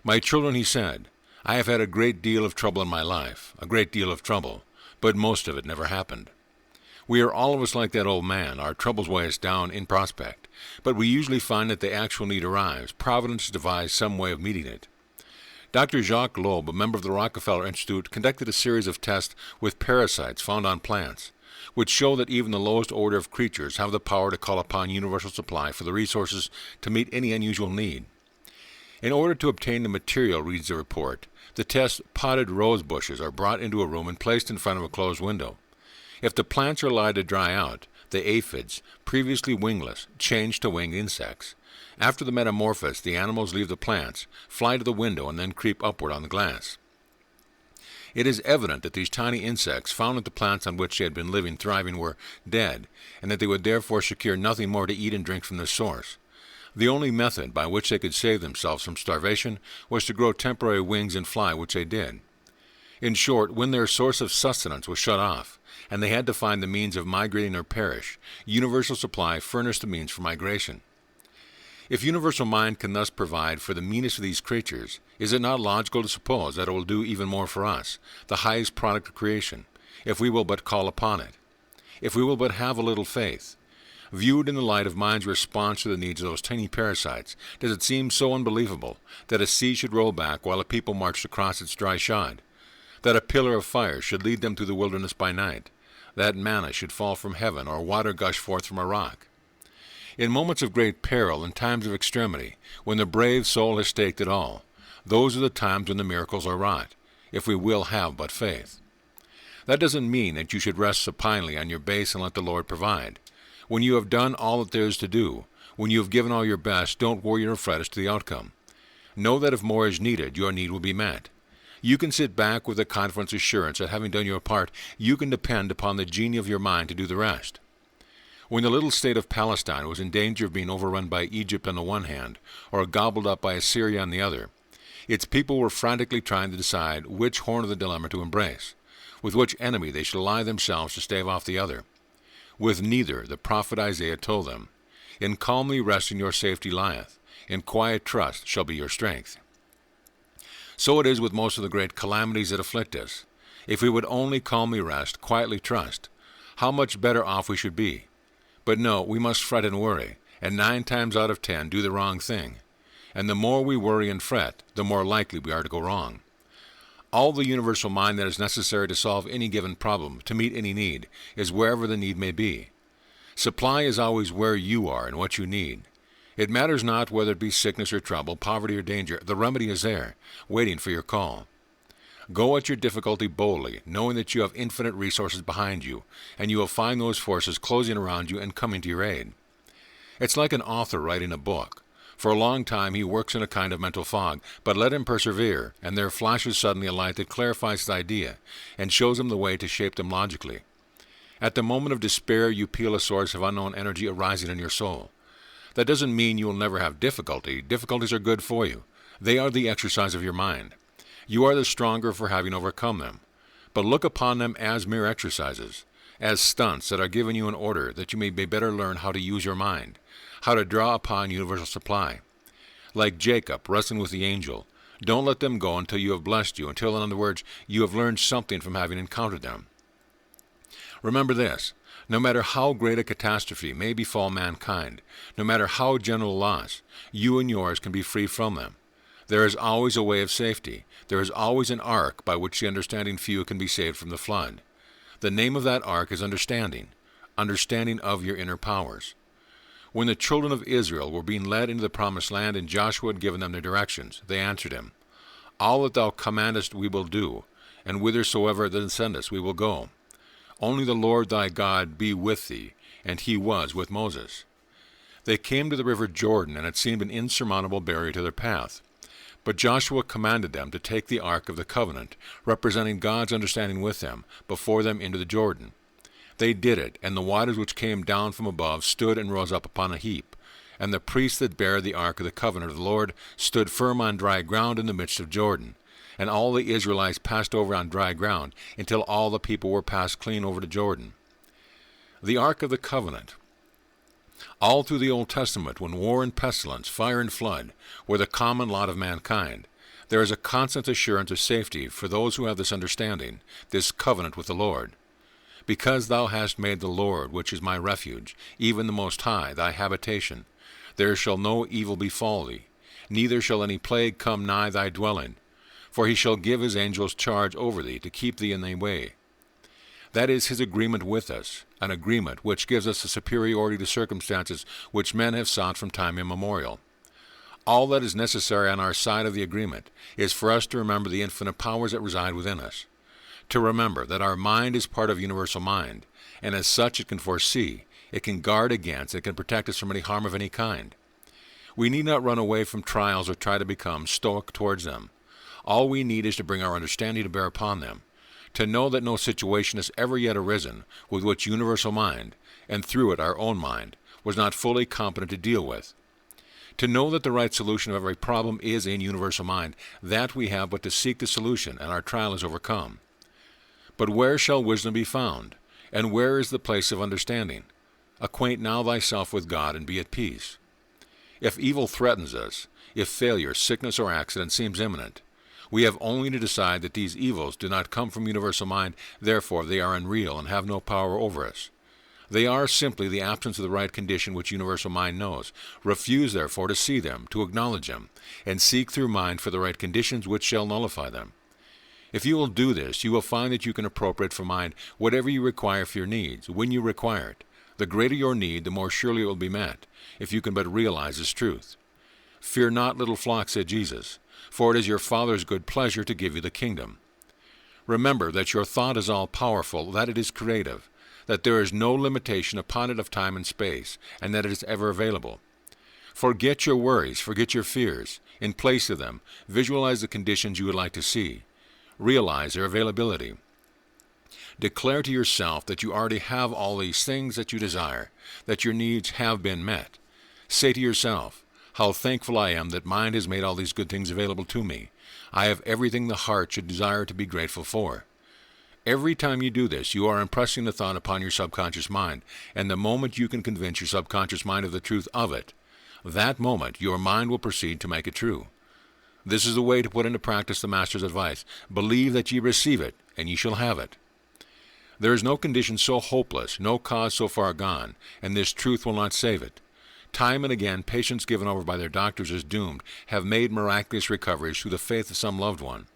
My children, he said, I have had a great deal of trouble in my life, a great deal of trouble, but most of it never happened. We are all of us like that old man. Our troubles weigh us down in prospect, but we usually find that the actual need arrives. Providence devised some way of meeting it. Dr. Jacques Loeb, a member of the Rockefeller Institute, conducted a series of tests with parasites found on plants, which show that even the lowest order of creatures have the power to call upon universal supply for the resources to meet any unusual need. In order to obtain the material, reads the report, the test potted rose bushes are brought into a room and placed in front of a closed window. If the plants are allowed to dry out, the aphids, previously wingless, change to winged insects. After the metamorphosis, the animals leave the plants, fly to the window, and then creep upward on the glass. It is evident that these tiny insects found that the plants on which they had been living thriving were dead, and that they would therefore secure nothing more to eat and drink from this source. The only method by which they could save themselves from starvation was to grow temporary wings and fly, which they did. In short, when their source of sustenance was shut off, and they had to find the means of migrating or perish, universal supply furnished the means for migration. If universal mind can thus provide for the meanest of these creatures, is it not logical to suppose that it will do even more for us, the highest product of creation, if we will but call upon it, if we will but have a little faith? Viewed in the light of mind's response to the needs of those tiny parasites, does it seem so unbelievable that a sea should roll back while a people marched across its dry shod? That a pillar of fire should lead them through the wilderness by night? That manna should fall from heaven, or water gush forth from a rock? In moments of great peril and times of extremity, when the brave soul has staked it all, those are the times when the miracles are wrought, if we will have but faith. That doesn't mean that you should rest supinely on your base and let the Lord provide. When you have done all that there is to do, when you have given all your best, don't worry or fret as to the outcome. Know that if more is needed, your need will be met. You can sit back with a confident assurance that having done your part, you can depend upon the genie of your mind to do the rest. When the little state of Palestine was in danger of being overrun by Egypt on the one hand, or gobbled up by Assyria on the other, its people were frantically trying to decide which horn of the dilemma to embrace, with which enemy they should ally themselves to stave off the other. With neither, the prophet Isaiah told them, "In calmly resting your safety lieth, in quiet trust shall be your strength." So it is with most of the great calamities that afflict us. If we would only calmly rest, quietly trust, how much better off we should be. But no, we must fret and worry, and 9 times out of 10 do the wrong thing. And the more we worry and fret, the more likely we are to go wrong. All the universal mind that is necessary to solve any given problem, to meet any need, is wherever the need may be. Supply is always where you are and what you need. It matters not whether it be sickness or trouble, poverty or danger, the remedy is there, waiting for your call. Go at your difficulty boldly, knowing that you have infinite resources behind you, and you will find those forces closing around you and coming to your aid. It's like an author writing a book. For a long time he works in a kind of mental fog, but let him persevere, and there flashes suddenly a light that clarifies his idea, and shows him the way to shape them logically. At the moment of despair you feel a source of unknown energy arising in your soul. That doesn't mean you will never have difficulty. Difficulties are good for you. They are the exercise of your mind. You are the stronger for having overcome them. But look upon them as mere exercises, as stunts that are given you in order that you may better learn how to use your mind, how to draw upon universal supply. Like Jacob wrestling with the angel, don't let them go until you have blessed you, until, in other words, you have learned something from having encountered them. Remember this, no matter how great a catastrophe may befall mankind, no matter how general a loss, you and yours can be free from them. There is always a way of safety. There is always an ark by which the understanding few can be saved from the flood. The name of that ark is understanding, understanding of your inner powers. When the children of Israel were being led into the promised land and Joshua had given them their directions, they answered him, "All that thou commandest we will do, and whithersoever thou sendest we will go. Only the Lord thy God be with thee," and he was with Moses. They came to the river Jordan, and it seemed an insurmountable barrier to their path. But Joshua commanded them to take the Ark of the Covenant, representing God's understanding with them, before them into the Jordan. They did it, and the waters which came down from above stood and rose up upon a heap. And the priests that bare the Ark of the Covenant of the Lord stood firm on dry ground in the midst of Jordan. And all the Israelites passed over on dry ground, until all the people were passed clean over to Jordan. The Ark of the Covenant. All through the Old Testament, when war and pestilence, fire and flood, were the common lot of mankind, there is a constant assurance of safety for those who have this understanding, this covenant with the Lord. Because thou hast made the Lord, which is my refuge, even the Most High, thy habitation, there shall no evil befall thee, neither shall any plague come nigh thy dwelling. For he shall give his angels charge over thee, to keep thee in thy way. That is his agreement with us, an agreement which gives us a superiority to circumstances which men have sought from time immemorial. All that is necessary on our side of the agreement is for us to remember the infinite powers that reside within us, to remember that our mind is part of universal mind, and as such it can foresee, it can guard against, it can protect us from any harm of any kind. We need not run away from trials or try to become stoic towards them. All we need is to bring our understanding to bear upon them, to know that no situation has ever yet arisen with which universal mind, and through it our own mind, was not fully competent to deal with. To know that the right solution of every problem is in universal mind, that we have but to seek the solution, and our trial is overcome. But where shall wisdom be found? And where is the place of understanding? Acquaint now thyself with God, and be at peace. If evil threatens us, if failure, sickness, or accident seems imminent, we have only to decide that these evils do not come from universal mind, therefore they are unreal and have no power over us. They are simply the absence of the right condition which universal mind knows. Refuse, therefore, to see them, to acknowledge them, and seek through mind for the right conditions which shall nullify them. If you will do this, you will find that you can appropriate for mind whatever you require for your needs, when you require it. The greater your need, the more surely it will be met, if you can but realize this truth. Fear not, little flock, said Jesus, for it is your Father's good pleasure to give you the kingdom. Remember that your thought is all-powerful, that it is creative, that there is no limitation upon it of time and space, and that it is ever available. Forget your worries, forget your fears. In place of them, visualize the conditions you would like to see. Realize their availability. Declare to yourself that you already have all these things that you desire, that your needs have been met. Say to yourself, how thankful I am that mind has made all these good things available to me. I have everything the heart should desire to be grateful for. Every time you do this, you are impressing the thought upon your subconscious mind, and the moment you can convince your subconscious mind of the truth of it, that moment your mind will proceed to make it true. This is the way to put into practice the Master's advice. Believe that ye receive it, and ye shall have it. There is no condition so hopeless, no cause so far gone, and this truth will not save it. Time and again, patients given over by their doctors as doomed have made miraculous recoveries through the faith of some loved one.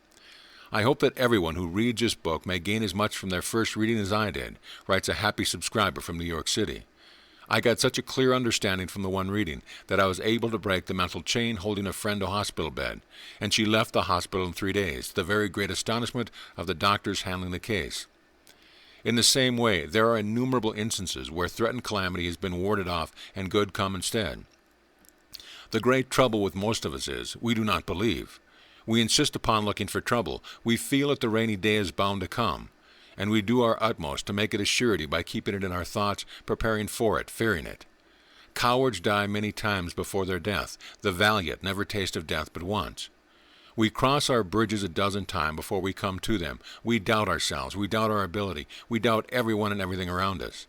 I hope that everyone who reads this book may gain as much from their first reading as I did, writes a happy subscriber from New York City. I got such a clear understanding from the one reading that I was able to break the mental chain holding a friend to a hospital bed, and she left the hospital in 3 days, to the very great astonishment of the doctors handling the case. In the same way, there are innumerable instances where threatened calamity has been warded off and good come instead. The great trouble with most of us is, we do not believe. We insist upon looking for trouble. We feel that the rainy day is bound to come, and we do our utmost to make it a surety by keeping it in our thoughts, preparing for it, fearing it. Cowards die many times before their death. The valiant never taste of death but once. We cross our bridges a dozen times before we come to them. We doubt ourselves. We doubt our ability. We doubt everyone and everything around us.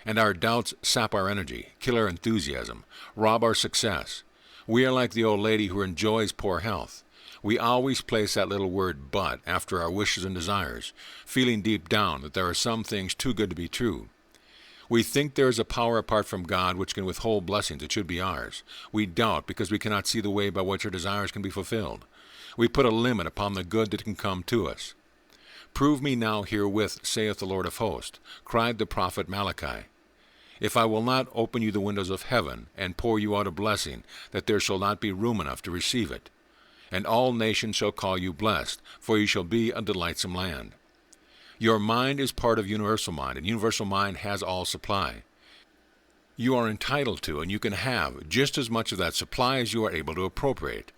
And our doubts sap our energy, kill our enthusiasm, rob our success. We are like the old lady who enjoys poor health. We always place that little word "but" after our wishes and desires, feeling deep down that there are some things too good to be true. We think there is a power apart from God which can withhold blessings that should be ours. We doubt because we cannot see the way by which our desires can be fulfilled. We put a limit upon the good that can come to us. Prove me now herewith, saith the Lord of hosts, cried the prophet Malachi. If I will not open you the windows of heaven, and pour you out a blessing, that there shall not be room enough to receive it. And all nations shall call you blessed, for you shall be a delightsome land. Your mind is part of universal mind, and universal mind has all supply. You are entitled to, and you can have, just as much of that supply as you are able to appropriate.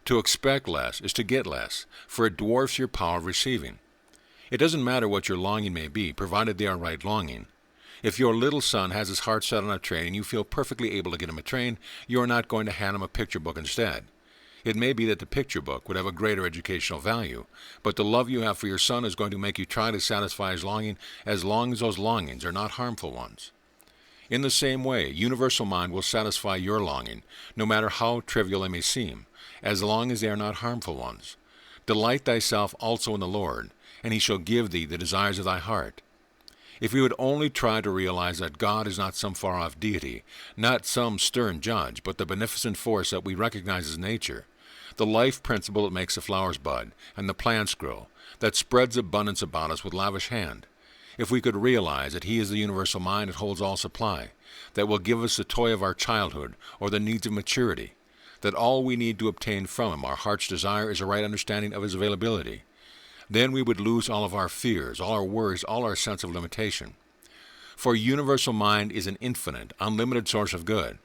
To expect less is to get less, for it dwarfs your power of receiving. It doesn't matter what your longing may be, provided they are right longing. If your little son has his heart set on a train and you feel perfectly able to get him a train, you are not going to hand him a picture book instead. It may be that the picture book would have a greater educational value, but the love you have for your son is going to make you try to satisfy his longing as long as those longings are not harmful ones. In the same way, universal mind will satisfy your longing, no matter how trivial they may seem, as long as they are not harmful ones. Delight thyself also in the Lord, and he shall give thee the desires of thy heart. If we would only try to realize that God is not some far-off deity, not some stern judge, but the beneficent force that we recognize as nature, the life principle that makes the flowers bud and the plants grow, that spreads abundance about us with lavish hand. If we could realize that he is the universal mind that holds all supply, that will give us the toy of our childhood or the needs of maturity, that all we need to obtain from him, our heart's desire, is a right understanding of his availability, then we would lose all of our fears, all our worries, all our sense of limitation. For universal mind is an infinite, unlimited source of good,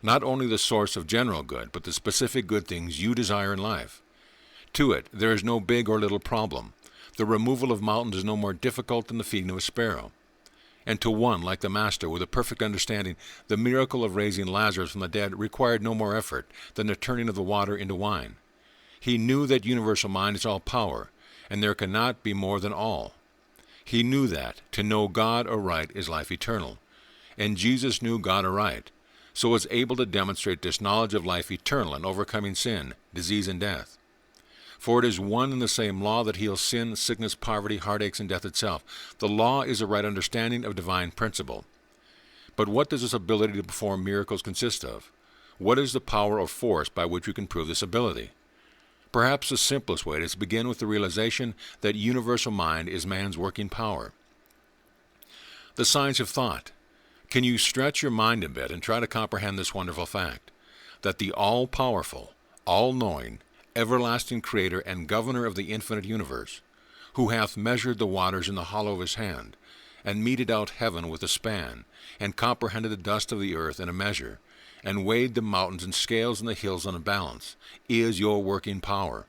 not only the source of general good, but the specific good things you desire in life. To it, there is no big or little problem. The removal of mountains is no more difficult than the feeding of a sparrow. And to one like the Master, with a perfect understanding, the miracle of raising Lazarus from the dead required no more effort than the turning of the water into wine. He knew that universal mind is all power, and there cannot be more than all. He knew that to know God aright is life eternal, and Jesus knew God aright, so was able to demonstrate this knowledge of life eternal in overcoming sin, disease, and death. For it is one and the same law that heals sin, sickness, poverty, heartaches, and death itself. The law is a right understanding of divine principle. But what does this ability to perform miracles consist of? What is the power or force by which we can prove this ability? Perhaps the simplest way is to begin with the realization that universal mind is man's working power. The science of thought. Can you stretch your mind a bit and try to comprehend this wonderful fact, that the all-powerful, all-knowing, everlasting Creator and Governor of the infinite universe, who hath measured the waters in the hollow of his hand, and meted out heaven with a span, and comprehended the dust of the earth in a measure, and weighed the mountains in scales and the hills on a balance, is your working power.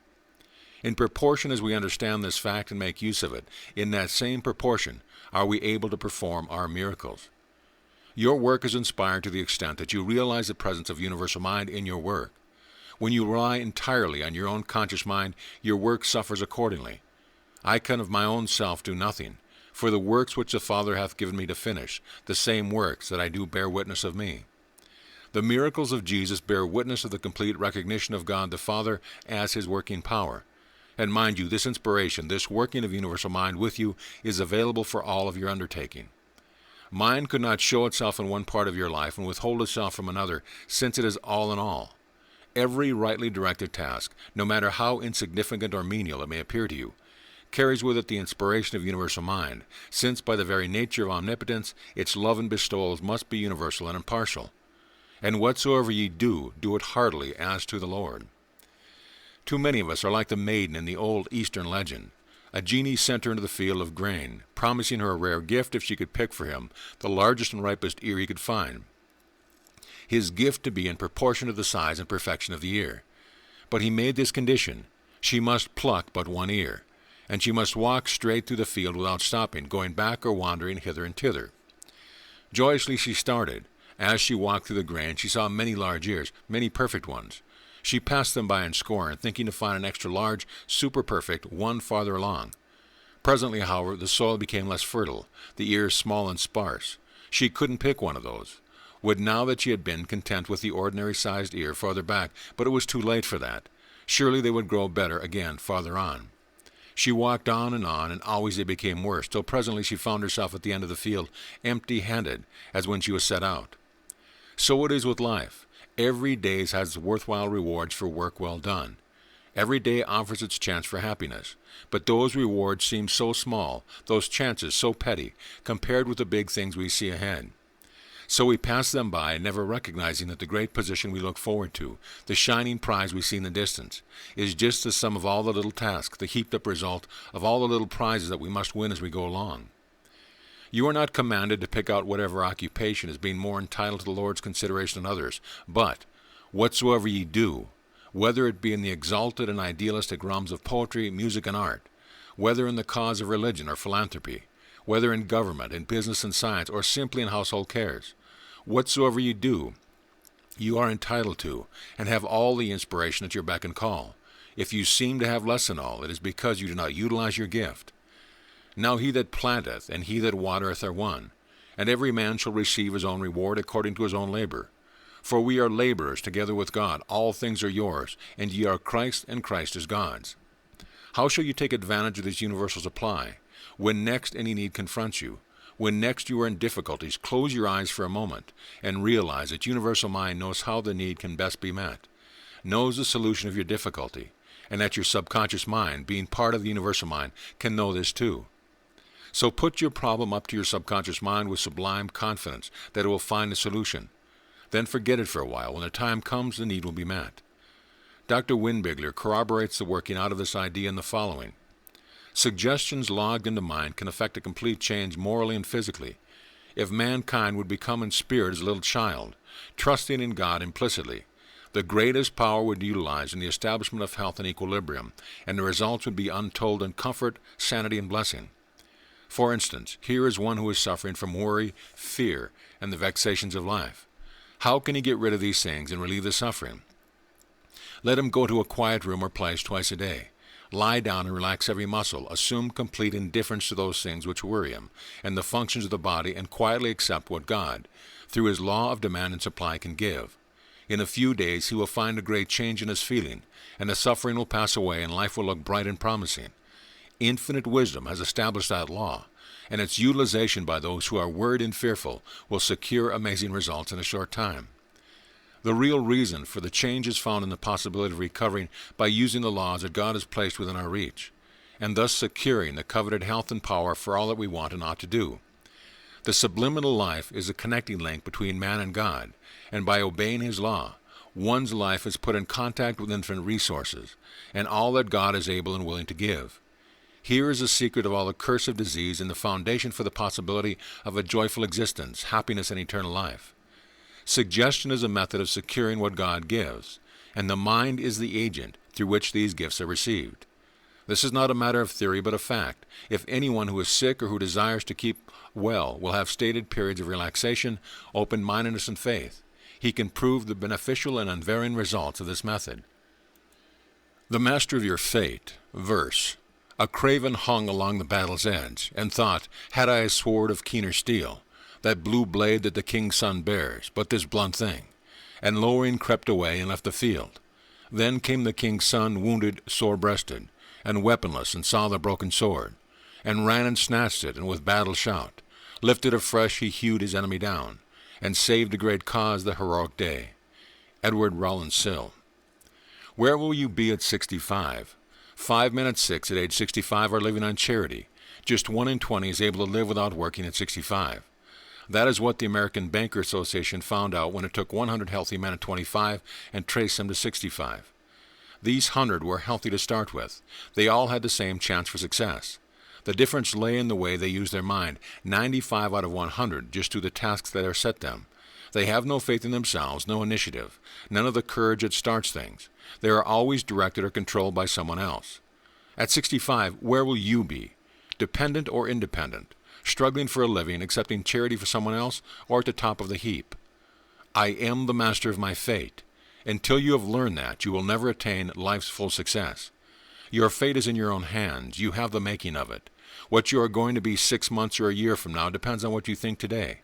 In proportion as we understand this fact and make use of it, in that same proportion are we able to perform our miracles. Your work is inspired to the extent that you realize the presence of universal mind in your work. When you rely entirely on your own conscious mind, your work suffers accordingly. I can of my own self do nothing, for the works which the Father hath given me to finish, the same works that I do bear witness of me. The miracles of Jesus bear witness of the complete recognition of God the Father as his working power. And mind you, this inspiration, this working of universal mind with you, is available for all of your undertaking. Mind could not show itself in one part of your life and withhold itself from another, since it is all in all. Every rightly directed task, no matter how insignificant or menial it may appear to you, carries with it the inspiration of universal mind, since by the very nature of omnipotence, its love and bestowals must be universal and impartial. And whatsoever ye do, do it heartily as to the Lord. Too many of us are like the maiden in the old Eastern legend. A genie sent her into the field of grain, promising her a rare gift if she could pick for him the largest and ripest ear he could find. His gift to be in proportion to the size and perfection of the ear. But he made this condition: she must pluck but one ear, and she must walk straight through the field without stopping, going back or wandering hither and thither. Joyously she started. As she walked through the grain, she saw many large ears, many perfect ones. She passed them by in scorn, thinking to find an extra large, super-perfect one farther along. Presently, however, the soil became less fertile, the ears small and sparse. She couldn't pick one of those. Would now that she had been content with the ordinary-sized ear farther back, but it was too late for that. Surely they would grow better again farther on. She walked on, and always they became worse, till presently she found herself at the end of the field, empty-handed, as when she was set out. So it is with life. Every day has worthwhile rewards for work well done. Every day offers its chance for happiness. But those rewards seem so small, those chances so petty, compared with the big things we see ahead. So we pass them by, never recognizing that the great position we look forward to, the shining prize we see in the distance, is just the sum of all the little tasks, the heaped-up result of all the little prizes that we must win as we go along. You are not commanded to pick out whatever occupation is being more entitled to the Lord's consideration than others, but whatsoever ye do, whether it be in the exalted and idealistic realms of poetry, music, and art, whether in the cause of religion or philanthropy, whether in government, in business and science, or simply in household cares, whatsoever you do, you are entitled to, and have all the inspiration at your beck and call. If you seem to have less than all, it is because you do not utilize your gift. Now he that planteth and he that watereth are one, and every man shall receive his own reward according to his own labor. For we are laborers together with God. All things are yours, and ye are Christ, and Christ is God's. How shall you take advantage of this universal supply? When next any need confronts you, when next you are in difficulties, close your eyes for a moment, and realize that universal mind knows how the need can best be met, knows the solution of your difficulty, and that your subconscious mind, being part of the universal mind, can know this too. So put your problem up to your subconscious mind with sublime confidence that it will find a solution. Then forget it for a while. When the time comes, the need will be met. Dr. Winbigler corroborates the working out of this idea in the following. Suggestions logged into mind can effect a complete change morally and physically. If mankind would become in spirit as a little child, trusting in God implicitly, the greatest power would be utilized in the establishment of health and equilibrium, and the results would be untold in comfort, sanity, and blessing. For instance, here is one who is suffering from worry, fear, and the vexations of life. How can he get rid of these things and relieve the suffering? Let him go to a quiet room or place twice a day. Lie down and relax every muscle, assume complete indifference to those things which worry him, and the functions of the body, and quietly accept what God, through his law of demand and supply, can give. In a few days he will find a great change in his feeling, and the suffering will pass away, and life will look bright and promising. Infinite wisdom has established that law, and its utilization by those who are worried and fearful will secure amazing results in a short time. The real reason for the change is found in the possibility of recovering by using the laws that God has placed within our reach, and thus securing the coveted health and power for all that we want and ought to do. The subliminal life is a connecting link between man and God, and by obeying His law, one's life is put in contact with infinite resources, and all that God is able and willing to give. Here is the secret of all the curse of disease and the foundation for the possibility of a joyful existence, happiness, and eternal life. Suggestion is a method of securing what God gives, and the mind is the agent through which these gifts are received. This is not a matter of theory but of fact. If anyone who is sick or who desires to keep well will have stated periods of relaxation, open-mindedness, and faith, he can prove the beneficial and unvarying results of this method. The master of your fate, verse. A craven hung along the battle's edge, and thought, had I a sword of keener steel, that blue blade that the king's son bears, but this blunt thing, and lowering crept away and left the field. Then came the king's son wounded, sore-breasted, and weaponless, and saw the broken sword, and ran and snatched it, and with battle shout, lifted afresh he hewed his enemy down, and saved a great cause the heroic day. Edward Rowland Sill. Where will you be at 65? 5 men at 6 at age 65 are living on charity. Just 1 in 20 is able to live without working at 65. That is what the American Banker Association found out when it took 100 healthy men at 25 and traced them to 65. These 100 were healthy to start with. They all had the same chance for success. The difference lay in the way they used their mind. 95 out of 100 just do the tasks that are set them. They have no faith in themselves, no initiative, none of the courage that starts things. They are always directed or controlled by someone else. At 65, where will you be? Dependent or independent? Struggling for a living, accepting charity for someone else, or at the top of the heap? I am the master of my fate. Until you have learned that, you will never attain life's full success. Your fate is in your own hands. You have the making of it. What you are going to be 6 months or a year from now depends on what you think today.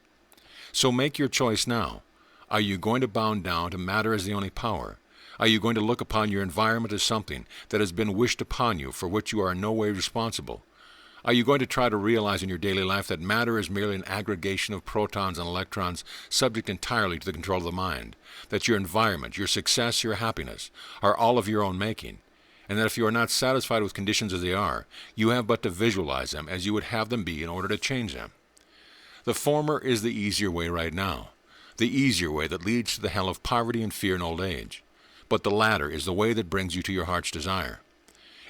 So make your choice now. Are you going to bow down to matter as the only power? Are you going to look upon your environment as something that has been wished upon you for which you are in no way responsible? Are you going to try to realize in your daily life that matter is merely an aggregation of protons and electrons subject entirely to the control of the mind, that your environment, your success, your happiness are all of your own making, and that if you are not satisfied with conditions as they are, you have but to visualize them as you would have them be in order to change them? The former is the easier way right now, the easier way that leads to the hell of poverty and fear in old age, but the latter is the way that brings you to your heart's desire.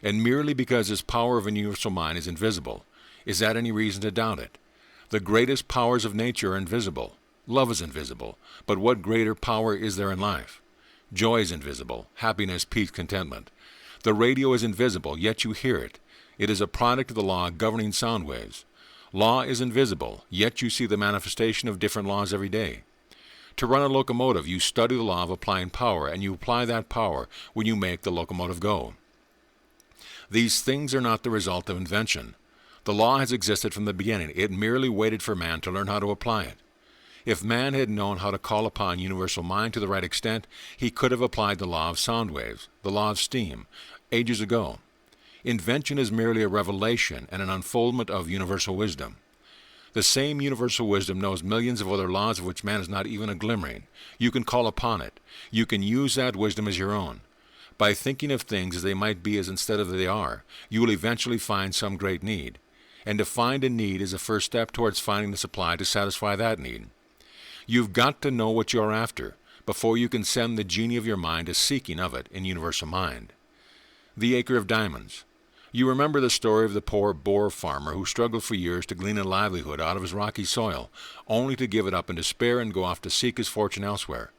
And merely because this power of a universal mind is invisible, is that any reason to doubt it? The greatest powers of nature are invisible. Love is invisible, but what greater power is there in life? Joy is invisible, happiness, peace, contentment. The radio is invisible, yet you hear it. It is a product of the law governing sound waves. Law is invisible, yet you see the manifestation of different laws every day. To run a locomotive, you study the law of applying power, and you apply that power when you make the locomotive go. These things are not the result of invention. The law has existed from the beginning. It merely waited for man to learn how to apply it. If man had known how to call upon universal mind to the right extent, he could have applied the law of sound waves, the law of steam, ages ago. Invention is merely a revelation and an unfoldment of universal wisdom. The same universal wisdom knows millions of other laws of which man is not even a glimmering. You can call upon it. You can use that wisdom as your own. By thinking of things as they might be as instead of they are, you will eventually find some great need. And to find a need is a first step towards finding the supply to satisfy that need. You've got to know what you're after before you can send the genie of your mind a seeking of it in universal mind. The acre of diamonds. You remember the story of the poor Boer farmer who struggled for years to glean a livelihood out of his rocky soil, only to give it up in despair and go off to seek his fortune elsewhere.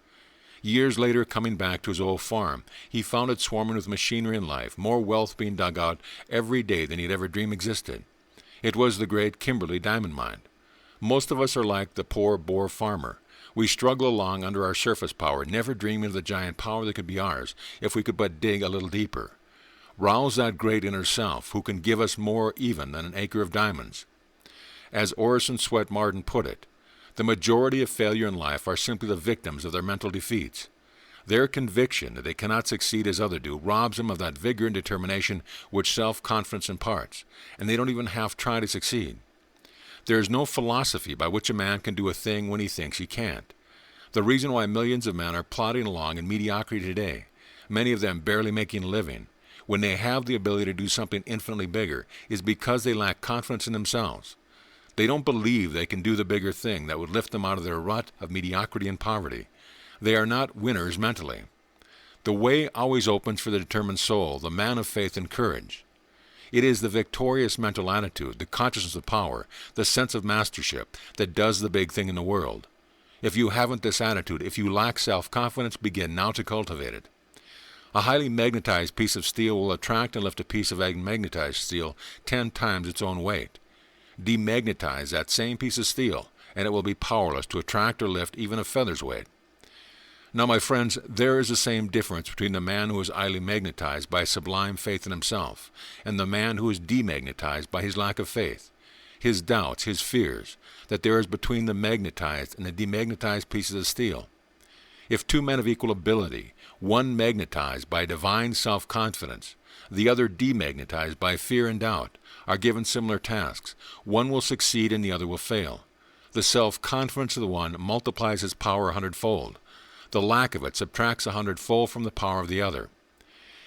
Years later, coming back to his old farm, he found it swarming with machinery and life, more wealth being dug out every day than he'd ever dreamed existed. It was the great Kimberley diamond mine. Most of us are like the poor Boer farmer. We struggle along under our surface power, never dreaming of the giant power that could be ours if we could but dig a little deeper. Rouse that great inner self who can give us more even than an acre of diamonds. As Orison Swett Marden put it, the majority of failure in life are simply the victims of their mental defeats. Their conviction that they cannot succeed as others do robs them of that vigor and determination which self-confidence imparts, and they don't even half try to succeed. There is no philosophy by which a man can do a thing when he thinks he can't. The reason why millions of men are plodding along in mediocrity today, many of them barely making a living, when they have the ability to do something infinitely bigger, is because they lack confidence in themselves. They don't believe they can do the bigger thing that would lift them out of their rut of mediocrity and poverty. They are not winners mentally. The way always opens for the determined soul, the man of faith and courage. It is the victorious mental attitude, the consciousness of power, the sense of mastership that does the big thing in the world. If you haven't this attitude, if you lack self-confidence, begin now to cultivate it. A highly magnetized piece of steel will attract and lift a piece of magnetized steel 10 times its own weight. Demagnetize that same piece of steel, and it will be powerless to attract or lift even a feather's weight. Now, my friends, there is the same difference between the man who is highly magnetized by sublime faith in himself and the man who is demagnetized by his lack of faith, his doubts, his fears, that there is between the magnetized and the demagnetized pieces of steel. If two men of equal ability, one magnetized by divine self-confidence, the other demagnetized by fear and doubt, are given similar tasks, one will succeed and the other will fail. The self-confidence of the one multiplies his power 100-fold. The lack of it subtracts 100-fold from the power of the other.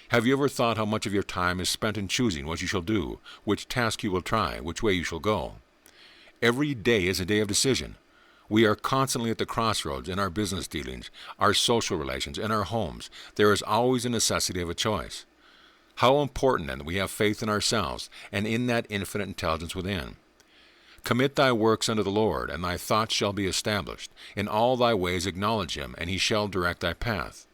Have you ever thought how much of your time is spent in choosing what you shall do, which task you will try, which way you shall go? Every day is a day of decision. We are constantly at the crossroads in our business dealings, our social relations, in our homes. There is always a necessity of a choice. How important then that we have faith in ourselves and in that infinite intelligence within. Commit thy works unto the Lord, and thy thoughts shall be established. In all thy ways acknowledge him, and he shall direct thy path.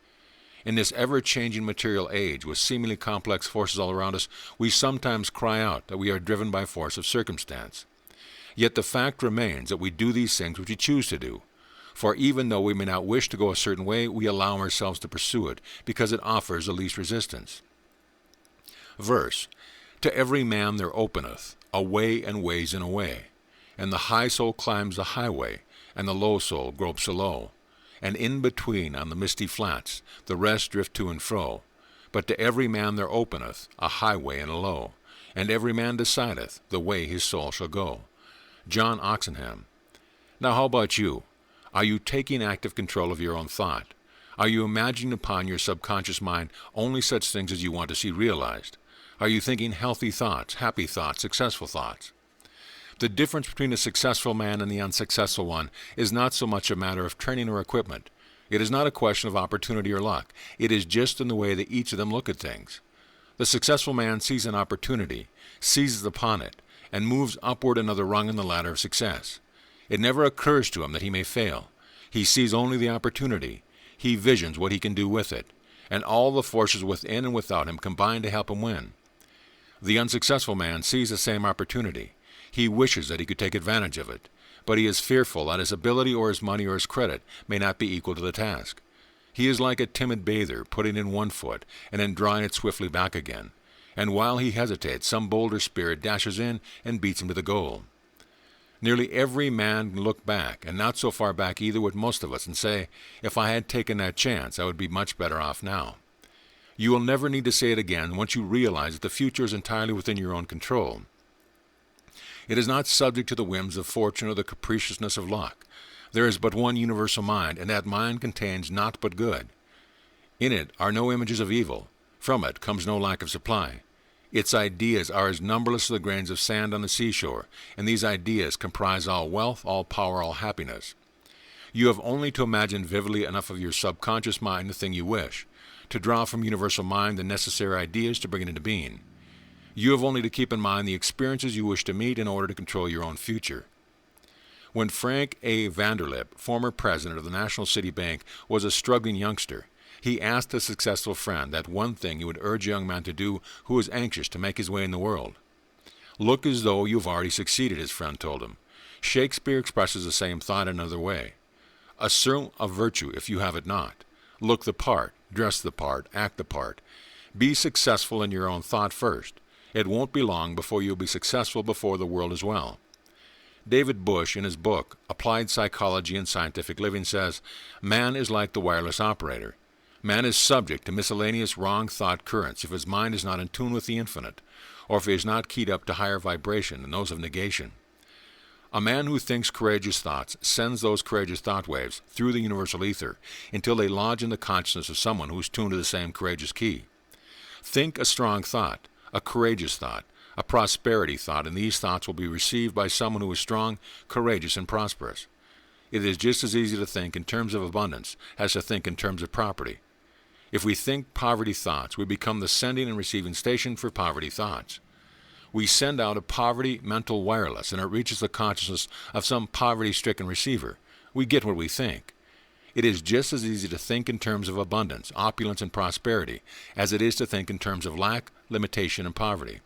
In this ever-changing material age, with seemingly complex forces all around us, we sometimes cry out that we are driven by force of circumstance. Yet the fact remains that we do these things which we choose to do. For even though we may not wish to go a certain way, we allow ourselves to pursue it, because it offers the least resistance. Verse, to every man there openeth a way and ways in a way. And the high soul climbs the highway, and the low soul gropes low. And in between on the misty flats, the rest drift to and fro. But to every man there openeth a highway and a low, and every man decideth the way his soul shall go. John Oxenham. Now how about you? Are you taking active control of your own thought? Are you imagining upon your subconscious mind only such things as you want to see realized? Are you thinking healthy thoughts, happy thoughts, successful thoughts? The difference between the successful man and the unsuccessful one is not so much a matter of training or equipment. It is not a question of opportunity or luck. It is just in the way that each of them look at things. The successful man sees an opportunity, seizes upon it, and moves upward another rung in the ladder of success. It never occurs to him that he may fail. He sees only the opportunity. He visions what he can do with it, and all the forces within and without him combine to help him win. The unsuccessful man sees the same opportunity. He wishes that he could take advantage of it, but he is fearful that his ability or his money or his credit may not be equal to the task. He is like a timid bather putting in one foot and then drawing it swiftly back again, and while he hesitates, some bolder spirit dashes in and beats him to the goal. Nearly every man can look back, and not so far back either with most of us, and say, if I had taken that chance, I would be much better off now. You will never need to say it again once you realize that the future is entirely within your own control. It is not subject to the whims of fortune or the capriciousness of luck. There is but one universal mind, and that mind contains naught but good. In it are no images of evil. From it comes no lack of supply. Its ideas are as numberless as the grains of sand on the seashore, and these ideas comprise all wealth, all power, all happiness. You have only to imagine vividly enough of your subconscious mind the thing you wish, to draw from universal mind the necessary ideas to bring it into being. You have only to keep in mind the experiences you wish to meet in order to control your own future. When Frank A. Vanderlip, former president of the National City Bank, was a struggling youngster, he asked a successful friend that one thing he would urge a young man to do who was anxious to make his way in the world. Look as though you've already succeeded, his friend told him. Shakespeare expresses the same thought in another way. Assume a virtue if you have it not. Look the part, dress the part, act the part. Be successful in your own thought first. It won't be long before you'll be successful before the world as well. David Bush, in his book, Applied Psychology and Scientific Living, says, man is like the wireless operator. Man is subject to miscellaneous wrong thought currents if his mind is not in tune with the infinite, or if he is not keyed up to higher vibration than those of negation. A man who thinks courageous thoughts sends those courageous thought waves through the universal ether until they lodge in the consciousness of someone who is tuned to the same courageous key. Think a strong thought, a courageous thought, a prosperity thought, and these thoughts will be received by someone who is strong, courageous, and prosperous. It is just as easy to think in terms of abundance as to think in terms of property. If we think poverty thoughts, we become the sending and receiving station for poverty thoughts. We send out a poverty mental wireless, and it reaches the consciousness of some poverty-stricken receiver. We get what we think. It is just as easy to think in terms of abundance, opulence, and prosperity as it is to think in terms of lack, limitation, and poverty.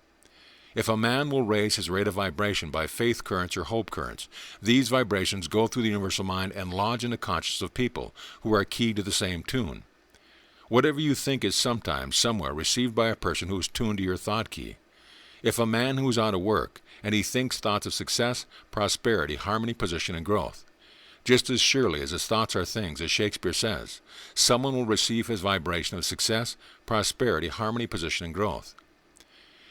If a man will raise his rate of vibration by faith currents or hope currents, these vibrations go through the universal mind and lodge in the consciousness of people who are keyed to the same tune. Whatever you think is sometimes, somewhere, received by a person who is tuned to your thought key. If a man who is out of work, and he thinks thoughts of success, prosperity, harmony, position, and growth, just as surely as his thoughts are things, as Shakespeare says, someone will receive his vibration of success, prosperity, harmony, position, and growth.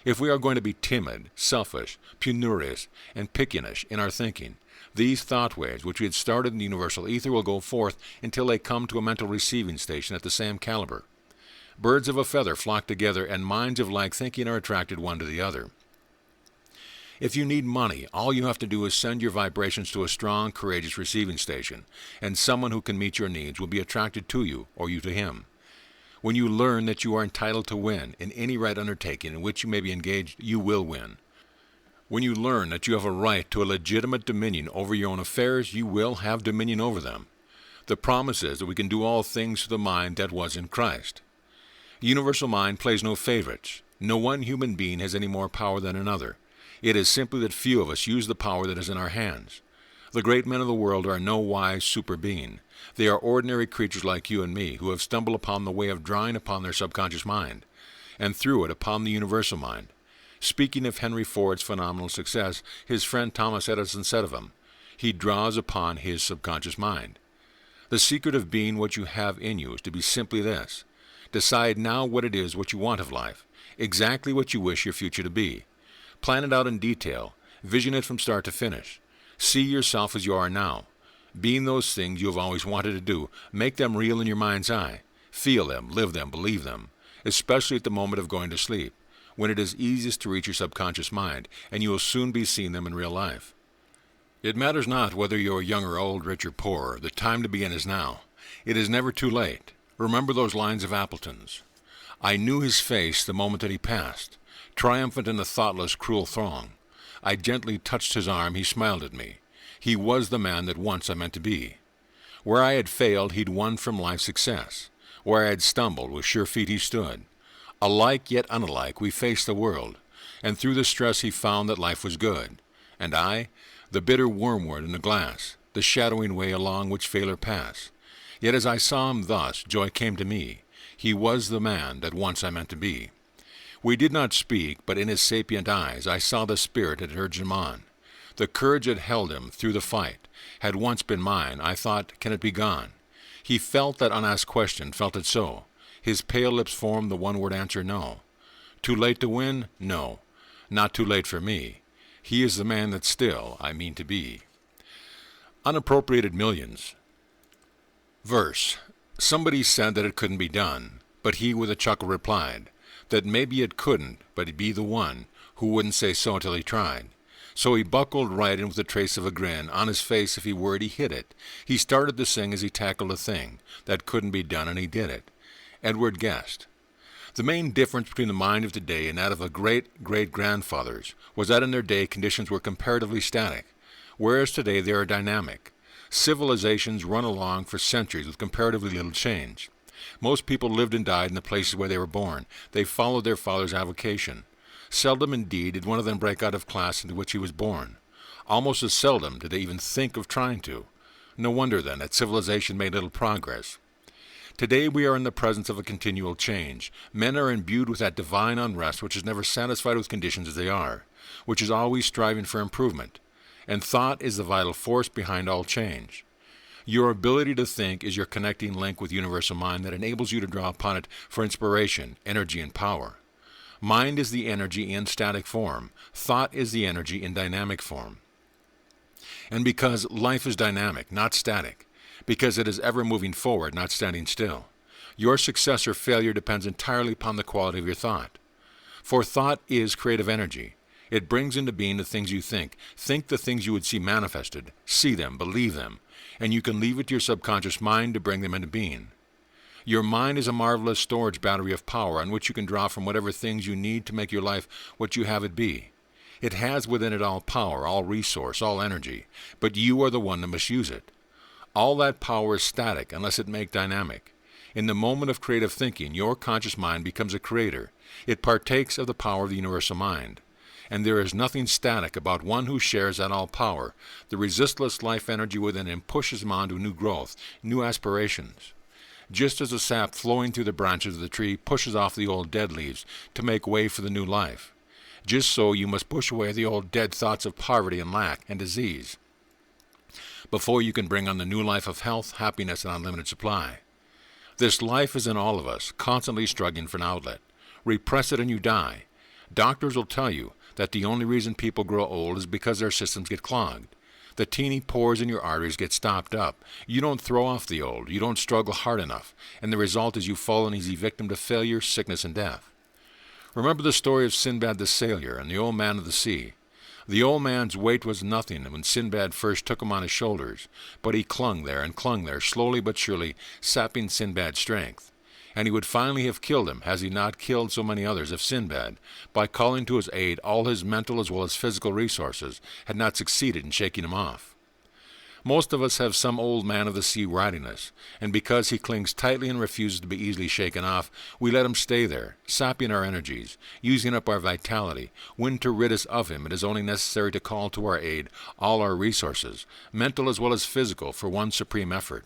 If we are going to be timid, selfish, penurious, and pickinish in our thinking, these thought waves, which we had started in the universal ether, will go forth until they come to a mental receiving station at the same caliber. Birds of a feather flock together, and minds of like thinking are attracted one to the other. If you need money, all you have to do is send your vibrations to a strong, courageous receiving station, and someone who can meet your needs will be attracted to you, or you to him. When you learn that you are entitled to win in any right undertaking in which you may be engaged, you will win. When you learn that you have a right to a legitimate dominion over your own affairs, you will have dominion over them. The promise is that we can do all things through the mind that was in Christ. Universal mind plays no favorites. No one human being has any more power than another. It is simply that few of us use the power that is in our hands. The great men of the world are no wise super being. They are ordinary creatures like you and me who have stumbled upon the way of drawing upon their subconscious mind, and through it upon the universal mind. Speaking of Henry Ford's phenomenal success, his friend Thomas Edison said of him, "He draws upon his subconscious mind." The secret of being what you have in you is to be simply this. Decide now what it is what you want of life, exactly what you wish your future to be. Plan it out in detail, vision it from start to finish. See yourself as you are now. Being those things you have always wanted to do, make them real in your mind's eye. Feel them, live them, believe them, especially at the moment of going to sleep, when it is easiest to reach your subconscious mind, and you will soon be seeing them in real life. It matters not whether you are young or old, rich or poor, the time to begin is now. It is never too late. Remember those lines of Appleton's. I knew his face the moment that he passed, triumphant in the thoughtless, cruel throng. I gently touched his arm, he smiled at me. He was the man that once I meant to be. Where I had failed, he'd won from life success. Where I had stumbled, with sure feet he stood. Alike yet unalike, we faced the world, and through the stress he found that life was good. And I, the bitter wormwood in the glass, the shadowing way along which failure pass. Yet as I saw him thus, joy came to me. He was the man that once I meant to be. We did not speak, but in his sapient eyes I saw the spirit that urged him on. The courage that held him through the fight had once been mine. I thought, can it be gone? He felt that unasked question, felt it so. His pale lips formed the one-word answer, no. Too late to win? No. Not too late for me. He is the man that still I mean to be. Unappropriated millions. Verse. Somebody said that it couldn't be done, but he with a chuckle replied that maybe it couldn't, but he'd be the one who wouldn't say so till he tried. So he buckled right in with a trace of a grin on his face. If he were it, he hit it. He started to sing as he tackled a thing that couldn't be done, and he did it. Edward Guest. The main difference between the mind of today and that of a great-great-grandfathers was that in their day conditions were comparatively static, whereas today they are dynamic. Civilizations run along for centuries with comparatively little change. Most people lived and died in the places where they were born. They followed their father's avocation. Seldom indeed did one of them break out of class into which he was born. Almost as seldom did they even think of trying to. No wonder, then, that civilization made little progress. Today we are in the presence of a continual change. Men are imbued with that divine unrest which is never satisfied with conditions as they are, which is always striving for improvement. And thought is the vital force behind all change. Your ability to think is your connecting link with universal mind that enables you to draw upon it for inspiration, energy, and power. Mind is the energy in static form. Thought is the energy in dynamic form. And because life is dynamic, not static, because it is ever moving forward, not standing still, your success or failure depends entirely upon the quality of your thought. For thought is creative energy. It brings into being the things you think. Think the things you would see manifested. See them, believe them, and you can leave it to your subconscious mind to bring them into being. Your mind is a marvelous storage battery of power on which you can draw from whatever things you need to make your life what you have it be. It has within it all power, all resource, all energy, but you are the one that must use it. All that power is static unless it make dynamic. In the moment of creative thinking, your conscious mind becomes a creator. It partakes of the power of the universal mind. And there is nothing static about one who shares that all power. The resistless life energy within him pushes him on to new growth, new aspirations. Just as the sap flowing through the branches of the tree pushes off the old dead leaves to make way for the new life, just so you must push away the old dead thoughts of poverty and lack and disease before you can bring on the new life of health, happiness, and unlimited supply. This life is in all of us, constantly struggling for an outlet. Repress it and you die. Doctors will tell you that the only reason people grow old is because their systems get clogged. The teeny pores in your arteries get stopped up. You don't throw off the old. You don't struggle hard enough. And the result is you fall an easy victim to failure, sickness, and death. Remember the story of Sinbad the sailor and the old man of the sea. The old man's weight was nothing when Sinbad first took him on his shoulders, but he clung there, slowly but surely sapping Sinbad's strength. And he would finally have killed him, has he not killed so many others, if Sinbad, by calling to his aid all his mental as well as physical resources, had not succeeded in shaking him off. Most of us have some old man of the sea riding us, and because he clings tightly and refuses to be easily shaken off, we let him stay there, sapping our energies, using up our vitality. When to rid us of him, it is only necessary to call to our aid all our resources, mental as well as physical, for one supreme effort.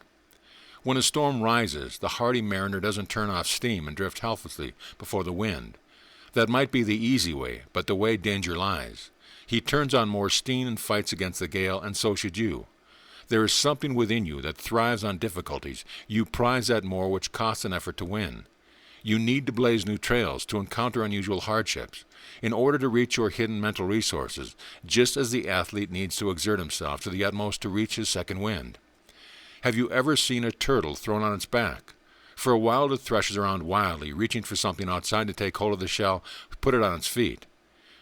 When a storm rises, the hardy mariner doesn't turn off steam and drift helplessly before the wind. That might be the easy way, but the way danger lies. He turns on more steam and fights against the gale, and so should you. There is something within you that thrives on difficulties. You prize that more which costs an effort to win. You need to blaze new trails, to encounter unusual hardships, in order to reach your hidden mental resources, just as the athlete needs to exert himself to the utmost to reach his second wind. Have you ever seen a turtle thrown on its back? For a while it threshes around wildly, reaching for something outside to take hold of the shell, put it on its feet.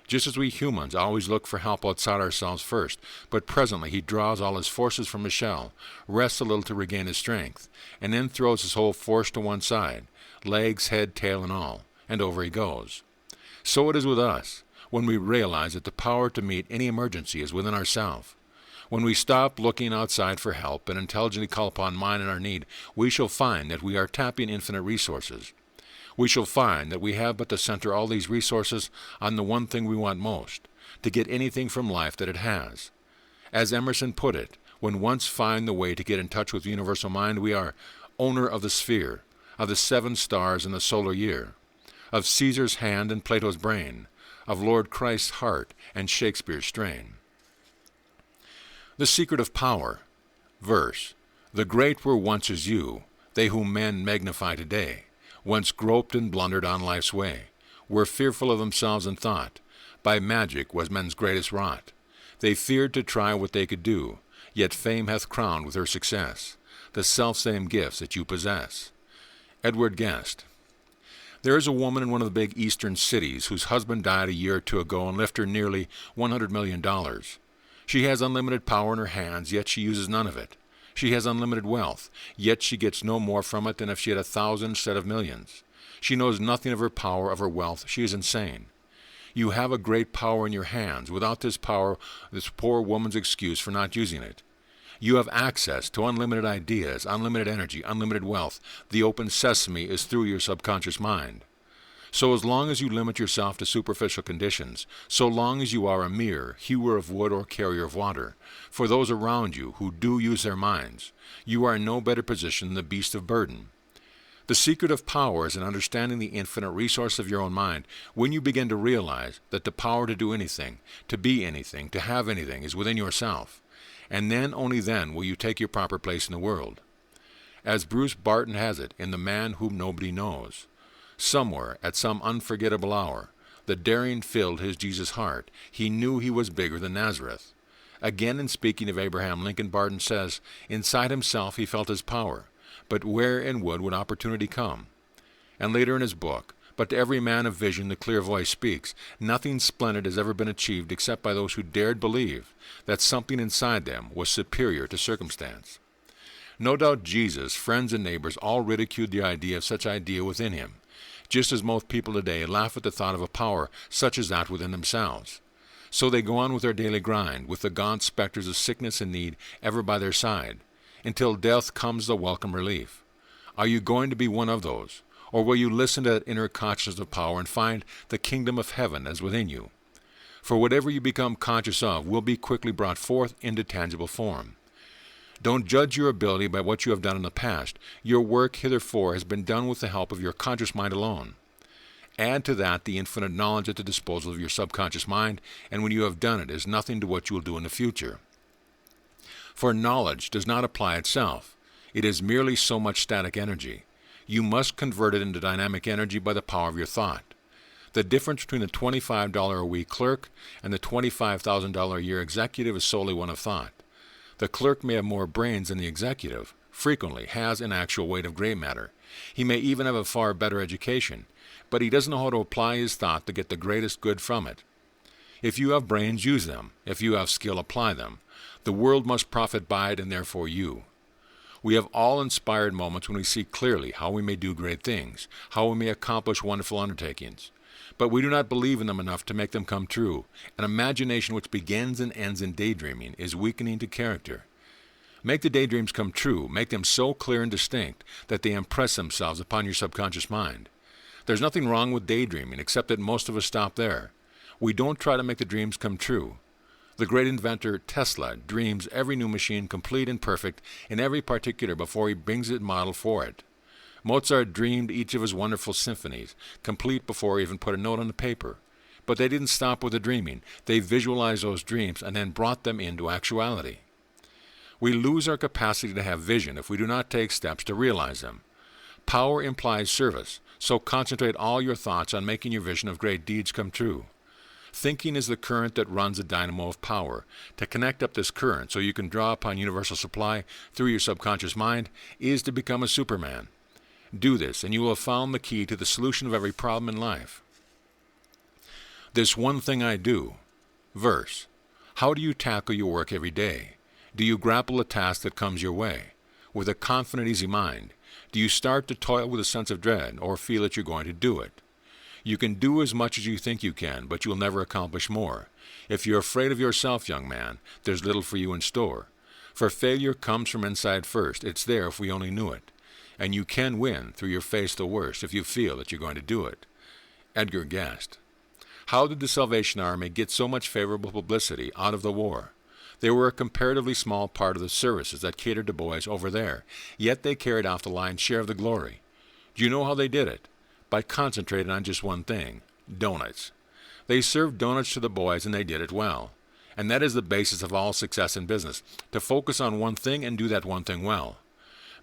Just as we humans always look for help outside ourselves first, but presently he draws all his forces from his shell, rests a little to regain his strength, and then throws his whole force to one side, legs, head, tail, and all, and over he goes. So it is with us, when we realize that the power to meet any emergency is within ourselves. When we stop looking outside for help and intelligently call upon mind in our need, we shall find that we are tapping infinite resources. We shall find that we have but to center all these resources on the one thing we want most, to get anything from life that it has. As Emerson put it, when once find the way to get in touch with the universal mind, we are owner of the sphere, of the 7 stars in the solar year, of Caesar's hand and Plato's brain, of Lord Christ's heart and Shakespeare's strain. The secret of power. Verse. The great were once as you, they whom men magnify today, once groped and blundered on life's way, were fearful of themselves and thought, by magic was men's greatest wrought. They feared to try what they could do, yet fame hath crowned with her success the selfsame gifts that you possess. Edward Guest. There is a woman in one of the big eastern cities whose husband died a year or two ago and left her nearly $100 million. She has unlimited power in her hands, yet she uses none of it. She has unlimited wealth, yet she gets no more from it than if she had 1,000 instead of millions. She knows nothing of her power, of her wealth. She is insane. You have a great power in your hands. Without this power, this poor woman's excuse for not using it. You have access to unlimited ideas, unlimited energy, unlimited wealth. The open sesame is through your subconscious mind. So as long as you limit yourself to superficial conditions, so long as you are a mere hewer of wood or carrier of water, for those around you who do use their minds, you are in no better position than the beast of burden. The secret of power is in understanding the infinite resource of your own mind when you begin to realize that the power to do anything, to be anything, to have anything is within yourself, and then, only then, will you take your proper place in the world. As Bruce Barton has it in The Man Whom Nobody Knows, somewhere, at some unforgettable hour, the daring filled his Jesus' heart. He knew he was bigger than Nazareth. Again, in speaking of Abraham Lincoln, Barton says, "Inside himself he felt his power, but where and would opportunity come?" And later in his book, "But to every man of vision the clear voice speaks, nothing splendid has ever been achieved except by those who dared believe that something inside them was superior to circumstance." No doubt Jesus, friends and neighbors all ridiculed the idea of such idea within him, just as most people today laugh at the thought of a power such as that within themselves. So they go on with their daily grind, with the gaunt specters of sickness and need ever by their side, until death comes the welcome relief. Are you going to be one of those? Or will you listen to that inner consciousness of power and find the kingdom of heaven as within you? For whatever you become conscious of will be quickly brought forth into tangible form. Don't judge your ability by what you have done in the past. Your work hitherto has been done with the help of your conscious mind alone. Add to that the infinite knowledge at the disposal of your subconscious mind, and when you have done it is nothing to what you will do in the future. For knowledge does not apply itself. It is merely so much static energy. You must convert it into dynamic energy by the power of your thought. The difference between the $25 a week clerk and the $25,000 a year executive is solely one of thought. The clerk may have more brains than the executive, frequently has an actual weight of gray matter. He may even have a far better education, but he doesn't know how to apply his thought to get the greatest good from it. If you have brains, use them. If you have skill, apply them. The world must profit by it, and therefore you. We have all inspired moments when we see clearly how we may do great things, how we may accomplish wonderful undertakings. But we do not believe in them enough to make them come true. An imagination which begins and ends in daydreaming is weakening to character. Make the daydreams come true. Make them so clear and distinct that they impress themselves upon your subconscious mind. There's nothing wrong with daydreaming, except that most of us stop there. We don't try to make the dreams come true. The great inventor Tesla dreams every new machine complete and perfect in every particular before he brings it model for it. Mozart dreamed each of his wonderful symphonies, complete before he even put a note on the paper. But they didn't stop with the dreaming. They visualized those dreams and then brought them into actuality. We lose our capacity to have vision if we do not take steps to realize them. Power implies service, so concentrate all your thoughts on making your vision of great deeds come true. Thinking is the current that runs a dynamo of power. To connect up this current so you can draw upon universal supply through your subconscious mind is to become a Superman. Do this, and you will have found the key to the solution of every problem in life. This one thing I do. Verse. How do you tackle your work every day? Do you grapple a task that comes your way? With a confident, easy mind? Do you start to toil with a sense of dread, or feel that you're going to do it? You can do as much as you think you can, but you'll never accomplish more. If you're afraid of yourself, young man, there's little for you in store. For failure comes from inside first. It's there if we only knew it. And you can win through your face the worst if you feel that you're going to do it. Edgar Guest. How did the Salvation Army get so much favorable publicity out of the war? They were a comparatively small part of the services that catered to boys over there, yet they carried off the lion's share of the glory. Do you know how they did it? By concentrating on just one thing, donuts. They served donuts to the boys, and they did it well. And that is the basis of all success in business, to focus on one thing and do that one thing well.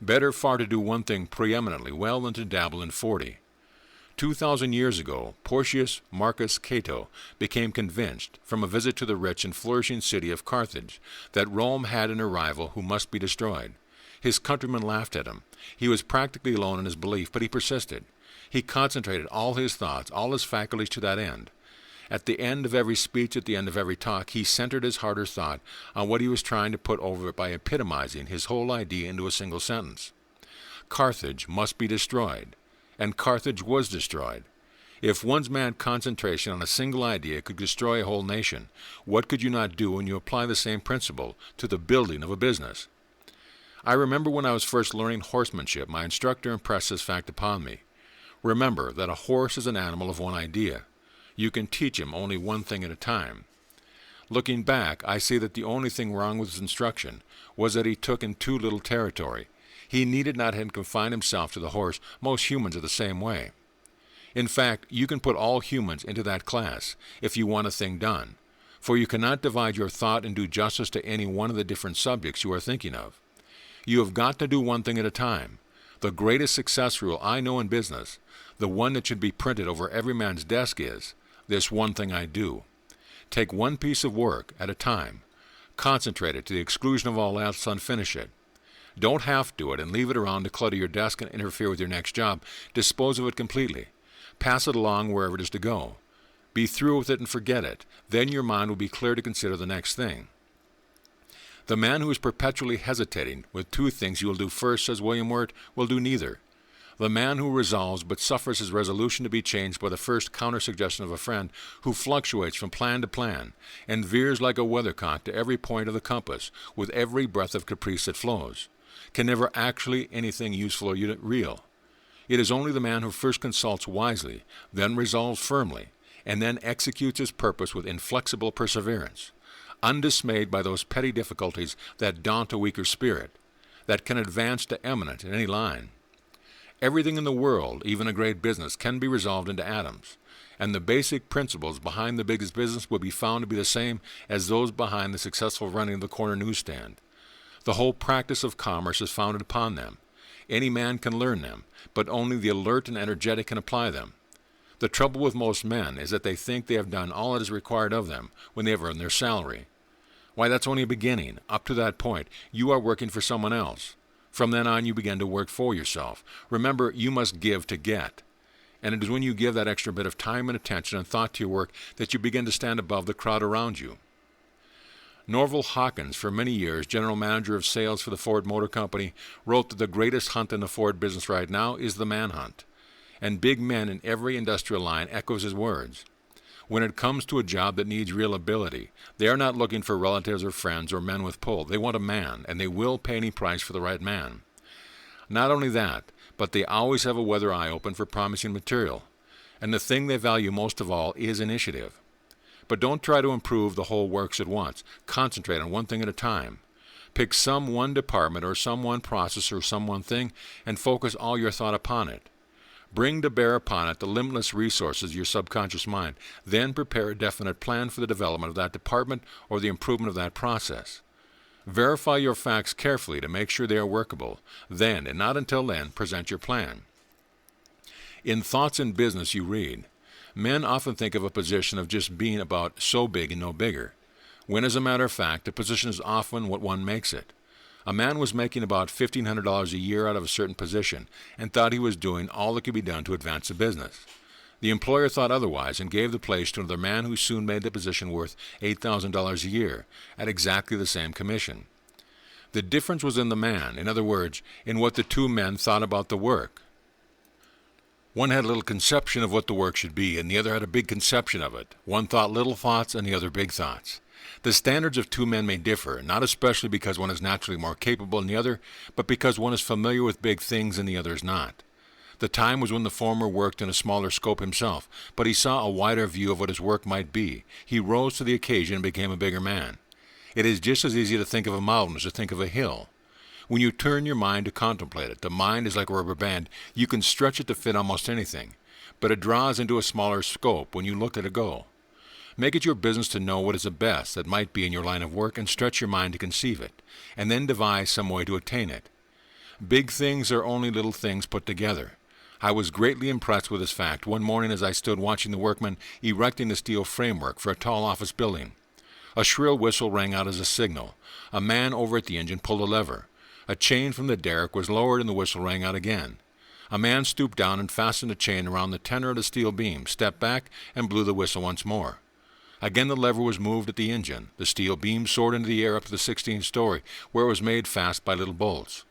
Better far to do one thing preeminently well than to dabble in 40. 2,000 years ago, Porcius Marcus Cato became convinced, from a visit to the rich and flourishing city of Carthage, that Rome had an rival who must be destroyed. His countrymen laughed at him. He was practically alone in his belief, but he persisted. He concentrated all his thoughts, all his faculties to that end. At the end of every speech, at the end of every talk, he centered his heart or thought on what he was trying to put over it by epitomizing his whole idea into a single sentence. Carthage must be destroyed. And Carthage was destroyed. If one's mad concentration on a single idea could destroy a whole nation, what could you not do when you apply the same principle to the building of a business? I remember when I was first learning horsemanship, my instructor impressed this fact upon me. Remember that a horse is an animal of one idea. You can teach him only one thing at a time. Looking back, I see that the only thing wrong with his instruction was that he took in too little territory. He needed not have confined himself to the horse. Most humans are the same way. In fact, you can put all humans into that class if you want a thing done, for you cannot divide your thought and do justice to any one of the different subjects you are thinking of. You have got to do one thing at a time. The greatest success rule I know in business, the one that should be printed over every man's desk is, this one thing I do. Take one piece of work at a time. Concentrate it to the exclusion of all else and finish it. Don't half-do it and leave it around to clutter your desk and interfere with your next job. Dispose of it completely. Pass it along wherever it is to go. Be through with it and forget it. Then your mind will be clear to consider the next thing. The man who is perpetually hesitating with two things you will do first, says William Wirt, will do neither. The man who resolves but suffers his resolution to be changed by the first counter-suggestion of a friend, who fluctuates from plan to plan, and veers like a weathercock to every point of the compass, with every breath of caprice that flows, can never actually anything useful or real. It is only the man who first consults wisely, then resolves firmly, and then executes his purpose with inflexible perseverance, undismayed by those petty difficulties that daunt a weaker spirit, that can advance to eminence in any line. Everything in the world, even a great business, can be resolved into atoms, and the basic principles behind the biggest business will be found to be the same as those behind the successful running of the corner newsstand. The whole practice of commerce is founded upon them. Any man can learn them, but only the alert and energetic can apply them. The trouble with most men is that they think they have done all that is required of them when they have earned their salary. Why, that's only a beginning. Up to that point, you are working for someone else. From then on, you begin to work for yourself. Remember, you must give to get. And it is when you give that extra bit of time and attention and thought to your work that you begin to stand above the crowd around you. Norval Hawkins, for many years general manager of sales for the Ford Motor Company, wrote that the greatest hunt in the Ford business right now is the manhunt. And big men in every industrial line echoes his words. When it comes to a job that needs real ability, they are not looking for relatives or friends or men with pull. They want a man, and they will pay any price for the right man. Not only that, but they always have a weather eye open for promising material. And the thing they value most of all is initiative. But don't try to improve the whole works at once. Concentrate on one thing at a time. Pick some one department or some one process or some one thing and focus all your thought upon it. Bring to bear upon it the limitless resources of your subconscious mind. Then prepare a definite plan for the development of that department or the improvement of that process. Verify your facts carefully to make sure they are workable. Then, and not until then, present your plan. In Thoughts in Business you read, men often think of a position of just being about so big and no bigger, when as a matter of fact, a position is often what one makes it. A man was making about $1,500 a year out of a certain position and thought he was doing all that could be done to advance the business. The employer thought otherwise and gave the place to another man who soon made the position worth $8,000 a year at exactly the same commission. The difference was in the man, in other words, in what the two men thought about the work. One had a little conception of what the work should be, and the other had a big conception of it. One thought little thoughts, and the other big thoughts. The standards of two men may differ, not especially because one is naturally more capable than the other, but because one is familiar with big things and the other is not. The time was when the former worked in a smaller scope himself, but he saw a wider view of what his work might be. He rose to the occasion and became a bigger man. It is just as easy to think of a mountain as to think of a hill. When you turn your mind to contemplate it, the mind is like a rubber band. You can stretch it to fit almost anything, but it draws into a smaller scope when you look at it go. Make it your business to know what is the best that might be in your line of work and stretch your mind to conceive it, and then devise some way to attain it. Big things are only little things put together. I was greatly impressed with this fact one morning as I stood watching the workmen erecting the steel framework for a tall office building. A shrill whistle rang out as a signal. A man over at the engine pulled a lever. A chain from the derrick was lowered and the whistle rang out again. A man stooped down and fastened a chain around the tenor of the steel beam, stepped back, and blew the whistle once more. Again the lever was moved at the engine. The steel beam soared into the air up to the 16th story, where it was made fast by little bolts.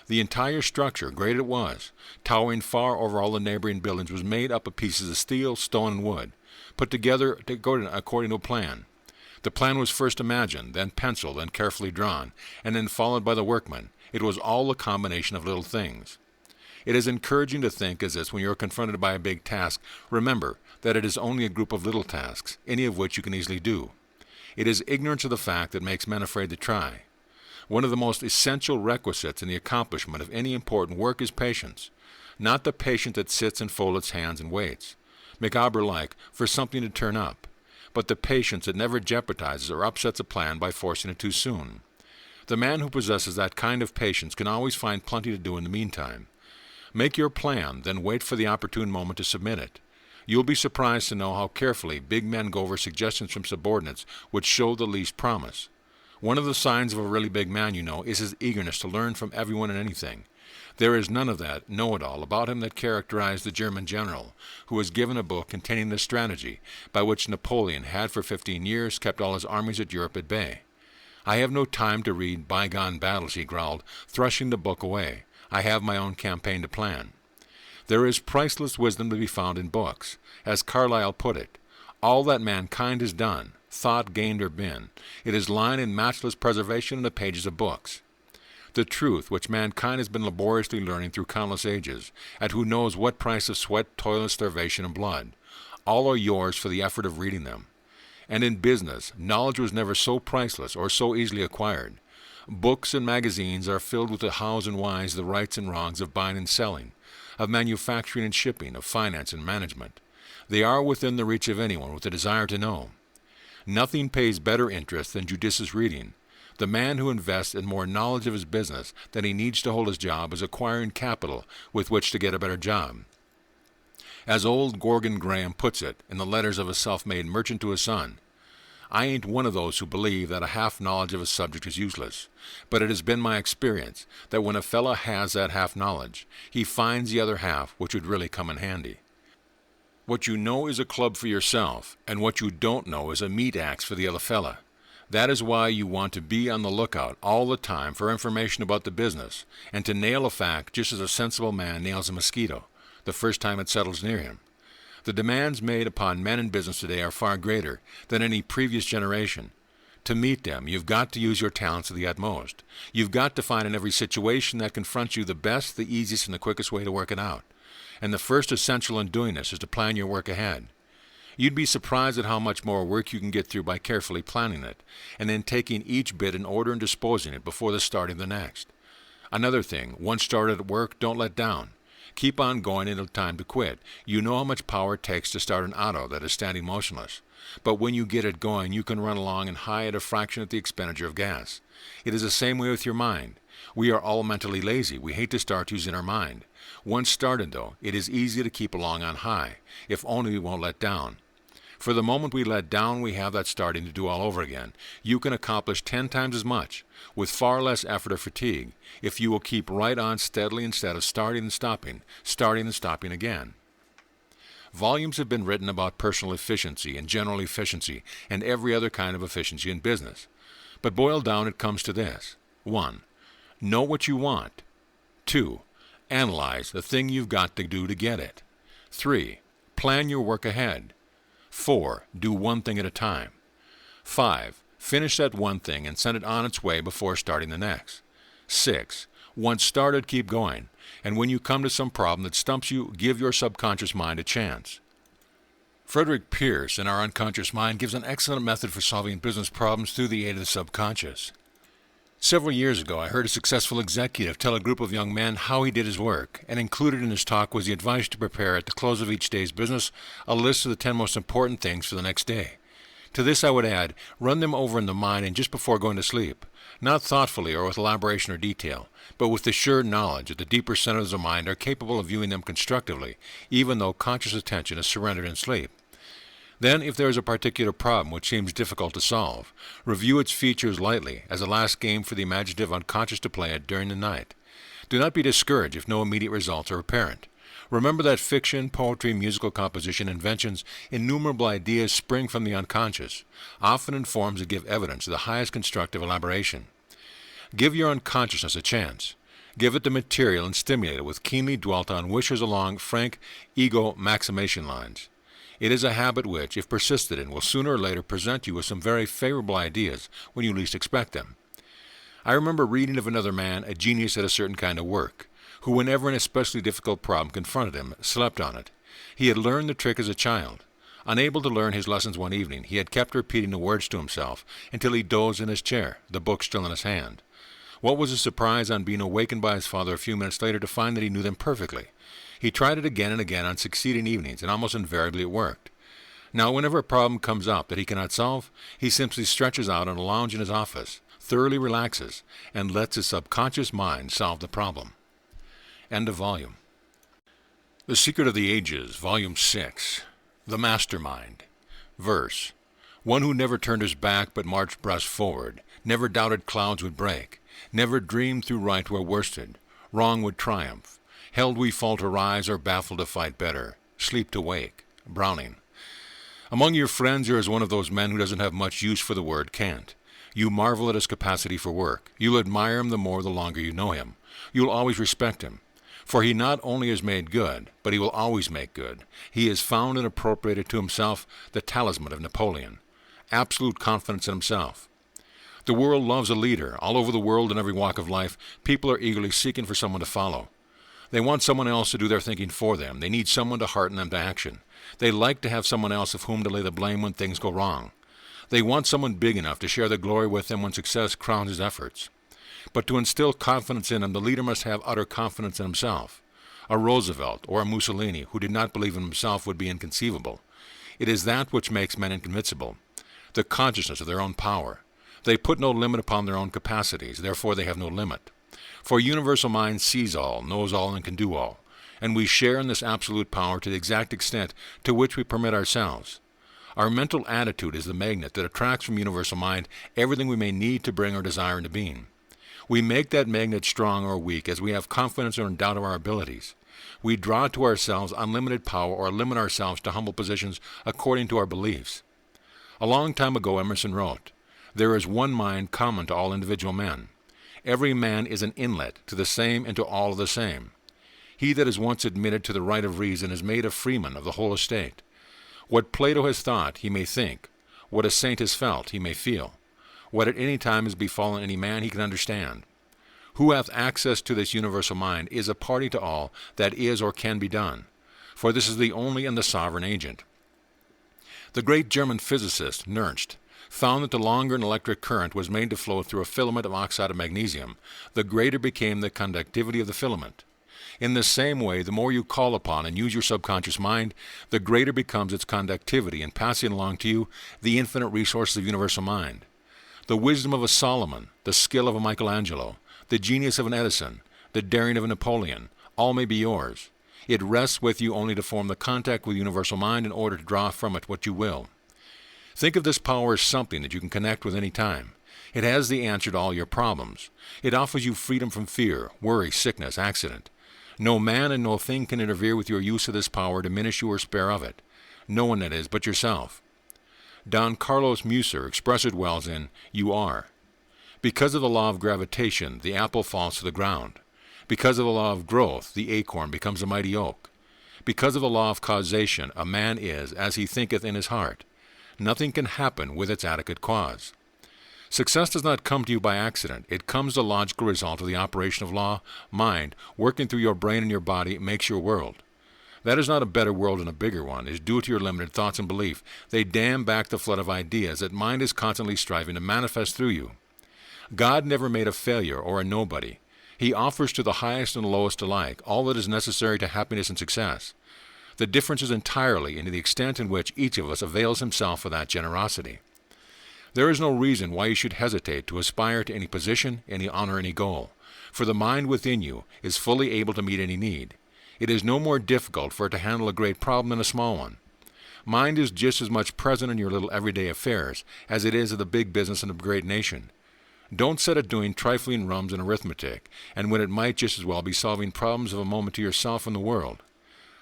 The entire structure, great it was, towering far over all the neighboring buildings, was made up of pieces of steel, stone, and wood, put together according to a plan. The plan was first imagined, then penciled, then carefully drawn, and then followed by the workmen. It was all a combination of little things. It is encouraging to think as this when you are confronted by a big task. Remember that it is only a group of little tasks, any of which you can easily do. It is ignorance of the fact that makes men afraid to try. One of the most essential requisites in the accomplishment of any important work is patience, not the patient that sits and folds its hands and waits, Macabre-like, for something to turn up, but the patience that never jeopardizes or upsets a plan by forcing it too soon. The man who possesses that kind of patience can always find plenty to do in the meantime. Make your plan, then wait for the opportune moment to submit it. You'll be surprised to know how carefully big men go over suggestions from subordinates which show the least promise. One of the signs of a really big man, is his eagerness to learn from everyone and anything. There is none of that know-it-all about him that characterized the German general, who was given a book containing the strategy by which Napoleon had for 15 years kept all his armies at Europe at bay. "I have no time to read bygone battles," he growled, thrusting the book away. "I have my own campaign to plan." There is priceless wisdom to be found in books. As Carlyle put it, "All that mankind has done, thought, gained, or been, it is lying in matchless preservation in the pages of books." The truth which mankind has been laboriously learning through countless ages, at who knows what price of sweat, toil, and starvation and blood, all are yours for the effort of reading them. And in business, knowledge was never so priceless or so easily acquired. Books and magazines are filled with the hows and whys, the rights and wrongs of buying and selling, of manufacturing and shipping, of finance and management. They are within the reach of anyone with a desire to know. Nothing pays better interest than judicious reading. The man who invests in more knowledge of his business than he needs to hold his job is acquiring capital with which to get a better job. As old Gorgon Graham puts it in the letters of a self-made merchant to his son, "I ain't one of those who believe that a half knowledge of a subject is useless, but it has been my experience that when a fellow has that half knowledge, he finds the other half which would really come in handy." What you know is a club for yourself, and what you don't know is a meat axe for the other fella. That is why you want to be on the lookout all the time for information about the business, and to nail a fact just as a sensible man nails a mosquito, the first time it settles near him. The demands made upon men in business today are far greater than any previous generation. To meet them, you've got to use your talents to the utmost. You've got to find in every situation that confronts you the best, the easiest, and the quickest way to work it out. And the first essential in doing this is to plan your work ahead. You'd be surprised at how much more work you can get through by carefully planning it, and then taking each bit in order and disposing it before the starting the next. Another thing, once started at work, don't let down. Keep on going until time to quit. You know how much power it takes to start an auto that is standing motionless. But when you get it going, you can run along and high at a fraction of the expenditure of gas. It is the same way with your mind. We are all mentally lazy. We hate to start using our mind. Once started, though, it is easy to keep along on high, if only we won't let down. For the moment we let down, we have that starting to do all over again. You can accomplish 10 times as much, with far less effort or fatigue, if you will keep right on steadily instead of starting and stopping again. Volumes have been written about personal efficiency and general efficiency and every other kind of efficiency in business. But boiled down, it comes to this. 1. Know what you want. 2. Analyze the thing you've got to do to get it. 3. Plan your work ahead. 4. Do one thing at a time. 5. Finish that one thing and send it on its way before starting the next. 6. Once started, keep going. And when you come to some problem that stumps you, give your subconscious mind a chance. Frederick Pierce in Our Unconscious Mind gives an excellent method for solving business problems through the aid of the subconscious. Several years ago, I heard a successful executive tell a group of young men how he did his work, and included in his talk was the advice to prepare at the close of each day's business a list of the 10 most important things for the next day. To this I would add, run them over in the mind and just before going to sleep, not thoughtfully or with elaboration or detail, but with the sure knowledge that the deeper centers of the mind are capable of viewing them constructively, even though conscious attention is surrendered in sleep. Then, if there is a particular problem which seems difficult to solve, review its features lightly as a last game for the imaginative unconscious to play at during the night. Do not be discouraged if no immediate results are apparent. Remember that fiction, poetry, musical composition, inventions, innumerable ideas spring from the unconscious, often in forms that give evidence of the highest constructive elaboration. Give your unconsciousness a chance. Give it the material and stimulate it with keenly dwelt on wishes along frank ego maximation lines. It is a habit which, if persisted in, will sooner or later present you with some very favorable ideas when you least expect them. I remember reading of another man, a genius at a certain kind of work, who whenever an especially difficult problem confronted him, slept on it. He had learned the trick as a child. Unable to learn his lessons one evening, he had kept repeating the words to himself until he dozed in his chair, the book still in his hand. What was his surprise on being awakened by his father a few minutes later to find that he knew them perfectly. He tried it again and again on succeeding evenings, and almost invariably it worked. Now, whenever a problem comes up that he cannot solve, he simply stretches out on a lounge in his office, thoroughly relaxes, and lets his subconscious mind solve the problem. End of volume. The Secret of the Ages, Volume 6. The Mastermind. Verse. One who never turned his back but marched breast forward, never doubted clouds would break, never dreamed through right were worsted, wrong would triumph, held we fall to rise or baffled to fight better, sleep to wake. Browning. Among your friends there is one of those men who doesn't have much use for the word can't. You marvel at his capacity for work. You'll admire him the more the longer you know him. You'll always respect him. For he not only has made good, but he will always make good. He has found and appropriated to himself the talisman of Napoleon. Absolute confidence in himself. The world loves a leader. All over the world in every walk of life, people are eagerly seeking for someone to follow. They want someone else to do their thinking for them. They need someone to hearten them to action. They like to have someone else of whom to lay the blame when things go wrong. They want someone big enough to share the glory with them when success crowns his efforts. But to instill confidence in him, the leader must have utter confidence in himself. A Roosevelt or a Mussolini who did not believe in himself would be inconceivable. It is that which makes men invincible. The consciousness of their own power. They put no limit upon their own capacities, therefore they have no limit. For universal mind sees all, knows all, and can do all. And we share in this absolute power to the exact extent to which we permit ourselves. Our mental attitude is the magnet that attracts from universal mind everything we may need to bring our desire into being. We make that magnet strong or weak as we have confidence or doubt of our abilities. We draw to ourselves unlimited power or limit ourselves to humble positions according to our beliefs. A long time ago Emerson wrote, "There is one mind common to all individual men. Every man is an inlet to the same and to all of the same. He that is once admitted to the right of reason is made a freeman of the whole estate. What Plato has thought, he may think. What a saint has felt, he may feel. What at any time has befallen any man, he can understand. Who hath access to this universal mind is a party to all that is or can be done, for this is the only and the sovereign agent." The great German physicist, Nernst, found that the longer an electric current was made to flow through a filament of oxide of magnesium, the greater became the conductivity of the filament. In the same way, the more you call upon and use your subconscious mind, the greater becomes its conductivity in passing along to you the infinite resources of universal mind. The wisdom of a Solomon, the skill of a Michelangelo, the genius of an Edison, the daring of a Napoleon, all may be yours. It rests with you only to form the contact with universal mind in order to draw from it what you will. Think of this power as something that you can connect with any time. It has the answer to all your problems. It offers you freedom from fear, worry, sickness, accident. No man and no thing can interfere with your use of this power, diminish you, or spare of it. No one, that is, but yourself. Don Carlos Musser expressed it well in "You are." Because of the law of gravitation, the apple falls to the ground. Because of the law of growth, the acorn becomes a mighty oak. Because of the law of causation, a man is as he thinketh in his heart. Nothing can happen with its adequate cause. Success does not come to you by accident. It comes the logical result of the operation of law. Mind, working through your brain and your body, makes your world. That is not a better world and a bigger one. It is due to your limited thoughts and belief. They dam back the flood of ideas that mind is constantly striving to manifest through you. God never made a failure or a nobody. He offers to the highest and lowest alike all that is necessary to happiness and success. The difference is entirely in the extent in which each of us avails himself of that generosity. There is no reason why you should hesitate to aspire to any position, any honor, any goal, for the mind within you is fully able to meet any need. It is no more difficult for it to handle a great problem than a small one. Mind is just as much present in your little everyday affairs as it is of the big business in a great nation. Don't set it doing trifling rums in arithmetic, and when it might just as well be solving problems of a moment to yourself and the world.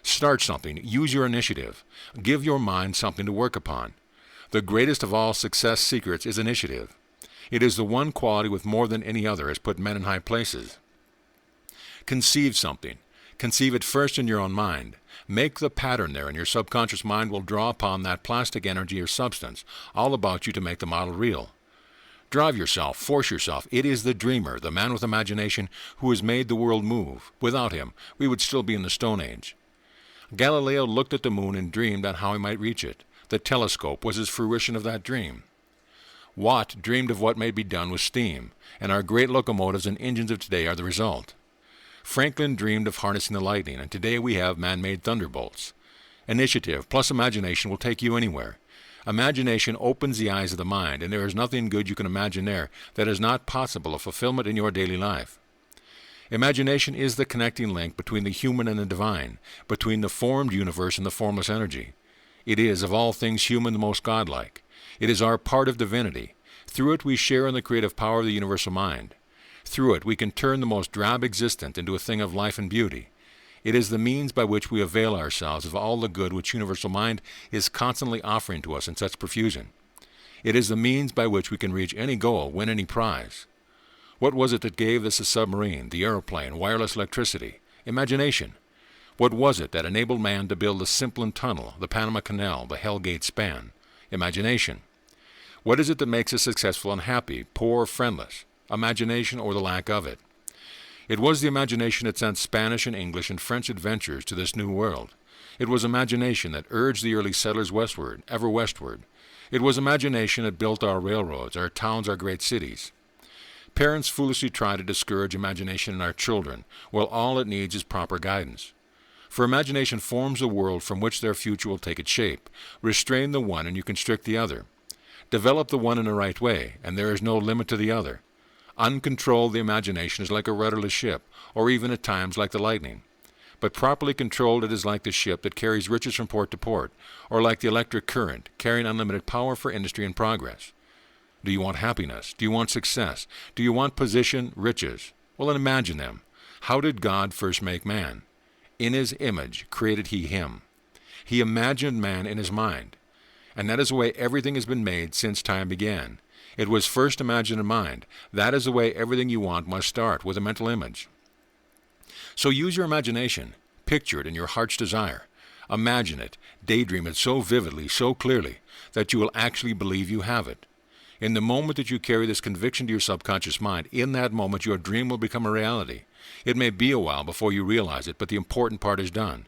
Start something. Use your initiative. Give your mind something to work upon. The greatest of all success secrets is initiative. It is the one quality which more than any other has put men in high places. Conceive something. Conceive it first in your own mind. Make the pattern there, and your subconscious mind will draw upon that plastic energy or substance all about you to make the model real. Drive yourself, force yourself. It is the dreamer, the man with imagination, who has made the world move. Without him, we would still be in the Stone Age. Galileo looked at the moon and dreamed on how he might reach it. The telescope was his fruition of that dream. Watt dreamed of what may be done with steam, and our great locomotives and engines of today are the result. Franklin dreamed of harnessing the lightning, and today we have man-made thunderbolts. Initiative plus imagination will take you anywhere. Imagination opens the eyes of the mind, and there is nothing good you can imagine there that is not possible of fulfillment in your daily life. Imagination is the connecting link between the human and the divine, between the formed universe and the formless energy. It is, of all things human, the most godlike. It is our part of divinity. Through it we share in the creative power of the universal mind. Through it we can turn the most drab existence into a thing of life and beauty. It is the means by which we avail ourselves of all the good which universal mind is constantly offering to us in such profusion. It is the means by which we can reach any goal, win any prize. What was it that gave us the submarine, the aeroplane, wireless electricity? Imagination. What was it that enabled man to build the Simplon Tunnel, the Panama Canal, the Hell Gate Span? Imagination. What is it that makes us successful and happy, poor or friendless? Imagination or the lack of it. It was the imagination that sent Spanish and English and French adventurers to this new world. It was imagination that urged the early settlers westward, ever westward. It was imagination that built our railroads, our towns, our great cities. Parents foolishly try to discourage imagination in our children, while all it needs is proper guidance. For imagination forms the world from which their future will take its shape. Restrain the one and you constrict the other. Develop the one in the right way, and there is no limit to the other. Uncontrolled, the imagination is like a rudderless ship, or even at times like the lightning. But properly controlled, it is like the ship that carries riches from port to port, or like the electric current, carrying unlimited power for industry and progress. Do you want happiness? Do you want success? Do you want position, riches? Well, then imagine them. How did God first make man? In his image created he him. He imagined man in his mind. And that is the way everything has been made since time began. It was first imagined in mind. That is the way everything you want must start, with a mental image. So use your imagination. Picture it in your heart's desire. Imagine it. Daydream it so vividly, so clearly, that you will actually believe you have it. In the moment that you carry this conviction to your subconscious mind, in that moment your dream will become a reality. It may be a while before you realize it, but the important part is done.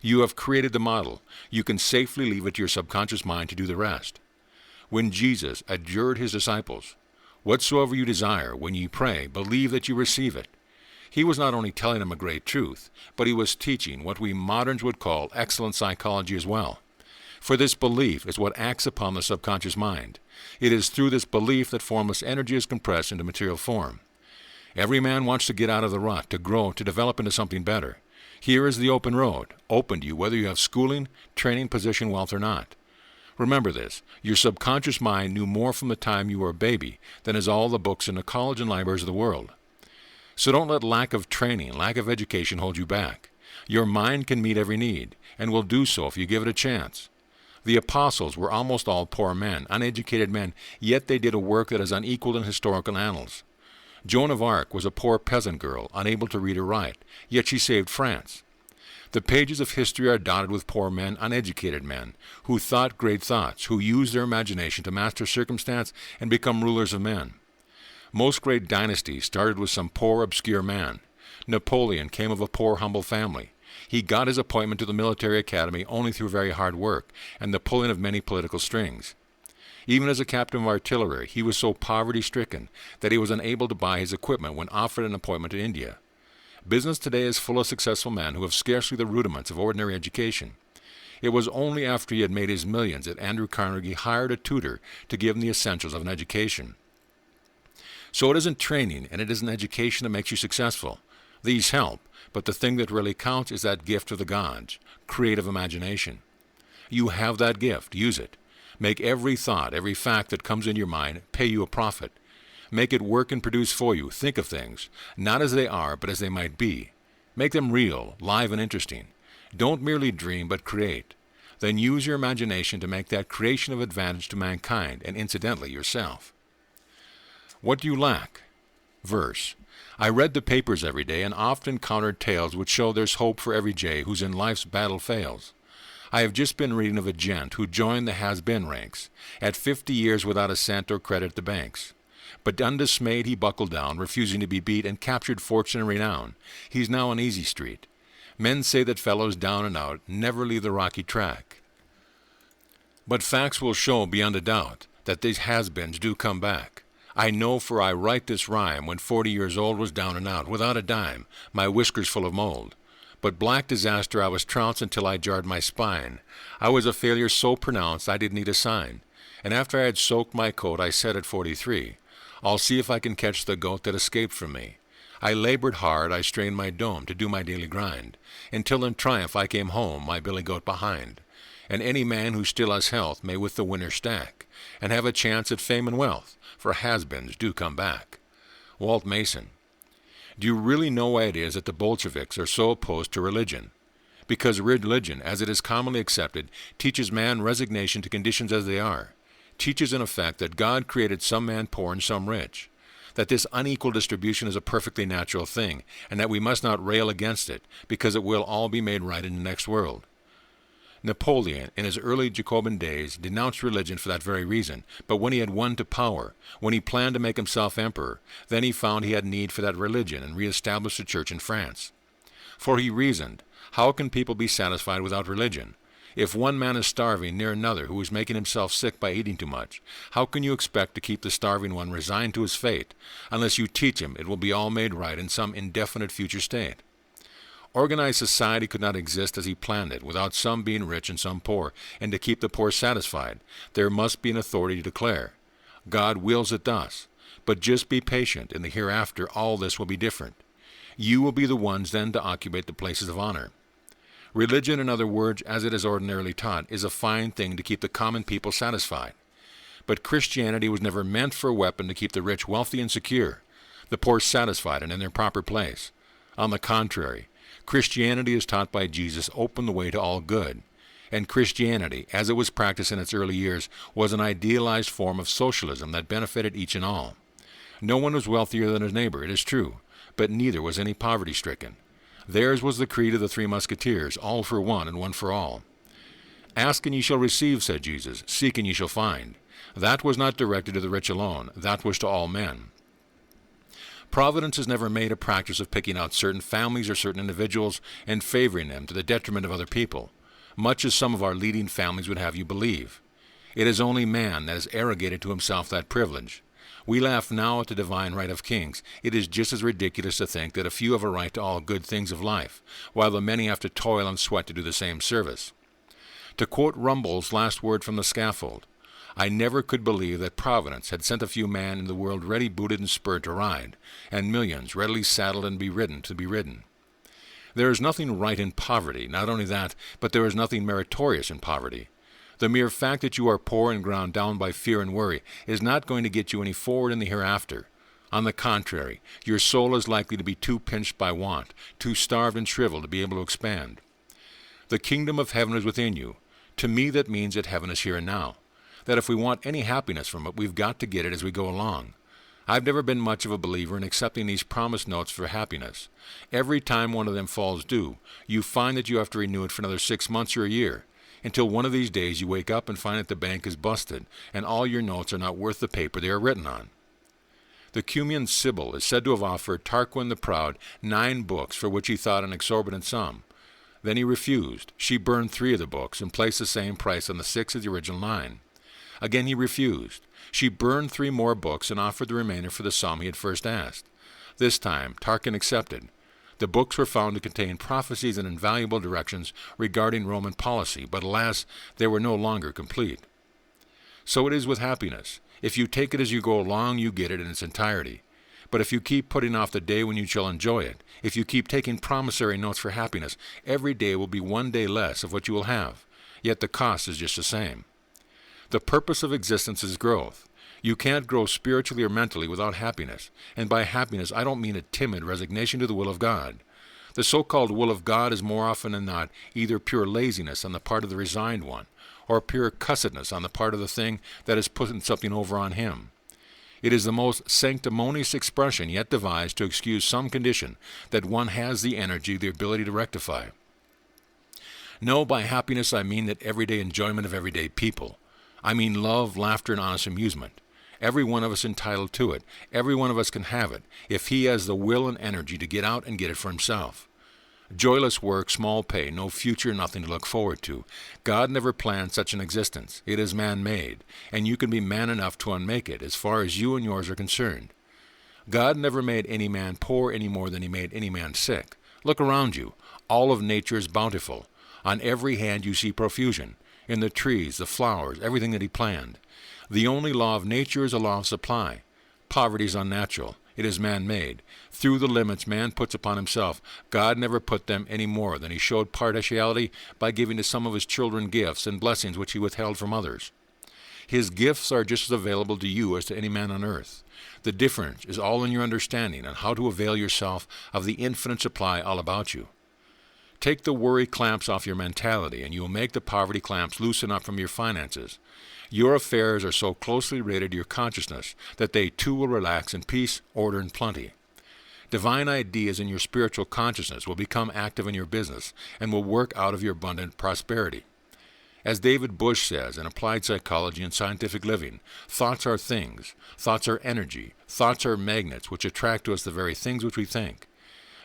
You have created the model. You can safely leave it to your subconscious mind to do the rest. When Jesus adjured his disciples, "Whatsoever you desire, when ye pray, believe that you receive it," he was not only telling them a great truth, but he was teaching what we moderns would call excellent psychology as well. For this belief is what acts upon the subconscious mind. It is through this belief that formless energy is compressed into material form. Every man wants to get out of the rut, to grow, to develop into something better. Here is the open road, open to you whether you have schooling, training, position, wealth, or not. Remember this, your subconscious mind knew more from the time you were a baby than is all the books in the college and libraries of the world. So don't let lack of training, lack of education hold you back. Your mind can meet every need, and will do so if you give it a chance. The apostles were almost all poor men, uneducated men, yet they did a work that is unequaled in historical annals. Joan of Arc was a poor peasant girl, unable to read or write, yet she saved France. The pages of history are dotted with poor men, uneducated men, who thought great thoughts, who used their imagination to master circumstance and become rulers of men. Most great dynasties started with some poor, obscure man. Napoleon came of a poor, humble family. He got his appointment to the military academy only through very hard work and the pulling of many political strings. Even as a captain of artillery, he was so poverty-stricken that he was unable to buy his equipment when offered an appointment to India. Business today is full of successful men who have scarcely the rudiments of ordinary education. It was only after he had made his millions that Andrew Carnegie hired a tutor to give him the essentials of an education. So it isn't training and it isn't education that makes you successful. These help, but the thing that really counts is that gift of the gods, creative imagination. You have that gift. Use it. Make every thought, every fact that comes in your mind pay you a profit. Make it work and produce for you. Think of things, not as they are, but as they might be. Make them real, live, and interesting. Don't merely dream, but create. Then use your imagination to make that creation of advantage to mankind, and incidentally yourself. What do you lack? Verse. I read the papers every day and often encountered tales which show there's hope for every jay who's in life's battle fails. I have just been reading of a gent who joined the has-been ranks, at 50 years without a cent or credit at the banks. But undismayed he buckled down, refusing to be beat, and captured fortune and renown. He's now on Easy Street. Men say that fellows down and out never leave the rocky track. But facts will show beyond a doubt that these has-beens do come back. I know, for I write this rhyme when 40 years old, was down and out, without a dime, my whiskers full of mold. But black disaster I was trounced until I jarred my spine. I was a failure so pronounced I didn't need a sign. And after I had soaked my coat I said at 43, I'll see if I can catch the goat that escaped from me. I labored hard, I strained my dome to do my daily grind, until in triumph I came home, my billy goat behind. and any man who still has health may with the winner stack, and have a chance at fame and wealth, for has-beens do come back. Walt Mason. Do you really know why it is that the Bolsheviks are so opposed to religion? Because religion, as it is commonly accepted, teaches man resignation to conditions as they are, teaches in effect that God created some man poor and some rich, that this unequal distribution is a perfectly natural thing, and that we must not rail against it, because it will all be made right in the next world. Napoleon, in his early Jacobin days, denounced religion for that very reason, but when he had won to power, when he planned to make himself emperor, then he found he had need for that religion and re-established the church in France. For he reasoned, how can people be satisfied without religion? If one man is starving near another who is making himself sick by eating too much, how can you expect to keep the starving one resigned to his fate, unless you teach him it will be all made right in some indefinite future state? Organized society could not exist as he planned it, without some being rich and some poor, and to keep the poor satisfied, there must be an authority to declare, God wills it thus, but just be patient, in the hereafter all this will be different. You will be the ones then to occupy the places of honor. Religion, in other words, as it is ordinarily taught, is a fine thing to keep the common people satisfied. But Christianity was never meant for a weapon to keep the rich wealthy and secure, the poor satisfied and in their proper place. On the contrary, Christianity as taught by Jesus opened the way to all good, and Christianity, as it was practiced in its early years, was an idealized form of socialism that benefited each and all. No one was wealthier than his neighbor, it is true, but neither was any poverty-stricken. Theirs was the creed of the three musketeers, all for one and one for all. Ask and ye shall receive, said Jesus, seek and ye shall find. That was not directed to the rich alone, that was to all men. Providence has never made a practice of picking out certain families or certain individuals and favoring them to the detriment of other people, much as some of our leading families would have you believe. It is only man that has arrogated to himself that privilege. We laugh now at the divine right of kings. It is just as ridiculous to think that a few have a right to all good things of life, while the many have to toil and sweat to do the same service. To quote Rumble's last word from the scaffold, I never could believe that Providence had sent a few men in the world ready booted and spurred to ride, and millions readily saddled and be ridden to be ridden. There is nothing right in poverty, not only that, but there is nothing meritorious in poverty. The mere fact that you are poor and ground down by fear and worry is not going to get you any forward in the hereafter. On the contrary, your soul is likely to be too pinched by want, too starved and shriveled to be able to expand. The kingdom of heaven is within you. To me that means that heaven is here and now. That if we want any happiness from it, we've got to get it as we go along. I've never been much of a believer in accepting these promised notes for happiness. Every time one of them falls due, you find that you have to renew it for another 6 months or a year, until one of these days you wake up and find that the bank is busted, and all your notes are not worth the paper they are written on. The Cumean Sibyl is said to have offered Tarquin the Proud 9 books for which he thought an exorbitant sum. Then he refused. She burned 3 of the books and placed the same price on the 6 of the original 9. Again he refused. She burned 3 more books and offered the remainder for the sum he had first asked. This time Tarquin accepted. The books were found to contain prophecies and invaluable directions regarding Roman policy, but alas, they were no longer complete. So it is with happiness. If you take it as you go along, you get it in its entirety. But if you keep putting off the day when you shall enjoy it, if you keep taking promissory notes for happiness, every day will be 1 day less of what you will have, yet the cost is just the same. The purpose of existence is growth. You can't grow spiritually or mentally without happiness, and by happiness I don't mean a timid resignation to the will of God. The so-called will of God is more often than not either pure laziness on the part of the resigned one, or pure cussedness on the part of the thing that is putting something over on him. It is the most sanctimonious expression yet devised to excuse some condition that one has the energy, the ability to rectify. No, by happiness I mean that everyday enjoyment of everyday people. I mean love, laughter, and honest amusement. Every one of us entitled to it. Every one of us can have it, if he has the will and energy to get out and get it for himself. Joyless work, small pay, no future, nothing to look forward to. God never planned such an existence. It is man-made, and you can be man enough to unmake it as far as you and yours are concerned. God never made any man poor any more than he made any man sick. Look around you. All of nature is bountiful. On every hand you see profusion. In the trees, the flowers, everything that he planned. The only law of nature is a law of supply. Poverty is unnatural. It is man-made. Through the limits man puts upon himself, God never put them any more than he showed partiality by giving to some of his children gifts and blessings which he withheld from others. His gifts are just as available to you as to any man on earth. The difference is all in your understanding on how to avail yourself of the infinite supply all about you. Take the worry clamps off your mentality, and you will make the poverty clamps loosen up from your finances. Your affairs are so closely related to your consciousness that they too will relax in peace, order, and plenty. Divine ideas in your spiritual consciousness will become active in your business and will work out of your abundant prosperity. As David Bush says in Applied Psychology and Scientific Living, thoughts are things, thoughts are energy, thoughts are magnets which attract to us the very things which we think.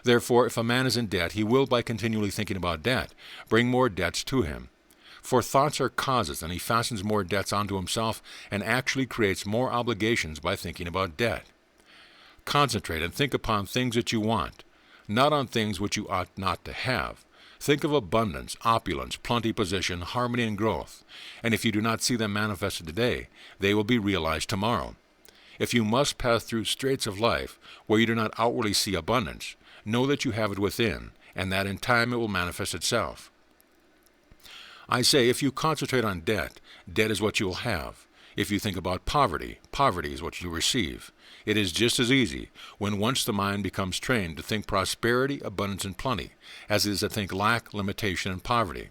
Therefore, if a man is in debt, he will, by continually thinking about debt, bring more debts to him. For thoughts are causes, and he fastens more debts onto himself and actually creates more obligations by thinking about debt. Concentrate and think upon things that you want, not on things which you ought not to have. Think of abundance, opulence, plenty, position, harmony, and growth, and if you do not see them manifested today, they will be realized tomorrow. If you must pass through straits of life where you do not outwardly see abundance, know that you have it within, and that in time it will manifest itself. I say, if you concentrate on debt, debt is what you will have. If you think about poverty, poverty is what you receive. It is just as easy, when once the mind becomes trained, to think prosperity, abundance, and plenty, as it is to think lack, limitation, and poverty.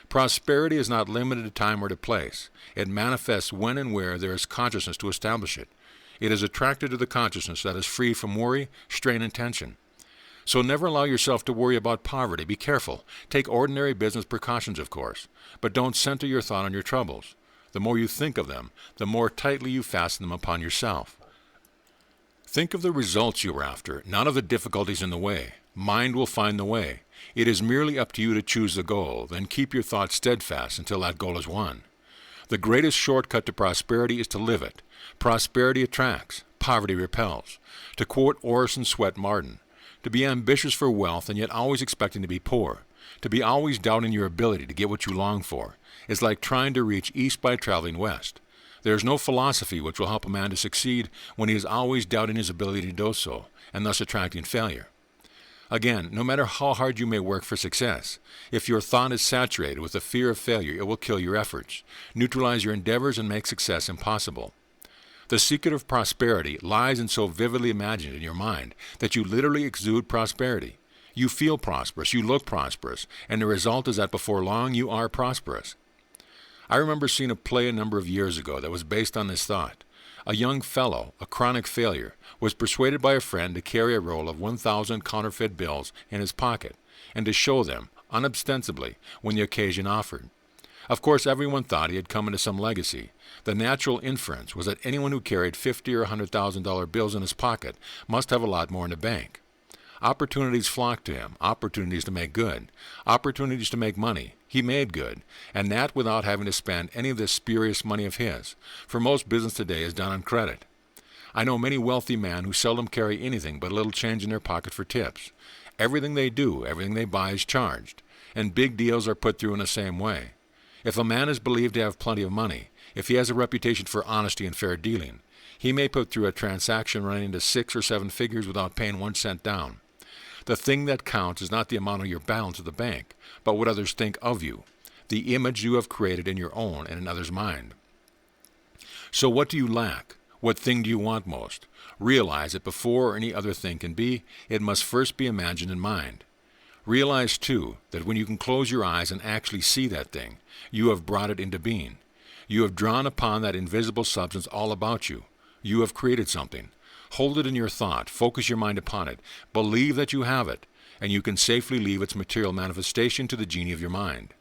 Prosperity is not limited to time or to place. It manifests when and where there is consciousness to establish it. It is attracted to the consciousness that is free from worry, strain, and tension. So never allow yourself to worry about poverty. Be careful. Take ordinary business precautions, of course, but don't center your thought on your troubles. The more you think of them, the more tightly you fasten them upon yourself. Think of the results you are after, not of the difficulties in the way. Mind will find the way. It is merely up to you to choose the goal, then keep your thoughts steadfast until that goal is won. The greatest shortcut to prosperity is to live it. Prosperity attracts, poverty repels. To quote Orison Swett Marden, to be ambitious for wealth and yet always expecting to be poor, to be always doubting your ability to get what you long for, is like trying to reach east by traveling west. There is no philosophy which will help a man to succeed when he is always doubting his ability to do so, and thus attracting failure. Again, no matter how hard you may work for success, if your thought is saturated with the fear of failure, it will kill your efforts, neutralize your endeavors, and make success impossible. The secret of prosperity lies in so vividly imagined in your mind that you literally exude prosperity. You feel prosperous, you look prosperous, and the result is that before long you are prosperous. I remember seeing a play a number of years ago that was based on this thought. A young fellow, a chronic failure, was persuaded by a friend to carry a roll of 1,000 counterfeit bills in his pocket and to show them, unostensibly, when the occasion offered. Of course, everyone thought he had come into some legacy. The natural inference was that anyone who carried $50,000 or $100,000 bills in his pocket must have a lot more in the bank. Opportunities flocked to him, opportunities to make good, opportunities to make money. He made good, and that without having to spend any of this spurious money of his, for most business today is done on credit. I know many wealthy men who seldom carry anything but a little change in their pocket for tips. Everything they do, everything they buy is charged, and big deals are put through in the same way. If a man is believed to have plenty of money, if he has a reputation for honesty and fair dealing, he may put through a transaction running into 6 or 7 figures without paying 1 cent down. The thing that counts is not the amount of your balance at the bank, but what others think of you, the image you have created in your own and in others' mind. So what do you lack? What thing do you want most? Realize that before any other thing can be, it must first be imagined in mind. Realize, too, that when you can close your eyes and actually see that thing, you have brought it into being. You have drawn upon that invisible substance all about you. You have created something. Hold it in your thought, focus your mind upon it, believe that you have it, and you can safely leave its material manifestation to the genie of your mind.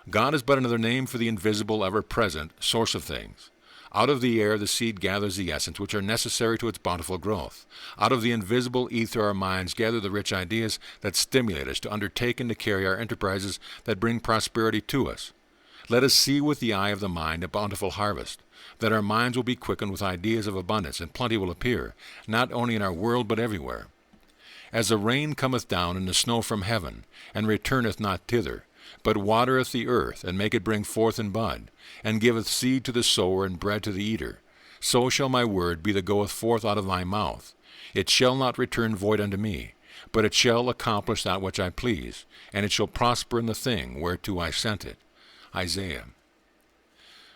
God is but another name for the invisible, ever-present source of things. Out of the air the seed gathers the essence which are necessary to its bountiful growth. Out of the invisible ether our minds gather the rich ideas that stimulate us to undertake and to carry our enterprises that bring prosperity to us. Let us see with the eye of the mind a bountiful harvest, that our minds will be quickened with ideas of abundance, and plenty will appear, not only in our world but everywhere. As the rain cometh down and the snow from heaven, and returneth not thither, but watereth the earth, and maketh bring forth and bud, and giveth seed to the sower and bread to the eater, so shall my word be that goeth forth out of my mouth. It shall not return void unto me, but it shall accomplish that which I please, and it shall prosper in the thing whereto I sent it. Isaiah.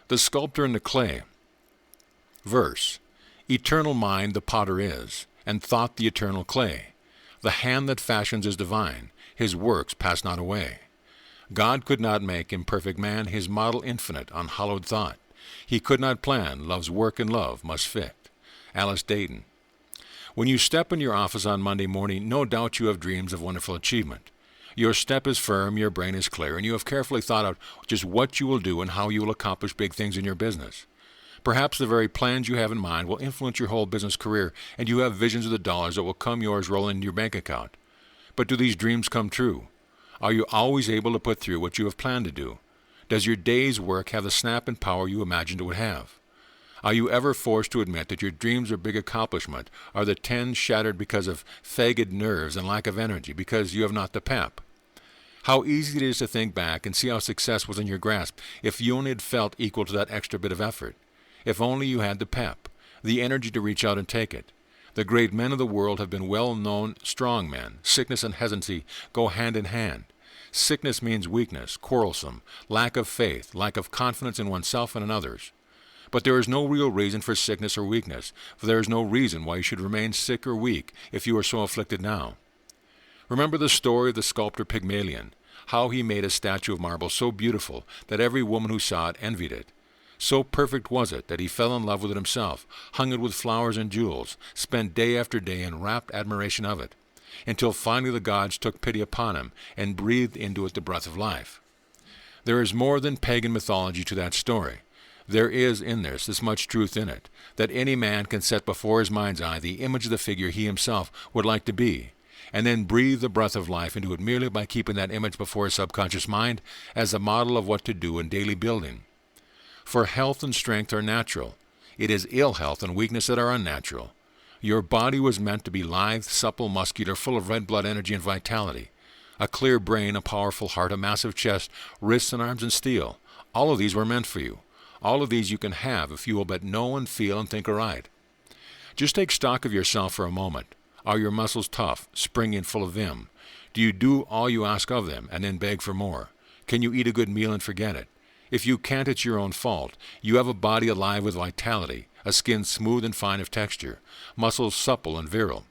The sculptor in the clay. Verse. Eternal mind the potter is, and thought the eternal clay. The hand that fashions is divine, his works pass not away. God could not make imperfect man his model infinite, unhallowed thought. He could not plan love's work, and love must fit. Alice Dayton. When you step in your office on Monday morning, no doubt you have dreams of wonderful achievement. Your step is firm, your brain is clear, and you have carefully thought out just what you will do and how you will accomplish big things in your business. Perhaps the very plans you have in mind will influence your whole business career, and you have visions of the dollars that will come yours rolling into your bank account. But do these dreams come true? Are you always able to put through what you have planned to do? Does your day's work have the snap and power you imagined it would have? Are you ever forced to admit that your dreams or big accomplishment are the 10 shattered because of fagged nerves and lack of energy, because you have not the pep? How easy it is to think back and see how success was in your grasp if you only had felt equal to that extra bit of effort. If only you had the pep, the energy to reach out and take it. The great men of the world have been well-known strong men. Sickness and hesitancy go hand in hand. Sickness means weakness, quarrelsome, lack of faith, lack of confidence in oneself and in others. But there is no real reason for sickness or weakness, for there is no reason why you should remain sick or weak if you are so afflicted now. Remember the story of the sculptor Pygmalion, how he made a statue of marble so beautiful that every woman who saw it envied it. So perfect was it that he fell in love with it himself, hung it with flowers and jewels, spent day after day in rapt admiration of it, until finally the gods took pity upon him and breathed into it the breath of life. There is more than pagan mythology to that story. There is in this much truth in it, that any man can set before his mind's eye the image of the figure he himself would like to be, and then breathe the breath of life into it merely by keeping that image before his subconscious mind as a model of what to do in daily building. For health and strength are natural. It is ill health and weakness that are unnatural. Your body was meant to be lithe, supple, muscular, full of red blood energy and vitality. A clear brain, a powerful heart, a massive chest, wrists and arms and steel. All of these were meant for you. All of these you can have if you will but know and feel and think aright. Just take stock of yourself for a moment. Are your muscles tough, springy, and full of vim? Do you do all you ask of them and then beg for more? Can you eat a good meal and forget it? If you can't, it's your own fault. You have a body alive with vitality, a skin smooth and fine of texture, muscles supple and virile.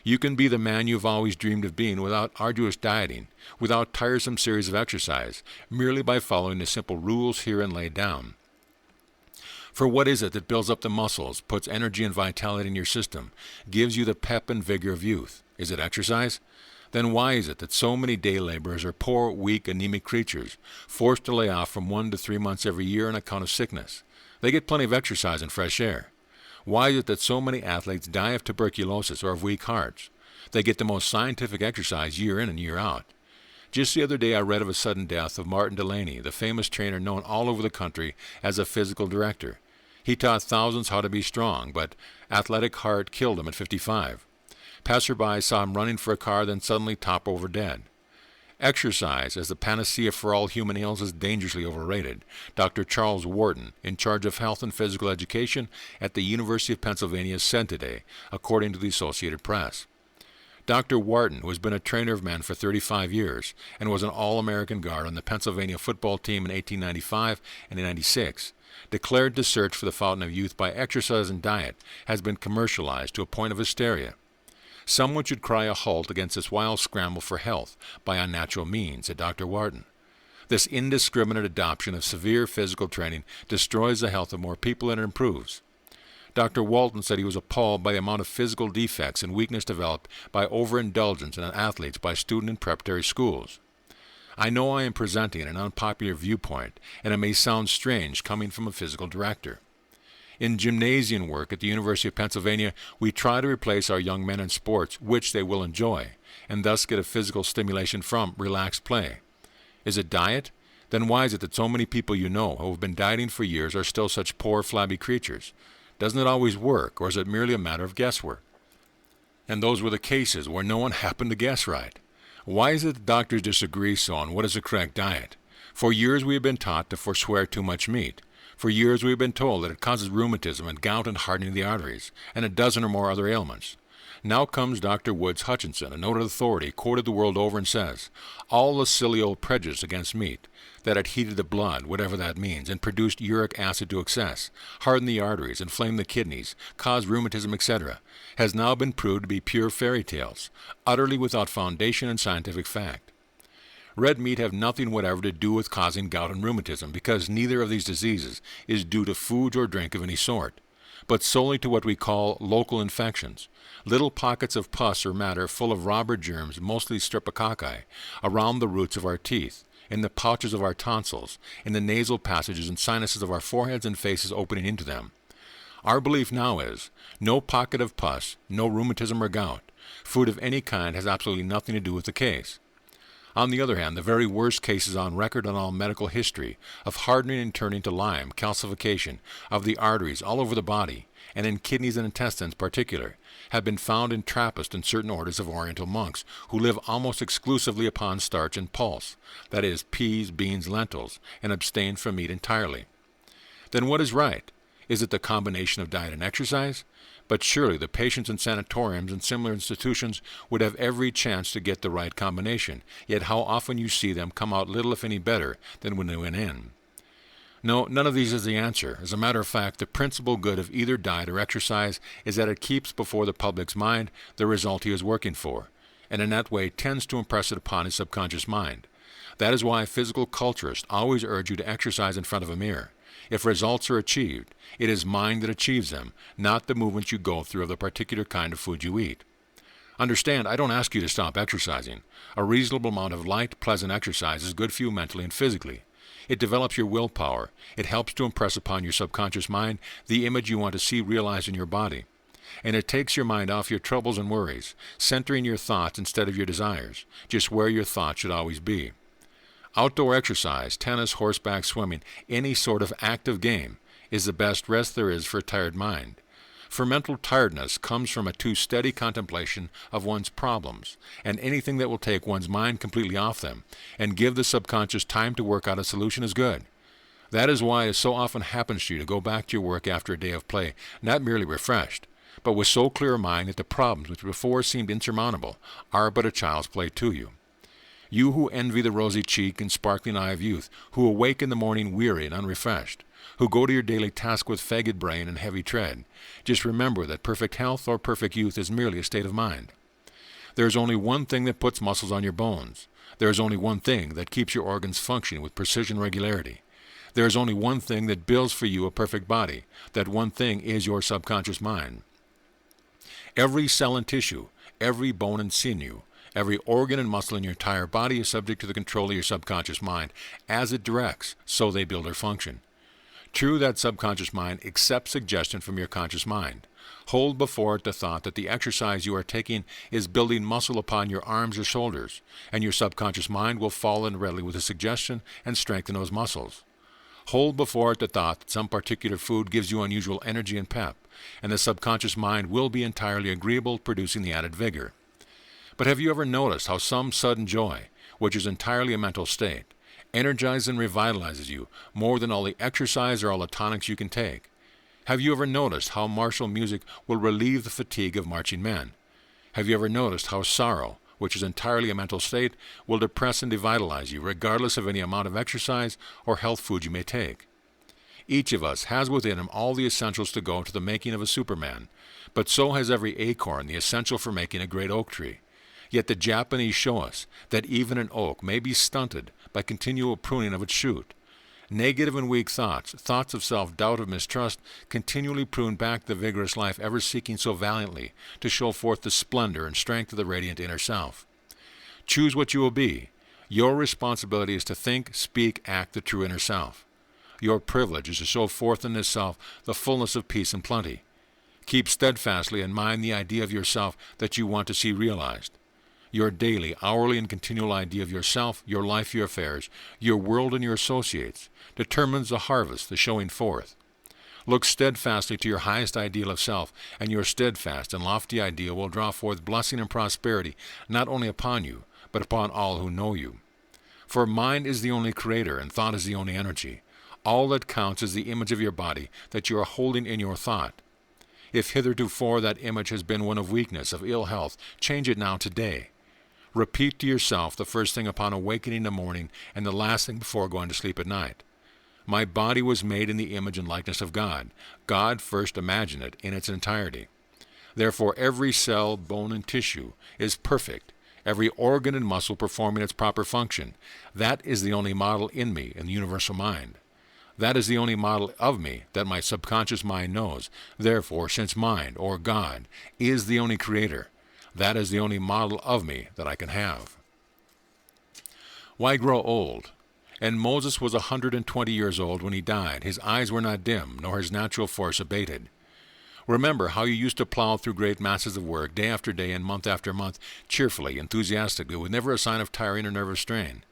You can be the man you've always dreamed of being without arduous dieting, without tiresome series of exercise, merely by following the simple rules herein laid down. For what is it that builds up the muscles, puts energy and vitality in your system, gives you the pep and vigor of youth? Is it exercise? Then why is it that so many day laborers are poor, weak, anemic creatures, forced to lay off from 1 to 3 months every year on account of sickness? They get plenty of exercise and fresh air. Why is it that so many athletes die of tuberculosis or of weak hearts? They get the most scientific exercise year in and year out. Just the other day I read of a sudden death of Martin Delaney, the famous trainer known all over the country as a physical director. He taught thousands how to be strong, but athletic heart killed him at 55. Passersby saw him running for a car, then suddenly topple over dead. Exercise as the panacea for all human ills is dangerously overrated. Dr. Charles Wharton, in charge of health and physical education at the University of Pennsylvania, said today, according to the Associated Press. Dr. Wharton, who has been a trainer of men for 35 years and was an All-American guard on the Pennsylvania football team in 1895 and 96, declared to search for the fountain of youth by exercise and diet, has been commercialized to a point of hysteria. Someone should cry a halt against this wild scramble for health by unnatural means, said Dr. Wharton. This indiscriminate adoption of severe physical training destroys the health of more people than it improves. Dr. Walton said he was appalled by the amount of physical defects and weakness developed by overindulgence in athletes by student and preparatory schools. I know I am presenting an unpopular viewpoint, and it may sound strange coming from a physical director. In gymnasium work at the University of Pennsylvania, we try to replace our young men in sports, which they will enjoy, and thus get a physical stimulation from relaxed play. Is it diet? Then why is it that so many people you know who have been dieting for years are still such poor, flabby creatures? Doesn't it always work, or is it merely a matter of guesswork? And those were the cases where no one happened to guess right. Why is it that doctors disagree so on what is the correct diet? For years we have been taught to forswear too much meat. For years we have been told that it causes rheumatism and gout and hardening of the arteries, and a dozen or more other ailments. Now comes Dr. Woods Hutchinson, a noted authority quoted the world over, and says, all the silly old prejudice against meat, that it heated the blood, whatever that means, and produced uric acid to excess, hardened the arteries, inflamed the kidneys, caused rheumatism, etc., has now been proved to be pure fairy tales, utterly without foundation in scientific fact. Red meat have nothing whatever to do with causing gout and rheumatism, because neither of these diseases is due to food or drink of any sort, but solely to what we call local infections, little pockets of pus or matter full of robber germs, mostly streptococci, around the roots of our teeth, in the pouches of our tonsils, in the nasal passages and sinuses of our foreheads and faces opening into them. Our belief now is, no pocket of pus, no rheumatism or gout. Food of any kind has absolutely nothing to do with the case. On the other hand, the very worst cases on record in all medical history of hardening and turning to lime, calcification of the arteries all over the body, and in kidneys and intestines particular, have been found in Trappist and certain orders of Oriental monks who live almost exclusively upon starch and pulse, that is, peas, beans, lentils, and abstain from meat entirely. Then what is right? Is it the combination of diet and exercise? But surely the patients in sanatoriums and similar institutions would have every chance to get the right combination, yet how often you see them come out little if any better than when they went in. No, none of these is the answer. As a matter of fact, the principal good of either diet or exercise is that it keeps before the public's mind the result he is working for, and in that way tends to impress it upon his subconscious mind. That is why physical culturists always urge you to exercise in front of a mirror. If results are achieved, it is mind that achieves them, not the movements you go through of the particular kind of food you eat. Understand, I don't ask you to stop exercising. A reasonable amount of light, pleasant exercise is good for you mentally and physically. It develops your willpower. It helps to impress upon your subconscious mind the image you want to see realized in your body. And it takes your mind off your troubles and worries, centering your thoughts instead of your desires, just where your thoughts should always be. Outdoor exercise, tennis, horseback, swimming, any sort of active game, is the best rest there is for a tired mind. For mental tiredness comes from a too steady contemplation of one's problems, and anything that will take one's mind completely off them and give the subconscious time to work out a solution is good. That is why it so often happens to you to go back to your work after a day of play, not merely refreshed, but with so clear a mind that the problems which before seemed insurmountable are but a child's play to you. You who envy the rosy cheek and sparkling eye of youth, who awake in the morning weary and unrefreshed, who go to your daily task with fagged brain and heavy tread, just remember that perfect health or perfect youth is merely a state of mind. There is only one thing that puts muscles on your bones. There is only one thing that keeps your organs functioning with precision and regularity. There is only one thing that builds for you a perfect body. That one thing is your subconscious mind. Every cell and tissue, every bone and sinew, every organ and muscle in your entire body is subject to the control of your subconscious mind. As it directs, so they build or function. True, that subconscious mind accepts suggestion from your conscious mind. Hold before it the thought that the exercise you are taking is building muscle upon your arms or shoulders, and your subconscious mind will fall in readily with the suggestion and strengthen those muscles. Hold before it the thought that some particular food gives you unusual energy and pep, and the subconscious mind will be entirely agreeable, producing the added vigor. But have you ever noticed how some sudden joy, which is entirely a mental state, energizes and revitalizes you more than all the exercise or all the tonics you can take? Have you ever noticed how martial music will relieve the fatigue of marching men? Have you ever noticed how sorrow, which is entirely a mental state, will depress and devitalize you regardless of any amount of exercise or health food you may take? Each of us has within him all the essentials to go to the making of a Superman, but so has every acorn the essential for making a great oak tree. Yet the Japanese show us that even an oak may be stunted by continual pruning of its shoot. Negative and weak thoughts, thoughts of self-doubt, of mistrust, continually prune back the vigorous life ever seeking so valiantly to show forth the splendor and strength of the radiant inner self. Choose what you will be. Your responsibility is to think, speak, act the true inner self. Your privilege is to show forth in this self the fullness of peace and plenty. Keep steadfastly in mind the idea of yourself that you want to see realized. Your daily, hourly, and continual idea of yourself, your life, your affairs, your world, and your associates determines the harvest, the showing forth. Look steadfastly to your highest ideal of self, and your steadfast and lofty ideal will draw forth blessing and prosperity not only upon you, but upon all who know you. For mind is the only creator, and thought is the only energy. All that counts is the image of your body that you are holding in your thought. If hitherto that image has been one of weakness, of ill health, change it now today. Repeat to yourself the first thing upon awakening in the morning and the last thing before going to sleep at night. My body was made in the image and likeness of God. God first imagined it in its entirety. Therefore every cell, bone, and tissue is perfect, every organ and muscle performing its proper function. That is the only model in me, in the universal mind. That is the only model of me that my subconscious mind knows. Therefore, since mind, or God, is the only creator, that is the only model of me that I can have. Why grow old? And Moses was 120 years old when he died. His eyes were not dim, nor his natural force abated. Remember how you used to plow through great masses of work, day after day and month after month, cheerfully, enthusiastically, with never a sign of tiring or nervous strain.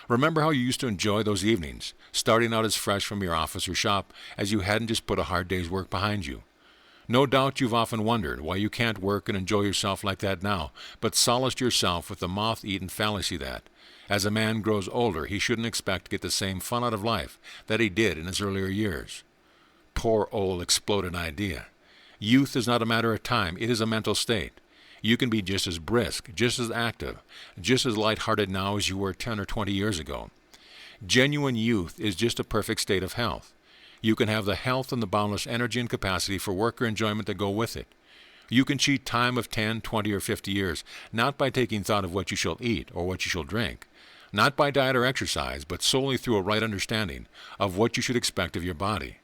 Remember how you used to enjoy those evenings, starting out as fresh from your office or shop as you hadn't just put a hard day's work behind you. No doubt you've often wondered why you can't work and enjoy yourself like that now, but solaced yourself with the moth-eaten fallacy that, as a man grows older, he shouldn't expect to get the same fun out of life that he did in his earlier years. Poor old exploded idea. Youth is not a matter of time, it is a mental state. You can be just as brisk, just as active, just as light-hearted now as you were 10 or 20 years ago. Genuine youth is just a perfect state of health. You can have the health and the boundless energy and capacity for work or enjoyment that go with it. You can cheat time of 10, 20, or 50 years, not by taking thought of what you shall eat or what you shall drink, not by diet or exercise, but solely through a right understanding of what you should expect of your body.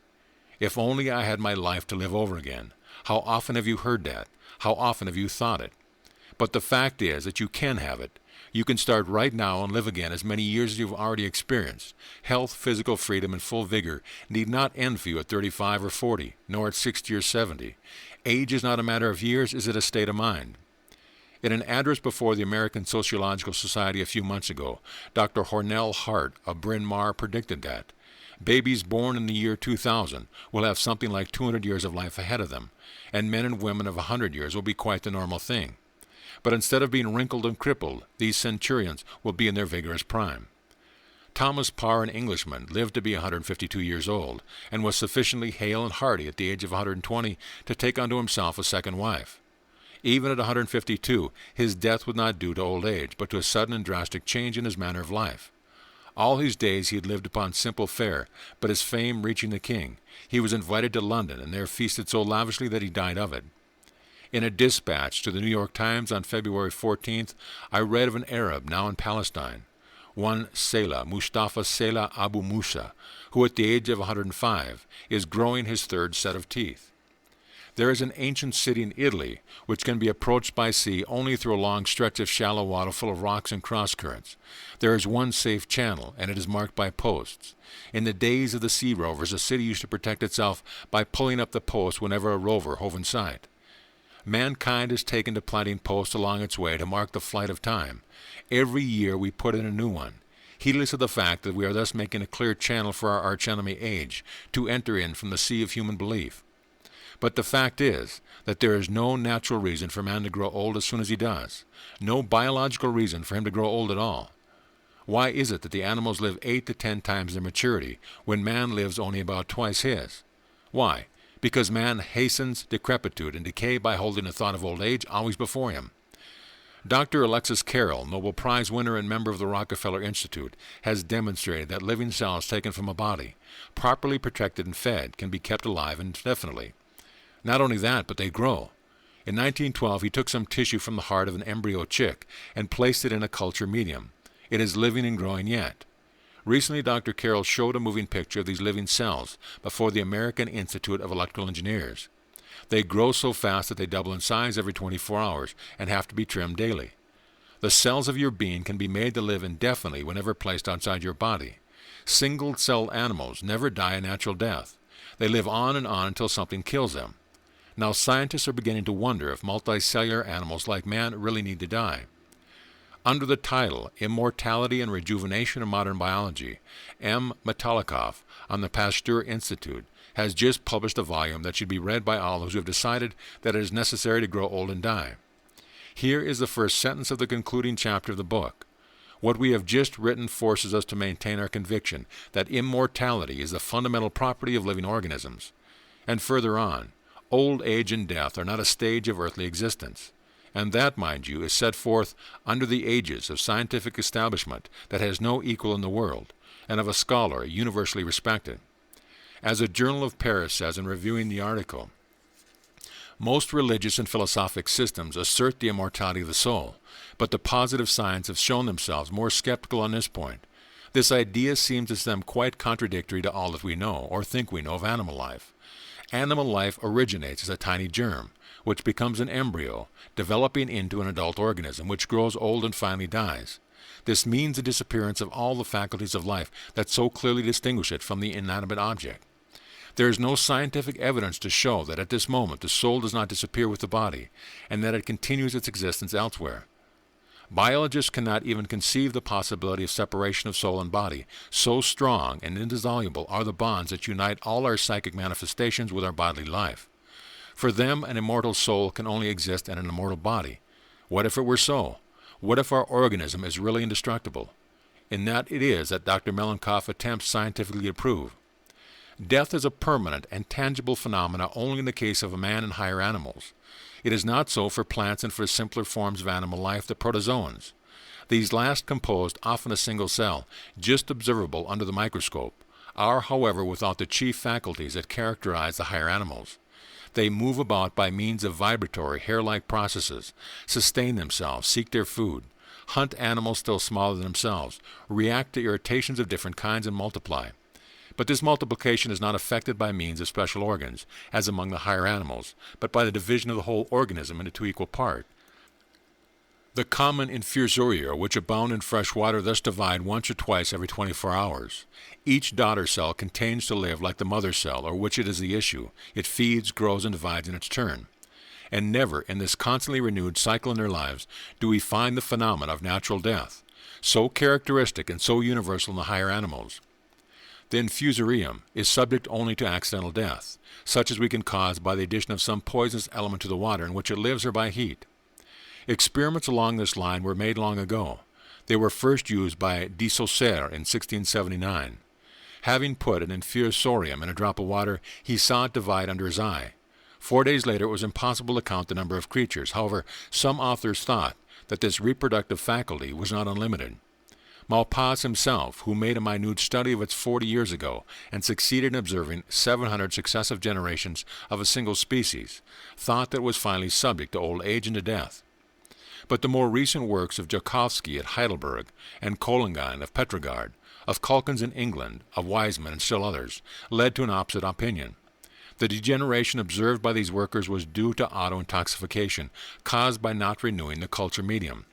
If only I had my life to live over again. How often have you heard that? How often have you thought it? But the fact is that you can have it. You can start right now and live again as many years as you've already experienced. Health, physical freedom, and full vigor need not end for you at 35 or 40, nor at 60 or 70. Age is not a matter of years, it is a state of mind. In an address before the American Sociological Society a few months ago, Dr. Hornell Hart of Bryn Mawr predicted that babies born in the year 2000 will have something like 200 years of life ahead of them, and men and women of 100 years will be quite the normal thing. But instead of being wrinkled and crippled, these centurions will be in their vigorous prime. Thomas Parr, an Englishman, lived to be 152 years old, and was sufficiently hale and hearty at the age of 120 to take unto himself a second wife. Even at 152, his death was not due to old age, but to a sudden and drastic change in his manner of life. All his days he had lived upon simple fare, but his fame reaching the king, he was invited to London, and there feasted so lavishly that he died of it. In a dispatch to the New York Times on February 14th, I read of an Arab now in Palestine, one Salah, Mustafa Salah Abu Musa, who at the age of 105 is growing his third set of teeth. There is an ancient city in Italy which can be approached by sea only through a long stretch of shallow water full of rocks and cross-currents. There is one safe channel, and it is marked by posts. In the days of the sea rovers, the city used to protect itself by pulling up the posts whenever a rover hove in sight. Mankind has taken to planting posts along its way to mark the flight of time. Every year we put in a new one, heedless of the fact that we are thus making a clear channel for our archenemy age to enter in from the sea of human belief. But the fact is that there is no natural reason for man to grow old as soon as he does, no biological reason for him to grow old at all. Why is it that the animals live 8 to 10 times their maturity when man lives only about twice his? Why? Because man hastens decrepitude and decay by holding the thought of old age always before him. Dr. Alexis Carrel, Nobel Prize winner and member of the Rockefeller Institute, has demonstrated that living cells taken from a body, properly protected and fed, can be kept alive indefinitely. Not only that, but they grow. In 1912, he took some tissue from the heart of an embryo chick and placed it in a culture medium. It is living and growing yet. Recently, Dr. Carroll showed a moving picture of these living cells before the American Institute of Electrical Engineers. They grow so fast that they double in size every 24 hours and have to be trimmed daily. The cells of your being can be made to live indefinitely whenever placed outside your body. Single-celled animals never die a natural death. They live on and on until something kills them. Now scientists are beginning to wonder if multicellular animals like man really need to die. Under the title Immortality and Rejuvenation in Modern Biology, M. Metalikoff on the Pasteur Institute has just published a volume that should be read by all those who have decided that it is necessary to grow old and die. Here is the first sentence of the concluding chapter of the book. What we have just written forces us to maintain our conviction that immortality is the fundamental property of living organisms. And further on, Old age and death are not a stage of earthly existence. And that, mind you, is set forth under the ages of scientific establishment that has no equal in the world, and of a scholar universally respected. As a Journal of Paris says in reviewing the article, most religious and philosophic systems assert the immortality of the soul, but the positive science have shown themselves more skeptical on this point. This idea seems to them quite contradictory to all that we know, or think we know, of animal life. Animal life originates as a tiny germ, which becomes an embryo, developing into an adult organism, which grows old and finally dies. This means the disappearance of all the faculties of life that so clearly distinguish it from the inanimate object. There is no scientific evidence to show that at this moment the soul does not disappear with the body, and that it continues its existence elsewhere. Biologists cannot even conceive the possibility of separation of soul and body. So strong and indissoluble are the bonds that unite all our psychic manifestations with our bodily life. For them, an immortal soul can only exist in an immortal body. What if it were so? What if our organism is really indestructible? In that it is that Dr. Mellenkopf attempts scientifically to prove. Death is a permanent and tangible phenomena only in the case of a man and higher animals. It is not so for plants and for simpler forms of animal life, the protozoans. These last, composed often a single cell, just observable under the microscope, are, however, without the chief faculties that characterize the higher animals. They move about by means of vibratory, hair-like processes, sustain themselves, seek their food, hunt animals still smaller than themselves, react to irritations of different kinds, and multiply. But this multiplication is not effected by means of special organs, as among the higher animals, but by the division of the whole organism into two equal parts. The common infusoria, which abound in fresh water, thus divide once or twice every 24 hours. Each daughter cell continues to live like the mother cell, or which it is the issue. It feeds, grows, and divides in its turn. And never, in this constantly renewed cycle in their lives, do we find the phenomena of natural death, so characteristic and so universal in the higher animals. The infusorium is subject only to accidental death, such as we can cause by the addition of some poisonous element to the water in which it lives or by heat. Experiments along this line were made long ago. They were first used by de Saussure in 1679. Having put an infusorium in a drop of water, he saw it divide under his eye. 4 days later it was impossible to count the number of creatures. However, some authors thought that this reproductive faculty was not unlimited. Maupas himself, who made a minute study of it 40 years ago and succeeded in observing 700 successive generations of a single species, thought that it was finally subject to old age and to death. But the more recent works of Joukowsky at Heidelberg and Collingen of Petrograd, of Calkins in England, of Wiseman and still others, led to an opposite opinion. The degeneration observed by these workers was due to auto-intoxication, caused by not renewing the culture medium.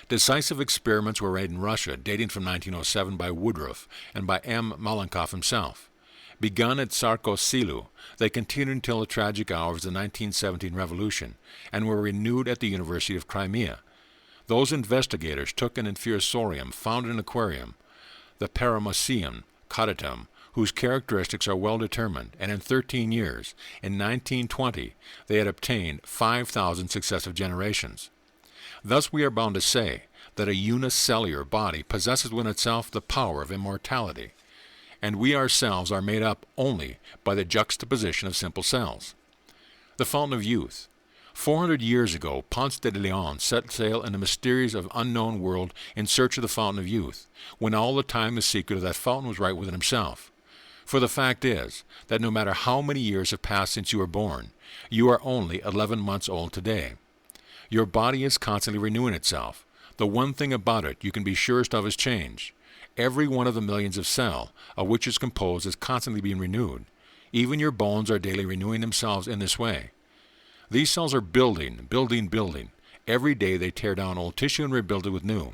Decisive experiments were made in Russia, dating from 1907 by Woodruff and by M. Mellenkopf himself. Begun at Tsarskoye-Selu, they continued until the tragic hours of the 1917 revolution, and were renewed at the University of Crimea. Those investigators took an infusorium found in an aquarium, the Paramoecium caudatum, whose characteristics are well determined, and in 13 years, in 1920, they had obtained 5,000 successive generations. Thus we are bound to say that a unicellular body possesses within itself the power of immortality, and we ourselves are made up only by the juxtaposition of simple cells. The Fountain of Youth. 400 years ago, Ponce de Leon set sail in the mysterious of unknown world in search of the Fountain of Youth, when all the time the secret of that fountain was right within himself. For the fact is that no matter how many years have passed since you were born, you are only 11 months old today. Your body is constantly renewing itself. The one thing about it you can be surest of is change. Every one of the millions of cells of which is composed is constantly being renewed. Even your bones are daily renewing themselves in this way. These cells are building. Every day they tear down old tissue and rebuild it with new.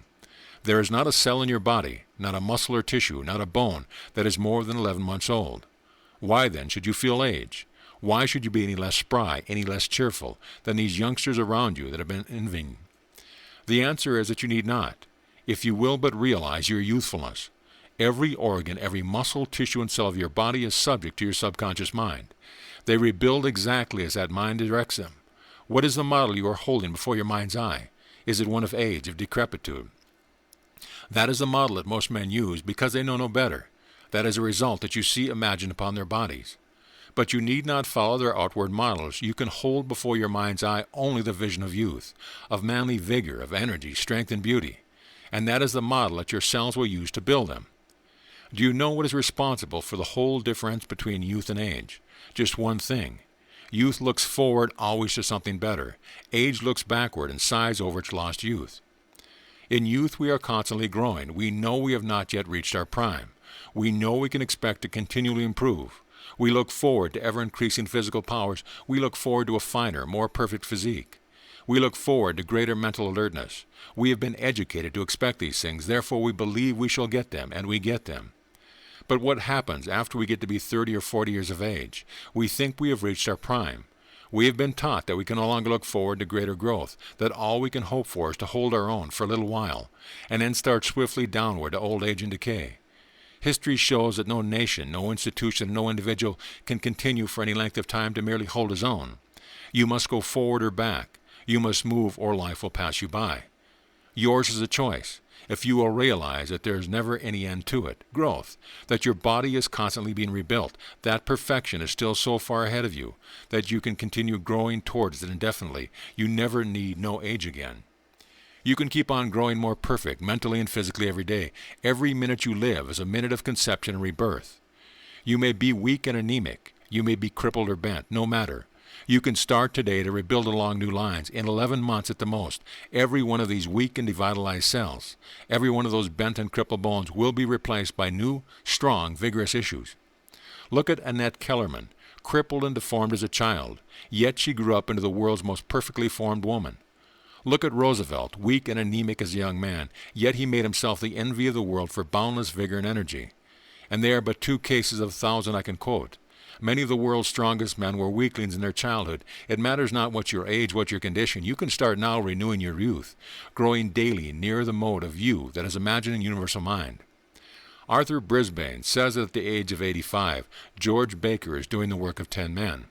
There is not a cell in your body, not a muscle or tissue, not a bone, that is more than 11 months old. Why then should you feel age? Why should you be any less spry, any less cheerful, than these youngsters around you that have been envying? The answer is that you need not, if you will but realize your youthfulness. Every organ, every muscle, tissue, and cell of your body is subject to your subconscious mind. They rebuild exactly as that mind directs them. What is the model you are holding before your mind's eye? Is it one of age, of decrepitude? That is the model that most men use because they know no better. That is a result that you see imagined upon their bodies. But you need not follow their outward models. You can hold before your mind's eye only the vision of youth, of manly vigor, of energy, strength, and beauty. And that is the model that your cells will use to build them. Do you know what is responsible for the whole difference between youth and age? Just one thing. Youth looks forward always to something better. Age looks backward and sighs over its lost youth. In youth we are constantly growing. We know we have not yet reached our prime. We know we can expect to continually improve. We look forward to ever-increasing physical powers. We look forward to a finer, more perfect physique. We look forward to greater mental alertness. We have been educated to expect these things. Therefore we believe we shall get them, and we get them. But what happens after we get to be 30 or 40 years of age? We think we have reached our prime. We have been taught that we can no longer look forward to greater growth, that all we can hope for is to hold our own for a little while, and then start swiftly downward to old age and decay. History shows that no nation, no institution, no individual can continue for any length of time to merely hold his own. You must go forward or back. You must move or life will pass you by. Yours is a choice. If you will realize that there is never any end to it, growth, that your body is constantly being rebuilt, that perfection is still so far ahead of you, that you can continue growing towards it indefinitely, you never need no age again. You can keep on growing more perfect mentally and physically every day. Every minute you live is a minute of conception and rebirth. You may be weak and anemic. You may be crippled or bent. No matter. You can start today to rebuild along new lines. In 11 months at the most, every one of these weak and devitalized cells, every one of those bent and crippled bones will be replaced by new, strong, vigorous tissues. Look at Annette Kellerman, crippled and deformed as a child, yet she grew up into the world's most perfectly formed woman. Look at Roosevelt, weak and anemic as a young man, yet he made himself the envy of the world for boundless vigor and energy. And there are but 2 cases of 1,000 I can quote. Many of the world's strongest men were weaklings in their childhood. It matters not what your age, what your condition. You can start now renewing your youth, growing daily nearer the mode of you that is imagining universal mind. Arthur Brisbane says that at the age of 85, George Baker is doing the work of 10 men.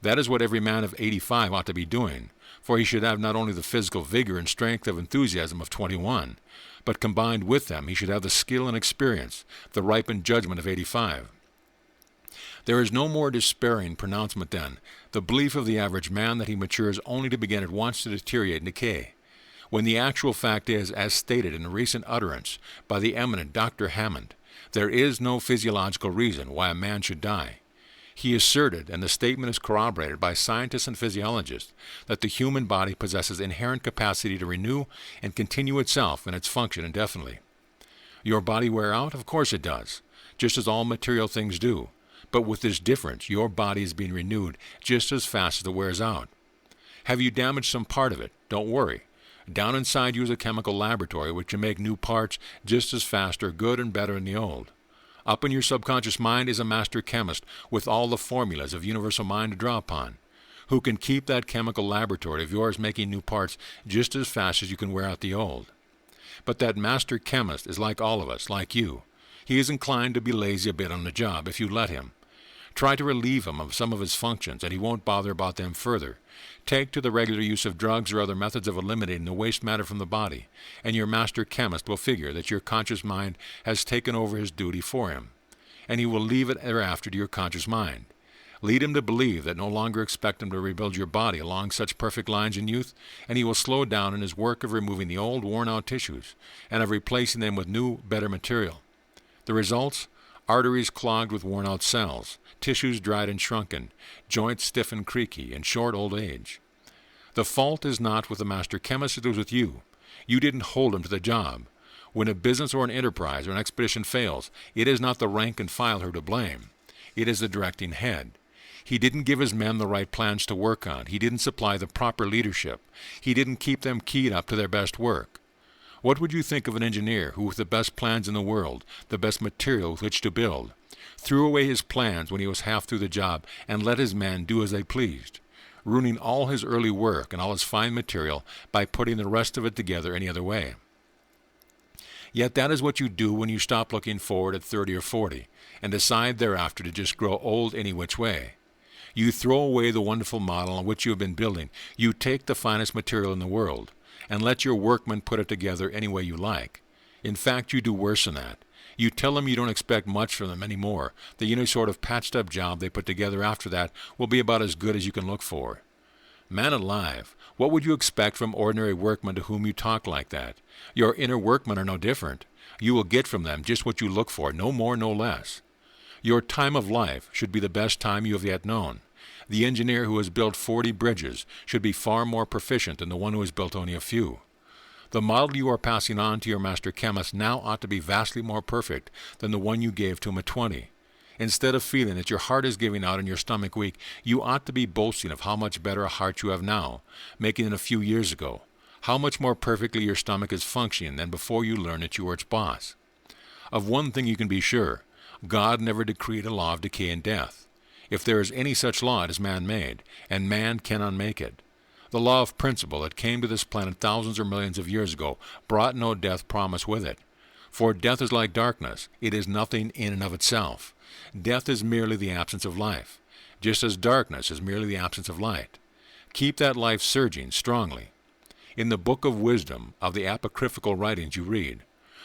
That is what every man of 85 ought to be doing, for he should have not only the physical vigor and strength of enthusiasm of 21, but combined with them he should have the skill and experience, the ripened judgment of 85. There is no more despairing pronouncement then, the belief of the average man that he matures only to begin at once to deteriorate and decay, when the actual fact is, as stated in a recent utterance by the eminent Dr. Hammond, there is no physiological reason why a man should die. He asserted, and the statement is corroborated by scientists and physiologists, that the human body possesses inherent capacity to renew and continue itself in its function indefinitely. Your body wear out? Of course it does, just as all material things do. But with this difference, your body is being renewed just as fast as it wears out. Have you damaged some part of it? Don't worry. Down inside you is a chemical laboratory which can make new parts just as fast or good and better than the old. Up in your subconscious mind is a master chemist with all the formulas of universal mind to draw upon, who can keep that chemical laboratory of yours making new parts just as fast as you can wear out the old. But that master chemist is like all of us, like you. He is inclined to be lazy a bit on the job if you let him. Try to relieve him of some of his functions, and he won't bother about them further. Take to the regular use of drugs or other methods of eliminating the waste matter from the body, and your master chemist will figure that your conscious mind has taken over his duty for him, and he will leave it thereafter to your conscious mind. Lead him to believe that no longer expect him to rebuild your body along such perfect lines in youth, and he will slow down in his work of removing the old, worn-out tissues, and of replacing them with new, better material. The results? Arteries clogged with worn-out cells, tissues dried and shrunken, joints stiff and creaky, and short old age. The fault is not with the master chemist, it is with you. You didn't hold him to the job. When a business or an enterprise or an expedition fails, it is not the rank and file who are to blame. It is the directing head. He didn't give his men the right plans to work on. He didn't supply the proper leadership. He didn't keep them keyed up to their best work. What would you think of an engineer who, with the best plans in the world, the best material with which to build, threw away his plans when he was half through the job and let his men do as they pleased, ruining all his early work and all his fine material by putting the rest of it together any other way? Yet that is what you do when you stop looking forward at 30 or 40 and decide thereafter to just grow old any which way. You throw away the wonderful model on which you have been building. You take the finest material in the world and let your workmen put it together any way you like. In fact, you do worse than that. You tell them you don't expect much from them anymore, that any sort of patched-up job they put together after that will be about as good as you can look for. Man alive, what would you expect from ordinary workmen to whom you talk like that? Your inner workmen are no different. You will get from them just what you look for, no more, no less. Your time of life should be the best time you have yet known. The engineer who has built 40 bridges should be far more proficient than the one who has built only a few. The model you are passing on to your master chemist now ought to be vastly more perfect than the one you gave to him at 20. Instead of feeling that your heart is giving out and your stomach weak, you ought to be boasting of how much better a heart you have now, making it a few years ago, how much more perfectly your stomach is functioning than before you learned that you were its boss. Of one thing you can be sure, God never decreed a law of decay and death. If there is any such law, it is man-made, and man can unmake it. The law of principle that came to this planet thousands or millions of years ago brought no death promise with it. For death is like darkness. It is nothing in and of itself. Death is merely the absence of life, just as darkness is merely the absence of light. Keep that life surging strongly. In the book of wisdom of the apocryphal writings you read,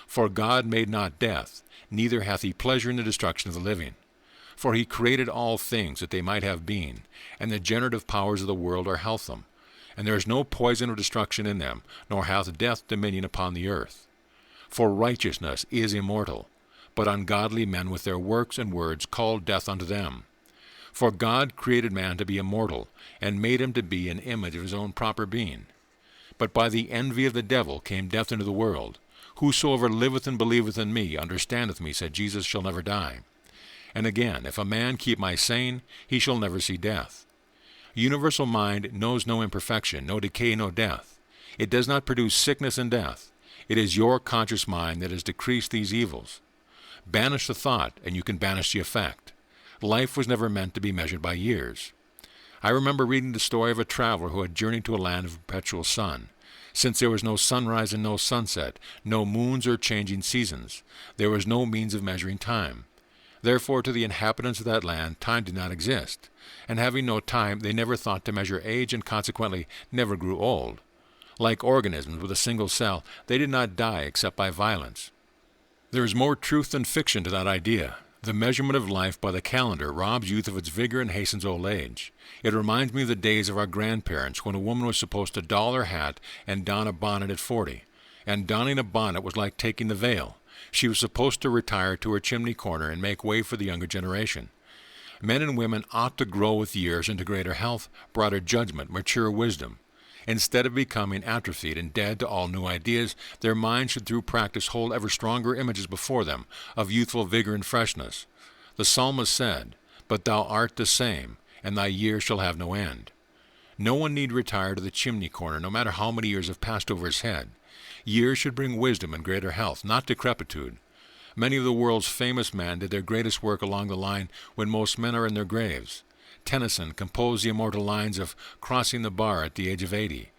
"For God made not death, neither hath he pleasure in the destruction of the living. For he created all things that they might have been, and the generative powers of the world are healthsome. And there is no poison or destruction in them, nor hath death dominion upon the earth. For righteousness is immortal, but ungodly men with their works and words call death unto them. For God created man to be immortal, and made him to be an image of his own proper being. But by the envy of the devil came death into the world. Whosoever liveth and believeth in me, understandeth me, said Jesus, shall never die. And again, if a man keep my saying, he shall never see death. Universal mind knows no imperfection, no decay, no death. It does not produce sickness and death. It is your conscious mind that has decreased these evils. Banish the thought, and you can banish the effect. Life was never meant to be measured by years. I remember reading the story of a traveler who had journeyed to a land of perpetual sun. Since there was no sunrise and no sunset, no moons or changing seasons, there was no means of measuring time. Therefore, to the inhabitants of that land, time did not exist, and having no time, they never thought to measure age and consequently never grew old. Like organisms with a single cell, they did not die except by violence. There is more truth than fiction to that idea. The measurement of life by the calendar robs youth of its vigor and hastens old age. It reminds me of the days of our grandparents when a woman was supposed to doll her hat and don a bonnet at 40. And donning a bonnet was like taking the veil. She was supposed to retire to her chimney corner and make way for the younger generation. Men and women ought to grow with years into greater health, broader judgment, mature wisdom. Instead of becoming atrophied and dead to all new ideas, their minds should through practice hold ever stronger images before them of youthful vigor and freshness. The psalmist said, "But thou art the same, and thy years shall have no end." No one need retire to the chimney corner, no matter how many years have passed over his head. Years should bring wisdom and greater health, not decrepitude. Many of the world's famous men did their greatest work along the line when most men are in their graves. Tennyson composed the immortal lines of "Crossing the Bar" at the age of 80.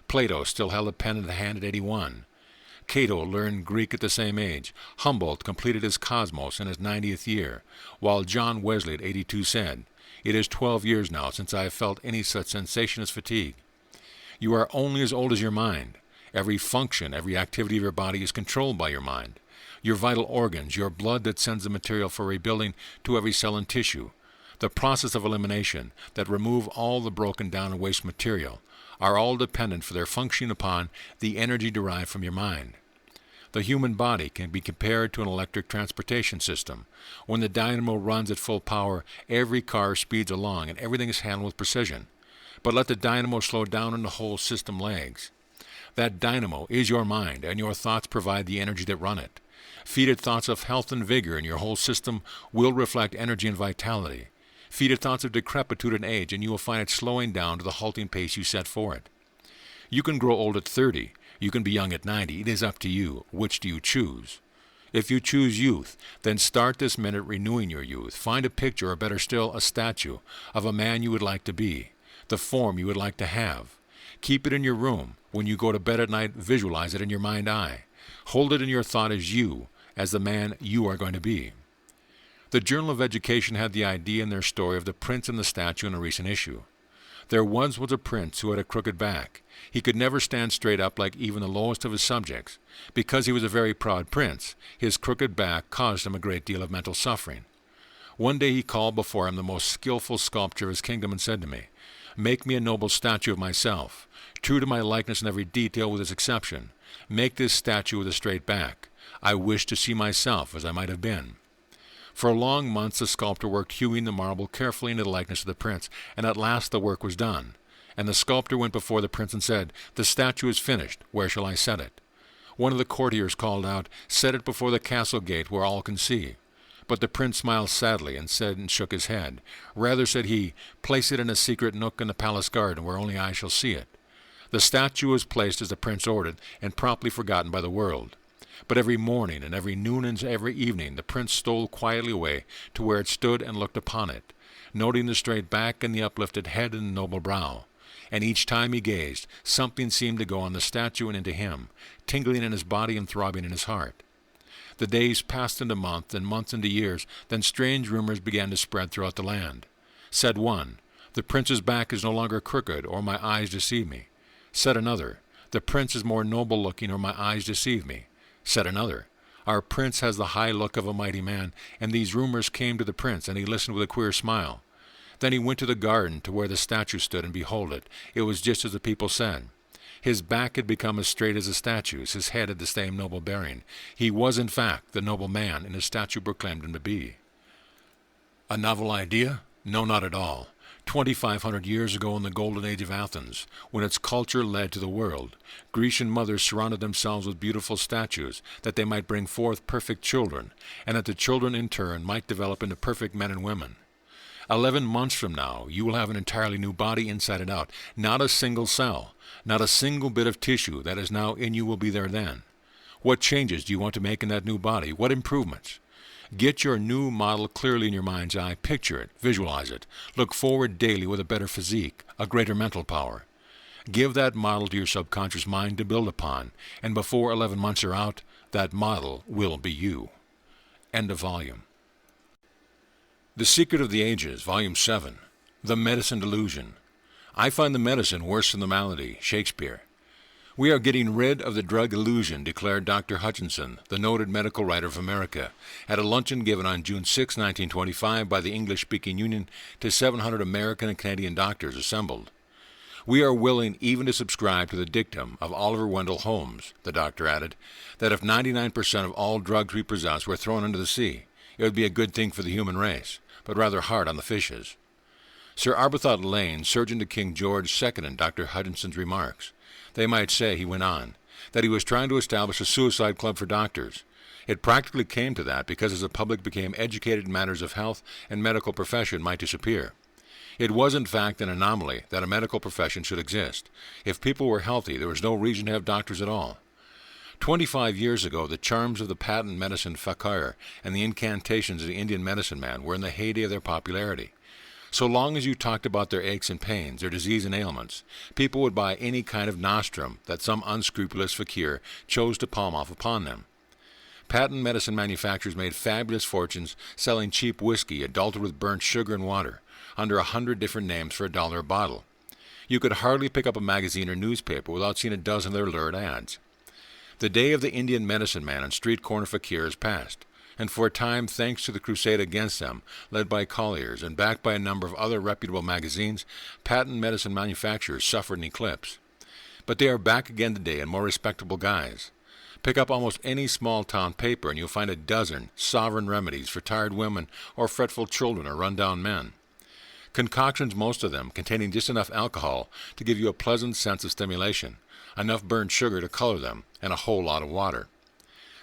Plato still held a pen in the hand at 81. Cato learned Greek at the same age. Humboldt completed his Cosmos in his 90th year, while John Wesley at 82 said, "It is 12 years now since I have felt any such sensation as fatigue." You are only as old as your mind. Every function, every activity of your body is controlled by your mind. Your vital organs, your blood that sends the material for rebuilding to every cell and tissue, the process of elimination that remove all the broken down and waste material, are all dependent for their functioning upon the energy derived from your mind. The human body can be compared to an electric transportation system. When the dynamo runs at full power, every car speeds along and everything is handled with precision. But let the dynamo slow down and the whole system lags. That dynamo is your mind, and your thoughts provide the energy that run it. Feed it thoughts of health and vigor, and your whole system will reflect energy and vitality. Feed it thoughts of decrepitude and age, and you will find it slowing down to the halting pace you set for it. You can grow old at 30. You can be young at 90. It is up to you. Which do you choose? If you choose youth, then start this minute renewing your youth. Find a picture, or better still, a statue, of a man you would like to be, the form you would like to have. Keep it in your room. When you go to bed at night, visualize it in your mind eye. Hold it in your thought as you, as the man you are going to be. The Journal of Education had the idea in their story of the prince and the statue in a recent issue. There once was a prince who had a crooked back. He could never stand straight up like even the lowest of his subjects. Because he was a very proud prince, his crooked back caused him a great deal of mental suffering. One day he called before him the most skillful sculptor of his kingdom and said to me, "Make me a noble statue of myself, true to my likeness in every detail with its exception. Make this statue with a straight back. I wish to see myself as I might have been." For long months the sculptor worked hewing the marble carefully into the likeness of the prince, and at last the work was done. And the sculptor went before the prince and said, "The statue is finished. Where shall I set it?" One of the courtiers called out, "Set it before the castle gate where all can see." But the prince smiled sadly and shook his head. "Rather," said he, "place it in a secret nook in the palace garden where only I shall see it." The statue was placed as the prince ordered and promptly forgotten by the world. But every morning and every noon and every evening the prince stole quietly away to where it stood and looked upon it, noting the straight back and the uplifted head and the noble brow. And each time he gazed, something seemed to go on the statue and into him, tingling in his body and throbbing in his heart. The days passed into months, and months into years. Then strange rumors began to spread throughout the land. Said one, "The prince's back is no longer crooked, or my eyes deceive me." Said another, "The prince is more noble-looking, or my eyes deceive me." Said another, "Our prince has the high look of a mighty man." And these rumors came to the prince, and he listened with a queer smile. Then he went to the garden to where the statue stood, and behold it was just as the people said. His back had become as straight as the statue's, his head had the same noble bearing. He was, in fact, the noble man, and his statue proclaimed him to be. A novel idea? No, not at all. 2,500 years ago in the golden age of Athens, when its culture led to the world, Grecian mothers surrounded themselves with beautiful statues that they might bring forth perfect children, and that the children in turn might develop into perfect men and women. 11 months from now, you will have an entirely new body inside and out. Not a single cell, not a single bit of tissue that is now in you will be there then. What changes do you want to make in that new body? What improvements? Get your new model clearly in your mind's eye. Picture it, visualize it. Look forward daily with a better physique, a greater mental power. Give that model to your subconscious mind to build upon, and before 11 months are out, that model will be you. End of volume. The Secret of the Ages, Volume 7. The Medicine Delusion. I find the medicine worse than the malady. Shakespeare. We are getting rid of the drug illusion, declared Dr. Hutchinson, the noted medical writer of America, at a luncheon given on June 6, 1925 by the English-speaking Union to 700 American and Canadian doctors assembled. We are willing even to subscribe to the dictum of Oliver Wendell Holmes, the doctor added, that if 99% of all drugs we possess were thrown into the sea, it would be a good thing for the human race, but rather hard on the fishes. Sir Arbuthnot Lane, surgeon to King George, seconded Dr. Hutchinson's remarks. They might say, he went on, that he was trying to establish a suicide club for doctors. It practically came to that because as the public became educated in matters of health and medical profession might disappear. It was in fact an anomaly that a medical profession should exist. If people were healthy, there was no reason to have doctors at all. 25 years ago, the charms of the patent medicine fakir and the incantations of the Indian medicine man were in the heyday of their popularity. So long as you talked about their aches and pains, their disease and ailments, people would buy any kind of nostrum that some unscrupulous fakir chose to palm off upon them. Patent medicine manufacturers made fabulous fortunes selling cheap whiskey adulterated with burnt sugar and water, under 100 different names for $1 a bottle. You could hardly pick up a magazine or newspaper without seeing a dozen of their lurid ads. The day of the Indian medicine man and street corner fakir is past, and for a time, thanks to the crusade against them, led by Colliers and backed by a number of other reputable magazines, patent medicine manufacturers suffered an eclipse. But they are back again today in more respectable guise. Pick up almost any small-town paper and you'll find a dozen sovereign remedies for tired women or fretful children or run-down men. Concoctions, most of them, containing just enough alcohol to give you a pleasant sense of stimulation, enough burnt sugar to color them, and a whole lot of water.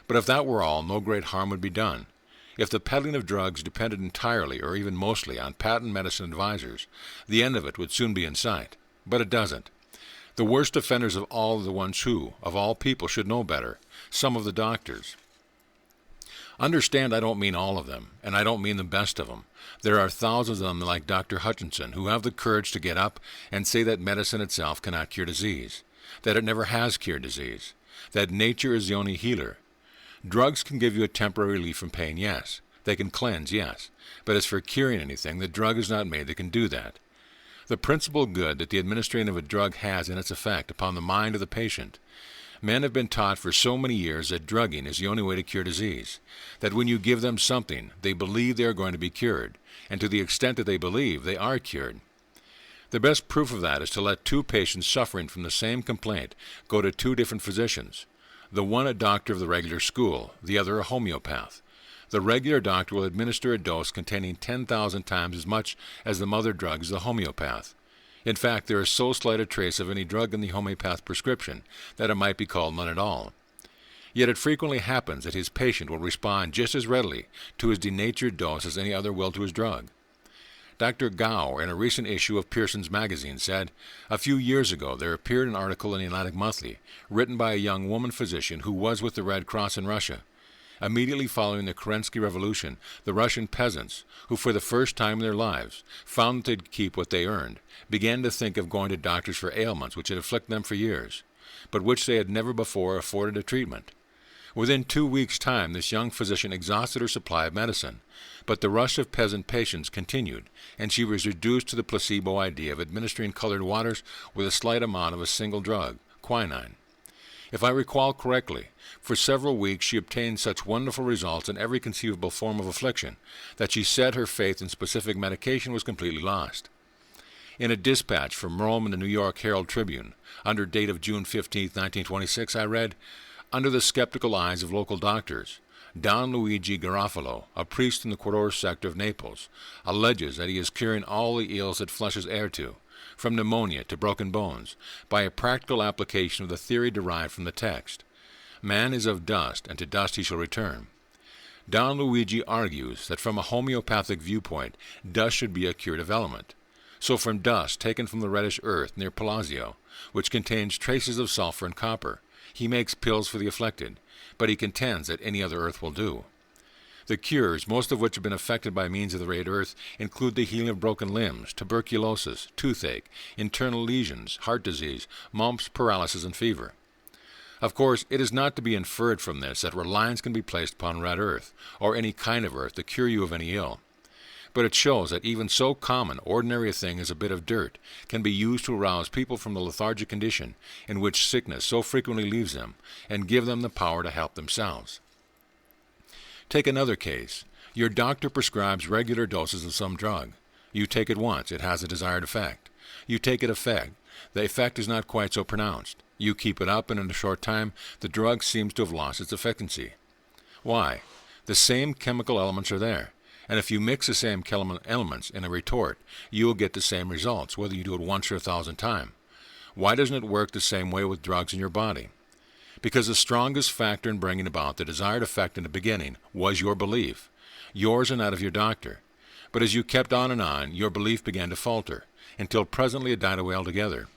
But if that were all, no great harm would be done. If the peddling of drugs depended entirely or even mostly on patent medicine advisors, the end of it would soon be in sight. But it doesn't. The worst offenders of all are the ones who, of all people, should know better, some of the doctors. Understand, I don't mean all of them, and I don't mean the best of them. There are thousands of them like Dr. Hutchinson who have the courage to get up and say that medicine itself cannot cure disease, that it never has cured disease, that nature is the only healer. Drugs can give you a temporary relief from pain, yes. They can cleanse, yes. But as for curing anything, the drug is not made that can do that. The principal good that the administration of a drug has in its effect upon the mind of the patient. Men have been taught for so many years that drugging is the only way to cure disease, that when you give them something, they believe they are going to be cured, and to the extent that they believe, they are cured. The best proof of that is to let two patients suffering from the same complaint go to two different physicians, the one a doctor of the regular school, the other a homeopath. The regular doctor will administer a dose containing 10,000 times as much as the mother drug as the homeopath. In fact, there is so slight a trace of any drug in the homeopath prescription that it might be called none at all. Yet it frequently happens that his patient will respond just as readily to his denatured dose as any other will to his drug. Dr. Gower, in a recent issue of Pearson's magazine, said, "A few years ago there appeared an article in the Atlantic Monthly written by a young woman physician who was with the Red Cross in Russia. Immediately following the Kerensky Revolution, the Russian peasants, who for the first time in their lives found that they'd keep what they earned, began to think of going to doctors for ailments which had afflicted them for years, but which they had never before afforded a treatment. Within 2 weeks' time, this young physician exhausted her supply of medicine, but the rush of peasant patients continued, and she was reduced to the placebo idea of administering colored waters with a slight amount of a single drug, quinine. If I recall correctly, for several weeks she obtained such wonderful results in every conceivable form of affliction that she said her faith in specific medication was completely lost." In a dispatch from Rome in the New York Herald Tribune, under date of June 15, 1926, I read, "Under the skeptical eyes of local doctors, Don Luigi Garofalo, a priest in the Quartier sector of Naples, alleges that he is curing all the ills that flesh is heir to, from pneumonia to broken bones, by a practical application of the theory derived from the text. Man is of dust, and to dust he shall return. Don Luigi argues that from a homeopathic viewpoint, dust should be a curative element. So from dust taken from the reddish earth near Palazzo, which contains traces of sulfur and copper, he makes pills for the afflicted, but he contends that any other earth will do. The cures, most of which have been effected by means of the red earth, include the healing of broken limbs, tuberculosis, toothache, internal lesions, heart disease, mumps, paralysis, and fever. Of course, it is not to be inferred from this that reliance can be placed upon red earth, or any kind of earth, to cure you of any ill. But it shows that even so common, ordinary a thing as a bit of dirt can be used to arouse people from the lethargic condition in which sickness so frequently leaves them, and give them the power to help themselves. Take another case. Your doctor prescribes regular doses of some drug. You take it once, it has a desired effect. You take it the effect is not quite so pronounced. You keep it up, and in a short time, the drug seems to have lost its efficacy. Why? The same chemical elements are there, and if you mix the same elements in a retort, you will get the same results, whether you do it once or 1,000 times. Why doesn't it work the same way with drugs in your body? Because the strongest factor in bringing about the desired effect in the beginning was your belief, yours and that of your doctor. But as you kept on, your belief began to falter, until presently it died away altogether.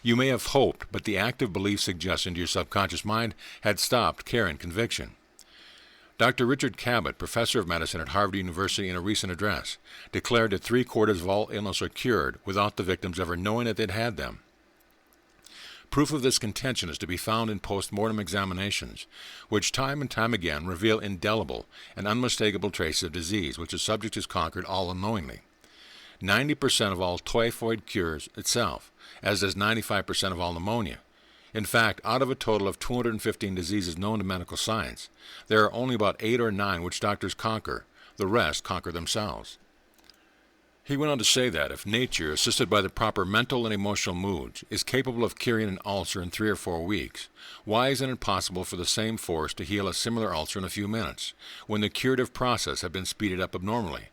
You may have hoped, but the active belief suggestion to your subconscious mind had stopped carrying conviction. Dr. Richard Cabot, professor of medicine at Harvard University, in a recent address, declared that 3/4 of all illness are cured without the victims ever knowing that they'd had them. Proof of this contention is to be found in post-mortem examinations, which time and time again reveal indelible and unmistakable traces of disease which the subject has conquered all unknowingly. 90% of all typhoid cures itself, as does 95% of all pneumonia. In fact, out of a total of 215 diseases known to medical science, there are only about 8 or 9 which doctors conquer. The rest conquer themselves. He went on to say that if nature, assisted by the proper mental and emotional moods, is capable of curing an ulcer in 3 or 4 weeks, why is it impossible for the same force to heal a similar ulcer in a few minutes, when the curative process had been speeded up abnormally?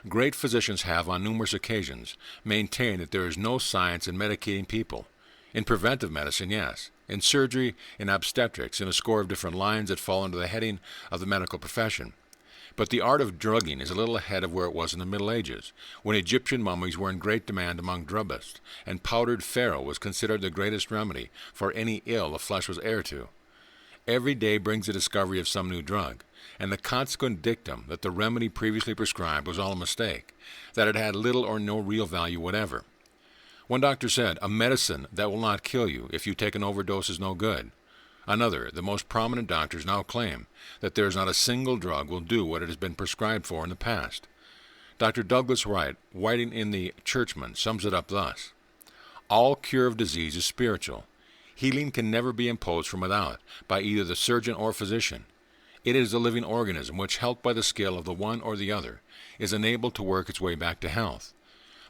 Great physicians have, on numerous occasions, maintained that there is no science in medicating people. In preventive medicine, yes. In surgery, in obstetrics, in a score of different lines that fall under the heading of the medical profession. But the art of drugging is a little ahead of where it was in the Middle Ages, when Egyptian mummies were in great demand among druggists, and powdered Pharaoh was considered the greatest remedy for any ill the flesh was heir to. Every day brings the discovery of some new drug, and the consequent dictum that the remedy previously prescribed was all a mistake, that it had little or no real value whatever. One doctor said, "A medicine that will not kill you if you take an overdose is no good." Another, the most prominent doctors now claim that there is not a single drug will do what it has been prescribed for in the past. Dr. Douglas Wright, writing in the Churchman, sums it up thus: all cure of disease is spiritual. Healing can never be imposed from without, by either the surgeon or physician. It is a living organism which, helped by the skill of the one or the other, is enabled to work its way back to health.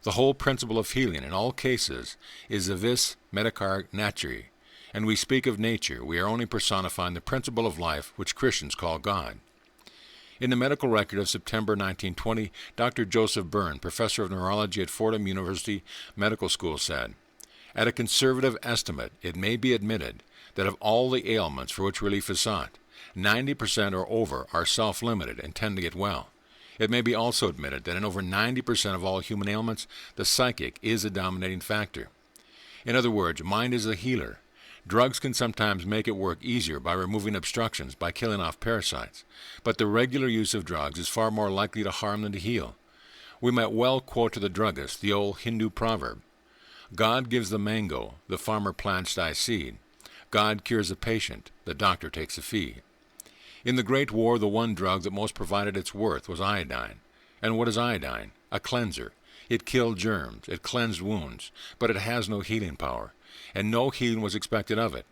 The whole principle of healing in all cases is the vis medicar naturae, and we speak of nature, we are only personifying the principle of life which Christians call God. In the medical record of September 1920, Dr. Joseph Byrne, professor of neurology at Fordham University Medical School, said, at a conservative estimate, it may be admitted that of all the ailments for which relief is sought, 90% or over are self-limited and tend to get well. It may be also admitted that in over 90% of all human ailments, the psychic is a dominating factor. In other words, mind is a healer. Drugs can sometimes make it work easier by removing obstructions, by killing off parasites, but the regular use of drugs is far more likely to harm than to heal. We might well quote to the druggist the old Hindu proverb, God gives the mango, the farmer plants thy seed. God cures the patient, the doctor takes a fee. In the Great War, the one drug that most provided its worth was iodine. And what is iodine? A cleanser. It killed germs, it cleansed wounds, but it has no healing power, and no healing was expected of it.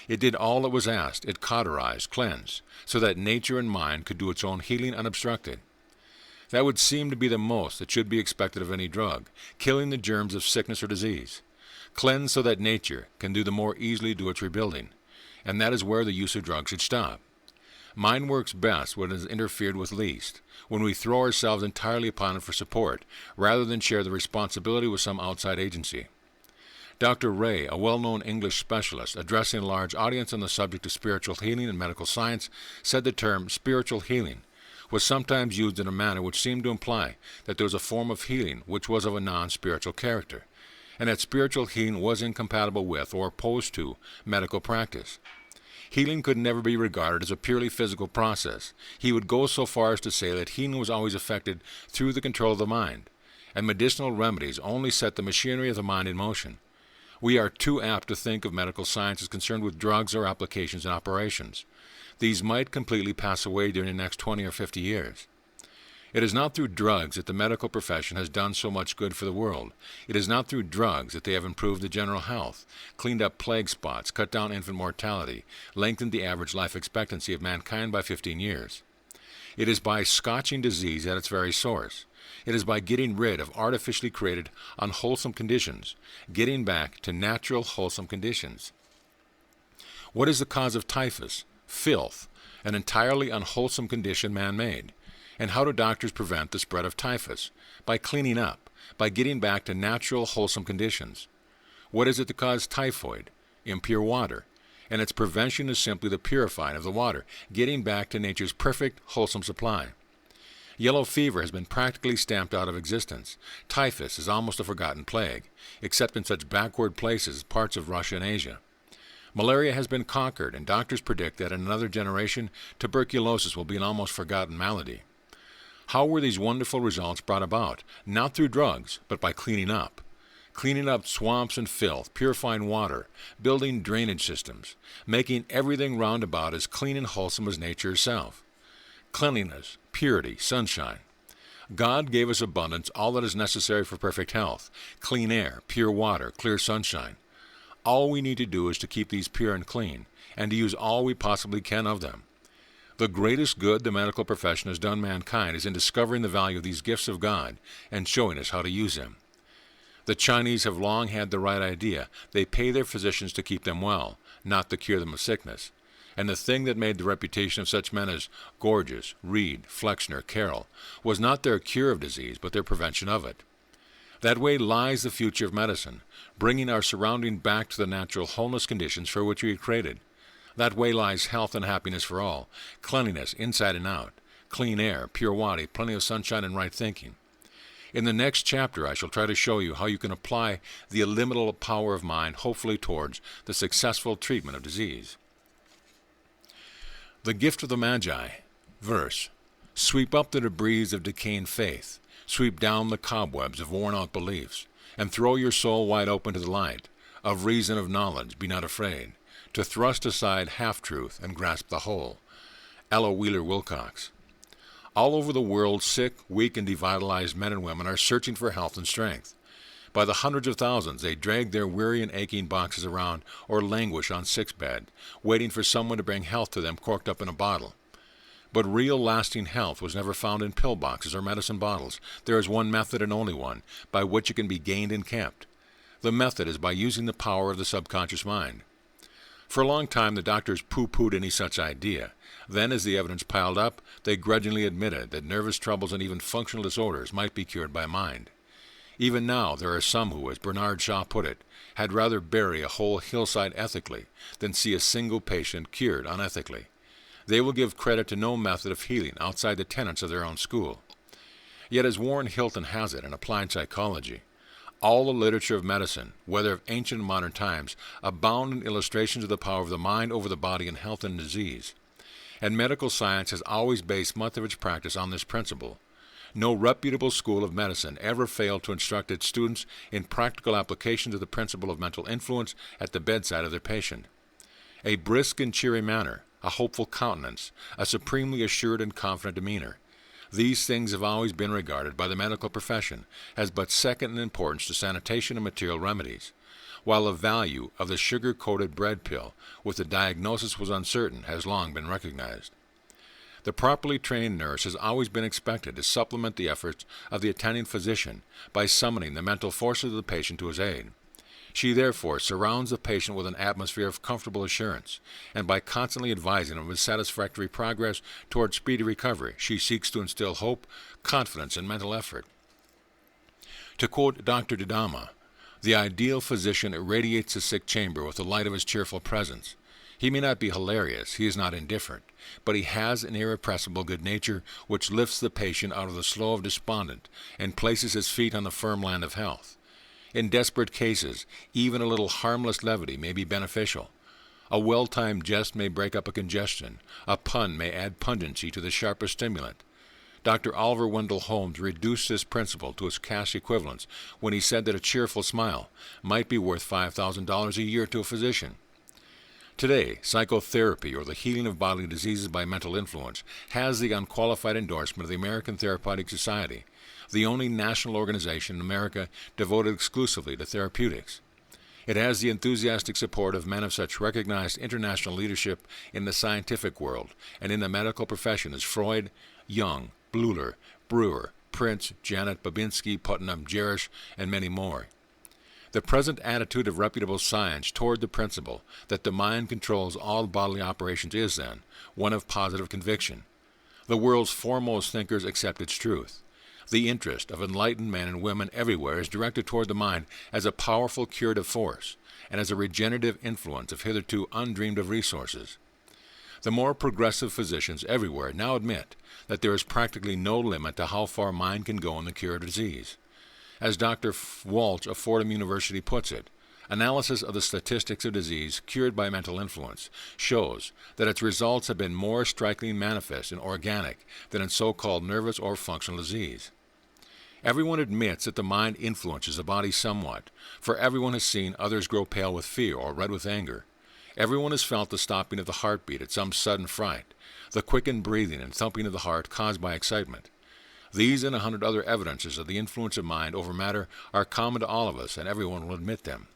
It did all that was asked, it cauterized, cleansed, so that nature and mind could do its own healing unobstructed. That would seem to be the most that should be expected of any drug, killing the germs of sickness or disease. Cleanse so that nature can the more easily do its rebuilding, and that is where the use of drugs should stop. Mind works best when it is interfered with least, when we throw ourselves entirely upon it for support, rather than share the responsibility with some outside agency. Dr. Ray, a well-known English specialist, addressing a large audience on the subject of spiritual healing and medical science, said the term spiritual healing was sometimes used in a manner which seemed to imply that there was a form of healing which was of a non-spiritual character, and that spiritual healing was incompatible with or opposed to medical practice. Healing could never be regarded as a purely physical process. He would go so far as to say that healing was always effected through the control of the mind, and medicinal remedies only set the machinery of the mind in motion. We are too apt to think of medical science as concerned with drugs or applications and operations. These might completely pass away during the next 20 or 50 years. It is not through drugs that the medical profession has done so much good for the world. It is not through drugs that they have improved the general health, cleaned up plague spots, cut down infant mortality, lengthened the average life expectancy of mankind by 15 years. It is by scotching disease at its very source. It is by getting rid of artificially created, unwholesome conditions, getting back to natural, wholesome conditions. What is the cause of typhus? Filth, an entirely unwholesome condition man-made. And how do doctors prevent the spread of typhus? By cleaning up, by getting back to natural, wholesome conditions. What is it that causes typhoid? Impure water. And its prevention is simply the purifying of the water, getting back to nature's perfect, wholesome supply. Yellow fever has been practically stamped out of existence. Typhus is almost a forgotten plague, except in such backward places as parts of Russia and Asia. Malaria has been conquered, and doctors predict that in another generation, tuberculosis will be an almost forgotten malady. How were these wonderful results brought about? Not through drugs, but by cleaning up. Cleaning up swamps and filth, purifying water, building drainage systems, making everything round about as clean and wholesome as nature herself. Cleanliness, purity, sunshine. God gave us abundance, all that is necessary for perfect health, clean air, pure water, clear sunshine. All we need to do is to keep these pure and clean, and to use all we possibly can of them. The greatest good the medical profession has done mankind is in discovering the value of these gifts of God and showing us how to use them. The Chinese have long had the right idea. They pay their physicians to keep them well, not to cure them of sickness. And the thing that made the reputation of such men as Gorges, Reed, Flexner, Carroll was not their cure of disease, but their prevention of it. That way lies the future of medicine, bringing our surrounding back to the natural wholeness conditions for which we were created. That way lies health and happiness for all, cleanliness inside and out, clean air, pure water, plenty of sunshine, and right thinking. In the next chapter, I shall try to show you how you can apply the illimitable power of mind, hopefully towards the successful treatment of disease. The gift of the Magi. Verse. Sweep up the debris of decaying faith. Sweep down the cobwebs of worn-out beliefs, and throw your soul wide open to the light. Of reason, of knowledge, be not afraid, to thrust aside half-truth and grasp the whole. Ella Wheeler Wilcox. All over the world, sick, weak, and devitalized men and women are searching for health and strength. By the hundreds of thousands, they drag their weary and aching boxes around or languish on sickbed, waiting for someone to bring health to them corked up in a bottle. But real lasting health was never found in pill boxes or medicine bottles. There is one method and only one by which it can be gained and kept. The method is by using the power of the subconscious mind. For a long time, the doctors pooh-poohed any such idea. Then, as the evidence piled up, they grudgingly admitted that nervous troubles and even functional disorders might be cured by mind. Even now, there are some who, as Bernard Shaw put it, had rather bury a whole hillside ethically than see a single patient cured unethically. They will give credit to no method of healing outside the tenets of their own school. Yet, as Warren Hilton has it in Applied Psychology, all the literature of medicine, whether of ancient and modern times, abound in illustrations of the power of the mind over the body in health and disease. And medical science has always based much of its practice on this principle. No reputable school of medicine ever failed to instruct its students in practical applications of the principle of mental influence at the bedside of their patient. A brisk and cheery manner, a hopeful countenance, a supremely assured and confident demeanor. These things have always been regarded by the medical profession as but second in importance to sanitation and material remedies, while the value of the sugar-coated bread pill, with the diagnosis was uncertain, has long been recognized. The properly trained nurse has always been expected to supplement the efforts of the attending physician by summoning the mental forces of the patient to his aid. She therefore surrounds the patient with an atmosphere of comfortable assurance, and by constantly advising him of satisfactory progress toward speedy recovery, she seeks to instill hope, confidence, and mental effort. To quote Dr. Didama, the ideal physician irradiates the sick chamber with the light of his cheerful presence. He may not be hilarious, he is not indifferent, but he has an irrepressible good nature which lifts the patient out of the slough of despondent and places his feet on the firm land of health. In desperate cases, even a little harmless levity may be beneficial. A well-timed jest may break up a congestion. A pun may add pungency to the sharpest stimulant. Dr. Oliver Wendell Holmes reduced this principle to its cash equivalents when he said that a cheerful smile might be worth $5,000 a year to a physician. Today, psychotherapy, or the healing of bodily diseases by mental influence, has the unqualified endorsement of the American Therapeutic Society, the only national organization in America devoted exclusively to therapeutics. It has the enthusiastic support of men of such recognized international leadership in the scientific world and in the medical profession as Freud, Jung, Bleuler, Brewer, Prince, Janet, Babinski, Putnam, Jerish, and many more. The present attitude of reputable science toward the principle that the mind controls all bodily operations is, then, one of positive conviction. The world's foremost thinkers accept its truth. The interest of enlightened men and women everywhere is directed toward the mind as a powerful curative force and as a regenerative influence of hitherto undreamed of resources. The more progressive physicians everywhere now admit that there is practically no limit to how far mind can go in the cure of disease. As Dr. Walsh of Fordham University puts it, analysis of the statistics of disease cured by mental influence shows that its results have been more strikingly manifest in organic than in so-called nervous or functional disease. Everyone admits that the mind influences the body somewhat, for everyone has seen others grow pale with fear or red with anger. Everyone has felt the stopping of the heartbeat at some sudden fright, the quickened breathing and thumping of the heart caused by excitement. These and 100 other evidences of the influence of mind over matter are common to all of us, and everyone will admit them.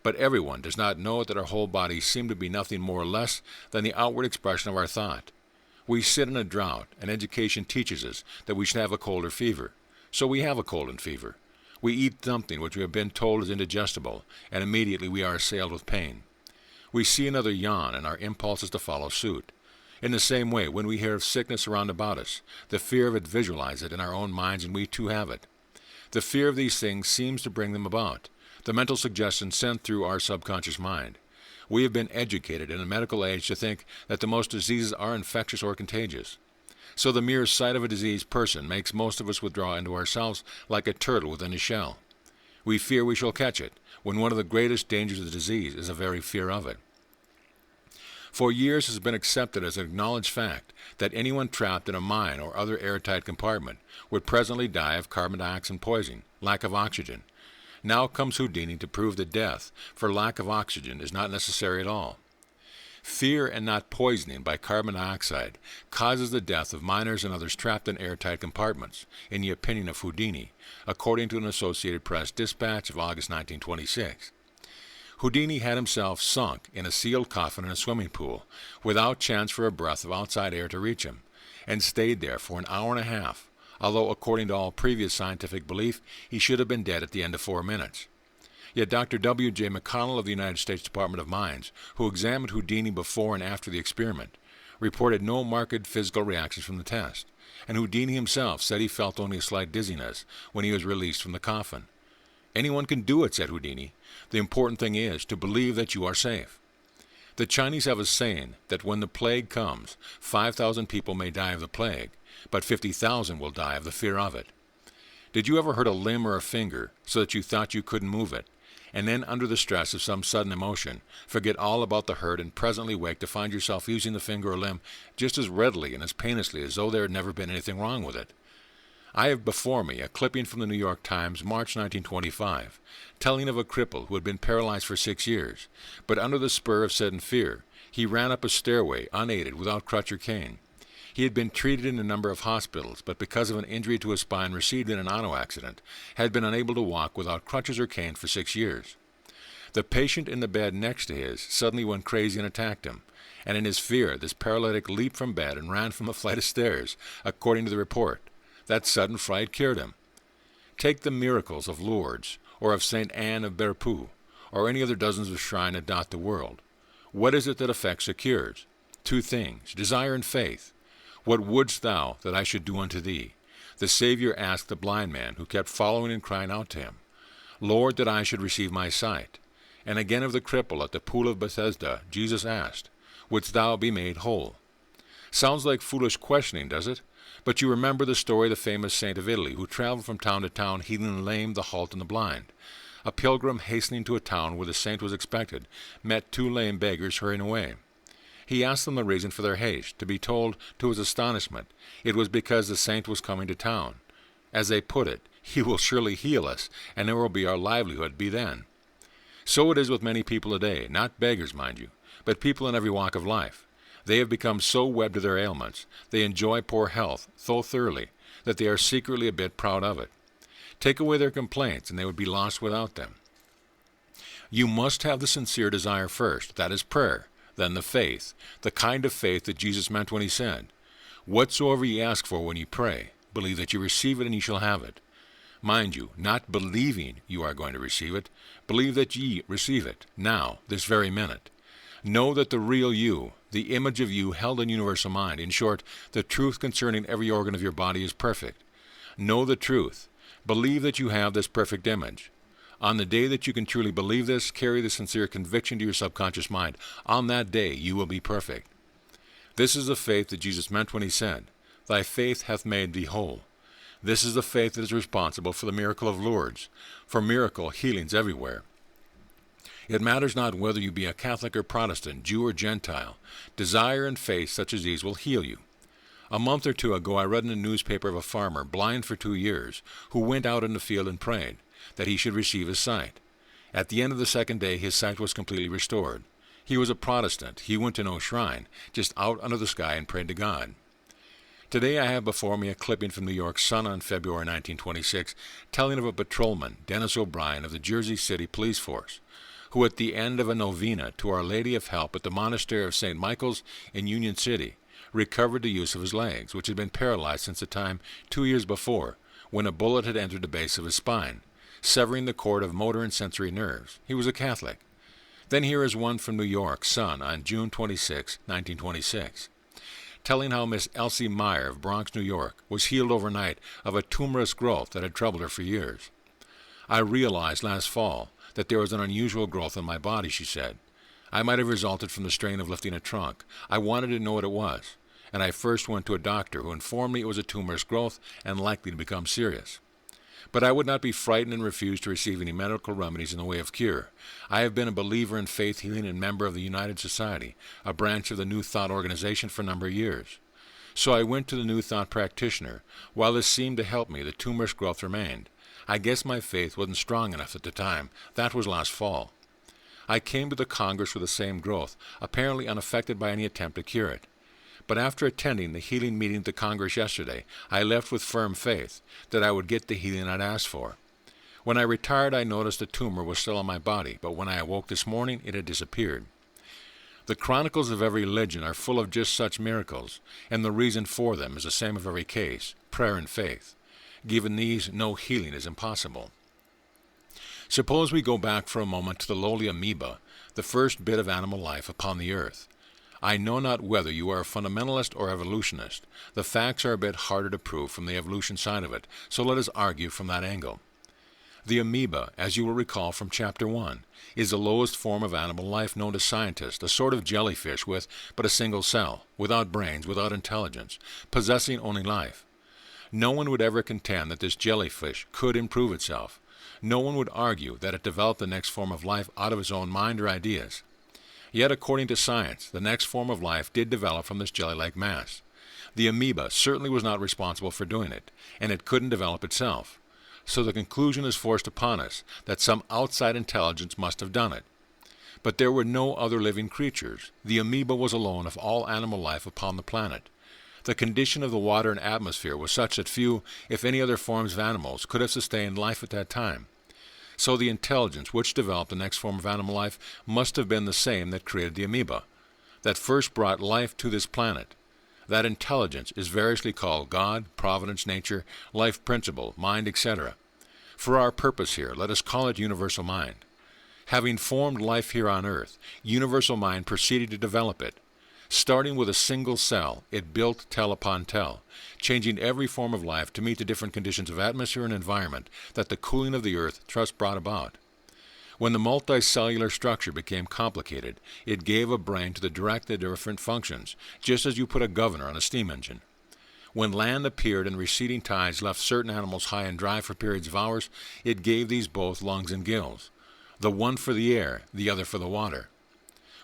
But everyone does not know that our whole bodies seem to be nothing more or less than the outward expression of our thought. We sit in a drought, and education teaches us that we should have a cold or fever. So we have a cold and fever. We eat something which we have been told is indigestible, and immediately we are assailed with pain. We see another yawn, and our impulse is to follow suit. In the same way, when we hear of sickness around about us, the fear of it visualizes it in our own minds, and we too have it. The fear of these things seems to bring them about, the mental suggestion sent through our subconscious mind. We have been educated in the medical age to think that the most diseases are infectious or contagious. So the mere sight of a diseased person makes most of us withdraw into ourselves like a turtle within his shell. We fear we shall catch it, when one of the greatest dangers of the disease is the very fear of it. For years it has been accepted as an acknowledged fact that anyone trapped in a mine or other airtight compartment would presently die of carbon dioxide poisoning, lack of oxygen. Now comes Houdini to prove that death, for lack of oxygen, is not necessary at all. Fear and not poisoning by carbon dioxide causes the death of miners and others trapped in airtight compartments, in the opinion of Houdini, according to an Associated Press dispatch of August 1926. Houdini had himself sunk in a sealed coffin in a swimming pool, without chance for a breath of outside air to reach him, and stayed there for an hour and a half, although according to all previous scientific belief, he should have been dead at the end of 4 minutes. Yet Dr. W. J. McConnell of the United States Department of Mines, who examined Houdini before and after the experiment, reported no marked physical reactions from the test, and Houdini himself said he felt only a slight dizziness when he was released from the coffin. Anyone can do it, said Houdini. The important thing is to believe that you are safe. The Chinese have a saying that when the plague comes, 5,000 people may die of the plague, but 50,000 will die of the fear of it. Did you ever hurt a limb or a finger so that you thought you couldn't move it, and then under the stress of some sudden emotion, forget all about the hurt and presently wake to find yourself using the finger or limb just as readily and as painlessly as though there had never been anything wrong with it? I have before me a clipping from the New York Times, March 1925, telling of a cripple who had been paralyzed for 6 years, but under the spur of sudden fear, he ran up a stairway unaided without crutch or cane. He had been treated in a number of hospitals, but because of an injury to his spine received in an auto accident, had been unable to walk without crutches or cane for 6 years. The patient in the bed next to his suddenly went crazy and attacked him, and in his fear this paralytic leaped from bed and ran from a flight of stairs, according to the report. That sudden fright cured him. Take the miracles of Lourdes, or of St. Anne of Berpou, or any other dozens of shrines that dot the world. What is it that effects or cures? 2 things, desire and faith. What wouldst thou that I should do unto thee? The Savior asked the blind man, who kept following and crying out to him, Lord, that I should receive my sight. And again of the cripple at the pool of Bethesda, Jesus asked, Wouldst thou be made whole? Sounds like foolish questioning, does it? But you remember the story of the famous saint of Italy, who traveled from town to town healing the lame, the halt, and the blind. A pilgrim hastening to a town where the saint was expected met 2 lame beggars hurrying away. He asked them the reason for their haste, to be told, to his astonishment, it was because the saint was coming to town. As they put it, he will surely heal us, and there will be our livelihood be then. So it is with many people today, not beggars, mind you, but people in every walk of life. They have become so wedded to their ailments, they enjoy poor health so thoroughly, that they are secretly a bit proud of it. Take away their complaints, and they would be lost without them. You must have the sincere desire first, that is prayer, then the faith, the kind of faith that Jesus meant when he said, Whatsoever ye ask for when ye pray, believe that you receive it and ye shall have it. Mind you, not believing you are going to receive it, believe that ye receive it, now, this very minute. Know that the real you, the image of you held in universal mind, in short, the truth concerning every organ of your body is perfect. Know the truth. Believe that you have this perfect image. On the day that you can truly believe this, carry the sincere conviction to your subconscious mind. On that day, you will be perfect. This is the faith that Jesus meant when he said, Thy faith hath made thee whole. This is the faith that is responsible for the miracle of Lourdes, for miracle healings everywhere. It matters not whether you be a Catholic or Protestant, Jew or Gentile. Desire and faith such as these will heal you. A month or 2 ago I read in a newspaper of a farmer, blind for 2 years, who went out in the field and prayed that he should receive his sight. At the end of the 2nd day his sight was completely restored. He was a Protestant. He went to no shrine, just out under the sky and prayed to God. Today I have before me a clipping from New York Sun on February 1926, telling of a patrolman, Dennis O'Brien of the Jersey City Police Force, who at the end of a novena to Our Lady of Help at the Monastery of St. Michael's in Union City, recovered the use of his legs, which had been paralyzed since the time 2 years before, when a bullet had entered the base of his spine, severing the cord of motor and sensory nerves. He was a Catholic. Then here is one from New York Sun on June 26, 1926, telling how Miss Elsie Meyer of Bronx, New York, was healed overnight of a tumorous growth that had troubled her for years. I realized last fall that there was an unusual growth in my body, she said. I might have resulted from the strain of lifting a trunk. I wanted to know what it was, and I first went to a doctor who informed me it was a tumorous growth and likely to become serious. But I would not be frightened and refuse to receive any medical remedies in the way of cure. I have been a believer in faith healing and member of the United Society, a branch of the New Thought organization, for a number of years. So I went to the New Thought practitioner. While this seemed to help me, the tumorous growth remained. I guess my faith wasn't strong enough at the time. That was last fall. I came to the Congress with the same growth, apparently unaffected by any attempt to cure it. But after attending the healing meeting at the Congress yesterday, I left with firm faith that I would get the healing I'd asked for. When I retired, I noticed the tumor was still on my body, but when I awoke this morning, it had disappeared. The chronicles of every religion are full of just such miracles, and the reason for them is the same of every case, prayer and faith. Given these, no healing is impossible. Suppose we go back for a moment to the lowly amoeba, the first bit of animal life upon the earth. I know not whether you are a fundamentalist or evolutionist. The facts are a bit harder to prove from the evolution side of it, so let us argue from that angle. The amoeba, as you will recall from Chapter 1, is the lowest form of animal life known to scientists, a sort of jellyfish with but a single cell, without brains, without intelligence, possessing only life. No one would ever contend that this jellyfish could improve itself. No one would argue that it developed the next form of life out of its own mind or ideas. Yet, according to science, the next form of life did develop from this jelly-like mass. The amoeba certainly was not responsible for doing it, and it couldn't develop itself. So the conclusion is forced upon us that some outside intelligence must have done it. But there were no other living creatures. The amoeba was alone of all animal life upon the planet. The condition of the water and atmosphere was such that few, if any other forms of animals, could have sustained life at that time. So the intelligence which developed the next form of animal life must have been the same that created the amoeba, that first brought life to this planet. That intelligence is variously called God, providence, nature, life principle, mind, etc. For our purpose here, let us call it universal mind. Having formed life here on earth, universal mind proceeded to develop it. Starting with a single cell, it built tel upon tel, changing every form of life to meet the different conditions of atmosphere and environment that the cooling of the earth thus brought about. When the multicellular structure became complicated, it gave a brain to direct the different functions, just as you put a governor on a steam engine. When land appeared and receding tides left certain animals high and dry for periods of hours, it gave these both lungs and gills, the one for the air, the other for the water.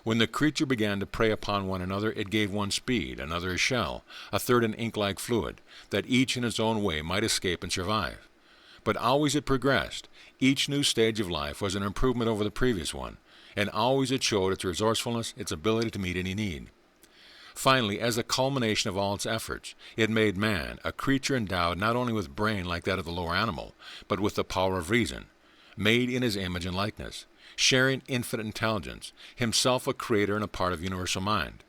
When the creature began to prey upon one another, it gave one speed, another a shell, a third an ink-like fluid, that each in its own way might escape and survive. But always it progressed. Each new stage of life was an improvement over the previous one, and always it showed its resourcefulness, its ability to meet any need. Finally, as the culmination of all its efforts, it made man, a creature endowed not only with brain like that of the lower animal, but with the power of reason, made in his image and likeness, sharing infinite intelligence, himself a creator and a part of universal mind.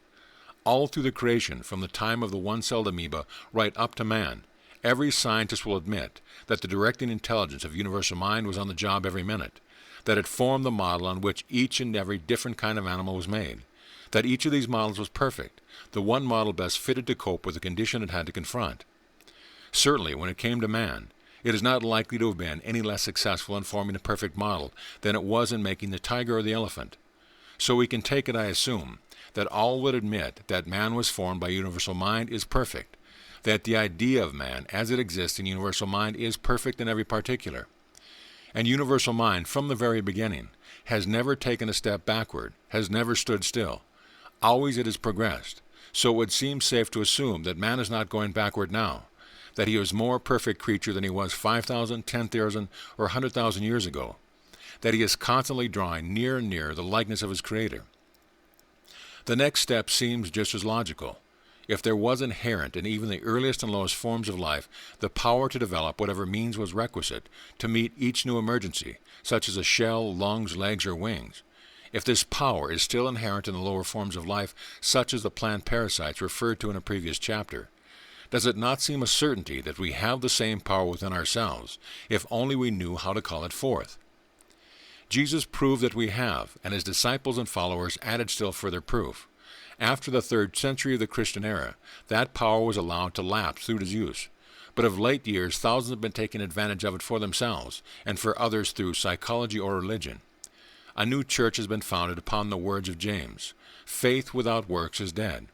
All through the creation, from the time of the one-celled amoeba right up to man, every scientist will admit that the directing intelligence of universal mind was on the job every minute, that it formed the model on which each and every different kind of animal was made, that each of these models was perfect, the one model best fitted to cope with the condition it had to confront. Certainly, when it came to man, it is not likely to have been any less successful in forming a perfect model than it was in making the tiger or the elephant. So we can take it, I assume, that all would admit that man was formed by universal mind is perfect, that the idea of man as it exists in universal mind is perfect in every particular. And universal mind, from the very beginning, has never taken a step backward, has never stood still. Always it has progressed. So it would seem safe to assume that man is not going backward now, that he is a more perfect creature than he was 5,000, 10,000, or 100,000 years ago, that he is constantly drawing nearer and nearer the likeness of his Creator. The next step seems just as logical. If there was inherent in even the earliest and lowest forms of life the power to develop whatever means was requisite to meet each new emergency, such as a shell, lungs, legs, or wings, if this power is still inherent in the lower forms of life, such as the plant parasites referred to in a previous chapter, does it not seem a certainty that we have the same power within ourselves, if only we knew how to call it forth? Jesus proved that we have, and his disciples and followers added still further proof. After the 3rd century of the Christian era, that power was allowed to lapse through its use. But of late years, thousands have been taking advantage of it for themselves, and for others through psychology or religion. A new church has been founded upon the words of James, "Faith without works is dead."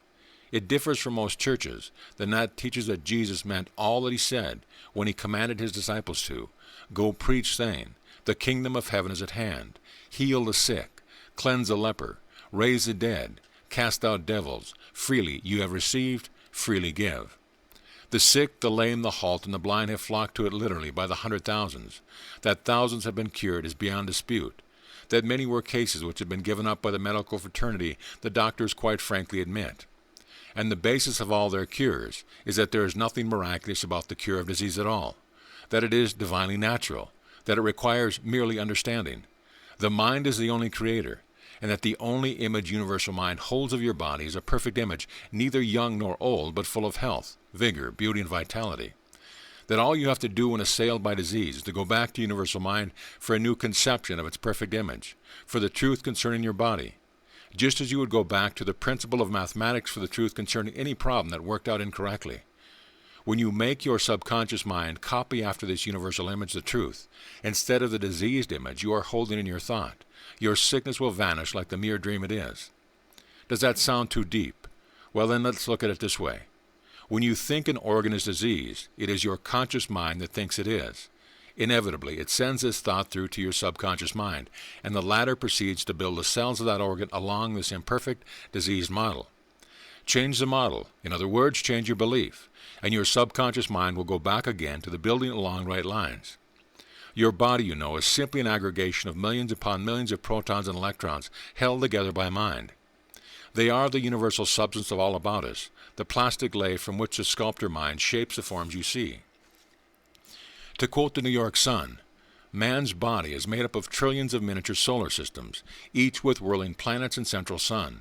It differs from most churches, then that teaches that Jesus meant all that he said when he commanded his disciples to go preach, saying, "The kingdom of heaven is at hand. Heal the sick, cleanse the leper, raise the dead, cast out devils. Freely you have received, freely give." The sick, the lame, the halt, and the blind have flocked to it literally by the 100,000s. That thousands have been cured is beyond dispute. that many were cases which had been given up by the medical fraternity, the doctors quite frankly admit. And the basis of all their cures is that there is nothing miraculous about the cure of disease at all, that it is divinely natural, that it requires merely understanding. The mind is the only creator, and that the only image universal mind holds of your body is a perfect image, neither young nor old, but full of health, vigor, beauty, and vitality. That all you have to do when assailed by disease is to go back to universal mind for a new conception of its perfect image, for the truth concerning your body, just as you would go back to the principle of mathematics for the truth concerning any problem that worked out incorrectly. When you make your subconscious mind copy after this universal image the truth, instead of the diseased image you are holding in your thought, your sickness will vanish like the mere dream it is. Does that sound too deep? Well, then let's look at it this way. When you think an organ is diseased, it is your conscious mind that thinks it is. Inevitably, it sends this thought through to your subconscious mind, and the latter proceeds to build the cells of that organ along this imperfect, diseased model. Change the model, in other words, change your belief, and your subconscious mind will go back again to the building along right lines. Your body, you know, is simply an aggregation of millions upon millions of protons and electrons held together by mind. They are the universal substance of all about us, the plastic lay from which the sculptor mind shapes the forms you see. To quote the New York Sun, man's body is made up of trillions of miniature solar systems, each with whirling planets and central sun.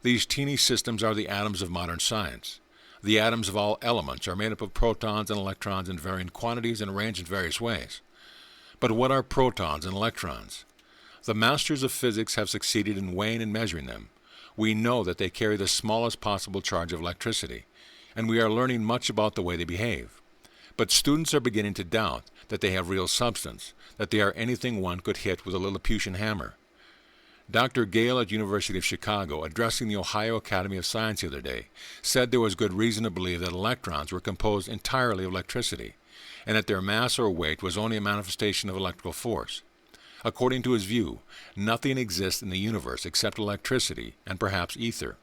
These teeny systems are the atoms of modern science. The atoms of all elements are made up of protons and electrons in varying quantities and arranged in various ways. But what are protons and electrons? The masters of physics have succeeded in weighing and measuring them. We know that they carry the smallest possible charge of electricity, and we are learning much about the way they behave. But students are beginning to doubt that they have real substance, that they are anything one could hit with a Lilliputian hammer. Dr. Gale at University of Chicago, addressing the Ohio Academy of Science the other day, said there was good reason to believe that electrons were composed entirely of electricity, and that their mass or weight was only a manifestation of electrical force. According to his view, nothing exists in the universe except electricity and perhaps ether.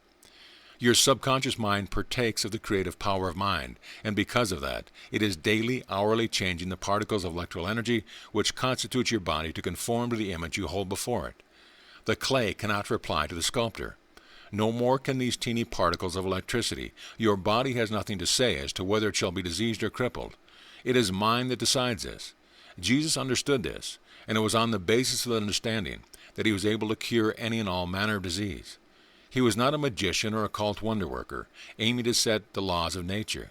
Your subconscious mind partakes of the creative power of mind, and because of that, it is daily, hourly changing the particles of electrical energy which constitute your body to conform to the image you hold before it. The clay cannot reply to the sculptor. No more can these teeny particles of electricity. Your body has nothing to say as to whether it shall be diseased or crippled. It is mind that decides this. Jesus understood this, and it was on the basis of that understanding that he was able to cure any and all manner of disease. He was not a magician or occult wonder worker, aiming to set the laws of nature.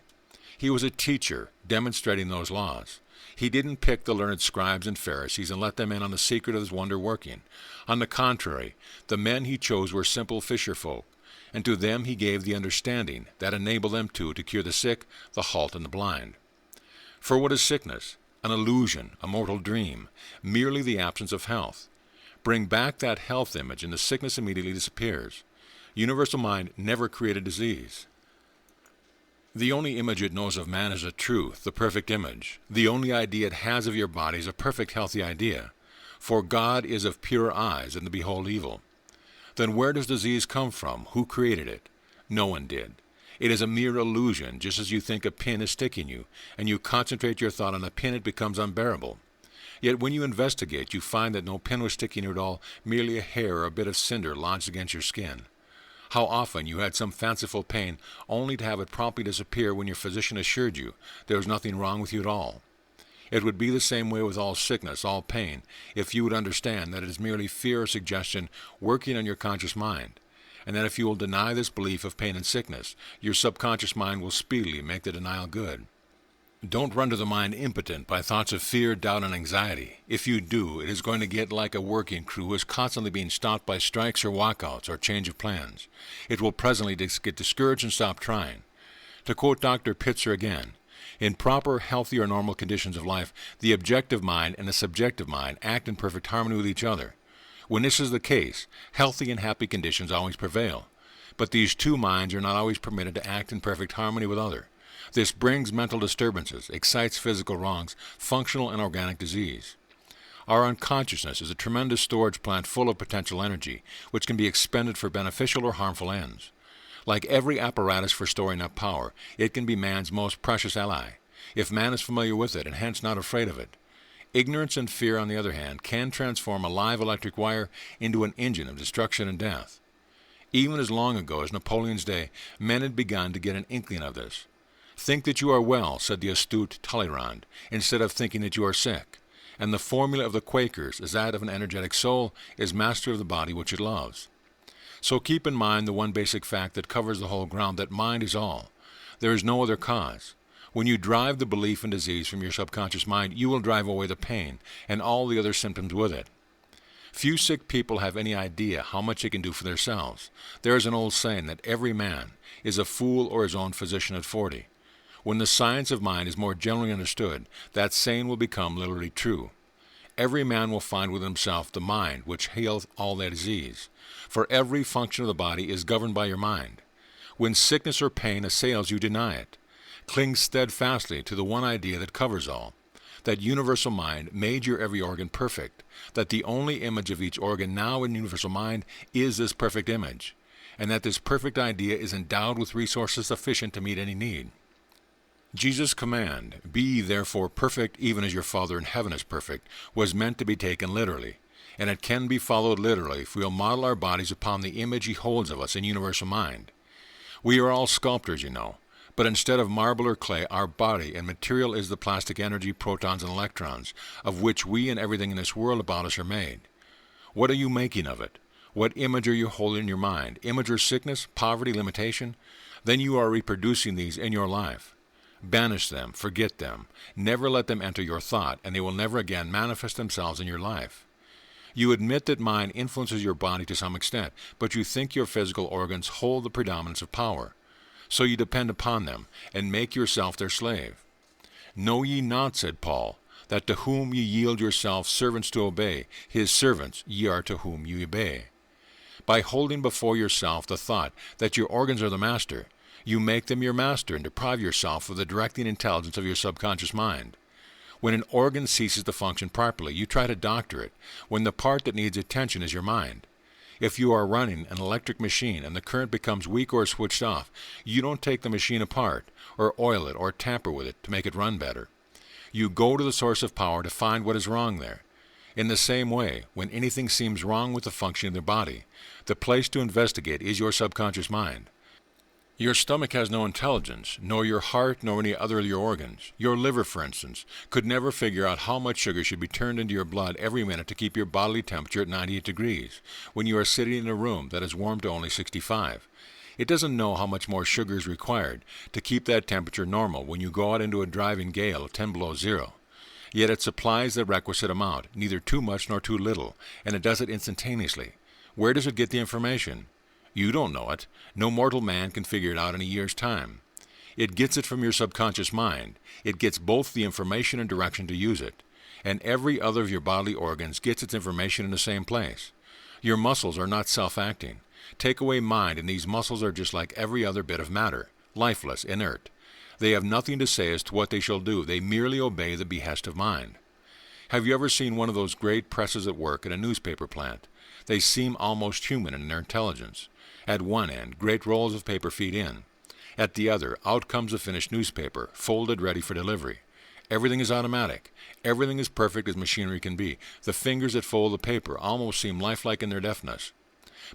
He was a teacher, demonstrating those laws. He didn't pick the learned scribes and Pharisees and let them in on the secret of his wonder working. On the contrary, the men he chose were simple fisher folk, and to them he gave the understanding that enabled them to cure the sick, the halt, and the blind. For what is sickness? An illusion, a mortal dream, merely the absence of health. Bring back that health image and the sickness immediately disappears. Universal mind never created disease. The only image it knows of man is the truth, the perfect image. The only idea it has of your body is a perfect healthy idea. For God is of purer eyes than to behold evil. Then where does disease come from? Who created it? No one did. It is a mere illusion, just as you think a pin is sticking you, and you concentrate your thought on a pin, it becomes unbearable. Yet when you investigate, you find that no pin was sticking you at all, merely a hair or a bit of cinder lodged against your skin. How often you had some fanciful pain, only to have it promptly disappear when your physician assured you there was nothing wrong with you at all. It would be the same way with all sickness, all pain, if you would understand that it is merely fear or suggestion working on your conscious mind, and that if you will deny this belief of pain and sickness, your subconscious mind will speedily make the denial good. Don't run to the mind impotent by thoughts of fear, doubt, and anxiety. If you do, it is going to get like a working crew who is constantly being stopped by strikes or walkouts or change of plans. It will presently get discouraged and stop trying. To quote Dr. Pitzer again, in proper, healthy, or normal conditions of life, the objective mind and the subjective mind act in perfect harmony with each other. When this is the case, healthy and happy conditions always prevail. But these two minds are not always permitted to act in perfect harmony with other. This brings mental disturbances, excites physical wrongs, functional and organic disease. Our unconsciousness is a tremendous storage plant full of potential energy, which can be expended for beneficial or harmful ends. Like every apparatus for storing up power, it can be man's most precious ally, if man is familiar with it and hence not afraid of it. Ignorance and fear, on the other hand, can transform a live electric wire into an engine of destruction and death. Even as long ago as Napoleon's day, men had begun to get an inkling of this. Think that you are well, said the astute Talleyrand, instead of thinking that you are sick. And the formula of the Quakers is that of an energetic soul is master of the body which it loves. So keep in mind the one basic fact that covers the whole ground, that mind is all. There is no other cause. When you drive the belief in disease from your subconscious mind, you will drive away the pain and all the other symptoms with it. Few sick people have any idea how much they can do for themselves. There is an old saying that every man is a fool or his own physician at 40. When the science of mind is more generally understood, that saying will become literally true. Every man will find within himself the mind which healeth all that disease. For every function of the body is governed by your mind. When sickness or pain assails you, deny it. Cling steadfastly to the one idea that covers all, that universal mind made your every organ perfect, that the only image of each organ now in universal mind is this perfect image, and that this perfect idea is endowed with resources sufficient to meet any need. Jesus' command, "Be ye therefore perfect, even as your Father in heaven is perfect," was meant to be taken literally, and it can be followed literally if we will model our bodies upon the image He holds of us in universal mind. We are all sculptors, you know. But instead of marble or clay, our body and material is the plastic energy, protons and electrons, of which we and everything in this world about us are made. What are you making of it? What image are you holding in your mind? Image or sickness, poverty, limitation? Then you are reproducing these in your life. Banish them, forget them. Never let them enter your thought, and they will never again manifest themselves in your life. You admit that mind influences your body to some extent, but you think your physical organs hold the predominance of power. So you depend upon them, and make yourself their slave. Know ye not, said Paul, that to whom ye yield yourselves servants to obey, his servants ye are to whom ye obey. By holding before yourself the thought that your organs are the master, you make them your master and deprive yourself of the directing intelligence of your subconscious mind. When an organ ceases to function properly, you try to doctor it, when the part that needs attention is your mind. If you are running an electric machine and the current becomes weak or switched off, you don't take the machine apart, or oil it, or tamper with it to make it run better. You go to the source of power to find what is wrong there. In the same way, when anything seems wrong with the function of the body, the place to investigate is your subconscious mind. Your stomach has no intelligence, nor your heart, nor any other of your organs. Your liver, for instance, could never figure out how much sugar should be turned into your blood every minute to keep your bodily temperature at 98 degrees, when you are sitting in a room that is warm to only 65. It doesn't know how much more sugar is required to keep that temperature normal when you go out into a driving gale of 10 below zero. Yet it supplies the requisite amount, neither too much nor too little, and it does it instantaneously. Where does it get the information? You don't know it. No mortal man can figure it out in a year's time. It gets it from your subconscious mind. It gets both the information and direction to use it. And every other of your bodily organs gets its information in the same place. Your muscles are not self-acting. Take away mind, and these muscles are just like every other bit of matter, lifeless, inert. They have nothing to say as to what they shall do. They merely obey the behest of mind. Have you ever seen one of those great presses at work in a newspaper plant? They seem almost human in their intelligence. At one end, great rolls of paper feed in. At the other, out comes the finished newspaper, folded ready for delivery. Everything is automatic. Everything is perfect as machinery can be. The fingers that fold the paper almost seem lifelike in their deftness.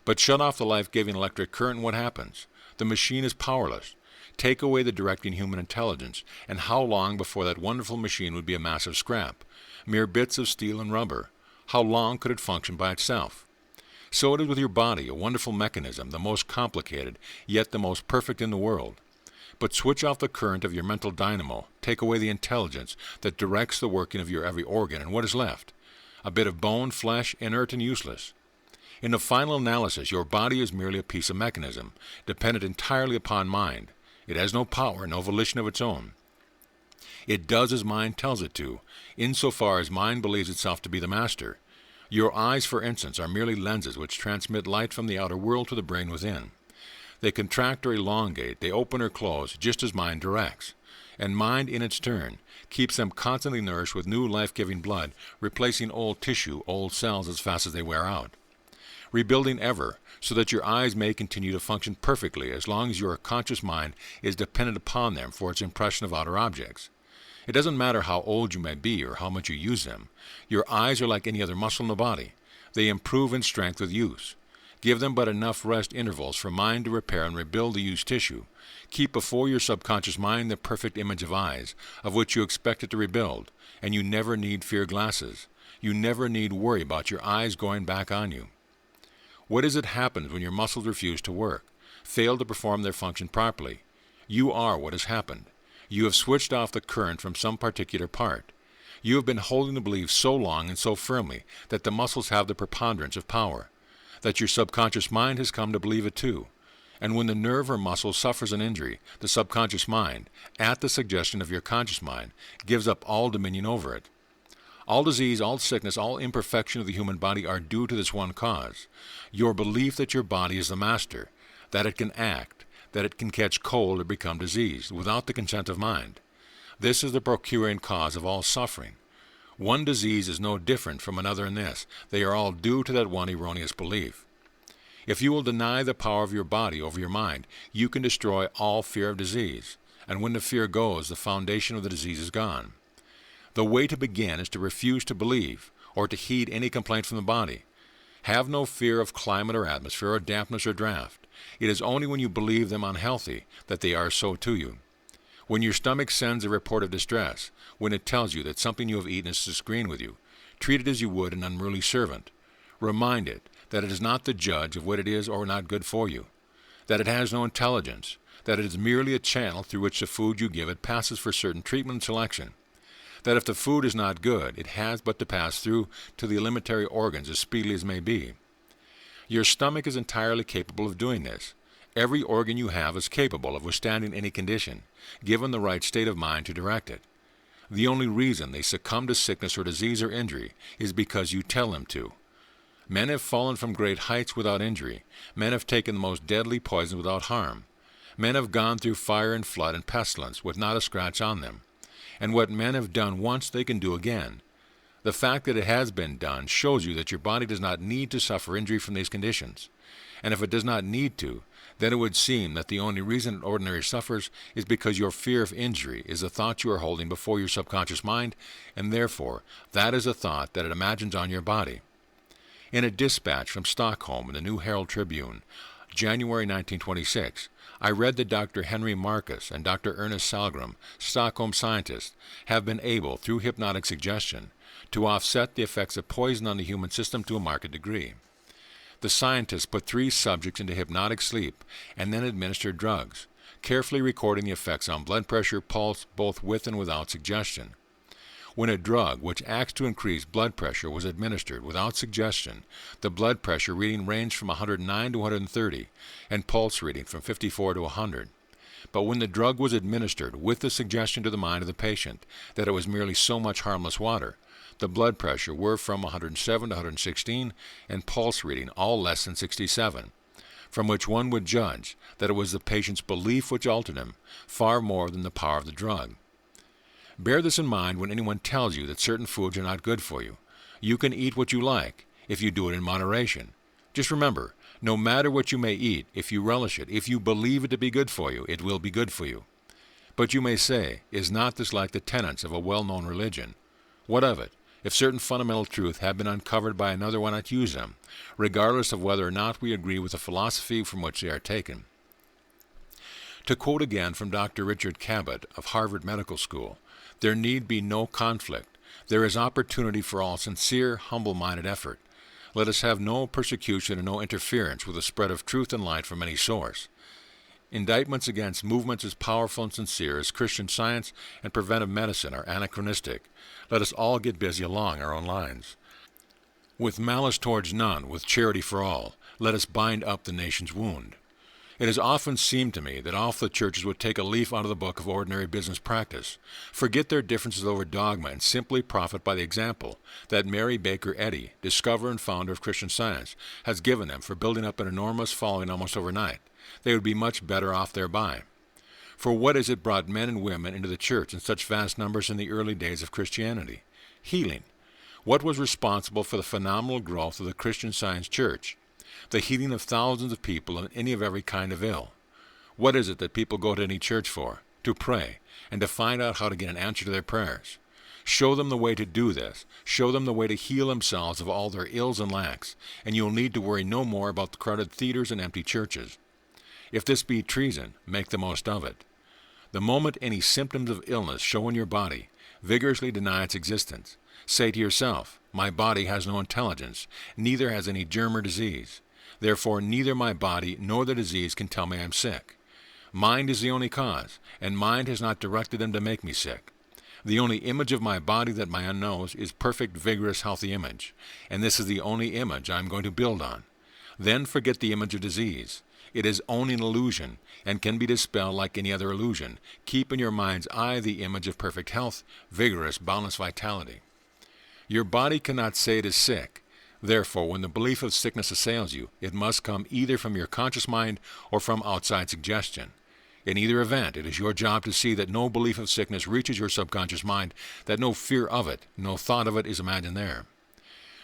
But shut off the life-giving electric current and what happens? The machine is powerless. Take away the directing human intelligence, and how long before that wonderful machine would be a mass of scrap? Mere bits of steel and rubber. How long could it function by itself? So it is with your body, a wonderful mechanism, the most complicated, yet the most perfect in the world. But switch off the current of your mental dynamo, take away the intelligence that directs the working of your every organ, and what is left? A bit of bone, flesh, inert and useless. In the final analysis, your body is merely a piece of mechanism, dependent entirely upon mind. It has no power, no volition of its own. It does as mind tells it to, insofar as mind believes itself to be the master. Your eyes, for instance, are merely lenses which transmit light from the outer world to the brain within. They contract or elongate, they open or close, just as mind directs. And mind, in its turn, keeps them constantly nourished with new life-giving blood, replacing old tissue, old cells as fast as they wear out. Rebuilding ever, so that your eyes may continue to function perfectly as long as your conscious mind is dependent upon them for its impression of outer objects. It doesn't matter how old you may be or how much you use them. Your eyes are like any other muscle in the body. They improve in strength with use. Give them but enough rest intervals for mind to repair and rebuild the used tissue. Keep before your subconscious mind the perfect image of eyes, of which you expect it to rebuild, and you never need fear glasses. You never need worry about your eyes going back on you. What is it happens when your muscles refuse to work, fail to perform their function properly? You are what has happened. You have switched off the current from some particular part. You have been holding the belief so long and so firmly that the muscles have the preponderance of power, that your subconscious mind has come to believe it too. And when the nerve or muscle suffers an injury, the subconscious mind, at the suggestion of your conscious mind, gives up all dominion over it. All disease, all sickness, all imperfection of the human body are due to this one cause: your belief that your body is the master, that it can act, that it can catch cold or become diseased, without the consent of mind. This is the procuring cause of all suffering. One disease is no different from another in this. They are all due to that one erroneous belief. If you will deny the power of your body over your mind, you can destroy all fear of disease. And when the fear goes, the foundation of the disease is gone. The way to begin is to refuse to believe or to heed any complaint from the body. Have no fear of climate or atmosphere or dampness or draft. It is only when you believe them unhealthy that they are so to you. When your stomach sends a report of distress, when it tells you that something you have eaten is disagreeing with you, treat it as you would an unruly servant. Remind it that it is not the judge of what it is or not good for you, that it has no intelligence, that it is merely a channel through which the food you give it passes for certain treatment and selection, that if the food is not good, it has but to pass through to the alimentary organs as speedily as may be. Your stomach is entirely capable of doing this. Every organ you have is capable of withstanding any condition, given the right state of mind to direct it. The only reason they succumb to sickness or disease or injury is because you tell them to. Men have fallen from great heights without injury. Men have taken the most deadly poison without harm. Men have gone through fire and flood and pestilence with not a scratch on them. And what men have done once they can do again. The fact that it has been done shows you that your body does not need to suffer injury from these conditions. And if it does not need to, then it would seem that the only reason it ordinarily suffers is because your fear of injury is a thought you are holding before your subconscious mind, and therefore that is a thought that it imagines on your body. In a dispatch from Stockholm in the New Herald Tribune, January 1926, I read that Dr. Henry Marcus and Dr. Ernest Sahlgren, Stockholm scientists, have been able, through hypnotic suggestion, to offset the effects of poison on the human system to a marked degree. The scientists put 3 subjects into hypnotic sleep and then administered drugs, carefully recording the effects on blood pressure, pulse, both with and without suggestion. When a drug which acts to increase blood pressure was administered without suggestion, the blood pressure reading ranged from 109 to 130, and pulse reading from 54 to 100. But when the drug was administered with the suggestion to the mind of the patient that it was merely so much harmless water, the blood pressure were from 107 to 116, and pulse reading all less than 67, from which one would judge that it was the patient's belief which altered him, far more than the power of the drug. Bear this in mind when anyone tells you that certain foods are not good for you. You can eat what you like, if you do it in moderation. Just remember, no matter what you may eat, if you relish it, if you believe it to be good for you, it will be good for you. But you may say, is not this like the tenets of a well-known religion? What of it? If certain fundamental truths have been uncovered by another, why not use them, regardless of whether or not we agree with the philosophy from which they are taken? To quote again from Dr. Richard Cabot of Harvard Medical School, there need be no conflict. There is opportunity for all sincere, humble-minded effort. Let us have no persecution and no interference with the spread of truth and light from any source. Indictments against movements as powerful and sincere as Christian Science and preventive medicine are anachronistic. Let us all get busy along our own lines. With malice towards none, with charity for all, let us bind up the nation's wound. It has often seemed to me that all the churches would take a leaf out of the book of ordinary business practice, forget their differences over dogma, and simply profit by the example that Mary Baker Eddy, discoverer and founder of Christian Science, has given them for building up an enormous following almost overnight. They would be much better off thereby. For what is it brought men and women into the church in such vast numbers in the early days of Christianity? Healing. What was responsible for the phenomenal growth of the Christian Science Church? The healing of thousands of people in any of every kind of ill. What is it that people go to any church for? to pray, and to find out how to get an answer to their prayers. Show them the way to do this. Show them the way to heal themselves of all their ills and lacks, and you'll need to worry no more about the crowded theaters and empty churches. If this be treason, make the most of it. The moment any symptoms of illness show in your body, vigorously deny its existence. Say to yourself, my body has no intelligence, neither has any germ or disease. Therefore neither my body nor the disease can tell me I am sick. Mind is the only cause, and mind has not directed them to make me sick. The only image of my body that man knows is perfect, vigorous, healthy image, and this is the only image I am going to build on. Then forget the image of disease. It is only an illusion, and can be dispelled like any other illusion. Keep in your mind's eye the image of perfect health, vigorous, boundless vitality. Your body cannot say it is sick. Therefore, when the belief of sickness assails you, it must come either from your conscious mind or from outside suggestion. In either event, it is your job to see that no belief of sickness reaches your subconscious mind, that no fear of it, no thought of it is imagined there.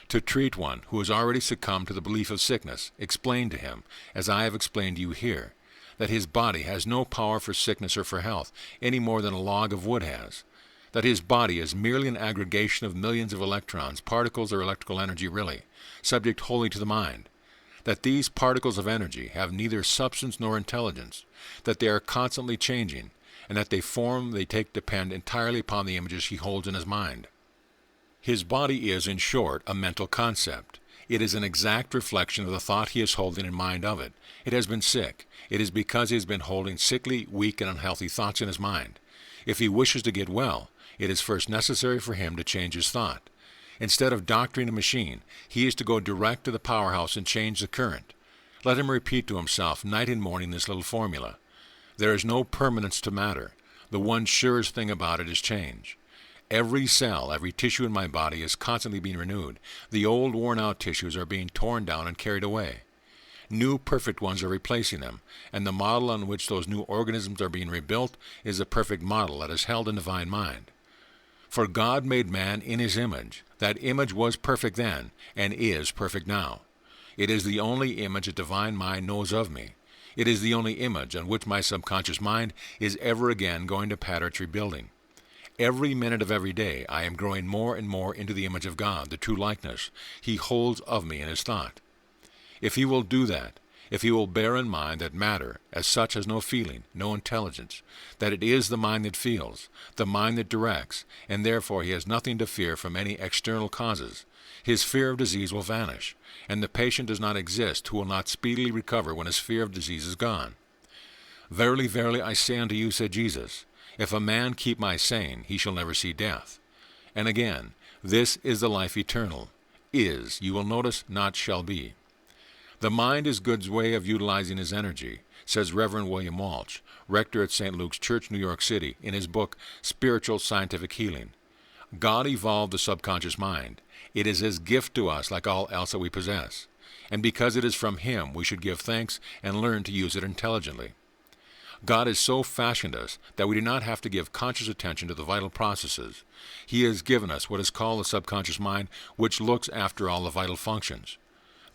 To treat one who has already succumbed to the belief of sickness, explain to him, as I have explained to you here, that his body has no power for sickness or for health, any more than a log of wood has, that his body is merely an aggregation of millions of electrons, particles or electrical energy really, subject wholly to the mind, that these particles of energy have neither substance nor intelligence, that they are constantly changing, and that the form they take depend entirely upon the images he holds in his mind. His body is, in short, a mental concept. It is an exact reflection of the thought he is holding in mind of it. It has been sick. It is because he has been holding sickly, weak, and unhealthy thoughts in his mind. If he wishes to get well, it is first necessary for him to change his thought. Instead of doctoring a machine, he is to go direct to the powerhouse and change the current. Let him repeat to himself night and morning this little formula. There is no permanence to matter. The one surest thing about it is change. Every cell, every tissue in my body is constantly being renewed. The old worn-out tissues are being torn down and carried away. New perfect ones are replacing them, and the model on which those new organisms are being rebuilt is the perfect model that is held in divine mind. For God made man in his image. That image was perfect then, and is perfect now. It is the only image a divine mind knows of me. It is the only image on which my subconscious mind is ever again going to pattern its rebuilding. Every minute of every day I am growing more and more into the image of God, the true likeness he holds of me in his thought. If he will do that, if he will bear in mind that matter as such has no feeling, no intelligence, that it is the mind that feels, the mind that directs, and therefore he has nothing to fear from any external causes, his fear of disease will vanish, and the patient does not exist who will not speedily recover when his fear of disease is gone. Verily, verily, I say unto you, said Jesus, if a man keep my saying, he shall never see death. And again, this is the life eternal. Is, you will notice, not shall be. The mind is God's way of utilizing his energy, says Reverend William Walsh, rector at St. Luke's Church, New York City, in his book, Spiritual Scientific Healing. God evolved the subconscious mind. It is his gift to us like all else that we possess. And because it is from him, we should give thanks and learn to use it intelligently. God has so fashioned us that we do not have to give conscious attention to the vital processes. He has given us what is called the subconscious mind, which looks after all the vital functions.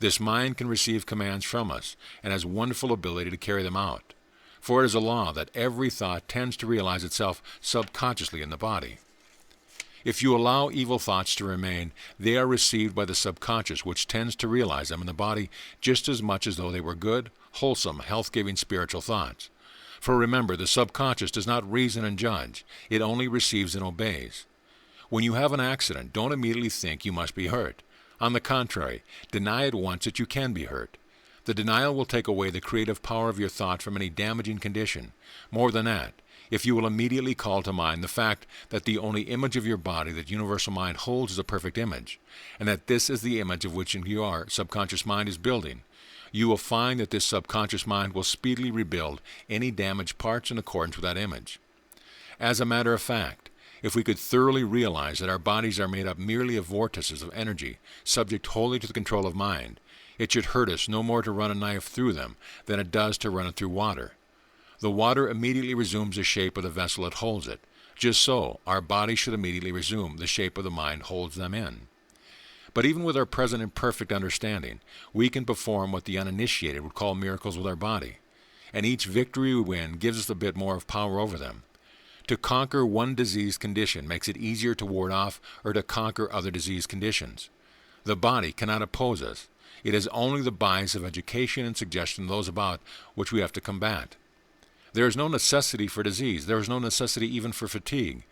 This mind can receive commands from us and has wonderful ability to carry them out. For it is a law that every thought tends to realize itself subconsciously in the body. If you allow evil thoughts to remain, they are received by the subconscious, which tends to realize them in the body just as much as though they were good, wholesome, health-giving spiritual thoughts. For remember, the subconscious does not reason and judge. It only receives and obeys. When you have an accident, don't immediately think you must be hurt. On the contrary, deny at once that you can be hurt. The denial will take away the creative power of your thought from any damaging condition. More than that, if you will immediately call to mind the fact that the only image of your body that universal mind holds is a perfect image, and that this is the image of which your subconscious mind is building, you will find that this subconscious mind will speedily rebuild any damaged parts in accordance with that image. As a matter of fact, if we could thoroughly realize that our bodies are made up merely of vortices of energy, subject wholly to the control of mind, it should hurt us no more to run a knife through them than it does to run it through water. The water immediately resumes the shape of the vessel that holds it. Just so, our bodies should immediately resume the shape of the mind holds them in. But even with our present imperfect understanding, we can perform what the uninitiated would call miracles with our body. And each victory we win gives us a bit more of power over them. To conquer one disease condition makes it easier to ward off or to conquer other disease conditions. The body cannot oppose us. It is only the bias of education and suggestion of those about which we have to combat. There is no necessity for disease. There is no necessity even for fatigue.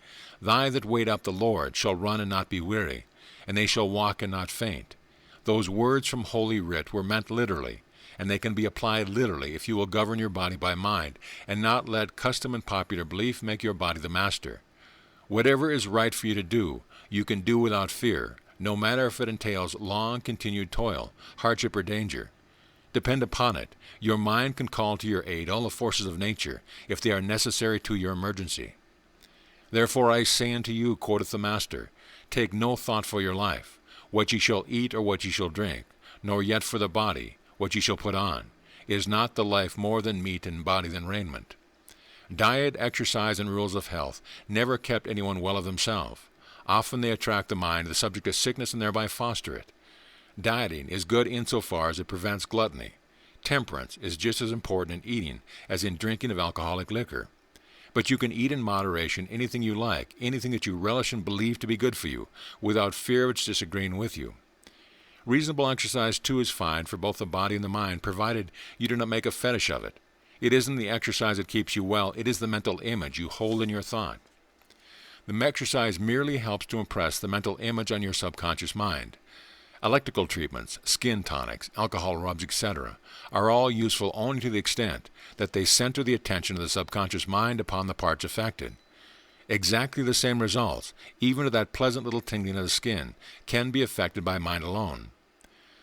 They that wait up the Lord shall run and not be weary, and they shall walk and not faint. Those words from Holy Writ were meant literally, and they can be applied literally if you will govern your body by mind, and not let custom and popular belief make your body the master. Whatever is right for you to do, you can do without fear, no matter if it entails long continued toil, hardship, or danger. Depend upon it, your mind can call to your aid all the forces of nature, if they are necessary to your emergency. Therefore I say unto you, quoth the Master, take no thought for your life, what ye shall eat or what ye shall drink, nor yet for the body, what ye shall put on. Is not the life more than meat, and body than raiment? Diet, exercise, and rules of health never kept anyone well of themselves. Often they attract the mind to the subject of sickness and thereby foster it. Dieting is good insofar as it prevents gluttony. Temperance is just as important in eating as in drinking of alcoholic liquor. But you can eat in moderation anything you like, anything that you relish and believe to be good for you, without fear of its disagreeing with you. Reasonable exercise, too, is fine for both the body and the mind, provided you do not make a fetish of it. It isn't the exercise that keeps you well, it is the mental image you hold in your thought. The exercise merely helps to impress the mental image on your subconscious mind. Electrical treatments, skin tonics, alcohol rubs, etc., are all useful only to the extent that they center the attention of the subconscious mind upon the parts affected. Exactly the same results, even to that pleasant little tingling of the skin, can be effected by mind alone.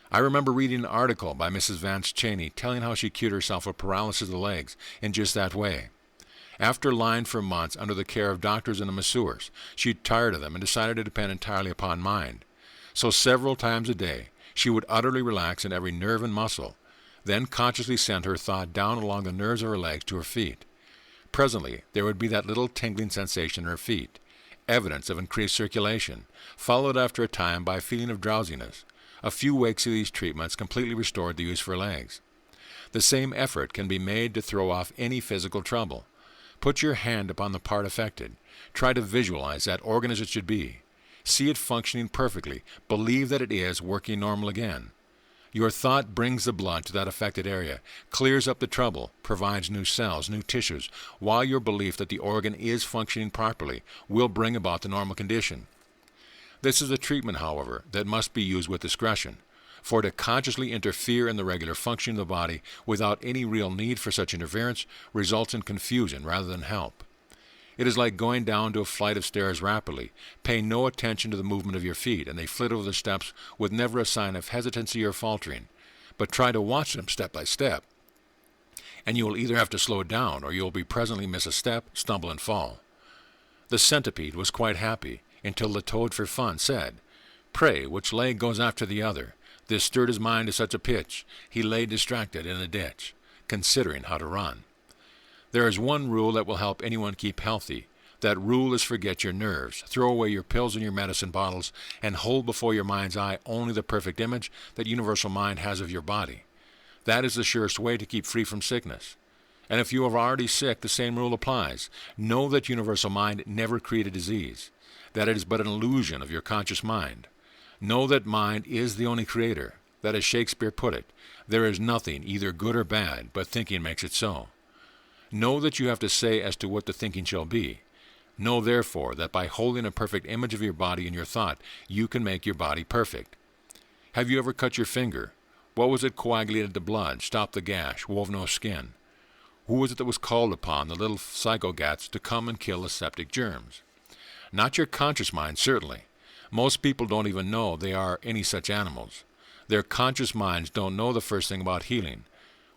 I remember reading an article by Mrs. Vance Cheney telling how she cured herself of paralysis of the legs in just that way. After lying for months under the care of doctors and masseurs, she tired of them and decided to depend entirely upon mind. So several times a day, she would utterly relax in every nerve and muscle, then consciously send her thought down along the nerves of her legs to her feet. Presently, there would be that little tingling sensation in her feet, evidence of increased circulation, followed after a time by a feeling of drowsiness. A few weeks of these treatments completely restored the use of her legs. The same effort can be made to throw off any physical trouble. Put your hand upon the part affected. Try to visualize that organ as it should be. See it functioning perfectly. Believe that it is working normal again. Your thought brings the blood to that affected area, clears up the trouble, provides new cells, new tissues, while your belief that the organ is functioning properly will bring about the normal condition. This is a treatment, however, that must be used with discretion, for to consciously interfere in the regular functioning of the body without any real need for such interference results in confusion rather than help. It is like going down to a flight of stairs rapidly. Pay no attention to the movement of your feet, and they flit over the steps with never a sign of hesitancy or faltering. But try to watch them step by step, and you will either have to slow down or you will be presently miss a step, stumble, and fall. The centipede was quite happy until the toad for fun said, "Pray, which leg goes after the other?" This stirred his mind to such a pitch, he lay distracted in a ditch, considering how to run. There is one rule that will help anyone keep healthy. That rule is forget your nerves, throw away your pills and your medicine bottles, and hold before your mind's eye only the perfect image that universal mind has of your body. That is the surest way to keep free from sickness. And if you are already sick, the same rule applies. Know that universal mind never created disease, that it is but an illusion of your conscious mind. Know that mind is the only creator, that as Shakespeare put it, there is nothing either good or bad, but thinking makes it so. Know that you have to say as to what the thinking shall be. Know, therefore, that by holding a perfect image of your body in your thought, you can make your body perfect. Have you ever cut your finger? What was it coagulated the blood, stopped the gash, wove no skin? Who was it that was called upon, the little psychogats, to come and kill the septic germs? Not your conscious mind, certainly. Most people don't even know they are any such animals. Their conscious minds don't know the first thing about healing.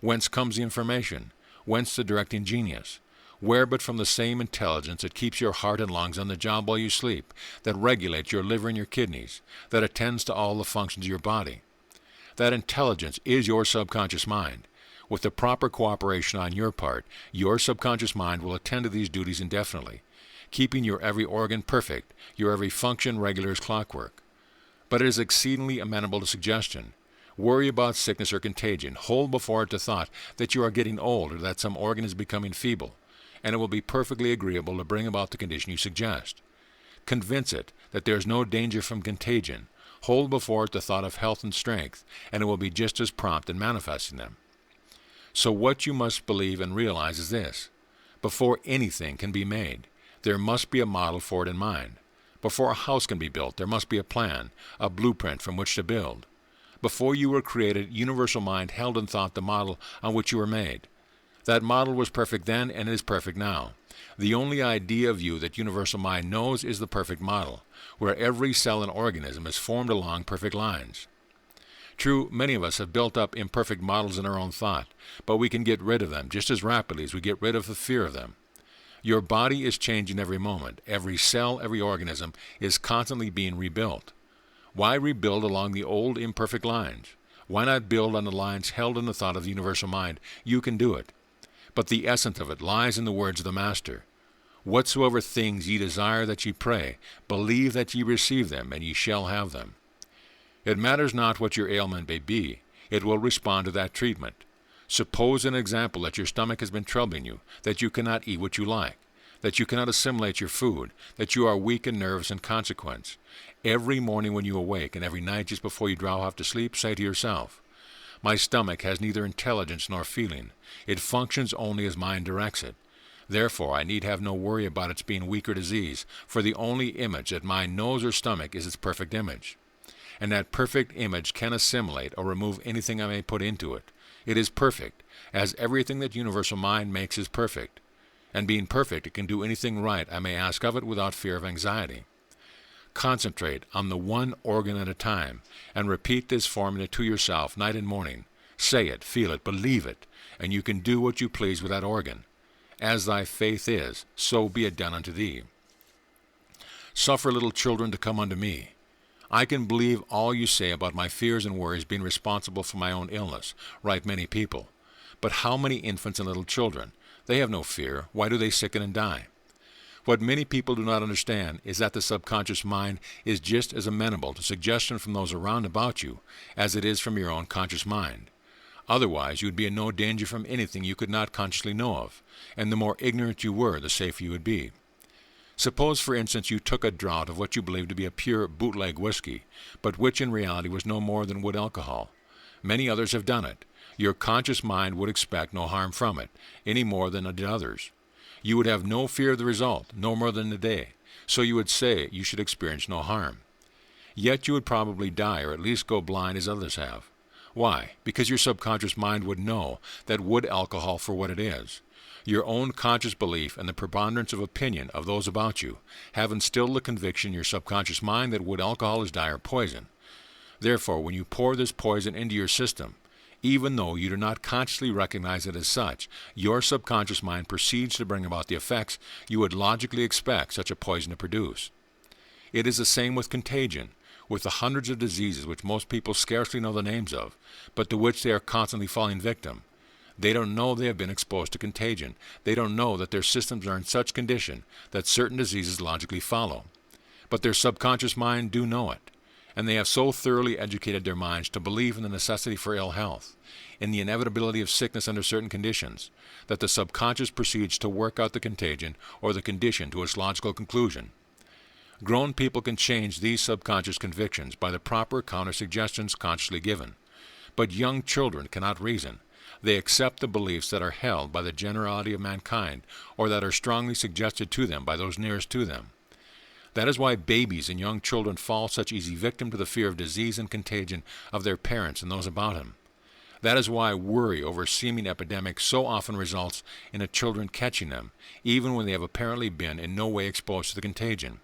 Whence comes the information? Whence the directing genius? Where but from the same intelligence that keeps your heart and lungs on the job while you sleep, that regulates your liver and your kidneys, that attends to all the functions of your body? That intelligence is your subconscious mind. With the proper cooperation on your part, your subconscious mind will attend to these duties indefinitely, keeping your every organ perfect, your every function regular as clockwork. But it is exceedingly amenable to suggestion. Worry about sickness or contagion. Hold before it the thought that you are getting old or that some organ is becoming feeble. and it will be perfectly agreeable to bring about the condition you suggest. Convince it that there is no danger from contagion. Hold before it the thought of health and strength, and it will be just as prompt in manifesting them. So what you must believe and realize is this: before anything can be made, there must be a model for it in mind. Before a house can be built, there must be a plan, a blueprint from which to build. Before you were created, universal mind held in thought the model on which you were made. That model was perfect then and is perfect now. The only idea of you that universal mind knows is the perfect model, where every cell and organism is formed along perfect lines. True, many of us have built up imperfect models in our own thought, but we can get rid of them just as rapidly as we get rid of the fear of them. Your body is changing every moment. Every cell, every organism is constantly being rebuilt. Why rebuild along the old imperfect lines? Why not build on the lines held in the thought of the universal mind? You can do it. But the essence of it lies in the words of the Master. Whatsoever things ye desire that ye pray, believe that ye receive them, and ye shall have them. It matters not what your ailment may be, it will respond to that treatment. Suppose an example that your stomach has been troubling you, that you cannot eat what you like, that you cannot assimilate your food, that you are weak in nerves in consequence. Every morning when you awake, and every night just before you drop off to sleep, say to yourself, my stomach has neither intelligence nor feeling. It functions only as mind directs it. Therefore, I need have no worry about its being weak or disease, for the only image that mind knows or stomach is its perfect image. And that perfect image can assimilate or remove anything I may put into it. It is perfect, as everything that universal mind makes is perfect. And being perfect, it can do anything right I may ask of it without fear of anxiety. Concentrate on the one organ at a time, and repeat this formula to yourself night and morning. Say it, feel it, believe it, and you can do what you please with that organ. As thy faith is, so be it done unto thee. Suffer little children to come unto me. I can believe all you say about my fears and worries being responsible for my own illness, write many people. But how many infants and little children? They have no fear. Why do they sicken and die? What many people do not understand is that the subconscious mind is just as amenable to suggestion from those around about you as it is from your own conscious mind. Otherwise, you would be in no danger from anything you could not consciously know of, and the more ignorant you were, the safer you would be. Suppose, for instance, you took a draught of what you believed to be a pure bootleg whiskey, but which in reality was no more than wood alcohol. Many others have done it. Your conscious mind would expect no harm from it, any more than did others. You would have no fear of the result, no more than a day, so you would say you should experience no harm. Yet you would probably die, or at least go blind as others have. Why? Because your subconscious mind would know that wood alcohol for what it is. Your own conscious belief and the preponderance of opinion of those about you have instilled the conviction in your subconscious mind that wood alcohol is dire poison. Therefore, when you pour this poison into your system, even though you do not consciously recognize it as such, your subconscious mind proceeds to bring about the effects you would logically expect such a poison to produce. It is the same with contagion, with the hundreds of diseases which most people scarcely know the names of, but to which they are constantly falling victim. They don't know they have been exposed to contagion. They don't know that their systems are in such condition that certain diseases logically follow. But their subconscious mind do know it, and they have so thoroughly educated their minds to believe in the necessity for ill health, in the inevitability of sickness under certain conditions, that the subconscious proceeds to work out the contagion or the condition to its logical conclusion. Grown people can change these subconscious convictions by the proper counter-suggestions consciously given, but young children cannot reason. They accept the beliefs that are held by the generality of mankind, or that are strongly suggested to them by those nearest to them. That is why babies and young children fall such easy victim to the fear of disease and contagion of their parents and those about them. That is why worry over seeming epidemics so often results in the children catching them, even when they have apparently been in no way exposed to the contagion.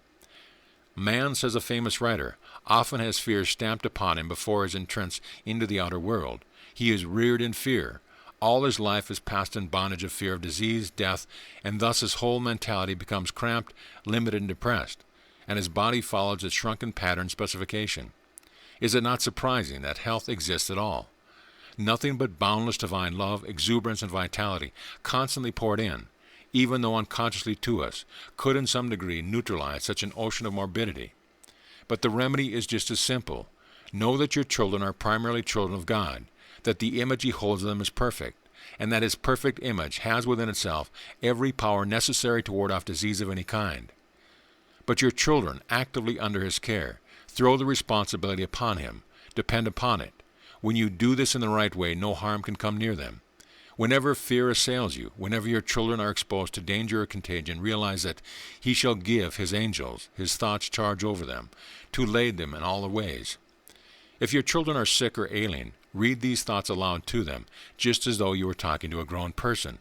Man, says a famous writer, often has fear stamped upon him before his entrance into the outer world. He is reared in fear. All his life is passed in bondage of fear of disease, death, and thus his whole mentality becomes cramped, limited, and depressed, and his body follows its shrunken pattern specification. Is it not surprising that health exists at all? Nothing but boundless divine love, exuberance, and vitality, constantly poured in, even though unconsciously to us, could in some degree neutralize such an ocean of morbidity. But the remedy is just as simple. Know that your children are primarily children of God, that the image He holds of them is perfect, and that his perfect image has within itself every power necessary to ward off disease of any kind. But your children, actively under his care, throw the responsibility upon him. Depend upon it. When you do this in the right way, no harm can come near them. Whenever fear assails you, whenever your children are exposed to danger or contagion, realize that he shall give his angels, his thoughts charge over them, to lead them in all the ways. If your children are sick or ailing, read these thoughts aloud to them, just as though you were talking to a grown person.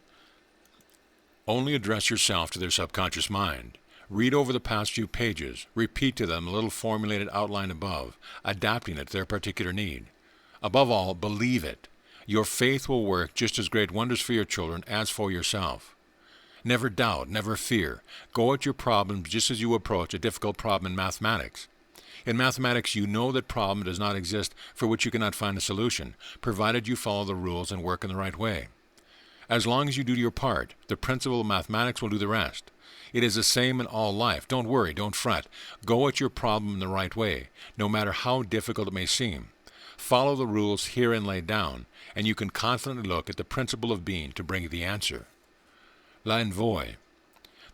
Only address yourself to their subconscious mind. Read over the past few pages. Repeat to them a little formulated outline above, adapting it to their particular need. Above all, believe it. Your faith will work just as great wonders for your children as for yourself. Never doubt, never fear. Go at your problems just as you approach a difficult problem in mathematics. In mathematics, you know that problem does not exist for which you cannot find a solution, provided you follow the rules and work in the right way. As long as you do your part, the principle of mathematics will do the rest. It is the same in all life. Don't worry, don't fret. Go at your problem in the right way, no matter how difficult it may seem. Follow the rules herein laid down, and you can confidently look at the principle of being to bring you the answer. L'envoi.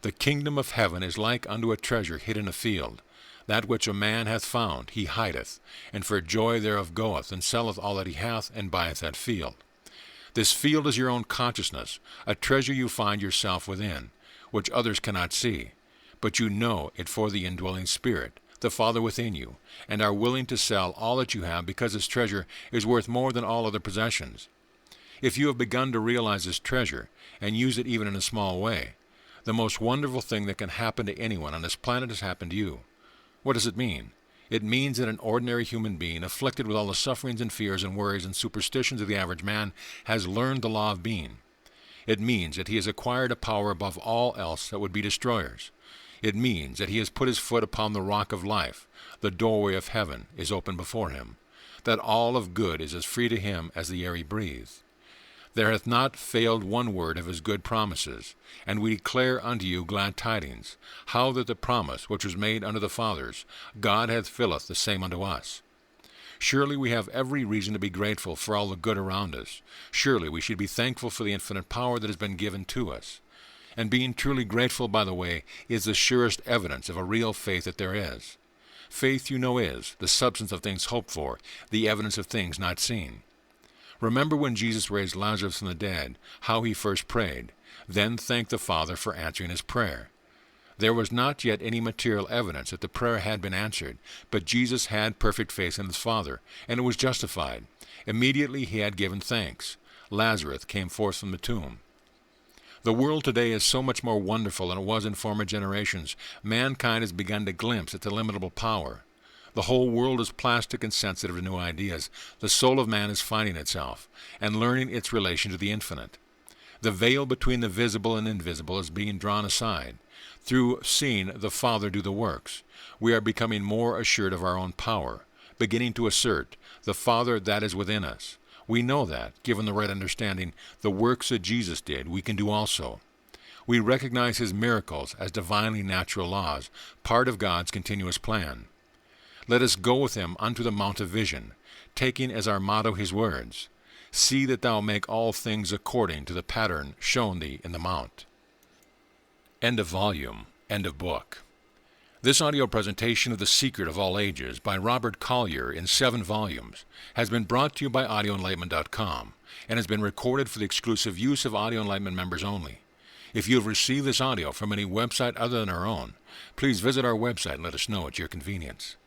The kingdom of heaven is like unto a treasure hid in a field. That which a man hath found, he hideth, and for joy thereof goeth, and selleth all that he hath, and buyeth that field. This field is your own consciousness, a treasure you find yourself within, which others cannot see, but you know it for the indwelling Spirit, the Father within you, and are willing to sell all that you have because this treasure is worth more than all other possessions. If you have begun to realize this treasure, and use it even in a small way, the most wonderful thing that can happen to anyone on this planet has happened to you. What does it mean? It means that an ordinary human being, afflicted with all the sufferings and fears and worries and superstitions of the average man, has learned the law of being. It means that he has acquired a power above all else that would be destroyers. It means that he has put his foot upon the rock of life. The doorway of heaven is open before him. That all of good is as free to him as the air he breathes. There hath not failed one word of his good promises, and we declare unto you glad tidings, how that the promise which was made unto the fathers, God hath filleth the same unto us. Surely we have every reason to be grateful for all the good around us. Surely we should be thankful for the infinite power that has been given to us. And being truly grateful, by the way, is the surest evidence of a real faith that there is. Faith, you know, is the substance of things hoped for, the evidence of things not seen. Remember when Jesus raised Lazarus from the dead, how he first prayed, then thanked the Father for answering his prayer. There was not yet any material evidence that the prayer had been answered, but Jesus had perfect faith in his Father, and it was justified. Immediately he had given thanks. Lazarus came forth from the tomb. The world today is so much more wonderful than it was in former generations. Mankind has begun to glimpse its illimitable power. The whole world is plastic and sensitive to new ideas. The soul of man is finding itself, and learning its relation to the infinite. The veil between the visible and invisible is being drawn aside. Through seeing the Father do the works, we are becoming more assured of our own power, beginning to assert the Father that is within us. We know that, given the right understanding, the works that Jesus did, we can do also. We recognize his miracles as divinely natural laws, part of God's continuous plan. Let us go with him unto the Mount of Vision, taking as our motto his words, "See that thou make all things according to the pattern shown thee in the Mount." End of volume. End of book. This audio presentation of The Secret of All Ages by Robert Collier in 7 volumes has been brought to you by AudioEnlightenment.com and has been recorded for the exclusive use of Audio Enlightenment members only. If you have received this audio from any website other than our own, please visit our website and let us know at your convenience.